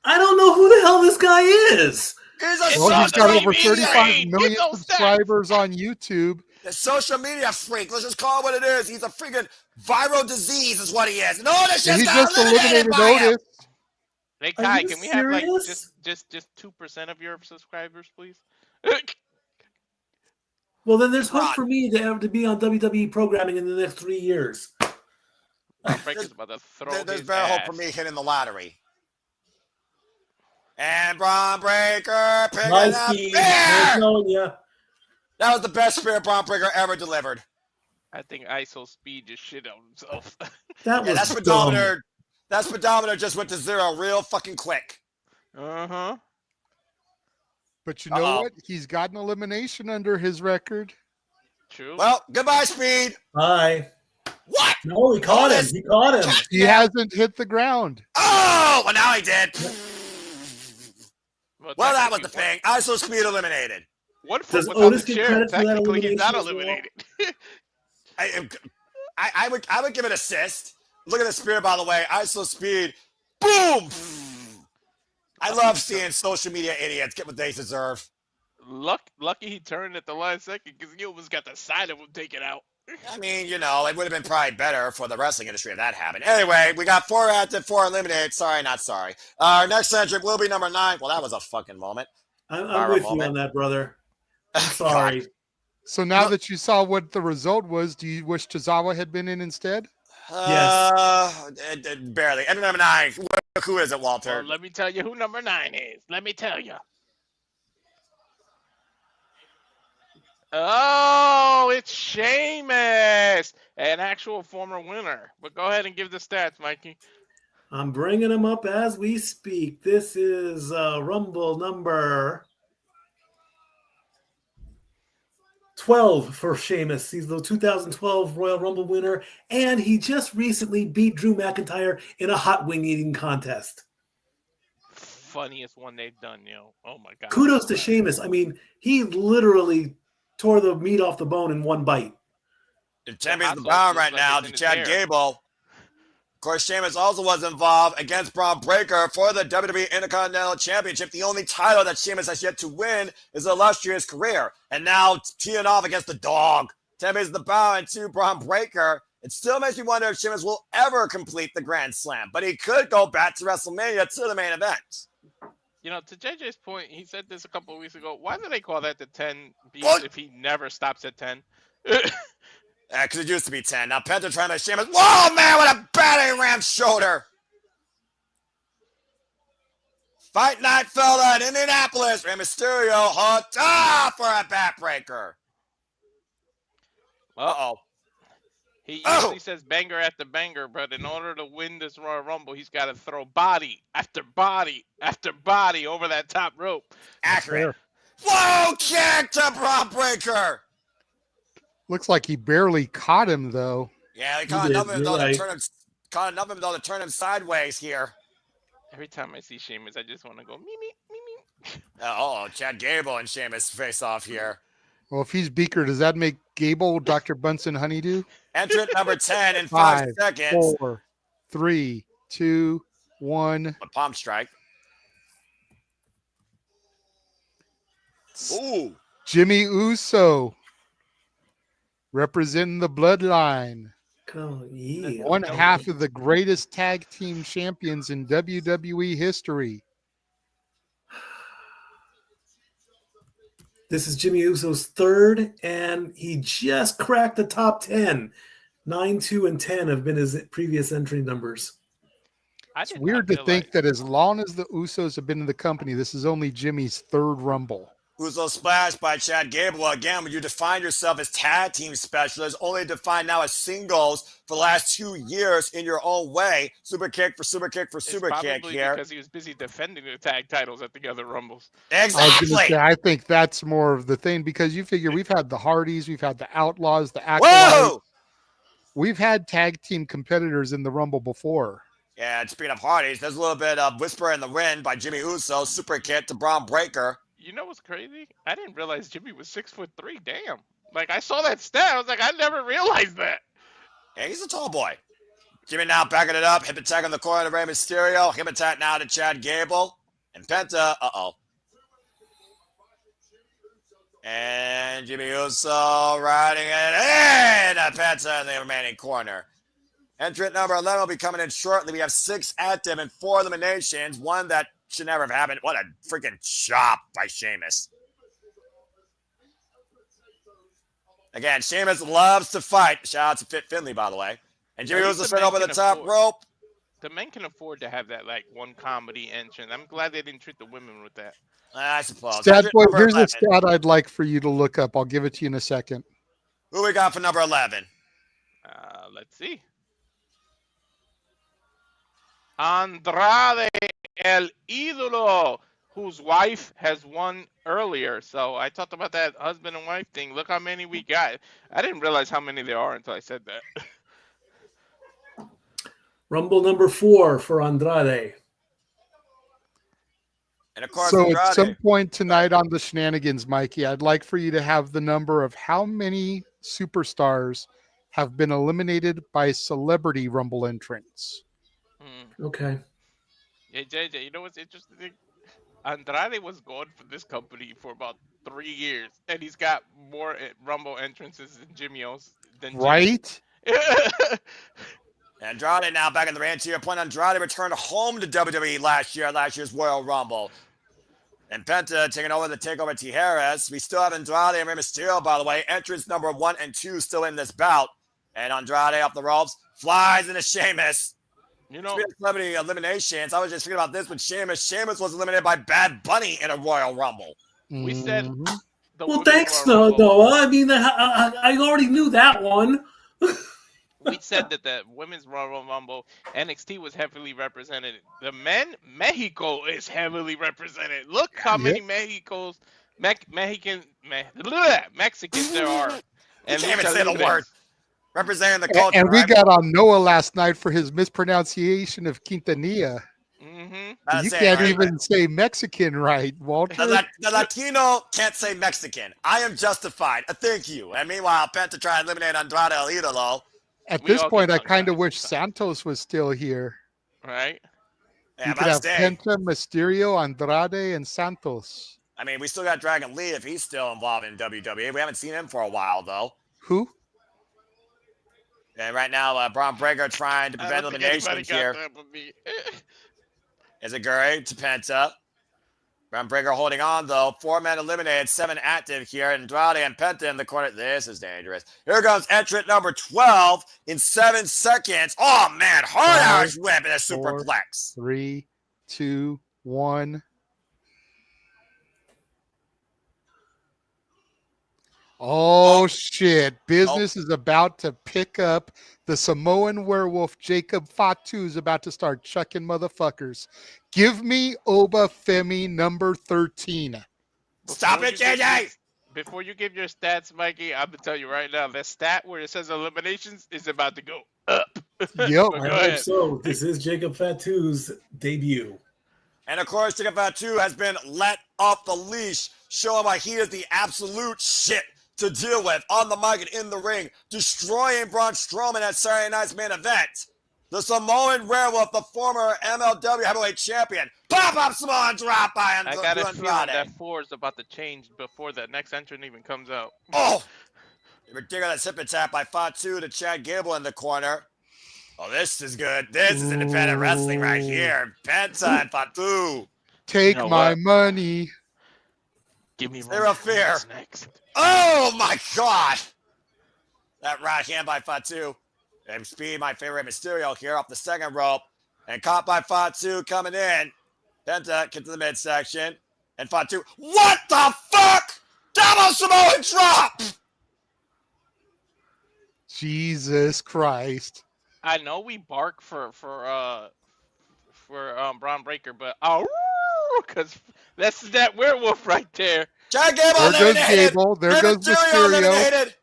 I don't know who the hell this guy is. He's It's a Well, he's got social over media, 35 Get million those stats. subscribers on YouTube. a social media freak. Let's just call it what it is. He's a freaking viral disease, is what he is. And Otis And just he got just eliminated eliminated by him. Otis. Hey Are Kai, you can we have like serious? just 2% of your subscribers, please? Well, then there's Ron. hope for me to be on WWE programming in the next 3 years. Breaker's about to throw There's his better hope ass. for me hitting the lottery. And Braun Breaker picking Nice up Steve. I'm spear. telling you. That was the best spear Braun Breaker ever delivered. I think ISO Speed just shit on himself. That Yeah, was that dumb. speedometer. That speedometer just went to 0 real fucking quick. Uh-huh. But you know Uh-oh. what? He's got an elimination under his record. True. Well, goodbye, Speed. Bye. What? No, he caught him. He caught him. He hasn't hit the ground. Oh, well, now he did. Well, that was the technically, thing. ISO Speed eliminated. One foot Does without Otis the get chair. credit for that Technically, he's not elimination as eliminated. I would give it assist. Look at the spear, by the way. ISO Speed. Boom. I love seeing social media idiots get what they deserve. Lucky he turned at the last second because he almost got the side of him taken out. I mean, you know, it would have been probably better for the wrestling industry if that happened. Anyway, we got 4 active, 4 eliminated. Sorry, not sorry. Our next entrant will be number 9. Well, that was a fucking moment. I'm Viral with you moment. on that, brother. I'm sorry. So now No. that you saw what the result was, do you wish Tozawa had been in instead? Barely. Entrant number 9. Who is it, Walter? Well, let me tell you who number 9 is. Let me tell you. Oh, it's Sheamus, an actual former winner. But go ahead and give the stats, Mikey. I'm bringing him up as we speak. This is Rumble number 12 for Sheamus. He's the 2012 Royal Rumble winner, and he just recently beat Drew McIntyre in a hot wing eating contest. Funniest one they've done, Oh my god. Kudos to Sheamus. I mean, he literally tore the meat off the bone in one bite. The champion's the hot sauce bound looks right like now it's to in his Chad hair. Gable. Of course, Sheamus also was involved against Braun Breaker for the WWE Intercontinental Championship. The only title that Sheamus has yet to win is an illustrious career. And now teeing off against the dog. Champion's the bound to Braun Breaker. It still makes me wonder if Sheamus will ever complete the Grand Slam. But he could go back to WrestleMania to the main event. To JJ's point, he said this a couple of weeks ago. Why do they call that the 10 beats What? if he never stops at 10? Because it used to be 10. Now Penta trying to Sheamus. Whoa, man, what a batting ram shoulder. Fight night fella in Indianapolis. Rey Mysterio hot for a backbreaker. Well, Uh-oh. he Oh! usually says banger after banger, but in order to win this Royal Rumble, he's got to throw body after body after body over that top rope. Accurate. Whoa, kick to Braun Breaker. Looks like he barely caught him, though. Yeah, they He caught did, enough of him you're though to right. turn him. Caught enough of him though to turn him sideways here. Every time I see Sheamus, I just want to go, me, me, me, me. Oh, Chad Gable and Sheamus face off here. Well, if he's Beaker, does that make Gable Dr. Bunsen Honeydew? Entrant number 10 in 5 5, seconds. 4, 3, 2, 1. A palm strike. Ooh. Jimmy Uso representing the bloodline. Oh, yeah. One half of the greatest tag team champions in WWE history. This is Jimmy Uso's third, and he just cracked the top 10. 9, 2, and 10 have been his previous entry numbers. It's weird to think that as long as the Usos have been in the company, this is only Jimmy's third Rumble. Uso splash by Chad Gable. Again, when you define yourself as tag team specialist, only defined now as singles for the last 2 years in your own way. Super kick for super kick for super kick here. Because he was busy defending the tag titles at the other Rumbles. Exactly. I think that's more of the thing because you figure we've had the Hardys, we've had the Outlaws, the Acolytes. Whoa! we've had tag team competitors in the Rumble before. Yeah, and speaking of Hardys, there's a little bit of Whisper in the Wind by Jimmy Uso, super kick to Braun Breaker. You know what's crazy? I didn't realize Jimmy was 6'3". Damn. Like I saw that stat, I was like, I never realized that. Yeah, he's a tall boy. Jimmy now backing it up, hip attack on the corner to Rey Mysterio, hip attack now to Chad Gable, and Penta, and Jimmy Uso riding it in, Penta in the remaining corner. Entrant number 11 will be coming in shortly. We have 6 active and 4 eliminations. One that should never have happened. What a freaking chop by Sheamus. Again, Sheamus loves to fight. Shout out to Fit Finley, by the way. And Jimmy Uso spin over the top rope. The men can afford to have that like one comedy entrance. I'm glad they didn't treat the women with that. I suppose. Stat boy, here's 11. a stat I'd like for you to look up. I'll give it to you in a second. Who we got for number 11? Let's see. Andrade El Ídolo, whose wife has won earlier. So I talked about that husband and wife thing. Look how many we got. I didn't realize how many there are until I said that. Rumble number 4 for Andrade. And of course, So Andrade. at some point tonight on the Shenanigans, Mikey, I'd like for you to have the number of how many superstars have been eliminated by celebrity Rumble entrants. Okay. Yeah, JJ, you know what's interesting? Andrade was gone for this company for about 3 years, and he's got more Rumble entrances than Jimmy. Right? Andrade now back in the ring. To your point, Andrade returned home to WWE last year's Royal Rumble. And Penta taking over the TakeOver Tijeras. We still have Andrade and Rey Mysterio, by the way. Entrance number 1 and 2 still in this bout. And Andrade off the ropes, flies into Sheamus. You know, celebrity eliminations. I was just thinking about this with Sheamus. Sheamus was eliminated by Bad Bunny in a Royal Rumble. we said. Well, thanks, Noah. I mean, I already knew that one. We said that the women's Royal Rumble, NXT was heavily represented. The men, Mexico is heavily represented. Look how many Mexicans there are. And you can't even say the word. Representing the culture. And we got on Noah last night for his mispronunciation of Quintanilla. Mm-hmm. You can't even say Mexican right, Walter. The Latino can't say Mexican. I am justified. Thank you. And meanwhile, Penta try and eliminate Andrade El Idolo. At this point, I kind of wish Santos was still here. Right? Yeah, you could have Penta, Mysterio, Andrade, and Santos. I mean, we still got Dragon Lee if he's still involved in WWE. We haven't seen him for a while, though. Who? And right now, Braun Breaker trying to prevent eliminations here. Is it Guri to Penta? Braun Breaker holding on, though. 4 men eliminated, 7 active here. Andrade and Penta in the corner. This is dangerous. Here comes entrant number 12 in 7 seconds. Oh, man. Hard Irish whip and a superplex. 3, 2, 1. Oh, shit. Business is about to pick up. The Samoan werewolf Jacob Fatu is about to start chucking motherfuckers. Give me Oba Femi number 13. Stop it, JJ! Before you give your stats, Mikey, I'm going to tell you right now, the stat where it says eliminations is about to go up. Yep. I hope so. This is Jacob Fatu's debut. And of course, Jacob Fatu has been let off the leash, showing why he is the absolute shit to deal with on the mic and in the ring, destroying Braun Strowman at Saturday night's main event. The Samoan werewolf, the former MLW heavyweight champion. Pop-up Samoan drop by Andrade. I got a feeling that 4 is about to change before the next entrant even comes out. Oh! Ridiculous hip attack by Fatu to Chad Gable in the corner. Oh, this is good. This is independent wrestling right here. Penta and Fatu. Take my money. Give me Zero fear. Next. Oh, my God. That right hand by Fatu. And Speed, my favorite Mysterio here off the second rope. And caught by Fatu coming in. Penta get to the midsection. And Fatu. What the fuck? Double Samoan drop! Jesus Christ. I know we bark for Braun Breaker, but because that's that werewolf right there. Chad Gable there eliminated. Goes Gable. There goes Mysterio. Eliminated.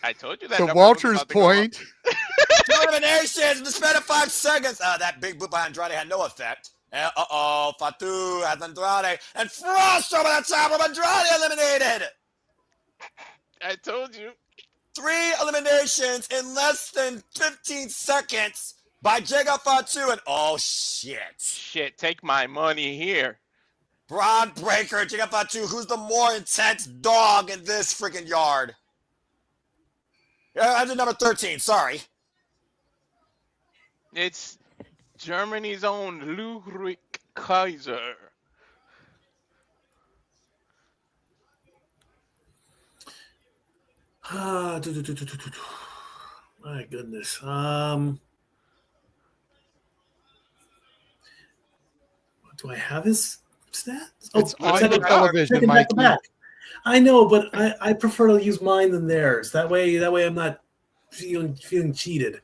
I told you that So number was Walter's about to go up. point. 2 eliminations in the span of 5 seconds. That big boot by Andrade had no effect. Fatu has Andrade. And Frost over the top of Andrade eliminated. I told you. 3 eliminations in less than 15 seconds by Jacob Fatu. And oh, shit. Shit, take my money here. Braun Breaker, Jacob Fatu. Who's the more intense dog in this freaking yard? Yeah, I'm at number 13. Sorry. It's Germany's own Ludwig Kaiser. My goodness. Do I have his stats? It's on second- your television, second back to Mikey. back. I know, but I prefer to use mine than theirs. That way I'm not feeling cheated.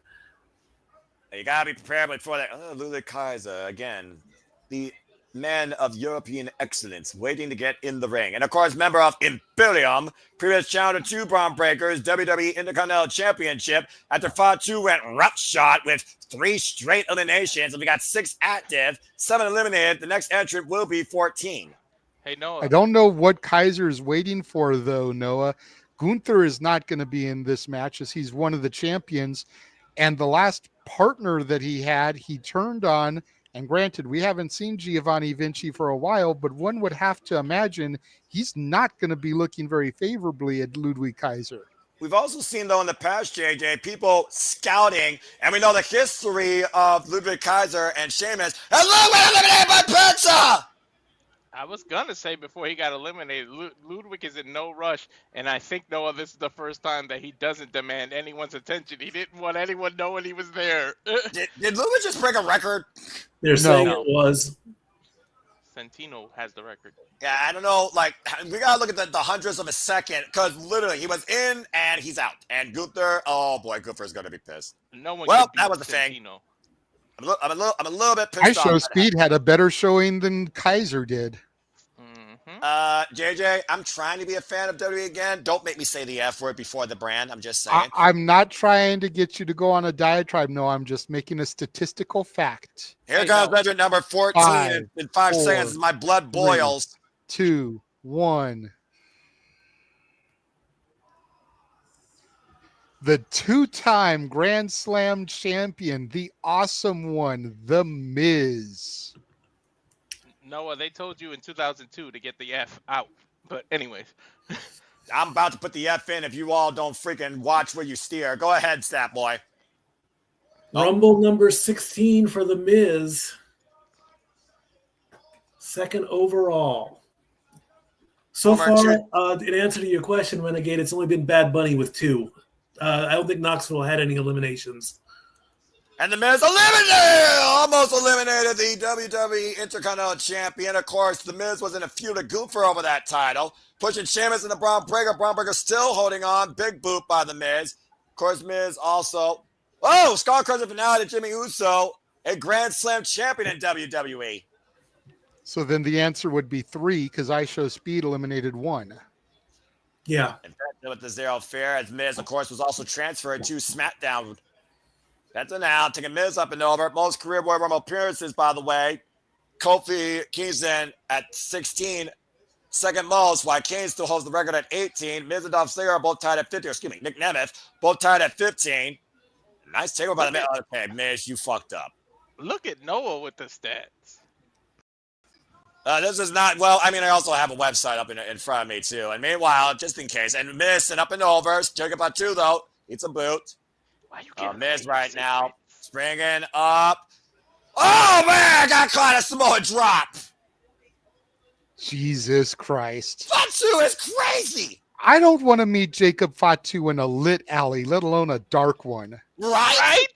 You gotta be prepared before that. Ludwig Kaiser, again, the man of European excellence, waiting to get in the ring. And of course, member of Imperium, previous challenger to Braun Breakers, WWE Intercontinental Championship. After Fatu went roughshod with 3 straight eliminations, and we got 6 active, 7 eliminated. The next entrant will be 14. Hey, Noah. I don't know what Kaiser is waiting for, though, Noah. Gunther is not going to be in this match as he's one of the champions. And the last partner that he had, he turned on. And granted, we haven't seen Giovanni Vinci for a while, but one would have to imagine he's not going to be looking very favorably at Ludwig Kaiser. We've also seen, though, in the past, JJ, people scouting, and we know the history of Ludwig Kaiser and Sheamus. And Ludwig eliminated by Pizza! I was going to say before he got eliminated, Ludwig is in no rush, and I think, Noah, this is the first time that he doesn't demand anyone's attention. He didn't want anyone knowing he was there. Did Ludwig just break a record? They're saying No. it was. Santino has the record. Yeah, I don't know. Like, we got to look at the hundredths of a second, because literally he was in and he's out. And Gunther, oh boy, Gunther's going to be pissed. No one Well, can beat that was the thing. Santino. I'm a little bit pissed I off. show by Speed had a better showing than Kaiser did. that. JJ, I'm trying to be a fan of WWE again. Don't make me say the F word before the brand. I'm just saying. I'm not trying to get you to go on a diatribe. No, I'm just making a statistical fact. Here comes entrant number 14 5, in 5 4, seconds. My blood boils. 2, 1. The 2-time Grand Slam champion, the awesome one, The Miz. Noah, they told you in 2002 to get the F out. But anyways. I'm about to put the F in if you all don't freaking watch where you steer. Go ahead, Stat Boy. Rumble number 16 for The Miz. Second overall. So far, in answer to your question, Renegade, it's only been Bad Bunny with 2. I don't think Knoxville had any eliminations. And The Miz almost eliminated the WWE Intercontinental Champion. Of course, The Miz was in a feud with Gunther over that title. Pushing Sheamus into Braun Breaker. Braun Breaker still holding on. Big boot by The Miz. Of course, Miz also. Oh, Skull Crusher finale to Jimmy Uso, a Grand Slam champion in WWE. So then the answer would be 3 because I show Speed eliminated 1. Yeah. And with the Zero Fair, as Miz, of course, was also transferred to SmackDown. That's an out. Taking Miz up and over. Most career Royal Rumble appearances, by the way. Kofi Kingston at 16. Second most, while Kane still holds the record at 18. Miz and Dolph Ziggler are both tied at 50. Excuse me, Nick Nemeth, both tied at 15. Nice takeover by the Miz. Okay, Miz, you fucked up. Look at Noah with the stats. This is not, well, I mean, I also have a website up in front of me, too. And meanwhile, just in case, and Miz and up and over. Check about 2, though. It's a boot. Why you Miz right now. Springing up. Oh, man, I got caught a Samoa drop. Jesus Christ. Fatu is crazy. I don't want to meet Jacob Fatu in a lit alley, let alone a dark one. Right?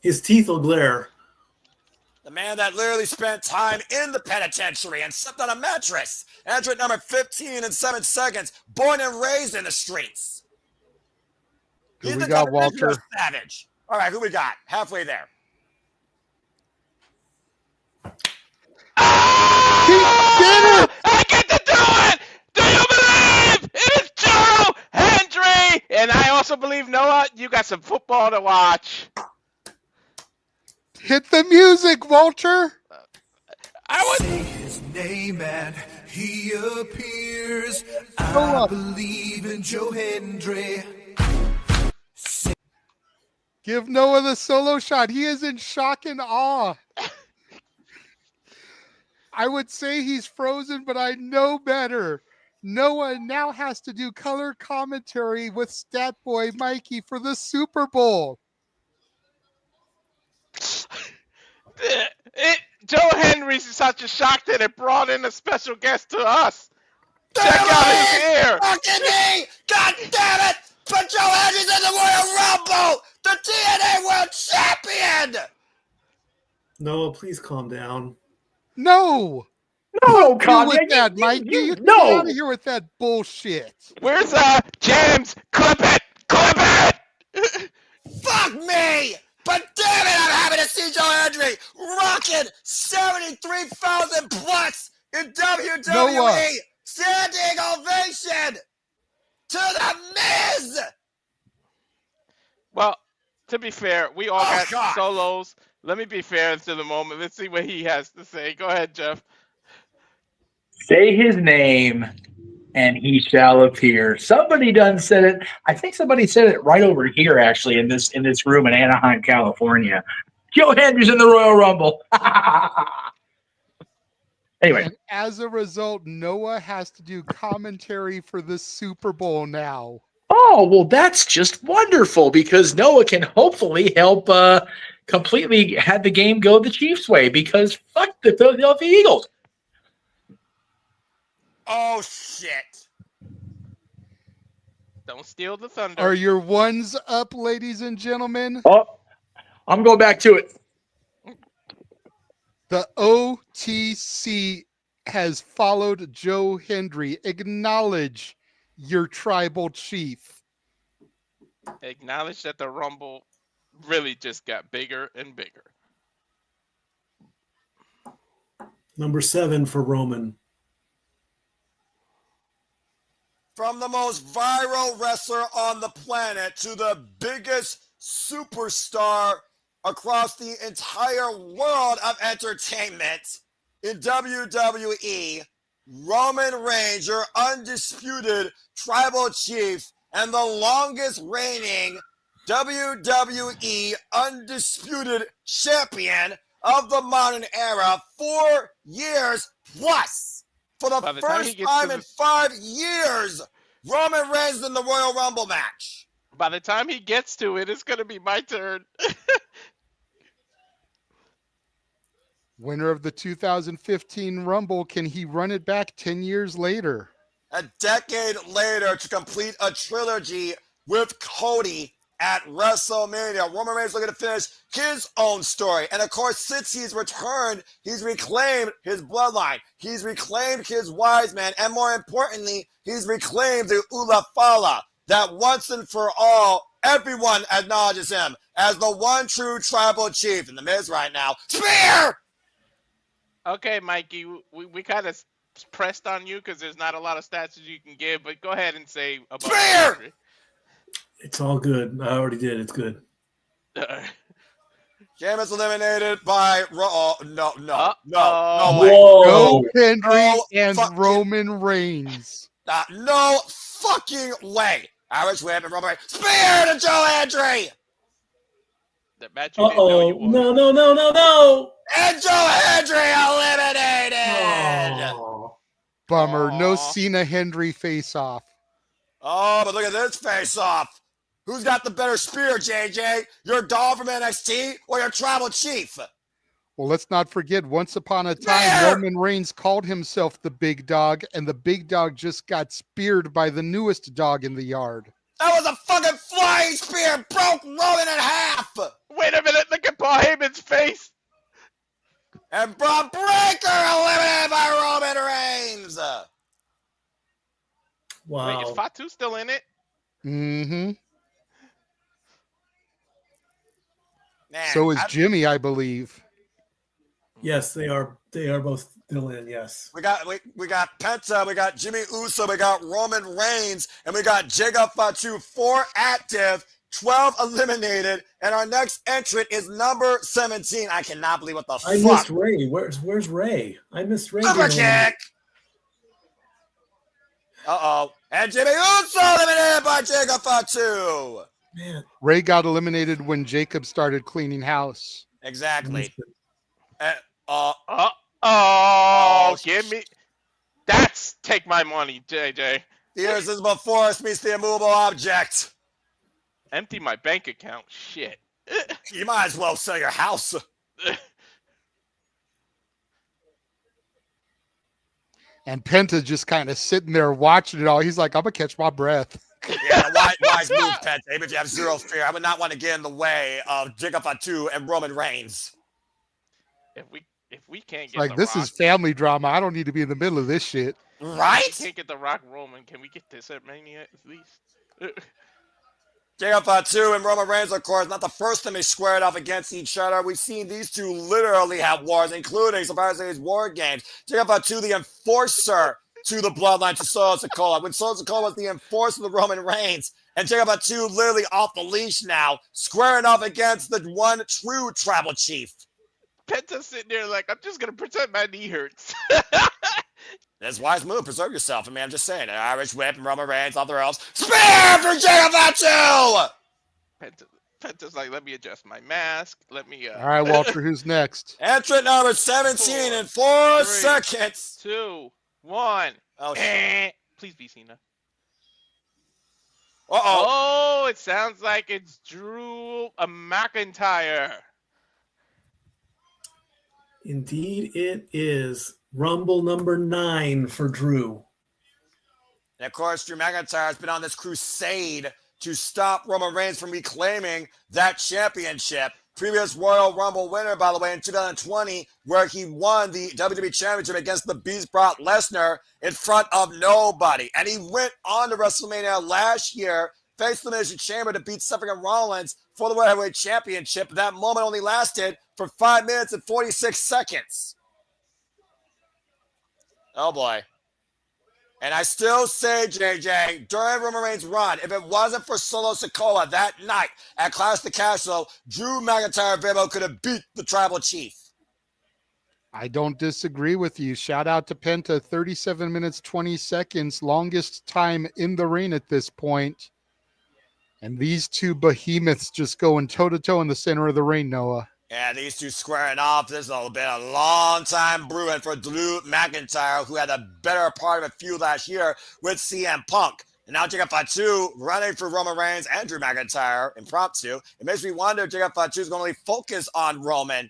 His teeth will glare. The man that literally spent time in the penitentiary and slept on a mattress. Entrant number 15 in 7 seconds. Born and raised in the streets. Who He's we the got, definition of Walter? savage. All right, who we got? Halfway there. He did it! I get to do it! Do you believe? It is Joe Hendry also believe, Noah, you got some football to watch. Hit the music, Walter. I would. Say his name and he appears. Noah. I believe in Joe Hendry. Give Noah the solo shot. He is in shock and awe. I would say he's frozen, but I know better. Noah now has to do color commentary with Stat Boy Mikey for the Super Bowl. Joe Henry's such a shock that it brought in a special guest to us. Check out his hair. Fucking me! God damn it! But Joe Hendry's in the Royal Rumble! The TNA World Champion! Noah, please calm down. No! No, Get Con, with that, Mikey. You can get out of here with that bullshit. Where's James? Clip it! Clip it! Fuck me! But damn it, I'm happy to see Joe Hendry rocking 73,000 plus in WWE. Noah. Standing ovation to the Miz! Well, to be fair, we all got God. solos. Let me be fair to the moment. Let's see what he has to say. Go ahead, Jeff. Say his name, and he shall appear. Somebody done said it. I think somebody said it right over here, actually, in this room in Anaheim, California. Joe Hendry's in the Royal Rumble. Anyway, And as a result, Noah has to do commentary for the Super Bowl now. oh well, that's just wonderful because Noah can hopefully help completely have the game go the Chiefs' way because fuck the Philadelphia Eagles. Oh, shit. Don't steal the thunder. Are your ones up, ladies and gentlemen? Oh, I'm going back to it. The OTC has followed Joe Hendry. Acknowledge your tribal chief. Acknowledge that the Rumble really just got bigger and bigger. Number 7 for Roman. From the most viral wrestler on the planet to the biggest superstar across the entire world of entertainment in WWE, Roman Reigns, your undisputed tribal chief and the longest reigning WWE undisputed champion of the modern era, 4 years plus. For By the the time he first gets time to in the- 5 years, Roman Reigns in the Royal Rumble match. By the time he gets to it, it's going to be my turn. Winner of the 2015 Rumble, can he run it back 10 years later? A decade later to complete a trilogy with Cody at WrestleMania. Roman Reigns looking to finish his own story. And of course, since he's returned, he's reclaimed his bloodline. He's reclaimed his wise man. And more importantly, he's reclaimed the Ula Fala, that once and for all, everyone acknowledges him as the one true tribal chief. In the Miz right now. Spear! Okay, Mikey, we kind of pressed on you because there's not a lot of stats that you can give, but go ahead and say about Spear! Hendry. It's all good. I already did. It's good. Sheamus eliminated by no. Whoa. Joe Hendry No and fucking- Roman Reigns. No fucking way. Irish whip and Roman Reigns. Spear to Joe Hendry! That match you didn't know you Uh-oh. won. No. And Joe Hendry eliminated! Oh. Bummer. No Aw. Cena Hendry face off. Oh, but look at this face off. Who's got the better spear, JJ? Your doll from NXT or your tribal chief? Well, let's not forget, once upon a time, There! Roman Reigns called himself the big dog, and the big dog just got speared by the newest dog in the yard. That was a fucking flying spear. Broke Roman in half. Wait a minute, look at Paul Heyman's face. And Braun Breaker eliminated by Roman Reigns. Wow. Wait, is Fatu still in it? Mm-hmm. Man, So is Jimmy, I believe. Yes, they are. They are both Still in, yes. We got Penta, we got Jimmy Uso, we got Roman Reigns, and we got Jacob Fatu. 4 active, 12 eliminated, and our next entrant is number 17. I cannot believe what the I fuck. missed Ray. Where's Ray? I missed Ray. Super kick. And Jimmy Uso eliminated by Jacob Fatu. Man, Ray got eliminated when Jacob started cleaning house. Exactly. Give me. That's take my money, JJ. The irresistible force meets the immovable object. Empty my bank account. Shit. You might as well sell your house. And Penta just kind of sitting there watching it all. He's like, I'm going to catch my breath. Yeah, wise move, Penta. Even if you have zero fear, I would not want to get in the way of Jacob Fatu and Roman Reigns. If we can't get Like, this is family drama. I don't need to be in the middle of this shit. Right? If we can't get the Rock Roman. Can we get this at Mania at least? Jacob Fatu and Roman Reigns, of course, not the first time they squared off against each other. We've seen these two literally have wars, including Survivor Series War Games. Jacob Fatu, the enforcer to the bloodline to Solo Sikoa. When Solo Sikoa was the enforcer of the Roman Reigns, and Jacob Fatu literally off the leash now, squaring off against the one true tribal chief. Penta's sitting there like, I'm just going to pretend my knee hurts. That's a wise move. Preserve yourself. I mean, I'm just saying. Irish whip and Roman Reigns, all the else. Spear for Jacob Fatu! Penta's like, let me adjust my mask. Let me. All right, Walter, who's next? Entrant number 17 in 4 seconds. 2, 1. Oh, shit. Please be Cena. Uh-oh. Oh, it sounds like it's Drew McIntyre. indeed it is. Rumble number 9 for Drew. And of course, Drew McIntyre has been on this crusade to stop Roman Reigns from reclaiming that championship. Previous Royal Rumble winner, by the way, in 2020, where he won the WWE Championship against the Beast Brock Lesnar in front of nobody. And he went on to WrestleMania last year, faced the Elimination Chamber to beat Seth Rollins for the World Heavyweight Championship. That moment only lasted for 5 minutes and 46 seconds. Oh, boy. And I still say, JJ, during Roman Reigns' run, if it wasn't for Solo Sikoa that night at Clash of the Castle, Drew McIntyre Vivo could have beat the Tribal Chief. I don't disagree with you. Shout out to Penta, 37 minutes, 20 seconds, longest time in the ring at this point. And these two behemoths just going toe-to-toe in the center of the ring, Noah. Yeah, these two squaring off. This has been a long time brewing for Drew McIntyre, who had a better part of a feud last year with CM Punk. And now Jacob Fatu running for Roman Reigns and Drew McIntyre impromptu. It makes me wonder if Jacob Fatu is going to really focus on Roman.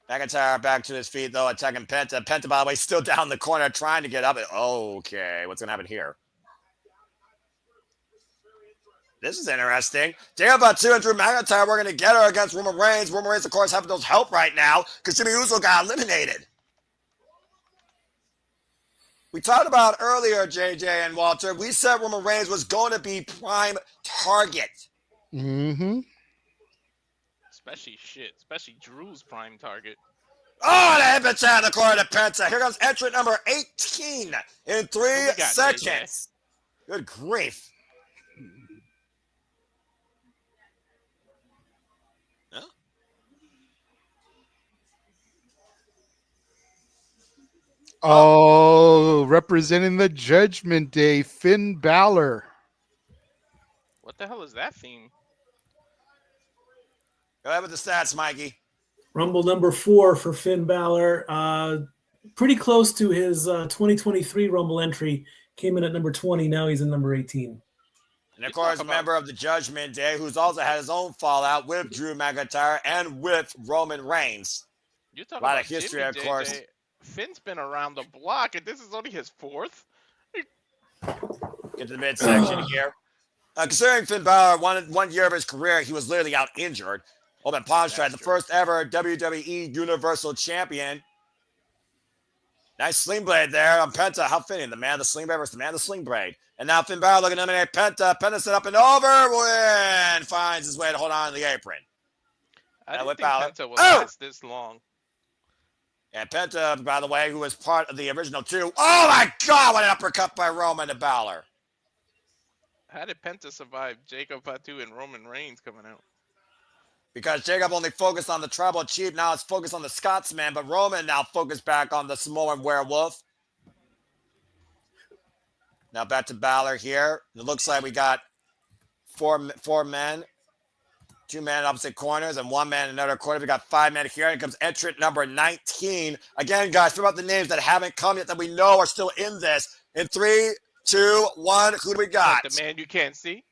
McIntyre back to his feet, though, attacking Penta. Penta, by the way, still down the corner trying to get up. Okay, what's going to happen here? This is interesting. Jacob Fatu and Drew McIntyre working together against Roman Reigns. Roman Reigns, of course, having those help right now because Jimmy Uso got eliminated. We talked about earlier, JJ and Walter, we said Roman Reigns was going to be prime target. Mm-hmm. Especially Drew's prime target. Oh, the hip attack in the corner to Penta. Here comes entrant number 18 in 3 seconds. JJ? Good grief. Oh, representing the Judgment Day, Finn Balor. What the hell is that theme? Go ahead with the stats, Mikey. Rumble number 4 for Finn Balor. Pretty close to his 2023 Rumble entry. Came in at number 20. Now he's in number 18. And of course, a member of the Judgment Day, who's also had his own fallout with Drew McIntyre and with Roman Reigns. You talk a lot about of history, Jimmy, of course. JJ. Finn's been around the block, and this is only his 4th. Get to the midsection here. Considering Finn Balor, one year of his career, he was literally out injured. Open palm strike, the first ever WWE Universal Champion. Nice sling blade there on Penta. How fitting. The man of the sling blade versus the man of the sling blade. And now Finn Balor looking to eliminate Penta. Penta set up and over. Win. Finds his way to hold on to the apron. I didn't think Penta would last this long. And Penta, by the way, who was part of the original 2. Oh my God, what an uppercut by Roman to Balor. How did Penta survive Jacob Fatu and Roman Reigns coming out? Because Jacob only focused on the tribal chief, now it's focused on the Scotsman, but Roman now focused back on the Samoan werewolf. Now back to Balor here. It looks like we got four men. 2 men in opposite corners and 1 man in another corner. We got 5 men here. Here comes entrant number 19. Again, guys, think about the names that haven't come yet that we know are still in this. In 3, 2, 1, who do we got? Like the man you can't see.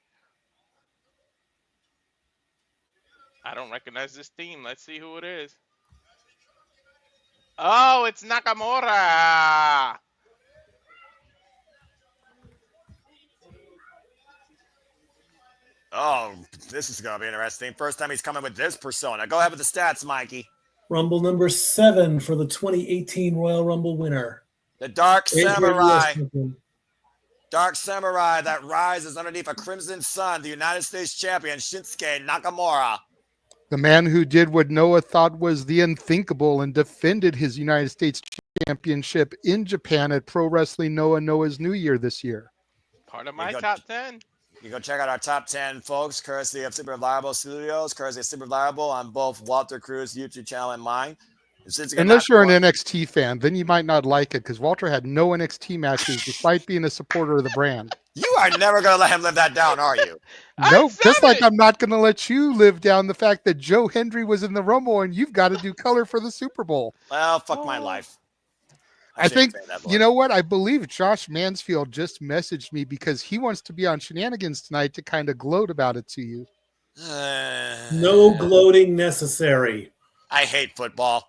I don't recognize this theme. Let's see who it is. Oh, it's Nakamura. Oh, this is going to be interesting. First time he's coming with this persona. Go ahead with the stats, Mikey. Rumble number 7 for the 2018 Royal Rumble winner. The Dark Samurai. champion. Dark Samurai that rises underneath a crimson sun. The United States champion, Shinsuke Nakamura. The man who did what Noah thought was the unthinkable and defended his United States championship in Japan at Pro Wrestling Noah's New Year this year. Part of my top 10. You go check out our top 10, folks, courtesy of Super Reliable Studios, courtesy of Super Reliable on both Walter Cruz's YouTube channel and mine. Unless you're an NXT fan, then you might not like it because Walter had no NXT matches despite being a supporter of the brand. You are never going to let him live that down, are you? Nope. Just like I'm not going to let you live down the fact that Joe Hendry was in the Rumble and you've got to do color for the Super Bowl. Well, fuck my life. I think, you know what? I believe Josh Mansfield just messaged me because he wants to be on Shenanigans tonight to kind of gloat about it to you. No gloating necessary. I hate football,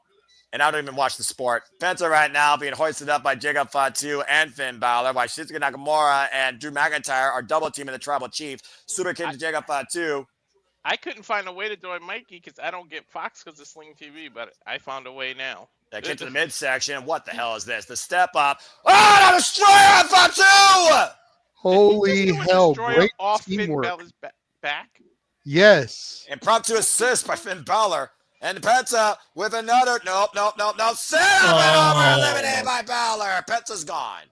and I don't even watch the sport. Penta right now being hoisted up by Jacob Fatu and Finn Balor, while Shinsuke Nakamura and Drew McIntyre are double teaming the Tribal Chief. Super Kid to Jacob Fatu. I couldn't find a way to join Mikey because I don't get Fox because of Sling TV, but I found a way now. They get to the midsection. What the hell is this? The step up. Oh, the destroyer Fatu! Holy hell. Great off teamwork. Finn Balor's back? Yes. Impromptu assist by Finn Balor. And Penta with another. Nope. Set up and eliminated by Balor. Penta's gone.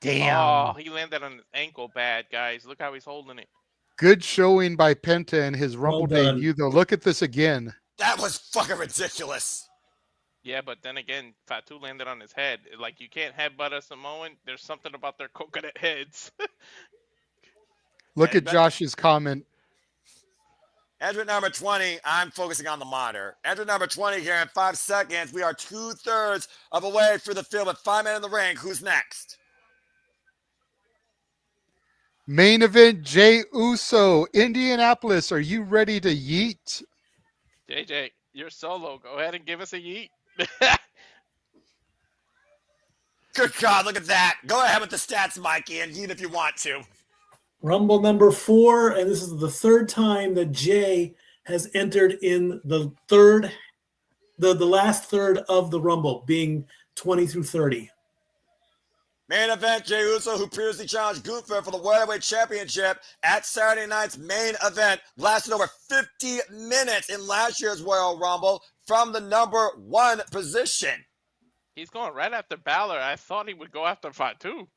Damn. Oh, he landed on his ankle bad, guys. Look how he's holding it. Good showing by Penta in his Rumble debut, though. Look at this again. That was fucking ridiculous. Yeah, but then again, Fatu landed on his head. Like, you can't headbutt a Samoan. There's something about their coconut heads. Look at Josh's comment. Entrant number 20, I'm focusing on the monitor. Entrant number 20 here in 5 seconds. We are 2/3 of a way through the field with 5 men in the ring. Who's next? Main event, Jey Uso, Indianapolis. Are you ready to yeet? JJ, you're solo. Go ahead and give us a yeet. Good God, look at that. Go ahead with the stats, Mikey, and yeet if you want to. Rumble number 4, and this is the 3rd time that Jay has entered in the last third of the Rumble, being 20 through 30. Main event, Jey Uso, who previously challenged Gunther for the World Heavyweight Championship at Saturday night's main event, lasted over 50 minutes in last year's Royal Rumble from the number 1 position. He's going right after Balor. I thought he would go after Fatu.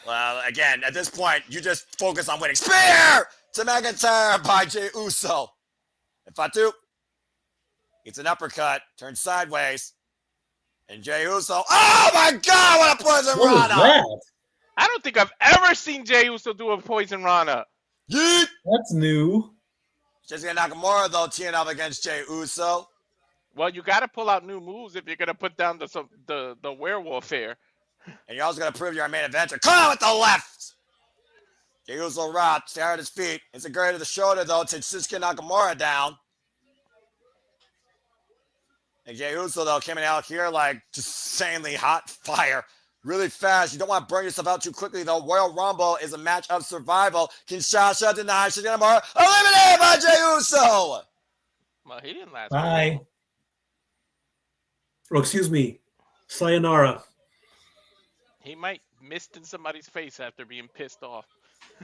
Well, again, at this point, you just focus on winning. Spear to McIntyre by Jey Uso. And Fatu, it's an uppercut, turns sideways. And Jey Uso, oh my God, what a poison Rana! I don't think I've ever seen Jey Uso do a poison Rana. Yeet! That's new. Shinsuke Nakamura, though, teeing up against Jey Uso. Well, you got to pull out new moves if you're going to put down the werewolf here. And you're also going to prove you're a main eventer. Come on with the left! Jey Uso rocked, stare at his feet. It's a great to the shoulder, though, to Shinsuke Nakamura down. And Jey Uso, though, coming out here like just insanely hot fire. Really fast. You don't want to burn yourself out too quickly, though. Royal Rumble is a match of survival. Kinshasa denies Shinsuke Nakamura. Eliminated by Jey Uso! Well, he didn't last. Bye. Oh, excuse me. Sayonara. He might mist in somebody's face after being pissed off.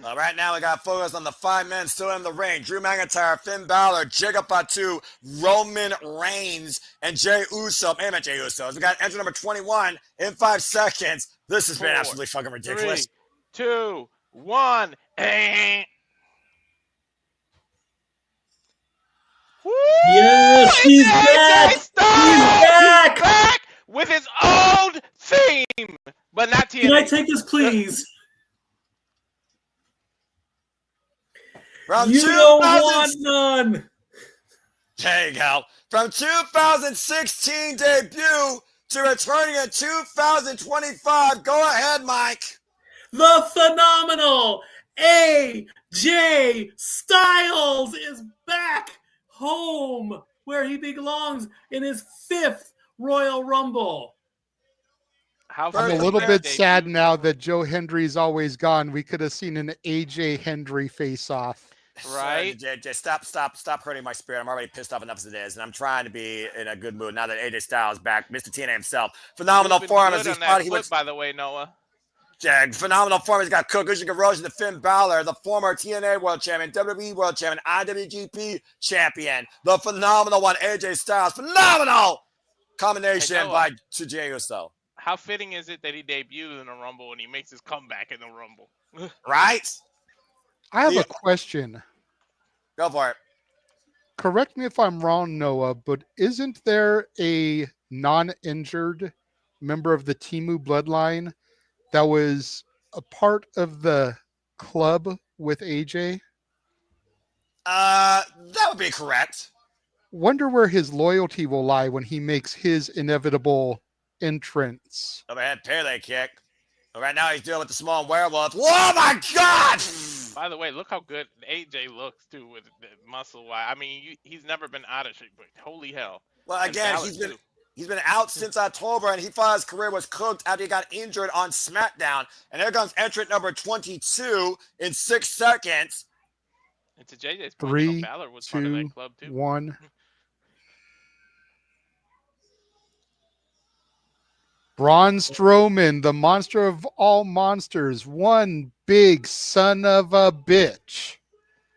Right now, we got focus on the 5 men still in the ring. Drew McIntyre, Finn Balor, Jacob Fatu, Roman Reigns, and Jey Uso. Jey Uso. We got entry number 21 in 5 seconds. This has been absolutely fucking ridiculous. 3, 2, 1. Woo! Yes, he's back! AJ Styles! He's back! Back with his old theme, but not TNA. Can I take this, please? From You don't want none. There you go. From 2016 debut to returning in 2025. Go ahead, Mike. The phenomenal AJ Styles is back home where he belongs in his 5th Royal Rumble. I'm a little bit sad now that Joe Hendry's always gone. We could have seen an AJ Hendry face-off. Right? Just stop hurting my spirit. I'm already pissed off enough as it is, and I'm trying to be in a good mood now that AJ Styles is back. Mr. TNA himself. Phenomenal form as he fought. He was, by the way, Noah. Yeah, phenomenal form. He's got Kukushika Roshi, the Finn Balor, the former TNA World Champion, WWE World Champion, IWGP Champion, the phenomenal one, AJ Styles. Phenomenal combination by Jey Uso. How fitting is it that he debuted in the Rumble and he makes his comeback in the Rumble? Right? I have a question. Go for it. Correct me if I'm wrong, Noah, but isn't there a non-injured member of the Timu bloodline that was a part of the club with AJ? That would be correct. Wonder where his loyalty will lie when he makes his inevitable entrance. Overhead Pele kick. Right now he's dealing with the small werewolf. Oh my God! By the way, look how good AJ looks too with the muscle. I mean, he's never been out of shape, but holy hell! Well, again, he's been out since October, and he thought his career was cooked after he got injured on SmackDown. And here comes entrant number 22 in 6 seconds. And to JJ's point, 3, Balor was 2, part of that club too. 1. Braun Strowman, the monster of all monsters, one big son of a bitch.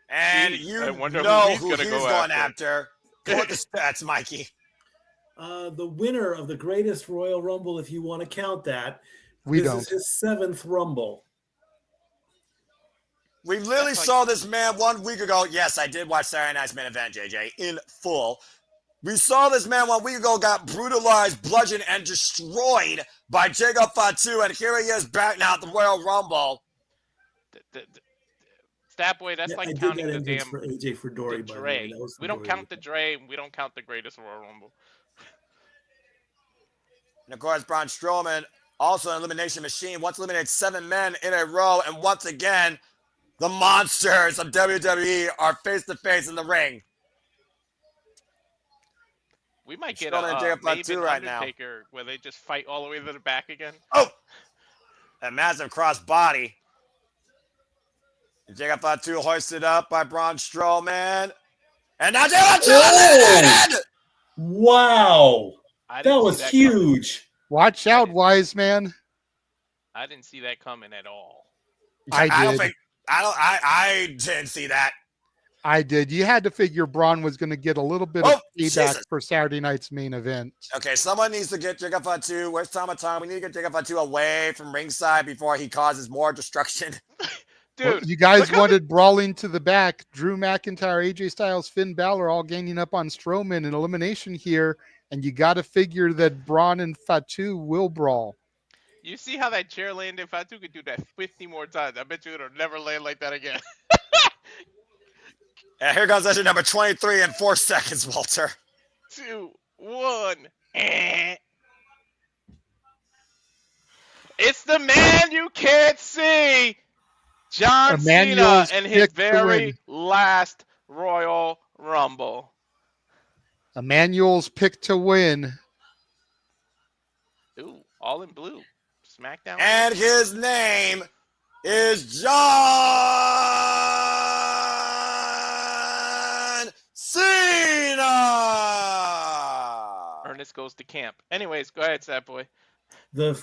And you know who he's going after. Go with the stats, Mikey. The winner of the greatest Royal Rumble, if you want to count that. This is his 7th Rumble. We literally saw this man 1 week ago. Yes, I did watch Saturday Night's Main Event, JJ, in full. We saw this man 1 week ago got brutalized, bludgeoned, and destroyed by Jacob Fatu, and here he is back now at the Royal Rumble. Stat boy, that's like counting the damn for AJ for Dory, the Dre. We don't count the Dre. We don't count the greatest Royal Rumble. And of course, Braun Strowman, also an elimination machine, once eliminated 7 men in a row, and once again, the monsters of WWE are face to face in the ring. We might get a Maven right Undertaker now. where they just fight all the way to the back again. Oh! A massive cross body. Jacob Fatu hoisted up by Braun Strowman. And now Jacob Fatu! Wow. That was huge. Watch out, wise man. I didn't see that coming at all. I didn't see that. I did. You had to figure Braun was going to get a little bit of feedback for Saturday night's main event. Okay, someone needs to get Jacob Fatu. Where's Tama? We need to get Jacob Fatu away from ringside before he causes more destruction. Dude, well, you guys wanted brawling to the back. Drew McIntyre, AJ Styles, Finn Balor all gaining up on Strowman in elimination here, and you got to figure that Braun and Fatu will brawl. You see how that chair landed? Fatu could do that 50 more times. I bet you it'll never land like that again. And here comes entry number 23 in 4 seconds, Walter. 2, 1. It's the man you can't see. John Cena and his very last Royal Rumble. Emmanuel's pick to win. Ooh, all in blue. SmackDown. And his name is John Cena. Ernest goes to camp. Anyways, go ahead, Sad Boy. The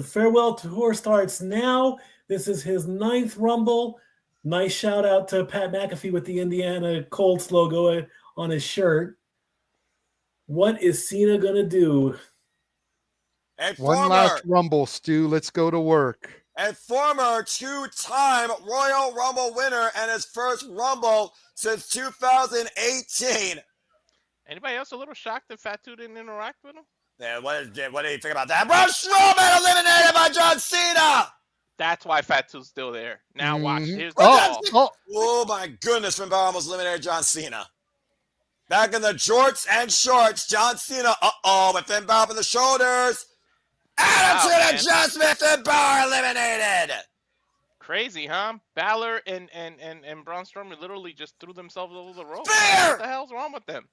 farewell tour starts now. This is his 9th Rumble. Nice shout out to Pat McAfee with the Indiana Colts logo on his shirt. What is Cena going to do? One last Rumble, Stu. Let's go to work. A former 2-time Royal Rumble winner and his first Rumble since 2018. Anybody else a little shocked that Fatu didn't interact with him? Yeah, what do you think about that? Braun Strowman eliminated by John Cena. That's why Fatu's still there. Now watch. Here's the Oh my goodness, Finn Balor almost eliminated John Cena. Back in the jorts and shorts, John Cena. With Finn Balor in the shoulders. Attitude adjustment, Finn Balor eliminated. Crazy, huh? Balor and Braun Strowman literally just threw themselves over the rope. Spear! What the hell's wrong with them?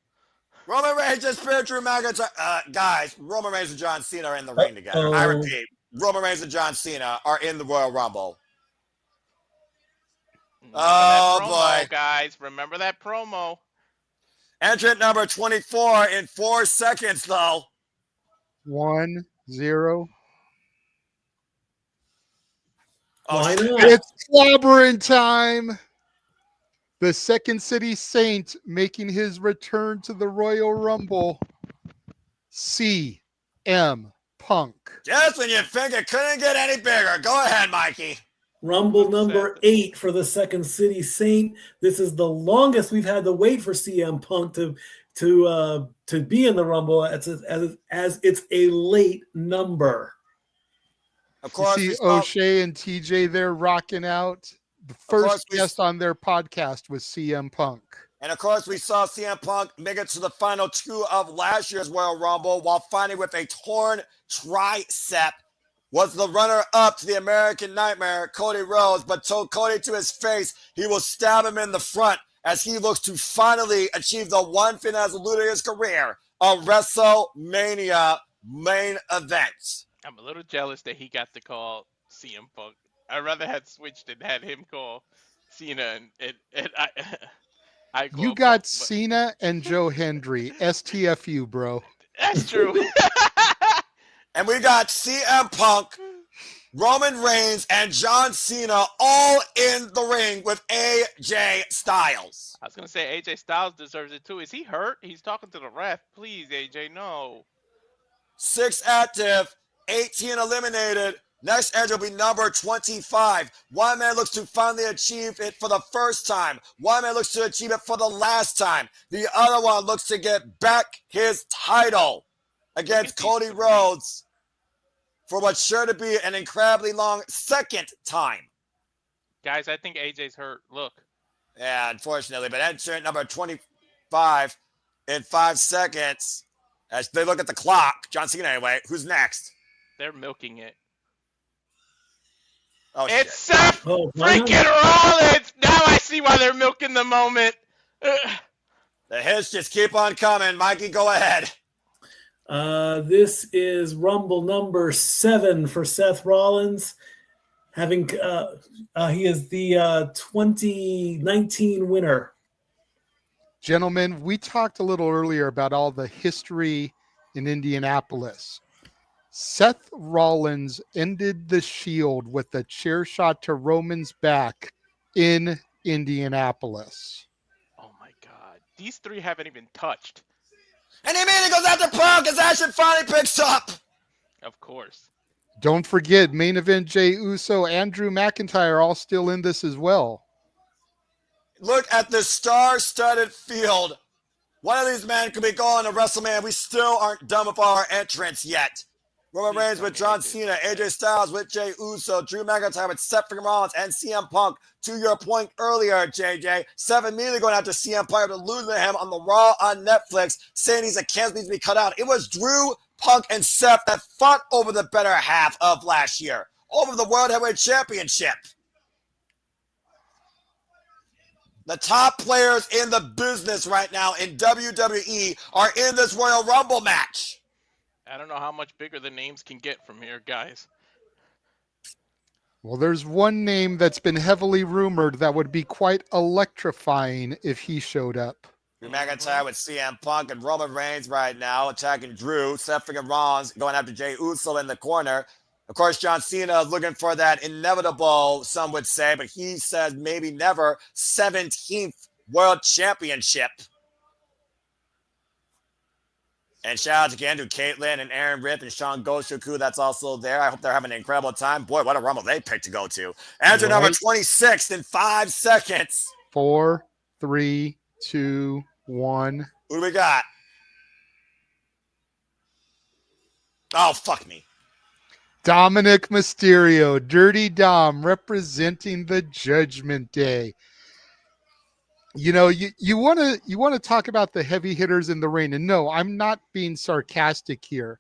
Roman Reigns just speared Drew McIntyre. Guys, Roman Reigns and John Cena are in the ring together. I repeat, Roman Reigns and John Cena are in the Royal Rumble. Boy, guys, remember that promo. Entrant number 24 in 4 seconds, though. 1-0. Why not? It's slobbering time. The Second City Saint making his return to the Royal Rumble. CM Punk. Just when you think it couldn't get any bigger. Go ahead, Mikey. Rumble number 8 for the Second City Saint. This is the longest we've had to wait for CM Punk to be in the Rumble as it's a late number. Of course, you see O'Shea and TJ there rocking out. The first guest on their podcast was CM Punk. And of course, we saw CM Punk make it to the final 2 of last year's Royal Rumble while fighting with a torn tricep. Was the runner-up to the American Nightmare, Cody Rhodes, but told Cody to his face he will stab him in the front as he looks to finally achieve the one thing that has eluded his career, a WrestleMania main event. I'm a little jealous that he got to call CM Punk. I'd rather had switched and had him call Cena and I you got Punk, Cena and Joe Hendry, STFU, bro. That's true. And we got CM Punk, Roman Reigns, and John Cena all in the ring with AJ Styles. I was going to say AJ Styles deserves it too. Is he hurt? He's talking to the ref. Please, AJ, no. 6 active, 18 eliminated. Next entry will be number 25. One man looks to finally achieve it for the first time. One man looks to achieve it for the last time. The other one looks to get back his title against Cody Rhodes for what's sure to be an incredibly long second time. Guys, I think AJ's hurt. Look. Yeah, unfortunately. But entrant number 25 in 5 seconds. As they look at the clock. John Cena anyway. Who's next? They're milking it. Oh, it's Seth freaking Rollins! Now I see why they're milking the moment. The hits just keep on coming. Mikey, go ahead. This is Rumble number 7 for Seth Rollins. He is the 2019 winner. Gentlemen, we talked a little earlier about all the history in Indianapolis. Seth Rollins ended the Shield with a chair shot to Roman's back in Indianapolis. Oh my God. These 3 haven't even touched. And he immediately goes after Punk as action finally picks up. Of course. Don't forget, main event Jey Uso and Drew McIntyre are all still in this as well. Look at the star-studded field. One of these men could be going to WrestleMania. We still aren't done with our entrance yet. Roman Reigns with John Cena, AJ Styles with Jey Uso, Drew McIntyre with Seth Rollins, and CM Punk. To your point earlier, JJ, Seth immediately going after CM Punk after losing to him on the Raw on Netflix, saying he's a cancer needs to be cut out. It was Drew, Punk, and Seth that fought over the better half of last year, over the World Heavyweight Championship. The top players in the business right now in WWE are in this Royal Rumble match. I don't know how much bigger the names can get from here, guys. Well, there's one name that's been heavily rumored that would be quite electrifying if he showed up. Drew McIntyre with CM Punk and Roman Reigns right now attacking Drew. Seth Rollins going after Jey Uso in the corner. Of course, John Cena is looking for that inevitable, some would say, but he says maybe never, 17th World Championship. And shout out again to Caitlin and Aaron Rip and Sean Goshoku that's also there. I hope they're having an incredible time. Boy, what a Rumble they picked to go to. Enter number 26 in 5 seconds. 4, 3, 2, 1. Who do we got? Oh, fuck me. Dominic Mysterio, Dirty Dom, representing the Judgment Day. You know, you want to talk about the heavy hitters in the ring, and no, I'm not being sarcastic here.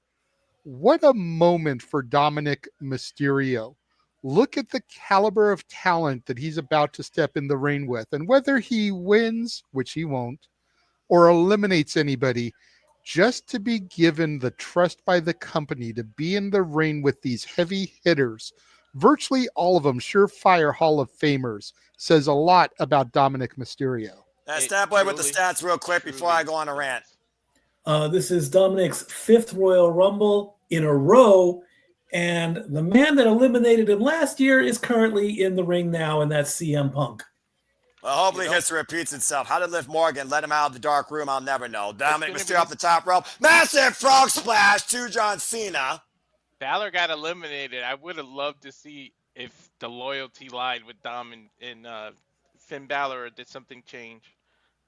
What a moment for Dominic Mysterio. Look at the caliber of talent that he's about to step in the ring with, and whether he wins, which he won't, or eliminates anybody, just to be given the trust by the company to be in the ring with these heavy hitters, virtually all of them surefire Hall of Famers, says a lot about Dominic Mysterio. Stat boy with the stats real quick before I go on a rant. This is Dominic's 5th Royal Rumble in a row, and the man that eliminated him last year is currently in the ring now, and that's CM Punk. Well, hopefully history repeats itself. How did Liv Morgan let him out of the dark room? I'll never know. Dominic Mysterio off the top rope. Massive frog splash to John Cena. Balor got eliminated. I would have loved to see if the loyalty lied with Dom and Finn Balor, or did something change?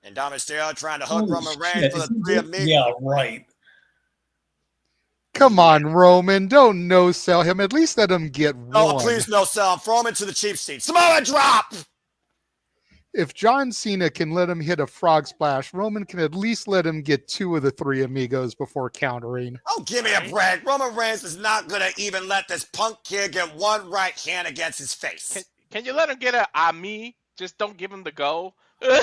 And Dominic Mysterio trying to hook Roman Reigns for the 3 of me. Yeah, right. Come on, Roman. Don't no-sell him. At least let him get one. Oh, please no-sell him. Throw him into the cheap seat. Samoa drop! If John Cena can let him hit a frog splash, Roman can at least let him get 2 of the 3 amigos before countering. Oh, give me a break. Roman Reigns is not going to even let this Punk kid get one right hand against his face. Can you let him get a Ami? Just don't give him the go. Yeah,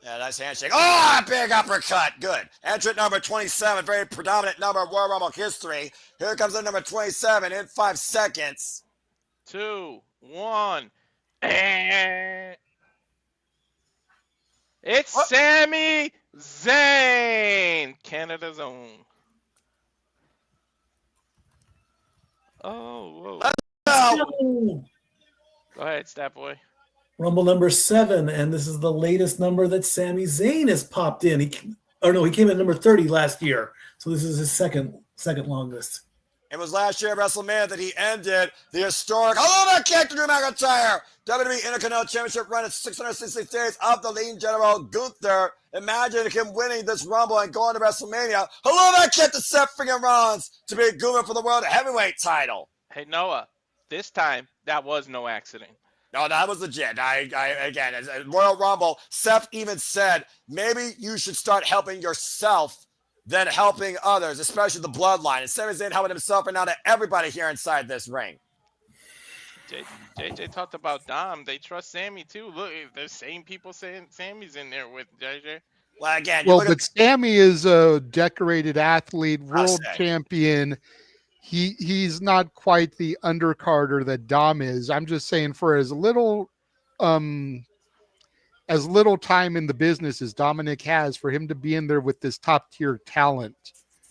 nice handshake. Oh, big uppercut. Good. Entrant number 27, very predominant number of Royal Rumble history. Here comes the number 27 in 5 seconds. 2, 1. It's Sami Zayn, Canada's own. Oh, whoa. Oh. Go ahead, Stat Boy. Rumble number 7, and this is the latest number that Sami Zayn has popped in. He came in number 30 last year, so this is his second longest. It was last year at WrestleMania that he ended the historic Hello kick to Drew McIntyre WWE Intercontinental Championship run at 666 days of the leading General Gunther. Imagine him winning this Rumble and going to WrestleMania. Hello kick to Seth freaking Rollins to be Gunther for the World Heavyweight title. Hey, Noah, this time that was no accident. No, that was legit. Again, as a Royal Rumble, Seth even said, maybe you should start helping yourself than helping others, especially the bloodline. And Sami Zayn helping himself and now to everybody here inside this ring. JJ talked about Dom. They trust Sammy too. Look, the same people saying Sammy's in there with JJ. Well, again, but Sammy is a decorated athlete, world champion. He's not quite the undercarder that Dom is. I'm just saying, for as little time in the business as Dominic has, for him to be in there with this top tier talent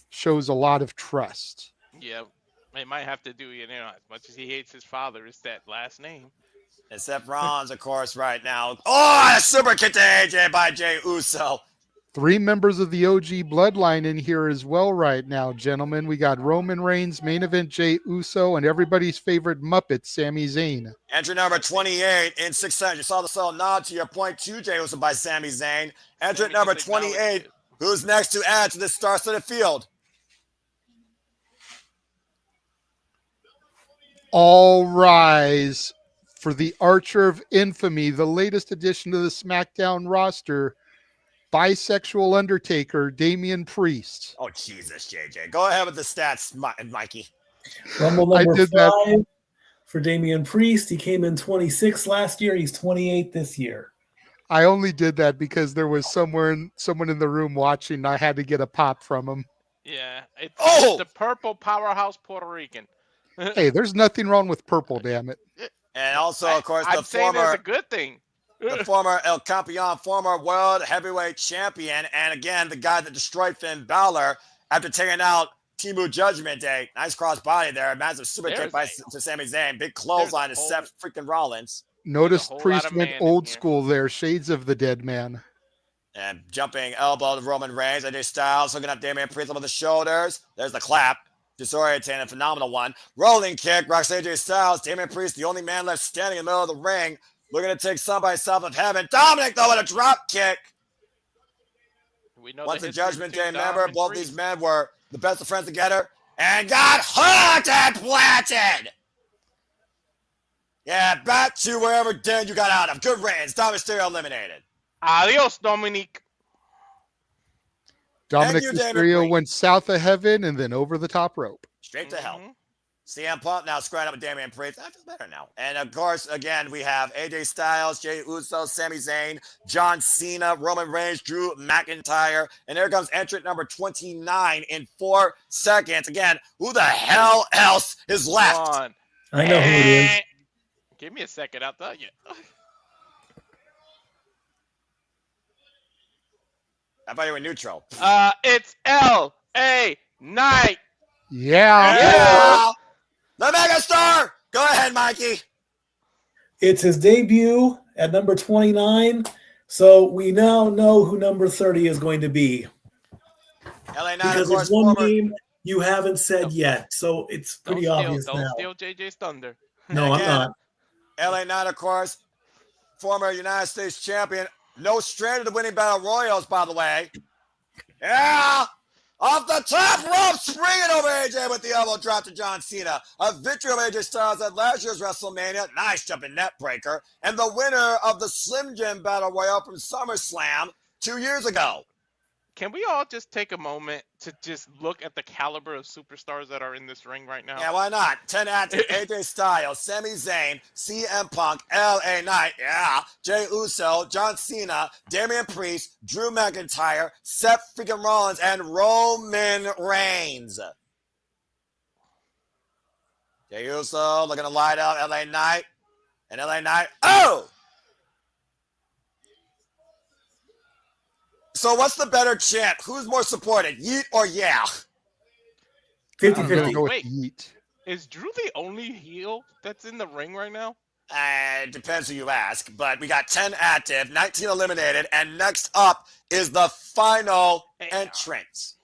shows a lot of trust. Yeah, it might have to do, as much as he hates his father, it's that last name. And Seth Rollins, of course, right now. Oh, a super kick to AJ by Jey Uso. 3 members of the OG bloodline in here as well right now, gentlemen. We got Roman Reigns, main event Jey Uso, and everybody's favorite Muppet, Sami Zayn. Entry number 28 in 6 seconds. You saw the subtle nod to your point to Jey Uso by Sami Zayn. Entrant number 28, who's next to add to this star-studded field? All rise for the Archer of Infamy, the latest addition to the SmackDown roster, bisexual Undertaker, Damian Priest. Oh, Jesus, JJ. Go ahead with the stats, Mikey. Rumble number 5 for Damian Priest. He came in 26 last year. He's 28 this year. I only did that because there was someone in the room watching, and I had to get a pop from him. Yeah. It's the purple powerhouse Puerto Rican. Hey, there's nothing wrong with purple, damn it. And also, of course, I'm saying it's a good thing. The former El Campeon, former world heavyweight champion, and again, the guy that destroyed Finn Balor after taking out Timu Judgment Day. Nice cross body there. Massive super kick to Sami Zayn. Big clothesline to Seth freaking Rollins. Notice whole lot Priest of went man in old here. school there. Shades of the dead man. And jumping elbow to Roman Reigns. AJ Styles hooking up Damian Priest with the shoulders. There's the clap. Disorientating, phenomenal one. Rolling kick. Rocks AJ Styles. Damian Priest, the only man left standing in the middle of the ring. Looking to take somebody south of heaven. Dominic, though, with a drop kick. We know Once the a Judgment Day Dom member, and both Priest. these men were the best of friends together and got hooked and planted. Yeah, back to wherever den you got out of. Good reigns. Dominic Mysterio eliminated. Adios, Dominique. Dominic you, Damian Mysterio Priest. went south of heaven and then over the top rope. Straight to hell. CM Punk now squaring up with Damian Priest. I feel better now. And of course, again, we have AJ Styles, Jey Uso, Sami Zayn, John Cena, Roman Reigns, Drew McIntyre. And there comes entrant number 29 in 4 seconds. Again, who the hell else is left? Come on. I know who it is. Give me a second, I'll tell you. I thought you were neutral. It's L.A. Knight. Yeah. The megastar. Go ahead, Mikey. It's his debut at number 29. So we now know who number 30 is going to be. LA Knight, Because of course, it's one former. name you haven't said yet. So it's pretty obvious Don't now. steal JJ's thunder. No, I'm Again, not. LA Knight, of course, former United States champion. No stranger to winning battle royals, by the way. Yeah. Off the top rope, springing over AJ with the elbow drop to John Cena. A victory over AJ Styles at last year's WrestleMania. Nice jumping net breaker. And the winner of the Slim Jim Battle Royal from SummerSlam 2 years ago. Can we all just take a moment to just look at the caliber of superstars that are in this ring right now? Yeah, why not? 10 active, AJ Styles, Sami Zayn, CM Punk, LA Knight, yeah, Jey Uso, John Cena, Damian Priest, Drew McIntyre, Seth freaking Rollins, and Roman Reigns. Jey Uso looking to light up LA Knight, and LA Knight, oh! So what's the better chant? Who's more supported, Yeet or Yeah? 50-50. Go with Wait. Yeet. Is Drew the only heel that's in the ring right now? It depends who you ask, but we got 10 active, 19 eliminated, and next up is the final entrance.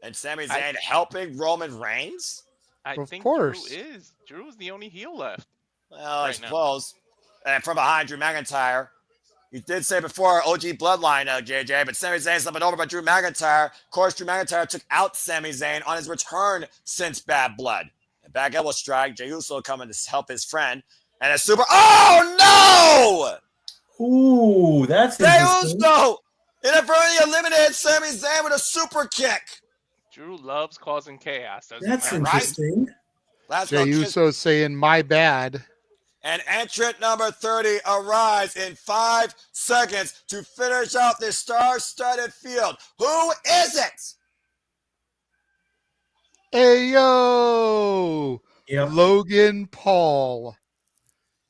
And Sami Zayn helping Roman Reigns? I Of think course. Drew is the only heel left. Well, I Right now. suppose. And from behind, Drew McIntyre. You did say before OG Bloodline, JJ, but Sami Zayn slipping over by Drew McIntyre. Of course, Drew McIntyre took out Sami Zayn on his return since Bad Blood. And back elbow strike, Jey Uso coming to help his friend. And a super. Oh, no! Ooh, that's Jey interesting. Uso inadvertently eliminated Sami Zayn with a super kick. Drew loves causing chaos. That's right? interesting. Let's go. Jey Uso saying, my bad. And entrant number 30 arrives in 5 seconds to finish out this star-studded field. Who is it? Ayo! Yep. Logan Paul.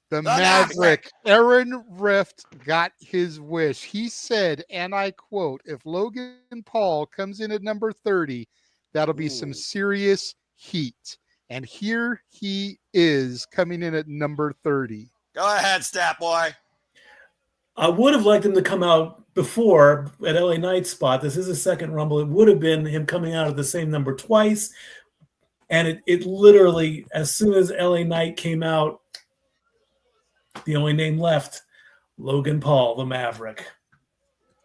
The Maverick. Aaron Rift got his wish. He said, and I quote, if Logan Paul comes in at number 30, that'll be some serious heat. And here he is coming in at number 30. Go ahead, Stat Boy. I would have liked him to come out before at LA Knight's spot. This is a second Rumble. It would have been him coming out at the same number twice. And it literally, as soon as LA Knight came out, the only name left, Logan Paul, the Maverick.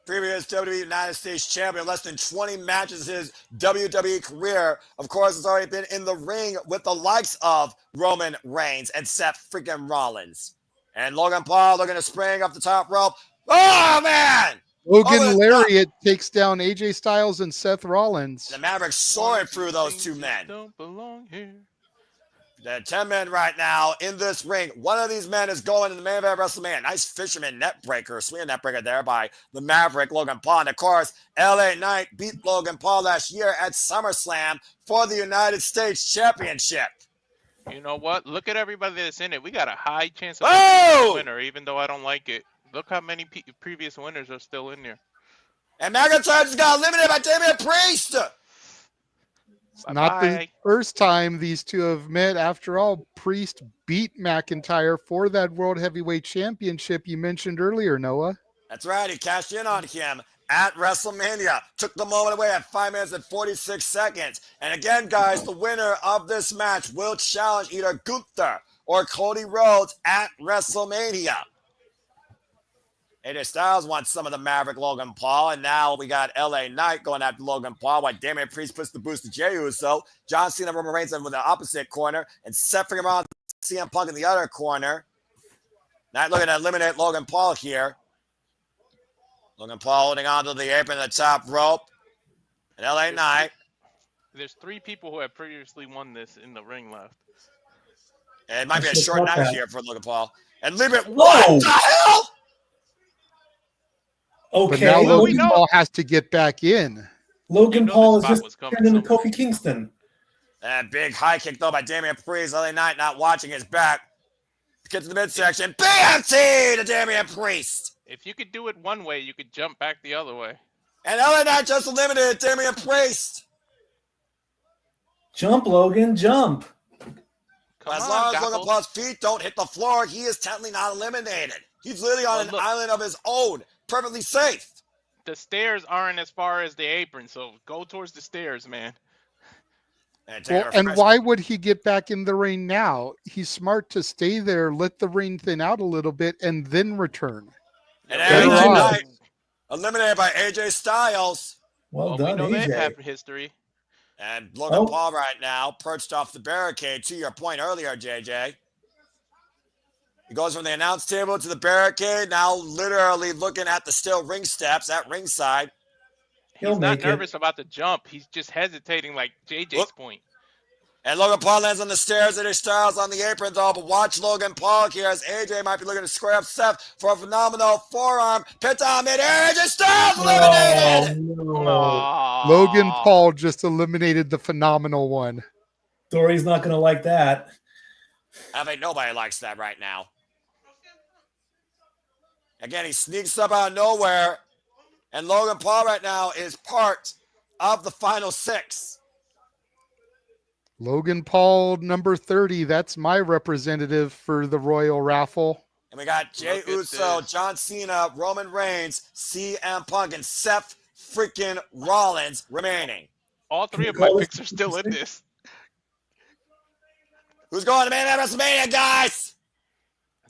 Previous WWE United States champion, less than 20 matches his WWE career. Of course, has already been in the ring with the likes of Roman Reigns and Seth freaking Rollins. And Logan Paul looking to spring up the top rope. Oh, man! Logan Lariat takes down AJ Styles and Seth Rollins. The Mavericks soaring through those two men. Don't belong here. The 10 men right now in this ring. One of these men is going in the main event of WrestleMania. Nice fisherman net breaker, swinging net breaker there by the Maverick, Logan Paul. And of course, LA Knight beat Logan Paul last year at SummerSlam for the United States Championship. You know what? Look at everybody that's in it. We got a high chance of Oh! a winner, even though I don't like it. Look how many previous winners are still in there. And McIntyre just got eliminated by Damian Priest. Not the Bye-bye. first time these two have met. After all, Priest beat McIntyre for that World Heavyweight Championship you mentioned earlier, Noah. That's right. He cashed in on him at WrestleMania. Took the moment away at 5 minutes and 46 seconds. And again, guys, the winner of this match will challenge either Gunther or Cody Rhodes at WrestleMania. AJ Styles wants some of the Maverick Logan Paul, and now we got LA Knight going after Logan Paul while Damian Priest puts the boost to Jey Uso. John Cena, Roman Reigns in the opposite corner, and Seth Rollins, CM Punk in the other corner. Knight looking to eliminate Logan Paul here. Logan Paul holding on to the apron at the top rope. And LA Knight. There's 3 people who have previously won this in the ring left. And it might be a short night here for Logan Paul. And What the hell? But Okay. now Well, Logan Paul has to get back in. Logan You know Paul this is spot was just coming turned into somewhere. Kofi Kingston. And big high kick though by Damian Priest. LA Knight not watching his back. Get to the midsection. BMT to Damian Priest. If you could do it one way, you could jump back the other way. And LA Knight just eliminated Damian Priest. Jump, Logan, jump. As long as Logan Paul's feet don't hit the floor, he is technically not eliminated. He's literally on an island of his own, perfectly safe. The stairs aren't as far as the apron, so go towards the stairs, man. And why would he get back in the ring now? He's smart to stay there, let the ring thin out a little bit, and then return. And LA Knight eliminated by AJ Styles. Well done, we know AJ. they have history. And Logan Paul right now perched off the barricade, to your point earlier, JJ. He goes from the announce table to the barricade, now literally looking at the steel ring steps at ringside. He's not nervous about the jump. He's just hesitating like JJ's point. And Logan Paul lands on the stairs. AJ Styles on the apron, though. But watch Logan Paul here as AJ might be looking to square up Seth for a phenomenal forearm. Pit down mid-air. AJ Styles eliminated! Logan Paul just eliminated the phenomenal one. Dory's not going to like that. I think nobody likes that right now. Again, he sneaks up out of nowhere. And Logan Paul right now is part of the final 6. Logan Paul, number 30. That's my representative for the Royal Raffle. And we got Jey Uso, John Cena, Roman Reigns, CM Punk, and Seth freaking Rollins remaining. All 3 of my picks are still in this. Who's going to main event WrestleMania, guys?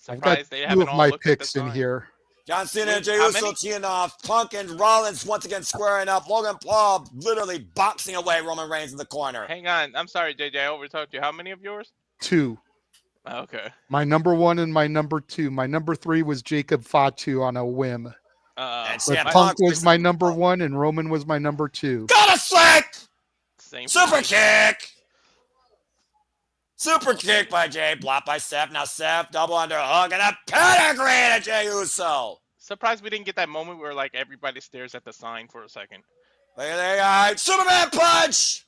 I've got 2 of my picks in here. John Cena and Jey Uso teeing off. Punk and Rollins once again squaring up. Logan Paul literally boxing away Roman Reigns in the corner. Hang on. I'm sorry, JJ. I overtalked you. How many of yours? 2. Okay. My number 1 and my number 2. My number 3 was Jacob Fatu on a whim. And but Punk was my number 1 and Roman was my number 2. Got a slick! Same Super kick! Super kick by Jay, blocked by Seth. Now Seth, double underhook, and a pedigree to Jey Uso. Surprised we didn't get that moment where like everybody stares at the sign for a second. Look at that, Superman punch!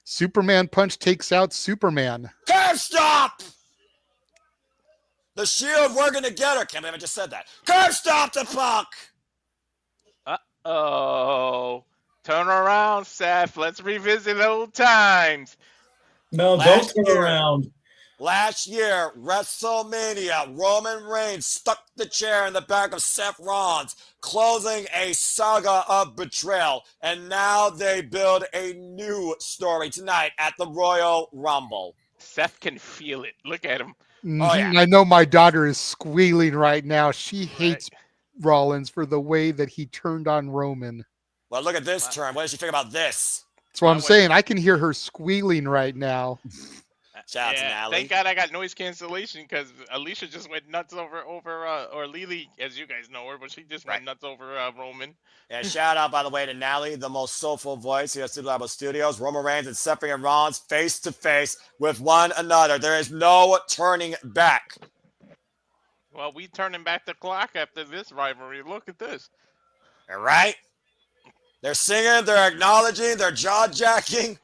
Superman punch takes out Superman. Curve stop! The Shield working together. Can't believe I just said that. Curve stop to Punk! Uh-oh. Turn around, Seth. Let's revisit old times. No, don't turn around. Last year, WrestleMania, Roman Reigns stuck the chair in the back of Seth Rollins, closing a saga of betrayal. And now they build a new story tonight at the Royal Rumble. Seth can feel it. Look at him. Oh, yeah. I know my daughter is squealing right now. She hates Rollins for the way that he turned on Roman. Well, look at this turn. What does she think about this? That's what I'm saying. I can hear her squealing right now. Shout out to Natalie. Thank God I got noise cancellation because Alicia just went nuts over or Lily, as you guys know her, but she just went nuts over Roman. Yeah, shout out, by the way, to Natalie, the most soulful voice here at Super Labo Studios. Roman Reigns and Seth and Rollins face to face with one another. There is no turning back. Well, we turning back the clock after this rivalry. Look at this. All right. They're singing, they're acknowledging, they're jaw-jacking.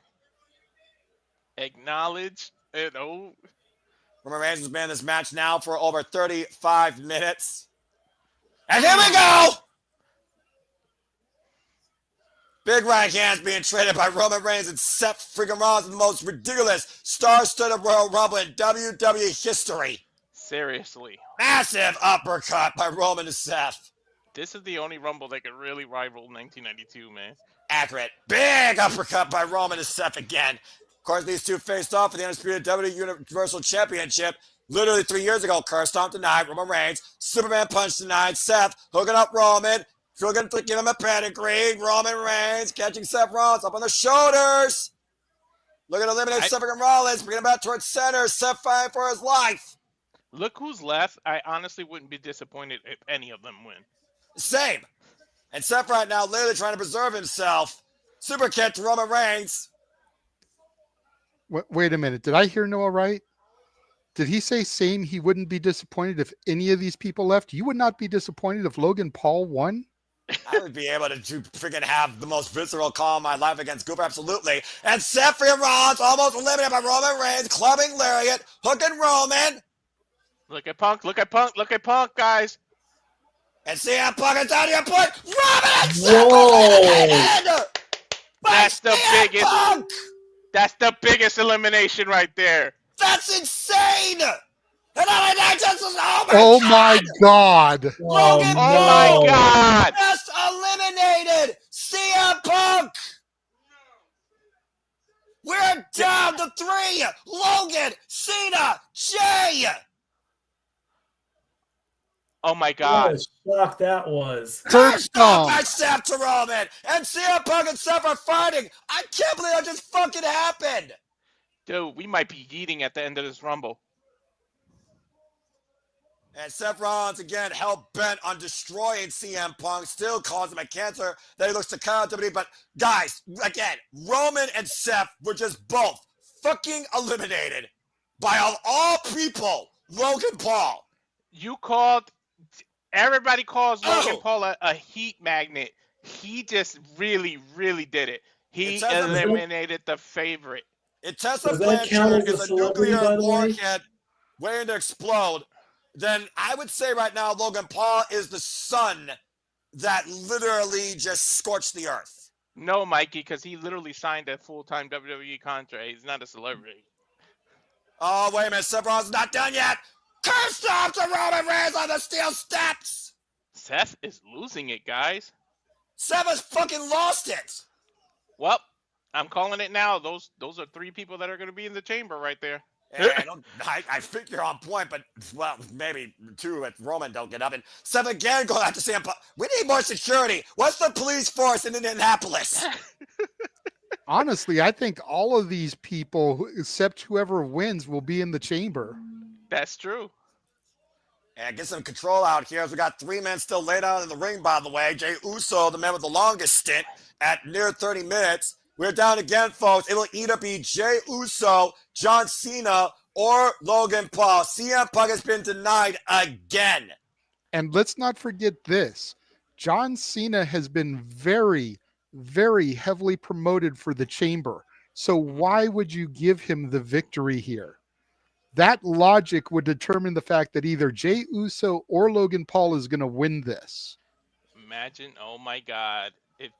Acknowledge it. Oh. Roman Reigns has been in this match now for over 35 minutes. And here we go! Big right hands being traded by Roman Reigns and Seth freaking Rollins, the most ridiculous star-studded Royal Rumble in WWE history. Seriously. Massive uppercut by Roman and Seth. This is the only Rumble that could really rival 1992, man. Accurate. Big uppercut by Roman and Seth again. Of course, these two faced off for the Undisputed WWE Universal Championship literally 3 years ago. Curse stomp denied. Roman Reigns. Superman punch denied. Seth hooking up Roman. Looking to give him a pedigree. Roman Reigns catching Seth Rollins up on the shoulders. Looking to eliminate Seth Rollins. Bringing him back towards center. Seth fighting for his life. Look who's left. I honestly wouldn't be disappointed if any of them win. Same. And Seth right now literally trying to preserve himself. Super kick to Roman Reigns. Wait a minute. Did I hear Noah right? Did he say same? He wouldn't be disappointed if any of these people left? You would not be disappointed if Logan Paul won? I would be able to freaking have the most visceral call in my life against Cooper, absolutely. And Seth Rollins almost eliminated by Roman Reigns, clubbing lariat, hooking Roman. Look at Punk, look at Punk, look at Punk, guys. And CM Punk is down to your point. Roman and Seth eliminated! That's the biggest. Punk! That's the biggest elimination right there. That's insane! And oh my God! Logan Paul, my God! Just eliminated CM Punk! We're down to 3! Logan, Cena, Jay! Oh my God! What a shock that was! Curse stomp by Seth to Roman, and CM Punk and Seth are fighting. I can't believe that just fucking happened. Dude, we might be eating at the end of this Rumble. And Seth Rollins again hell-bent on destroying CM Punk, still calls him a cancer that he looks to cut out WWE. But guys, again, Roman and Seth were just both fucking eliminated by of all people, Logan Paul. You called, everybody calls Logan Paul a heat magnet. He just really, really did it. He eliminated the favorite. If Tessa Blanchard is a nuclear warhead waiting to explode, then I would say right now Logan Paul is the sun that literally just scorched the earth. No, Mikey, because he literally signed a full-time WWE contract. He's not a celebrity. Oh, wait a minute. Seth Rollins is not done yet. Curse stomp to Roman Reigns on the steel steps. Seth is losing it, guys. Seth has fucking lost it. Well, I'm calling it now. Those are 3 people that are going to be in the chamber right there. I think you're on point, but, well, maybe 2 if Roman don't get up. And Seth again going out to CM Punk. We need more security. What's the police force in Indianapolis? Honestly, I think all of these people, except whoever wins, will be in the chamber. That's true. And get some control out here as we got 3 men still laid out in the ring, by the way. Jey Uso, the man with the longest stint at near 30 minutes. We're down again, folks. It will either be Jey Uso, John Cena, or Logan Paul. CM Punk has been denied again. And let's not forget this. John Cena has been very, very heavily promoted for the chamber. So why would you give him the victory here? That logic would determine the fact that either Jey Uso or Logan Paul is going to win this. Imagine, oh my God, if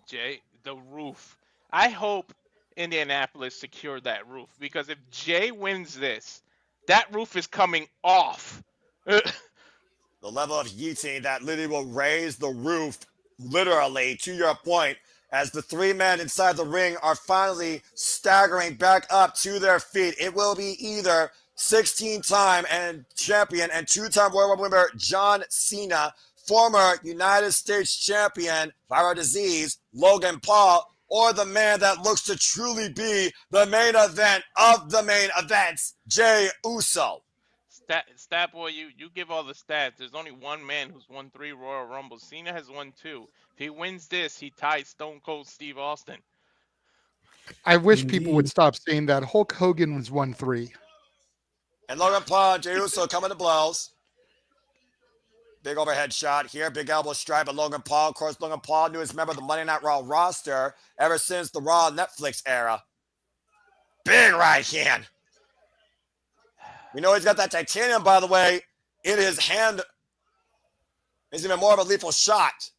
the roof. I hope Indianapolis secured that roof, because if Jay wins this, that roof is coming off. The level of yeeting that literally will raise the roof, literally, to your point, as the 3 men inside the ring are finally staggering back up to their feet. It will be either 16-time and champion and 2-time Royal Rumble winner John Cena, former United States champion, viral disease, Logan Paul, or the man that looks to truly be the main event of the main events, Jey Uso. Stat boy, you give all the stats. There's only one man who's won 3 Royal Rumbles. Cena has won 2. If he wins this, he ties Stone Cold Steve Austin. I wish people would stop saying that. Hulk Hogan was 1-3. And Logan Paul and Jey Uso coming to blows. Big overhead shot here. Big elbow strike by Logan Paul. Of course, Logan Paul, newest member of the Monday Night Raw roster ever since the Raw Netflix era. Big right hand. We know he's got that titanium, by the way, in his hand. It's even more of a lethal shot.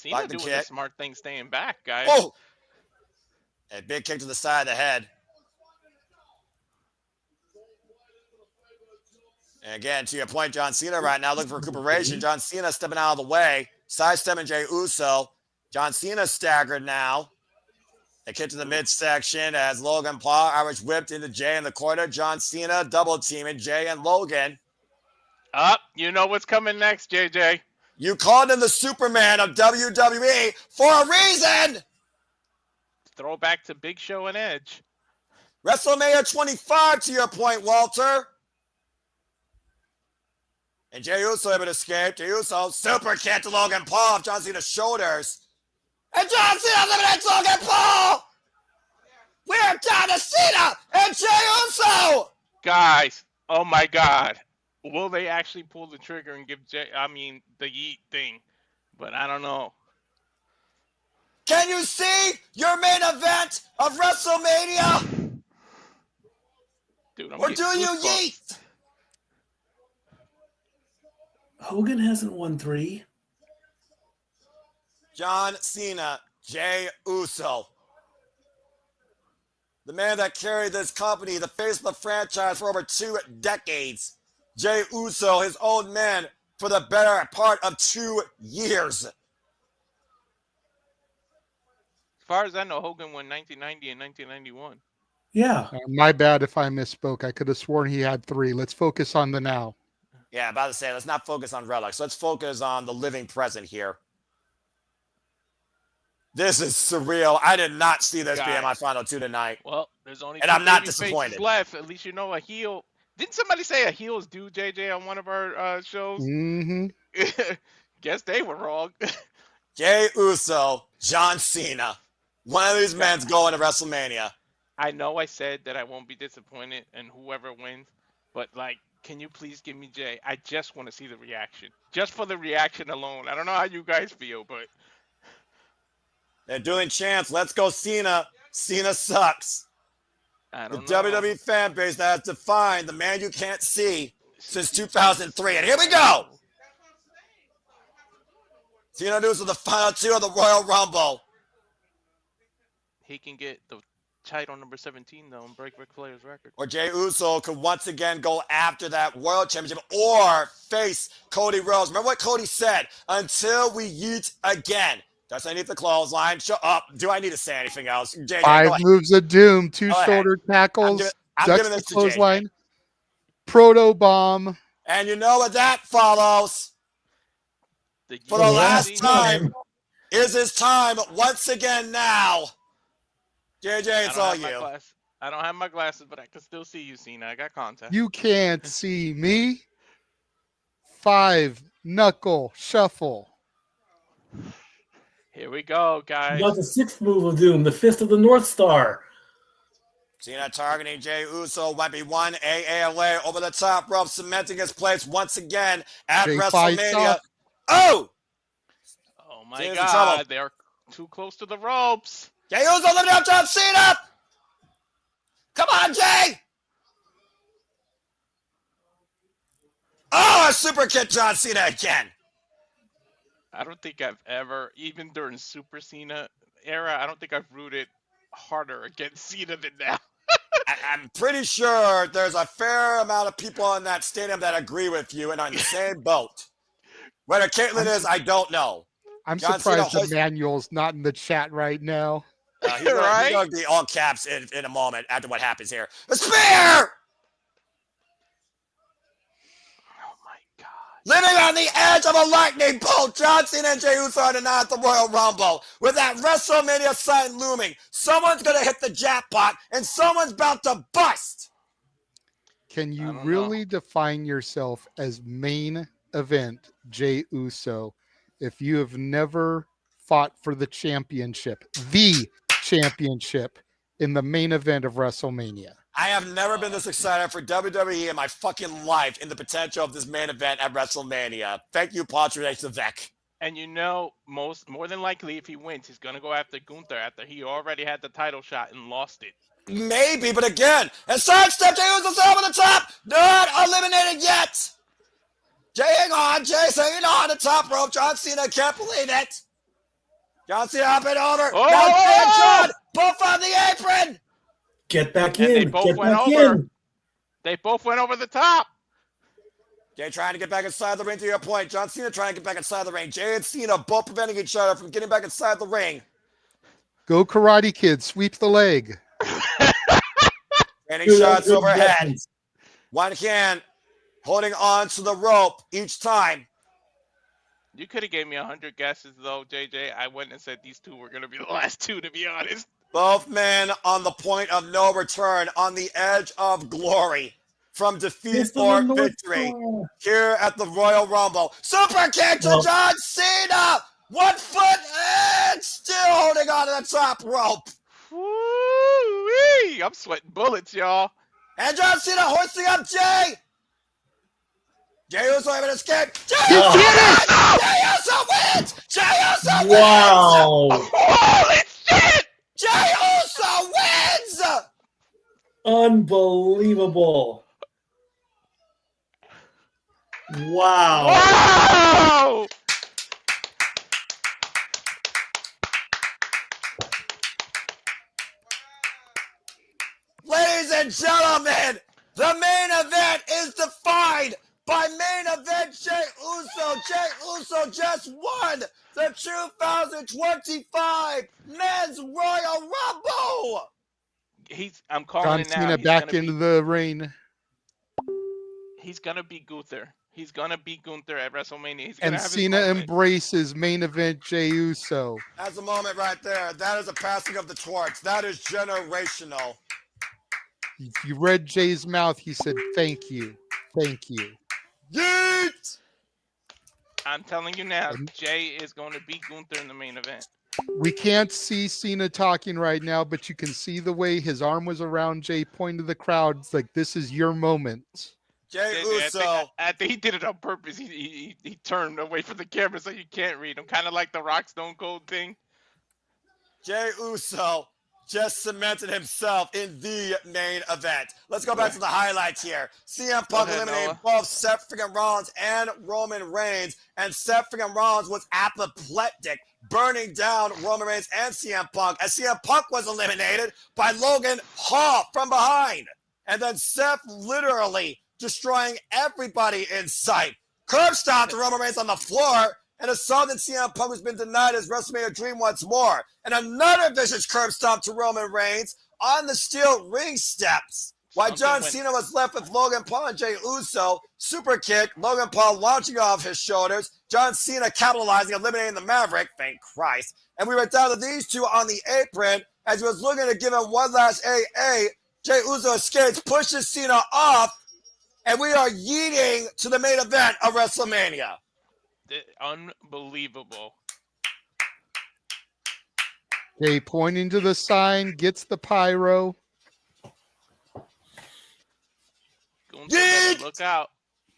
Cena Like the doing the kick. smart thing, staying back, guys. Oh! A big kick to the side of the head. And again, to your point, John Cena right now looking for recuperation. John Cena stepping out of the way. Sidestepping Jey Uso. John Cena staggered now. A kick to the midsection as Logan Paul Irish whipped into Jey in the corner. John Cena double teaming Jey and Logan. Up, you know what's coming next, JJ. You called him the Superman of WWE for a reason. Throw back to Big Show and Edge. WrestleMania 25 to your point, Walter. And Jey Uso able to escape. Jey Uso super kick to Logan Paul off John Cena's shoulders. And John Cena eliminates Logan Paul. We're down to Cena and Jey Uso. Guys, oh my God. Will they actually pull the trigger and give the yeet thing? But I don't know. Can you see your main event of WrestleMania? Dude, Or do you yeet? Hogan hasn't won 3. John Cena, Jey Uso. The man that carried this company, the face of the franchise for over 2 decades. Jey Uso, his old man, for the better part of 2 years. As far as I know, Hogan won 1990 and 1991. Yeah. My bad if I misspoke. I could have sworn he had 3. Let's focus on the now. Yeah, about to say, let's not focus on relics. Let's focus on the living present here. This is surreal. I did not see this being my final 2 tonight. Well, there's only and two I'm not baby faces disappointed. left. At least you know a heel. Didn't somebody say a heel's due, JJ, on one of our shows? Mm-hmm. Guess they were wrong. Jey Uso, John Cena. One of these men's going to WrestleMania. I know I said that I won't be disappointed in whoever wins, but like, can you please give me Jey? I just want to see the reaction. Just for the reaction alone. I don't know how you guys feel, but they're doing chants. Let's go Cena. Cena sucks. I The don't know. WWE fan base that has defined the man you can't see since 2003. And here we go. Cena introduced the final 2 of the Royal Rumble. He can get the title number 17, though, and break Ric Flair's record. Or Jey Uso could once again go after that World Championship or face Cody Rhodes. Remember what Cody said? Until we yeet again. That's underneath the clothesline. Shut up. Do I need to say anything else? JJ, 5 moves of doom, 2 Go shoulder tackles, I'm ducks giving the this to clothesline, proto bomb. And you know what that follows? For the last time, is his time once again now. JJ, it's all you. I don't have my glasses, but I can still see you, Cena. I got contact. You can't see me. 5 knuckle shuffle. Here we go, guys. Got the 6th move of doom, the Fist of the North Star. Cena targeting Jey Uso might be 1 AA away over the top rope, cementing his place once again at WrestleMania. Oh! Oh my Cena's in God, trouble. they're too close to the ropes. Jey Uso lifting up John Cena! Come on, Jey! Oh, a super kick John Cena again. I don't think I've ever, even during Super Cena era, I don't think I've rooted harder against Cena than now. I'm pretty sure there's a fair amount of people in that stadium that agree with you and are in the same boat. Whether Caitlyn is, I don't know. I'm John surprised Cena Emmanuel's not in the chat right now. He's going to be all caps in a moment after what happens here. A spear! Living on the edge of a lightning bolt, John Cena and Jey Uso are tonight at the Royal Rumble. With that WrestleMania sign looming, someone's going to hit the jackpot and someone's about to bust. Can you really define yourself as main event Jey Uso if you have never fought for the championship in the main event of WrestleMania? I have never been this excited for WWE in my fucking life in the potential of this main event at WrestleMania. Thank you, Patrick Levesque. And you know, more than likely, if he wins, he's going to go after Gunther after he already had the title shot and lost it. Maybe, but again, and sidestep Jey Uso's over the top. Not eliminated yet. Jey hang on. Jey's hanging on the top rope. John Cena can't believe it. John Cena up and over. Oh! Now Jay and John both on the apron. Get back And in. they both Get went back over. in. They both went over the top. Jay trying to get back inside the ring to your point. John Cena trying to get back inside the ring. Jay and Cena both preventing each other from getting back inside the ring. Go Karate Kid, sweep the leg. Training Dude, shots good overhead. reference. One hand holding on to the rope each time. You could have gave me 100 guesses, though, JJ. I went and said these two were going to be the last two, to be honest. Both men on the point of no return, on the edge of glory, from defeat It's the or North victory, Star. here at the Royal Rumble. Super kick to Well- John Cena! 1 foot and still holding on to the top rope. Woo-wee! I'm sweating bullets, y'all. And John Cena hoisting up Jay. Jey Uso having escaped. Jey Oh. Uso wins! Jey Uso wins! Jey Uso wins! Wow. Holy shit! Jey Uso wins! Unbelievable. Wow. Wow! Ladies and gentlemen, the main event is defined by main event Jey Uso. Jey Uso just won the 2025 Men's Royal Rumble. I'm calling John it now. Cena back into the ring. He's gonna beat Gunther. He's gonna beat Gunther at WrestleMania. He's gonna And have Cena his moment. embraces main event Jey Uso. That's a moment right there. That is a passing of the torch. That is generational. If you read Jay's mouth, he said, "Thank you. Thank you." Yeet! I'm telling you now, Jay is going to beat Gunther in the main event. We can't see Cena talking right now, but you can see the way his arm was around Jay, pointing to the crowd. It's like, this is your moment. Jey I Uso. think he did it on purpose. He turned away from the camera so you can't read him. Kind of like the Rock Stone Cold thing. Jey Uso just cemented himself in the main event. Let's go back to the highlights here. CM Punk ahead, eliminated Noah. both Seth freaking Rollins and Roman Reigns, and Seth freaking Rollins was apoplectic, burning down Roman Reigns and CM Punk, as CM Punk was eliminated by Logan Hall from behind. And then Seth literally destroying everybody in sight. Curb stomped Roman Reigns on the floor, and assaulted CM Punk, who's been denied his WrestleMania dream once more. And another vicious curb stomp to Roman Reigns on the steel ring steps. While John Cena was left with Logan Paul and Jey Uso, super kick, Logan Paul launching off his shoulders, John Cena capitalizing, eliminating the Maverick, thank Christ. And we were down to these two on the apron as he was looking to give him one last AA. Jey Uso escapes, pushes Cena off, and we are yeeting to the main event of WrestleMania. Unbelievable. Jay pointing to the sign, gets the pyro. Gunther better look out.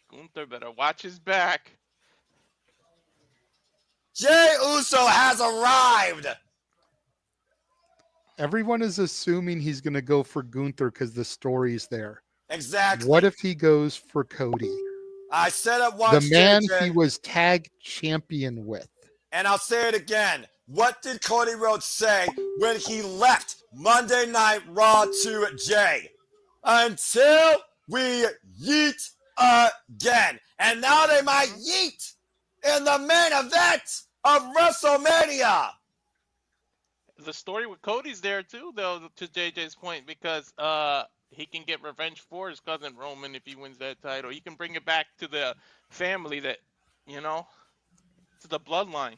Gunther better watch his back. Jey Uso has arrived. Everyone is assuming he's going to go for Gunther because the story's there. Exactly. What if he goes for Cody? I said it once, The man JJ, he was tag champion with. and I'll say it again. What did Cody Rhodes say when he left Monday Night Raw to Jay? Until we yeet again. And now they might yeet in the main event of WrestleMania. The story with Cody's there too, though, to JJ's point, because he can get revenge for his cousin Roman if he wins that title. He can bring it back to the family that, to the bloodline.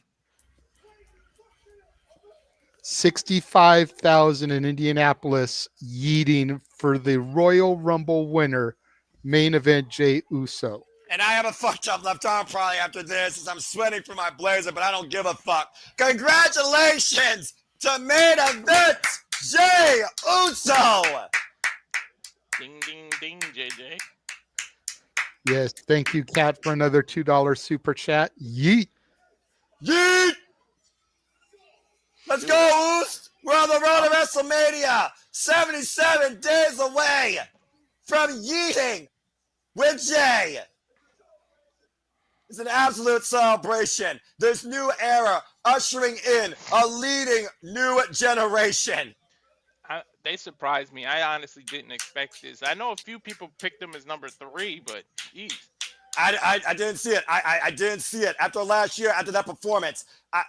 65,000 in Indianapolis yeeting for the Royal Rumble winner, main event Jey Uso. And I have a fucked up left arm probably after this as I'm sweating for my blazer, but I don't give a fuck. Congratulations to main event Jey Uso. Ding, ding, ding, JJ. Yes, thank you, Kat, for another $2 super chat. Yeet. Yeet! Let's go, Oos! We're on the road to WrestleMania, 77 days away from yeeting with Jay. It's an absolute celebration. This new era ushering in a leading new generation. They surprised me. I honestly didn't expect this. I know a few people picked him as number 3, but geez. I didn't see it. I didn't see it. After last year, after that performance,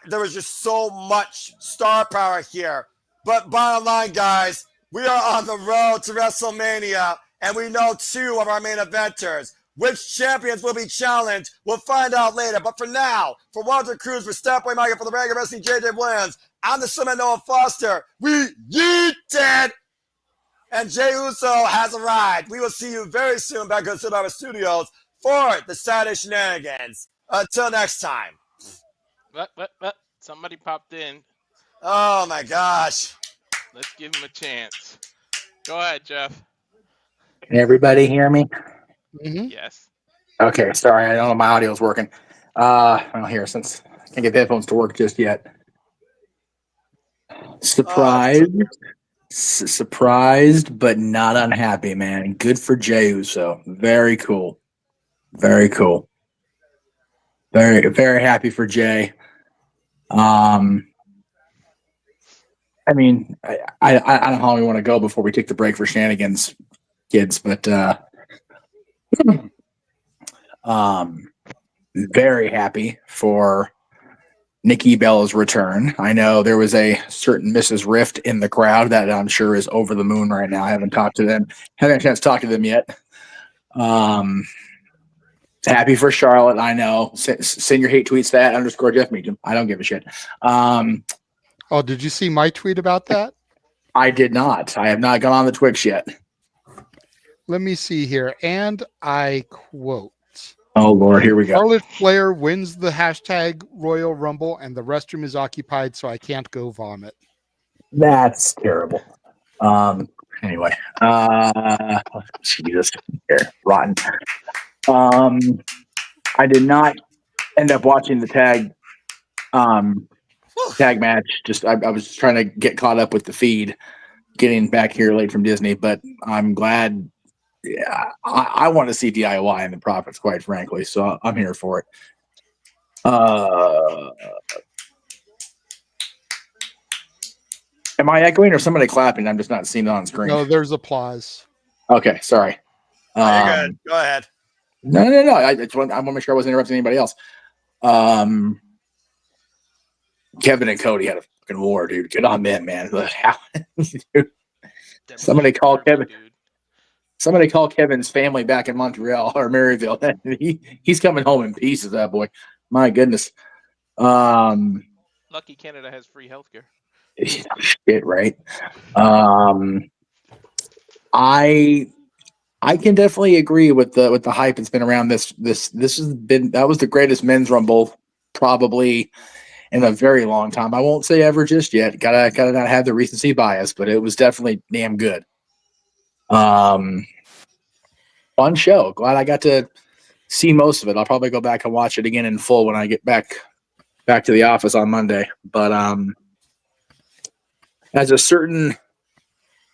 there was just so much star power here. But bottom line, guys, we are on the road to WrestleMania, and we know 2 of our main eventers. Which champions will be challenged? We'll find out later. But for now, for Walter Cruz, for Stepway Michael, for the Regular Wrestling JJ Williams, I'm the Swimmer Noah Foster. We yeeted! And Jey Uso has arrived. We will see you very soon back at Survivor Studios for the Saturday Shenanigans. Until next time. What? Somebody popped in. Oh my gosh. Let's give him a chance. Go ahead, Jeff. Can everybody hear me? Mm-hmm. Yes. Okay, sorry, I don't know if my audio is working. Well, here, since I can't get the headphones to work just yet. Surprised, but not unhappy, man. Good for Jey Uso. Very cool. Very cool. Very, very happy for Jey. I mean, I don't know how we want to go before we take the break for shenanigans, kids, but very happy for Nikki Bella's return. I know there was a certain Mrs. Rift in the crowd that I'm sure is over the moon right now. I haven't talked to them. Haven't had a chance to talk to them yet. Happy for Charlotte. I know. Send your hate tweets that _Jeff Meacham. I don't give a shit. Oh, did you see my tweet about that? I did not. I have not gone on the Twix yet. Let me see here. And I quote. Oh, Lord, here we go. Charlotte Flair wins the hashtag Royal Rumble and the restroom is occupied, so I can't go vomit. That's terrible. Anyway. Jesus. Here, rotten. I did not end up watching the tag match. Just I was just trying to get caught up with the feed, getting back here late from Disney, but I'm glad. Yeah, I want to see DIY and the profits, quite frankly. So I'm here for it. Am I echoing or somebody clapping? I'm just not seeing it on screen. No, there's applause. Okay, sorry. You're good. Go ahead. No. I want to make sure I wasn't interrupting anybody else. Kevin and Cody had a fucking war, dude. Get on them, man. Somebody call Kevin. Dude. Somebody call Kevin's family back in Montreal or Maryville. He's coming home in pieces, that boy. My goodness. Lucky Canada has free healthcare. Shit, right? I can definitely agree with the hype that's been around this. That was the greatest men's rumble probably in a very long time. I won't say ever just yet. Gotta not have the recency bias, but it was definitely damn good. Fun show. Glad I got to see most of it. I'll probably go back and watch it again in full when I get back to the office on Monday. But as a certain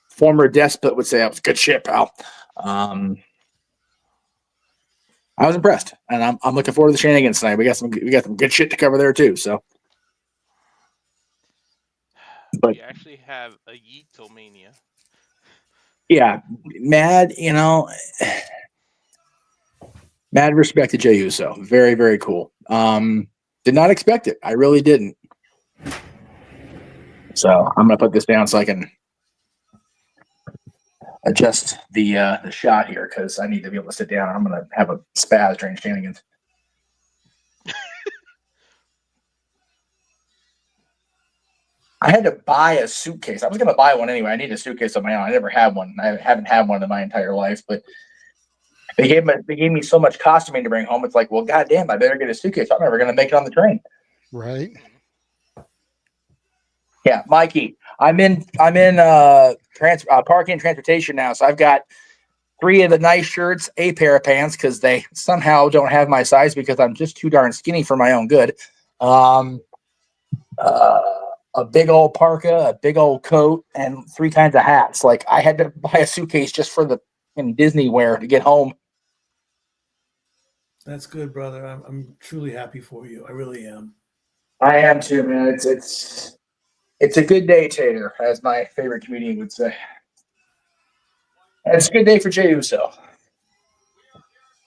former despot would say, that was good shit, pal. I was impressed, and I'm looking forward to the shenanigans tonight. We got some good shit to cover there too. So, but we actually have a Yeetomania. Yeah, mad respect to Jey Uso. Very, very cool. Did not expect it. I really didn't. So I'm gonna put this down so I can adjust the shot here because I need to be able to sit down. I'm gonna have a spaz during shenanigans. I had to buy a suitcase. I was gonna buy one anyway. I need a suitcase of my own. I never had one. I haven't had one in my entire life, but they gave me so much costuming to bring home. It's like, well, goddamn, I better get a suitcase. I'm never gonna make it on the train. Right. Yeah, Mikey. I'm in parking and transportation now, so I've got 3 of the nice shirts, a pair of pants because they somehow don't have my size because I'm just too darn skinny for my own good. A big old parka, a big old coat, and 3 kinds of hats. Like I had to buy a suitcase just for the Disney wear to get home. That's good, brother. I'm truly happy for you. I really am. I am too, man. It's a good day, Tater, as my favorite comedian would say. And it's a good day for Jey Uso.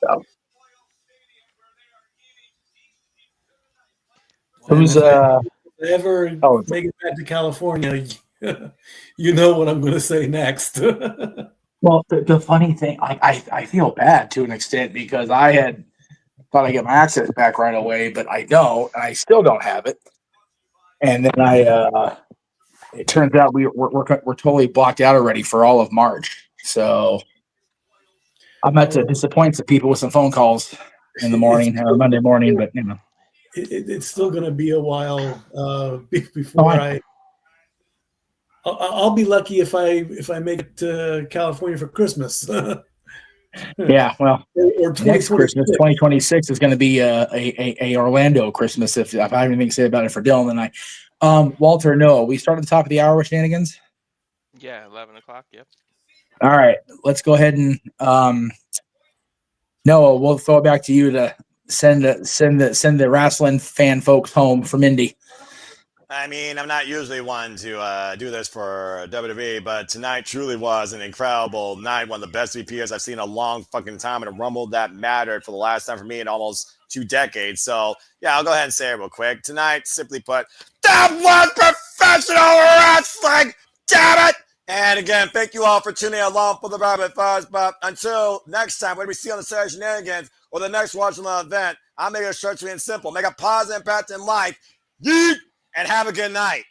So, And who's if I ever oh make it back to California, you know what I'm going to say next. well the funny thing, I feel bad to an extent because I had thought I'd get my access back right away, but I don't, and I still don't have it. And then it turns out we're totally blocked out already for all of March. So I'm about to disappoint some people with some phone calls in the morning or Monday morning, but it's still going to be a while Oh, before I'll be lucky if I make it to California for Christmas. yeah, well, or next Christmas, 2026. 2026 is going to be a Orlando Christmas. If I have anything to say about it for Dylan and I, Walter, no, we start at the top of the hour with shenanigans. Yeah, 11 o'clock. Yep. All right, let's go ahead and Noah, we'll throw it back to you to send the wrestling fan folks home from Indy. I mean, I'm not usually one to do this for WWE, but tonight truly was an incredible night. One of the best VPs I've seen in a long fucking time in a Rumble that mattered for the last time for me in almost 2 decades. So, yeah, I'll go ahead and say it real quick. Tonight, simply put, that was professional wrestling! Damn it! And again, thank you all for tuning along for the Rabbit Fuzz. But until next time, when we see you on the Saturday Shenanigans or the next Watch Along event, I'll make it short, sweet, and simple. Make a positive impact in life. Yeet! And have a good night.